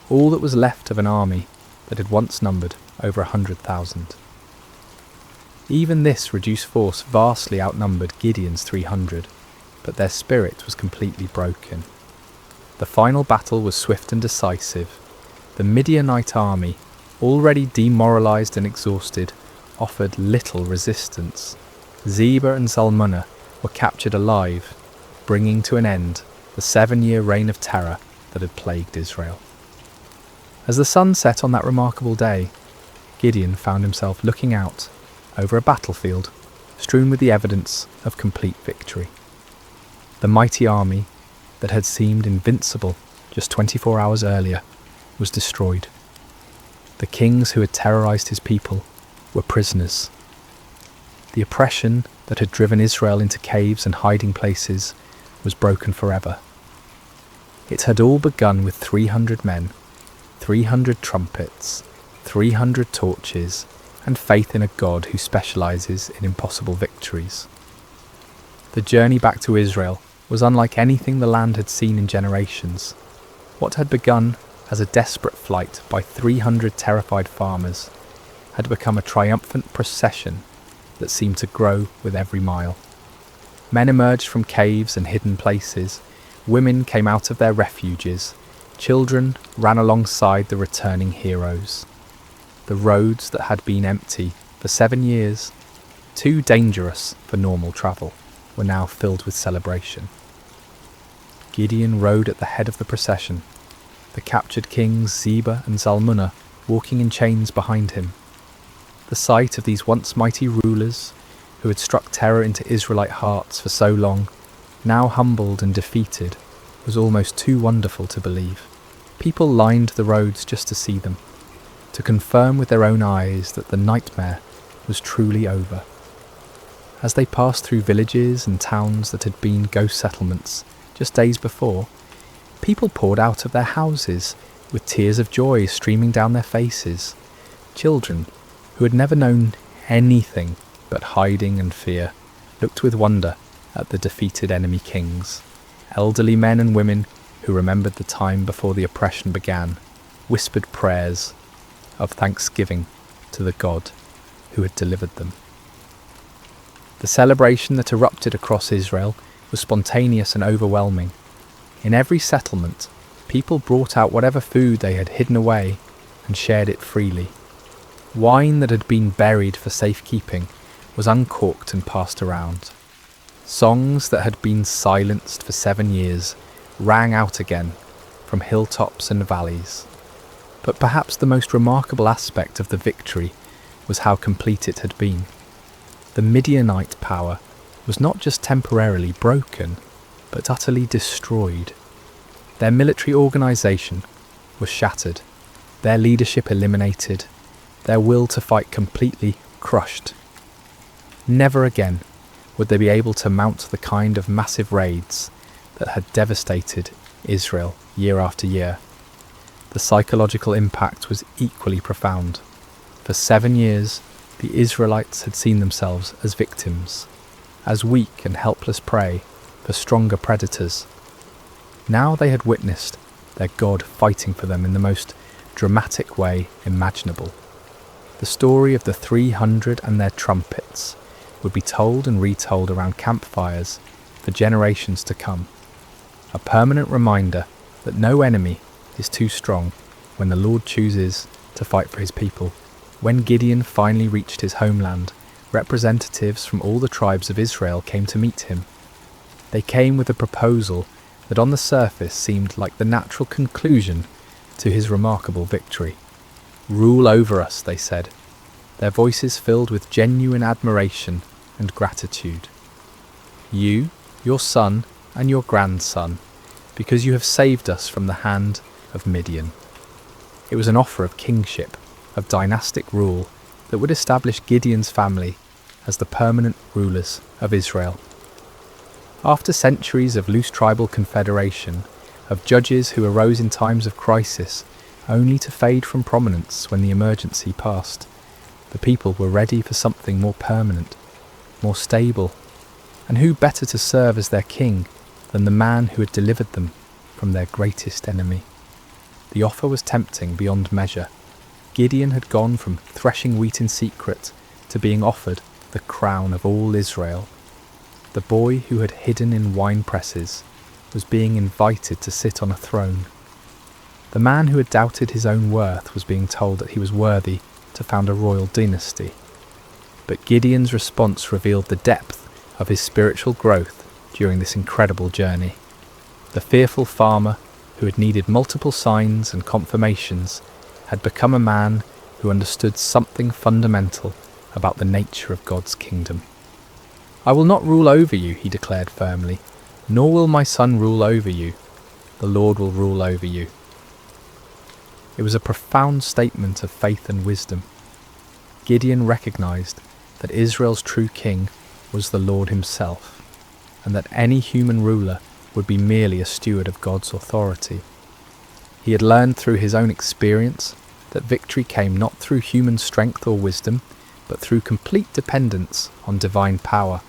Speaker 2: all that was left of an army that had once numbered over 100,000. Even this reduced force vastly outnumbered Gideon's 300, but their spirit was completely broken. The final battle was swift and decisive. The Midianite army, already demoralized and exhausted, offered little resistance. Zebah and Zalmunna were captured alive, bringing to an end the 7-year reign of terror that had plagued Israel. As the sun set on that remarkable day, Gideon found himself looking out over a battlefield strewn with the evidence of complete victory. The mighty army that had seemed invincible just 24 hours earlier was destroyed. The kings who had terrorized his people were prisoners. The oppression that had driven Israel into caves and hiding places was broken forever. It had all begun with 300 men, 300 trumpets, 300 torches, and faith in a God who specializes in impossible victories. The journey back to Israel was unlike anything the land had seen in generations. What had begun as a desperate flight by 300 terrified farmers had become a triumphant procession that seemed to grow with every mile. Men emerged from caves and hidden places, women came out of their refuges, children ran alongside the returning heroes. The roads that had been empty for 7 years, too dangerous for normal travel, were now filled with celebration. Gideon rode at the head of the procession, the captured kings Zebah and Zalmunna walking in chains behind him. The sight of these once mighty rulers, who had struck terror into Israelite hearts for so long, now humbled and defeated, was almost too wonderful to believe. People lined the roads just to see them, to confirm with their own eyes that the nightmare was truly over. As they passed through villages and towns that had been ghost settlements just days before, people poured out of their houses with tears of joy streaming down their faces. Children, who had never known anything but hiding and fear, looked with wonder at the defeated enemy kings. Elderly men and women who remembered the time before the oppression began whispered prayers of thanksgiving to the God who had delivered them. The celebration that erupted across Israel was spontaneous and overwhelming. In every settlement, people brought out whatever food they had hidden away and shared it freely. Wine that had been buried for safekeeping was uncorked and passed around. Songs that had been silenced for 7 years rang out again from hilltops and valleys. But perhaps the most remarkable aspect of the victory was how complete it had been. The Midianite power was not just temporarily broken, but utterly destroyed. Their military organisation was shattered, their leadership eliminated, their will to fight completely crushed. Never again would they be able to mount the kind of massive raids that had devastated Israel year after year. The psychological impact was equally profound. For 7 years, the Israelites had seen themselves as victims, as weak and helpless prey for stronger predators. Now they had witnessed their God fighting for them in the most dramatic way imaginable. The story of the 300 and their trumpets would be told and retold around campfires for generations to come. A permanent reminder that no enemy is too strong when the Lord chooses to fight for his people. When Gideon finally reached his homeland, representatives from all the tribes of Israel came to meet him. They came with a proposal that on the surface seemed like the natural conclusion to his remarkable victory. "Rule over us," they said, their voices filled with genuine admiration and gratitude. "You, your son, and your grandson, because you have saved us from the hand of Midian." It was an offer of kingship, of dynastic rule that would establish Gideon's family as the permanent rulers of Israel. After centuries of loose tribal confederation, of judges who arose in times of crisis, only to fade from prominence when the emergency passed, the people were ready for something more permanent, more stable, and who better to serve as their king than the man who had delivered them from their greatest enemy? The offer was tempting beyond measure. Gideon had gone from threshing wheat in secret to being offered the crown of all Israel. The boy who had hidden in wine presses was being invited to sit on a throne. The man who had doubted his own worth was being told that he was worthy to found a royal dynasty. but Gideon's response revealed the depth of his spiritual growth during this incredible journey. The fearful farmer, who had needed multiple signs and confirmations, had become a man who understood something fundamental about the nature of God's kingdom. "I will not rule over you," he declared firmly, "nor will my son rule over you. The Lord will rule over you." It was a profound statement of faith and wisdom. Gideon recognized that Israel's true king was the Lord himself, and that any human ruler would be merely a steward of God's authority. He had learned through his own experience that victory came not through human strength or wisdom, but through complete dependence on divine power.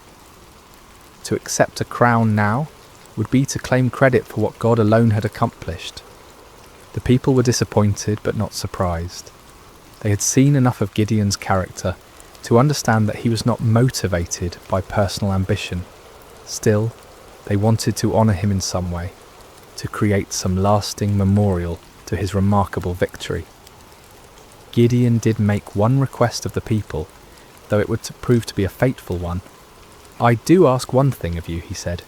Speaker 2: To accept a crown now would be to claim credit for what God alone had accomplished. The people were disappointed but not surprised. They had seen enough of Gideon's character to understand that he was not motivated by personal ambition. Still, they wanted to honour him in some way, to create some lasting memorial to his remarkable victory. Gideon did make one request of the people, though it would prove to be a fateful one. "I do ask one thing of you," he said.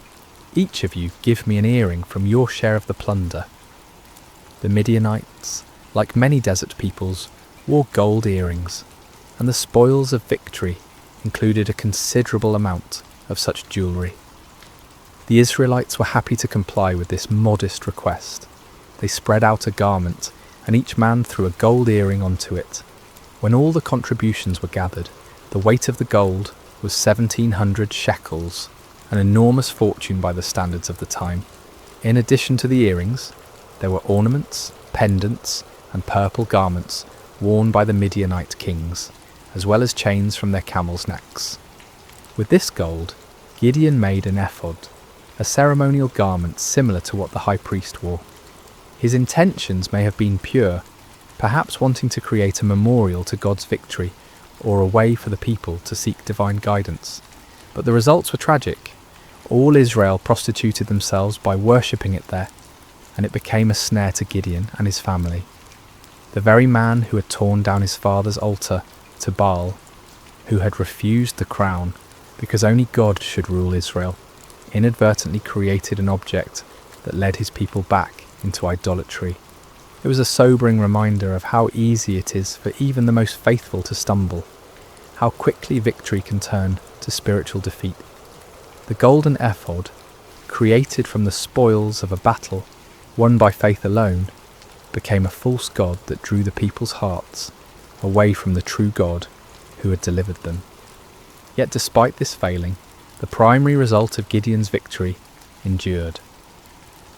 Speaker 2: "Each of you give me an earring from your share of the plunder." The Midianites, like many desert peoples, wore gold earrings, and the spoils of victory included a considerable amount of such jewellery. The Israelites were happy to comply with this modest request. They spread out a garment, and each man threw a gold earring onto it. When all the contributions were gathered, the weight of the gold was 1,700 shekels, an enormous fortune by the standards of the time. In addition to the earrings, there were ornaments, pendants, and purple garments worn by the Midianite kings, as well as chains from their camels' necks. With this gold, Gideon made an ephod, a ceremonial garment similar to what the high priest wore. His intentions may have been pure, perhaps wanting to create a memorial to God's victory or a way for the people to seek divine guidance. But the results were tragic. All Israel prostituted themselves by worshipping it there, and it became a snare to Gideon and his family. The very man who had torn down his father's altar to Baal, who had refused the crown because only God should rule Israel, inadvertently created an object that led his people back into idolatry. It was a sobering reminder of how easy it is for even the most faithful to stumble, how quickly victory can turn to spiritual defeat. The golden ephod, created from the spoils of a battle won by faith alone, became a false god that drew the people's hearts away from the true God who had delivered them. Yet despite this failing, the primary result of Gideon's victory endured.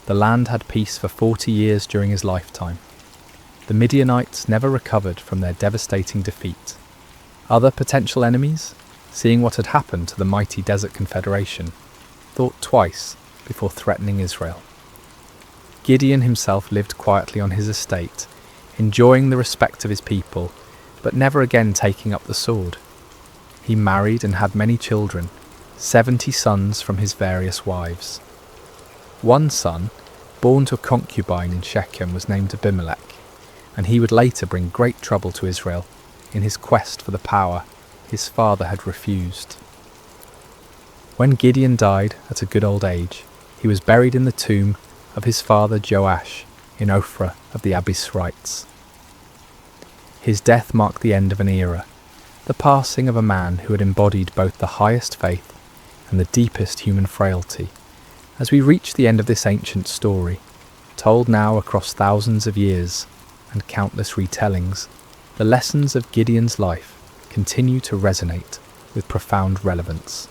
Speaker 2: The land had peace for 40 years during his lifetime. The Midianites never recovered from their devastating defeat. Other potential enemies, seeing what had happened to the mighty Desert Confederation, thought twice before threatening Israel. Gideon himself lived quietly on his estate, enjoying the respect of his people, but never again taking up the sword. He married and had many children, 70 sons from his various wives. One son, born to a concubine in Shechem, was named Abimelech, and he would later bring great trouble to Israel in his quest for the power his father had refused. When Gideon died at a good old age, he was buried in the tomb of his father Joash in Ophrah of the Abiezrites. His death marked the end of an era, the passing of a man who had embodied both the highest faith and the deepest human frailty. As we reach the end of this ancient story, told now across thousands of years and countless retellings, the lessons of Gideon's life continue to resonate with profound relevance.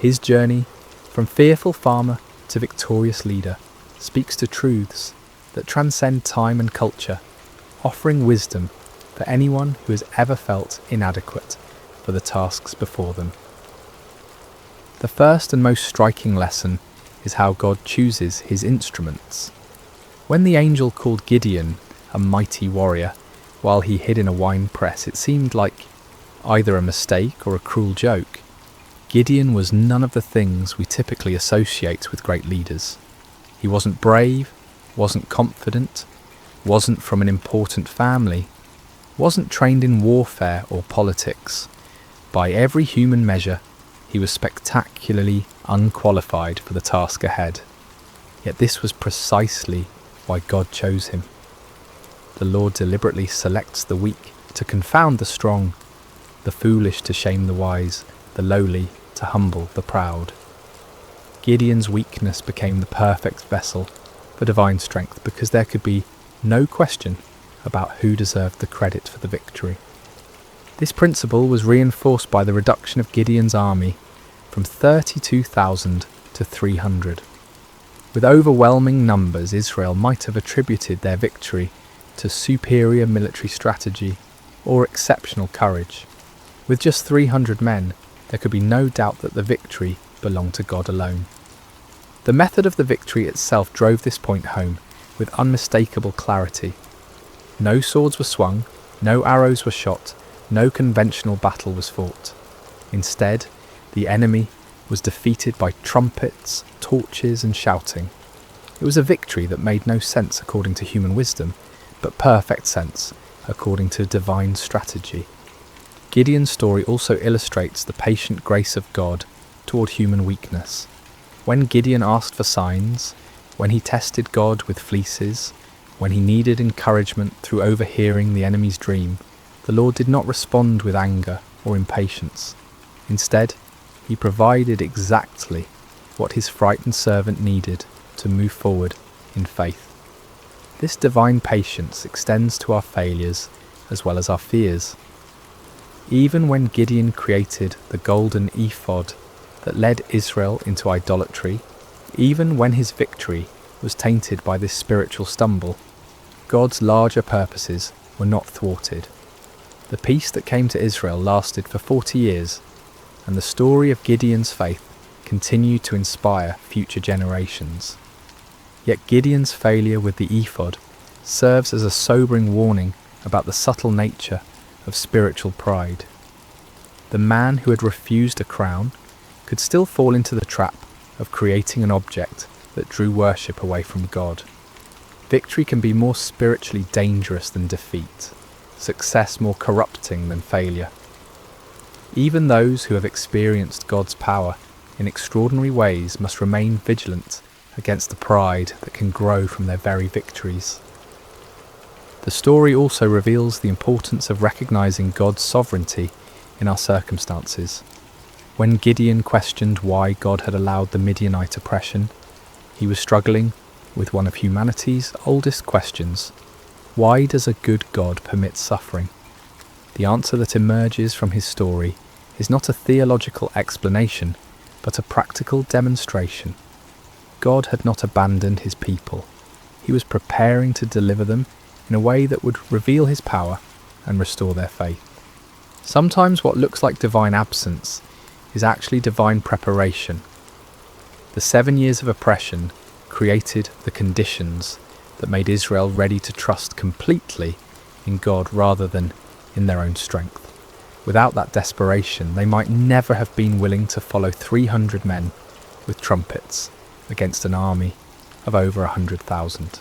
Speaker 2: His journey from fearful farmer to victorious leader speaks to truths that transcend time and culture, offering wisdom for anyone who has ever felt inadequate for the tasks before them. The first and most striking lesson is how God chooses his instruments. When the angel called Gideon a mighty warrior while he hid in a wine press, it seemed like either a mistake or a cruel joke. Gideon was none of the things we typically associate with great leaders. He wasn't brave, wasn't confident, wasn't from an important family, wasn't trained in warfare or politics. By every human measure, he was spectacularly unqualified for the task ahead. Yet this was precisely why God chose him. The Lord deliberately selects the weak to confound the strong, the foolish to shame the wise, the lowly to humble the proud. Gideon's weakness became the perfect vessel for divine strength because there could be no question about who deserved the credit for the victory. This principle was reinforced by the reduction of Gideon's army from 32,000 to 300. With overwhelming numbers, Israel might have attributed their victory to superior military strategy or exceptional courage. With just 300 men, there could be no doubt that the victory belonged to God alone. The method of the victory itself drove this point home with unmistakable clarity. No swords were swung, no arrows were shot, no conventional battle was fought. Instead, the enemy was defeated by trumpets, torches, and shouting. It was a victory that made no sense according to human wisdom, but perfect sense according to divine strategy. Gideon's story also illustrates the patient grace of God toward human weakness. When Gideon asked for signs, when he tested God with fleeces, when he needed encouragement through overhearing the enemy's dream, the Lord did not respond with anger or impatience. Instead, he provided exactly what his frightened servant needed to move forward in faith. This divine patience extends to our failures as well as our fears. Even when Gideon created the golden ephod that led Israel into idolatry, even when his victory was tainted by this spiritual stumble, God's larger purposes were not thwarted. The peace that came to Israel lasted for 40 years, and the story of Gideon's faith continued to inspire future generations. Yet Gideon's failure with the ephod serves as a sobering warning about the subtle nature of spiritual pride. The man who had refused a crown could still fall into the trap of creating an object that drew worship away from God. Victory can be more spiritually dangerous than defeat, success more corrupting than failure. Even those who have experienced God's power in extraordinary ways must remain vigilant against the pride that can grow from their very victories. The story also reveals the importance of recognizing God's sovereignty in our circumstances. When Gideon questioned why God had allowed the Midianite oppression, he was struggling with one of humanity's oldest questions: why does a good God permit suffering? The answer that emerges from his story is not a theological explanation, but a practical demonstration. God had not abandoned his people. He was preparing to deliver them in a way that would reveal his power and restore their faith. Sometimes what looks like divine absence is actually divine preparation. The 7 years of oppression created the conditions that made Israel ready to trust completely in God rather than in their own strength. Without that desperation, they might never have been willing to follow 300 men with trumpets against an army of over 100,000.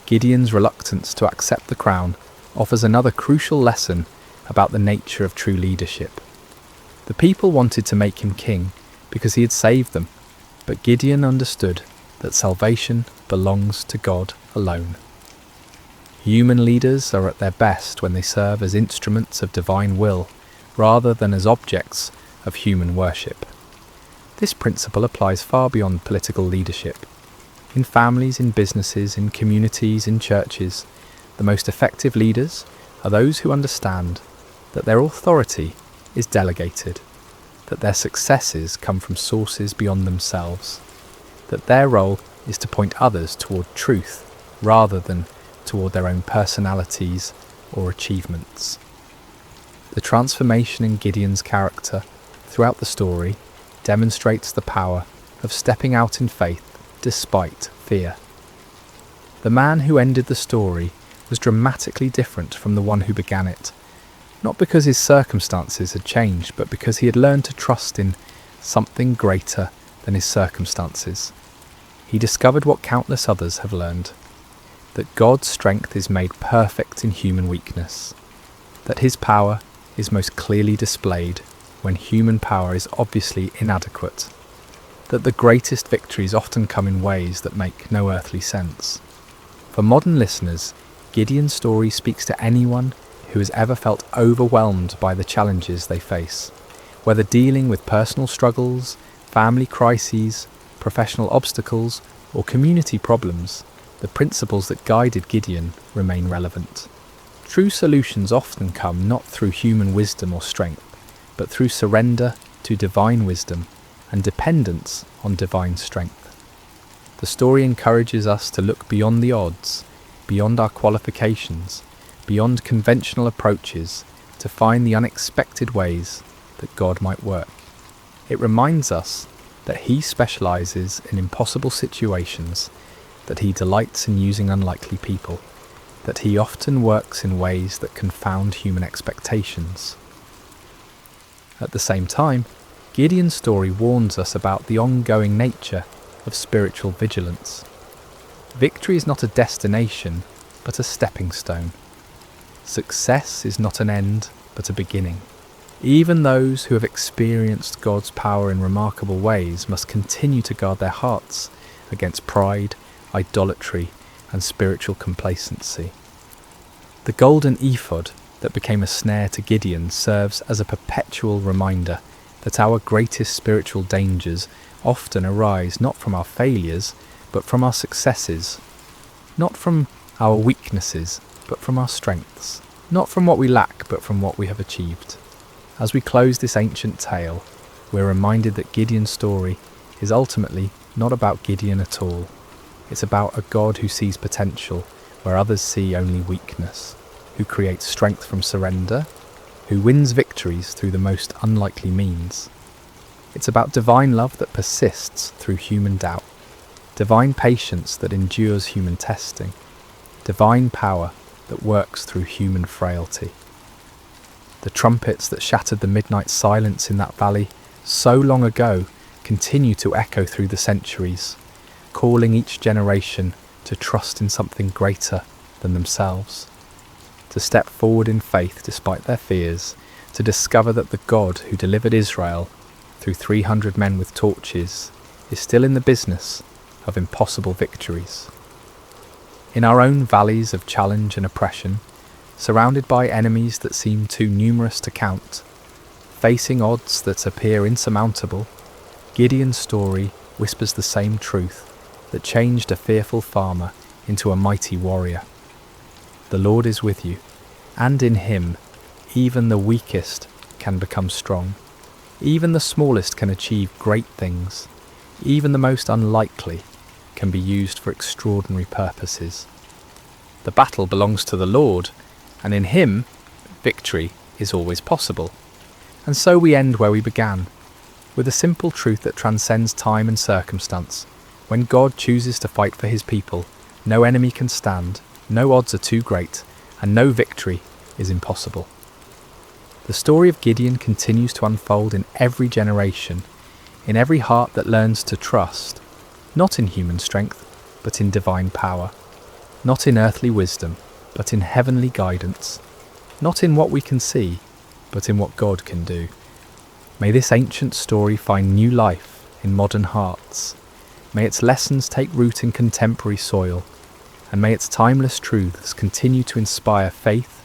Speaker 2: Gideon's reluctance to accept the crown offers another crucial lesson about the nature of true leadership. The people wanted to make him king because he had saved them, but Gideon understood that salvation belongs to God alone. Human leaders are at their best when they serve as instruments of divine will rather than as objects of human worship. This principle applies far beyond political leadership. In families, in businesses, in communities, in churches, the most effective leaders are those who understand that their authority is delegated, that their successes come from sources beyond themselves, that their role is to point others toward truth rather than toward their own personalities or achievements. The transformation in Gideon's character throughout the story demonstrates the power of stepping out in faith despite fear. The man who ended the story was dramatically different from the one who began it, not because his circumstances had changed, but because he had learned to trust in something greater than his circumstances. He discovered what countless others have learned: that God's strength is made perfect in human weakness, that his power is most clearly displayed when human power is obviously inadequate, that the greatest victories often come in ways that make no earthly sense. For modern listeners, Gideon's story speaks to anyone who has ever felt overwhelmed by the challenges they face. Whether dealing with personal struggles, family crises, professional obstacles, or community problems, the principles that guided Gideon remain relevant. True solutions often come not through human wisdom or strength, but through surrender to divine wisdom and dependence on divine strength. The story encourages us to look beyond the odds, beyond our qualifications, beyond conventional approaches, to find the unexpected ways that God might work. It reminds us that He specialises in impossible situations, that He delights in using unlikely people, that He often works in ways that confound human expectations. At the same time, Gideon's story warns us about the ongoing nature of spiritual vigilance. Victory is not a destination, but a stepping stone. Success is not an end, but a beginning. Even those who have experienced God's power in remarkable ways must continue to guard their hearts against pride, idolatry, and spiritual complacency. The golden ephod that became a snare to Gideon serves as a perpetual reminder that our greatest spiritual dangers often arise not from our failures, but from our successes, not from our weaknesses, but from our strengths, not from what we lack, but from what we have achieved. As we close this ancient tale, we're reminded that Gideon's story is ultimately not about Gideon at all. It's about a God who sees potential where others see only weakness, who creates strength from surrender, who wins victories through the most unlikely means. It's about divine love that persists through human doubt, divine patience that endures human testing, divine power that works through human frailty. The trumpets that shattered the midnight silence in that valley so long ago continue to echo through the centuries, calling each generation to trust in something greater than themselves, to step forward in faith despite their fears, to discover that the God who delivered Israel through 300 men with torches is still in the business of impossible victories. In our own valleys of challenge and oppression, surrounded by enemies that seem too numerous to count, facing odds that appear insurmountable, Gideon's story whispers the same truth that changed a fearful farmer into a mighty warrior. The Lord is with you, and in Him even the weakest can become strong. Even the smallest can achieve great things. Even the most unlikely can be used for extraordinary purposes. The battle belongs to the Lord, and in Him, victory is always possible. And so we end where we began, with a simple truth that transcends time and circumstance. When God chooses to fight for His people, no enemy can stand, no odds are too great, and no victory is impossible. The story of Gideon continues to unfold in every generation, in every heart that learns to trust, not in human strength, but in divine power, not in earthly wisdom, but in heavenly guidance, not in what we can see, but in what God can do. May this ancient story find new life in modern hearts. May its lessons take root in contemporary soil, and may its timeless truths continue to inspire faith,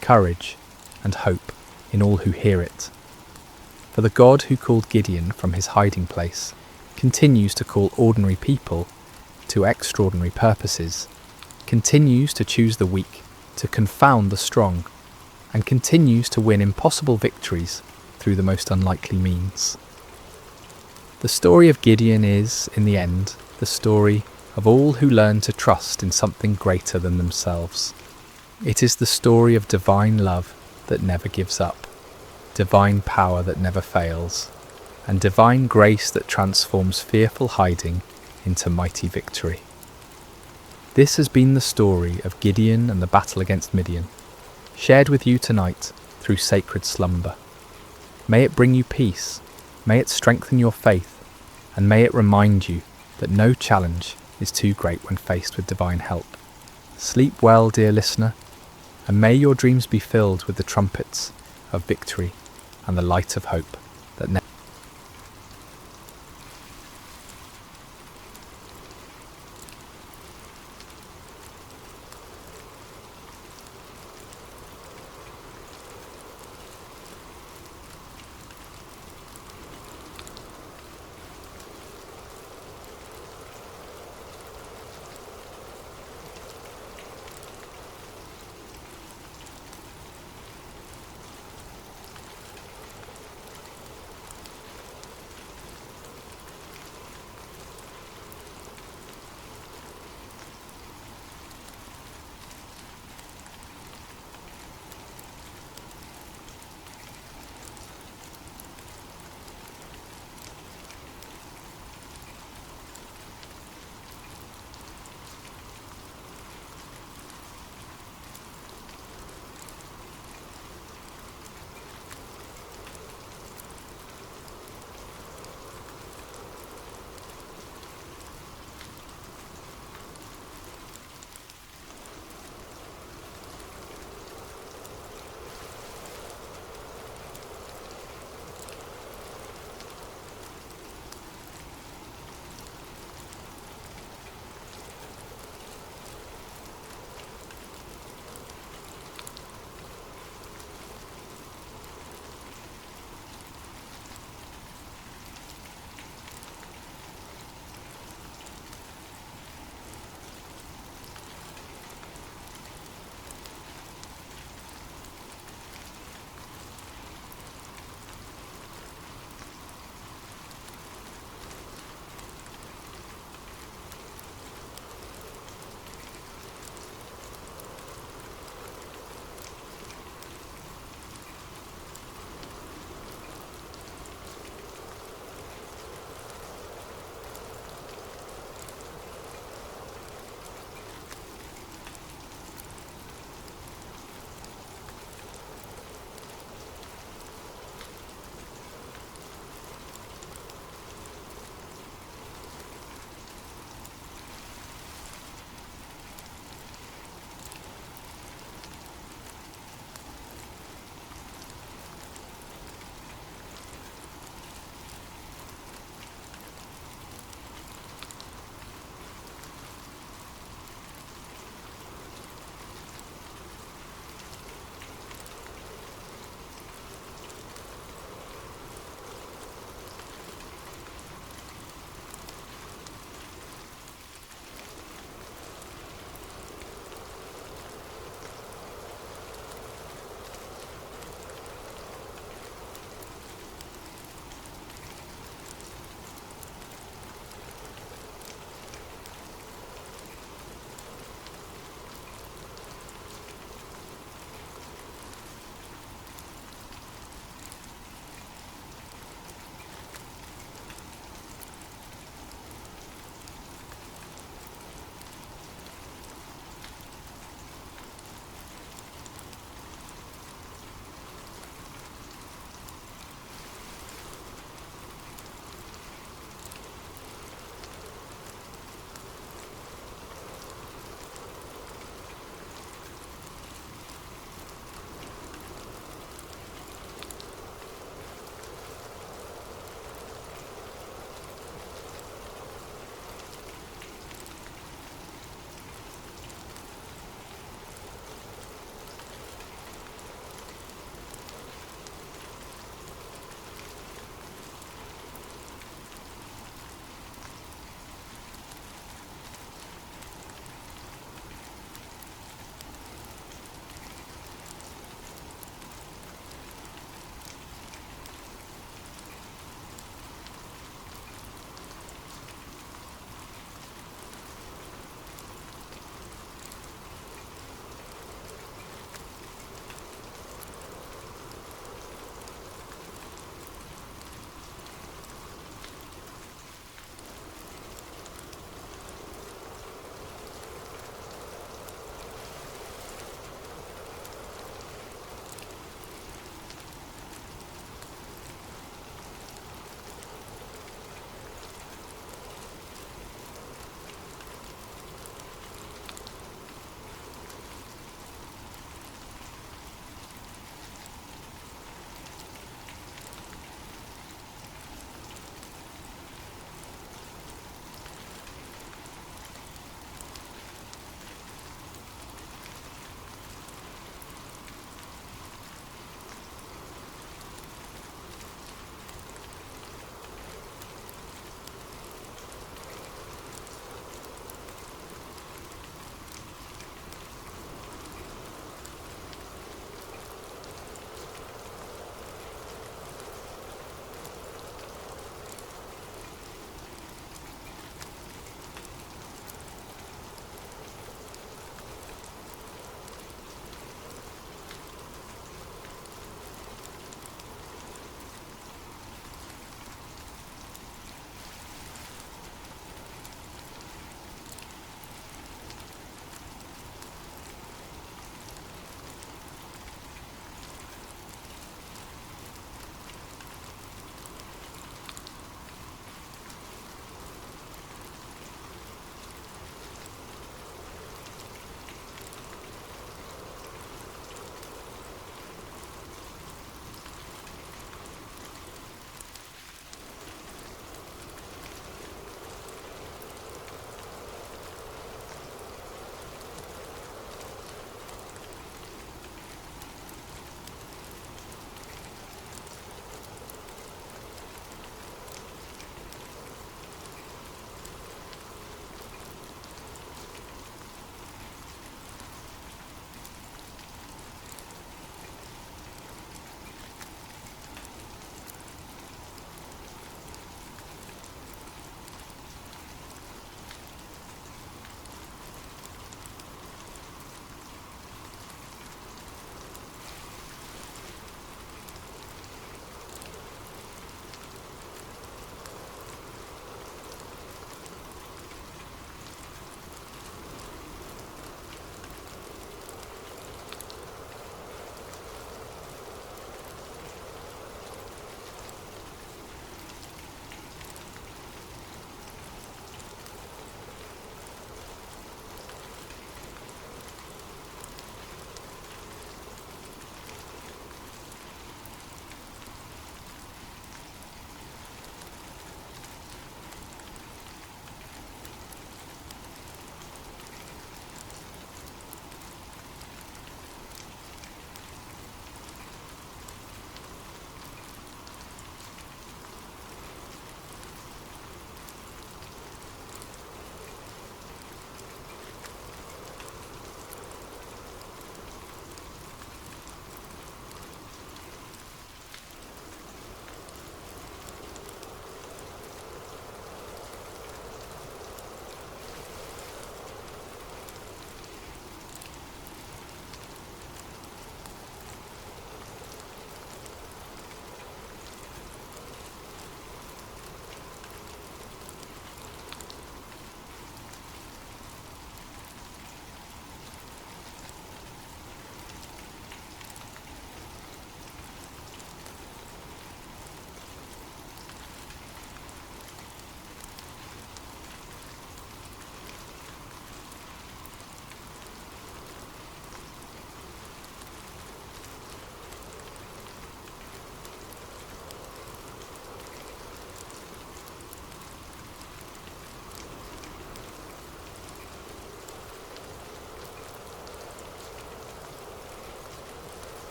Speaker 2: courage, and hope in all who hear it. For the God who called Gideon from his hiding place continues to call ordinary people to extraordinary purposes, continues to choose the weak to confound the strong, and continues to win impossible victories through the most unlikely means. The story of Gideon is, in the end, the story of all who learn to trust in something greater than themselves. It is the story of divine love that never gives up, divine power that never fails, and divine grace that transforms fearful hiding into mighty victory. This has been the story of Gideon and the battle against Midian, shared with you tonight through sacred slumber. May it bring you peace, may it strengthen your faith, and may it remind you that no challenge is too great when faced with divine help. Sleep well, dear listener, and may your dreams be filled with the trumpets of victory and the light of hope.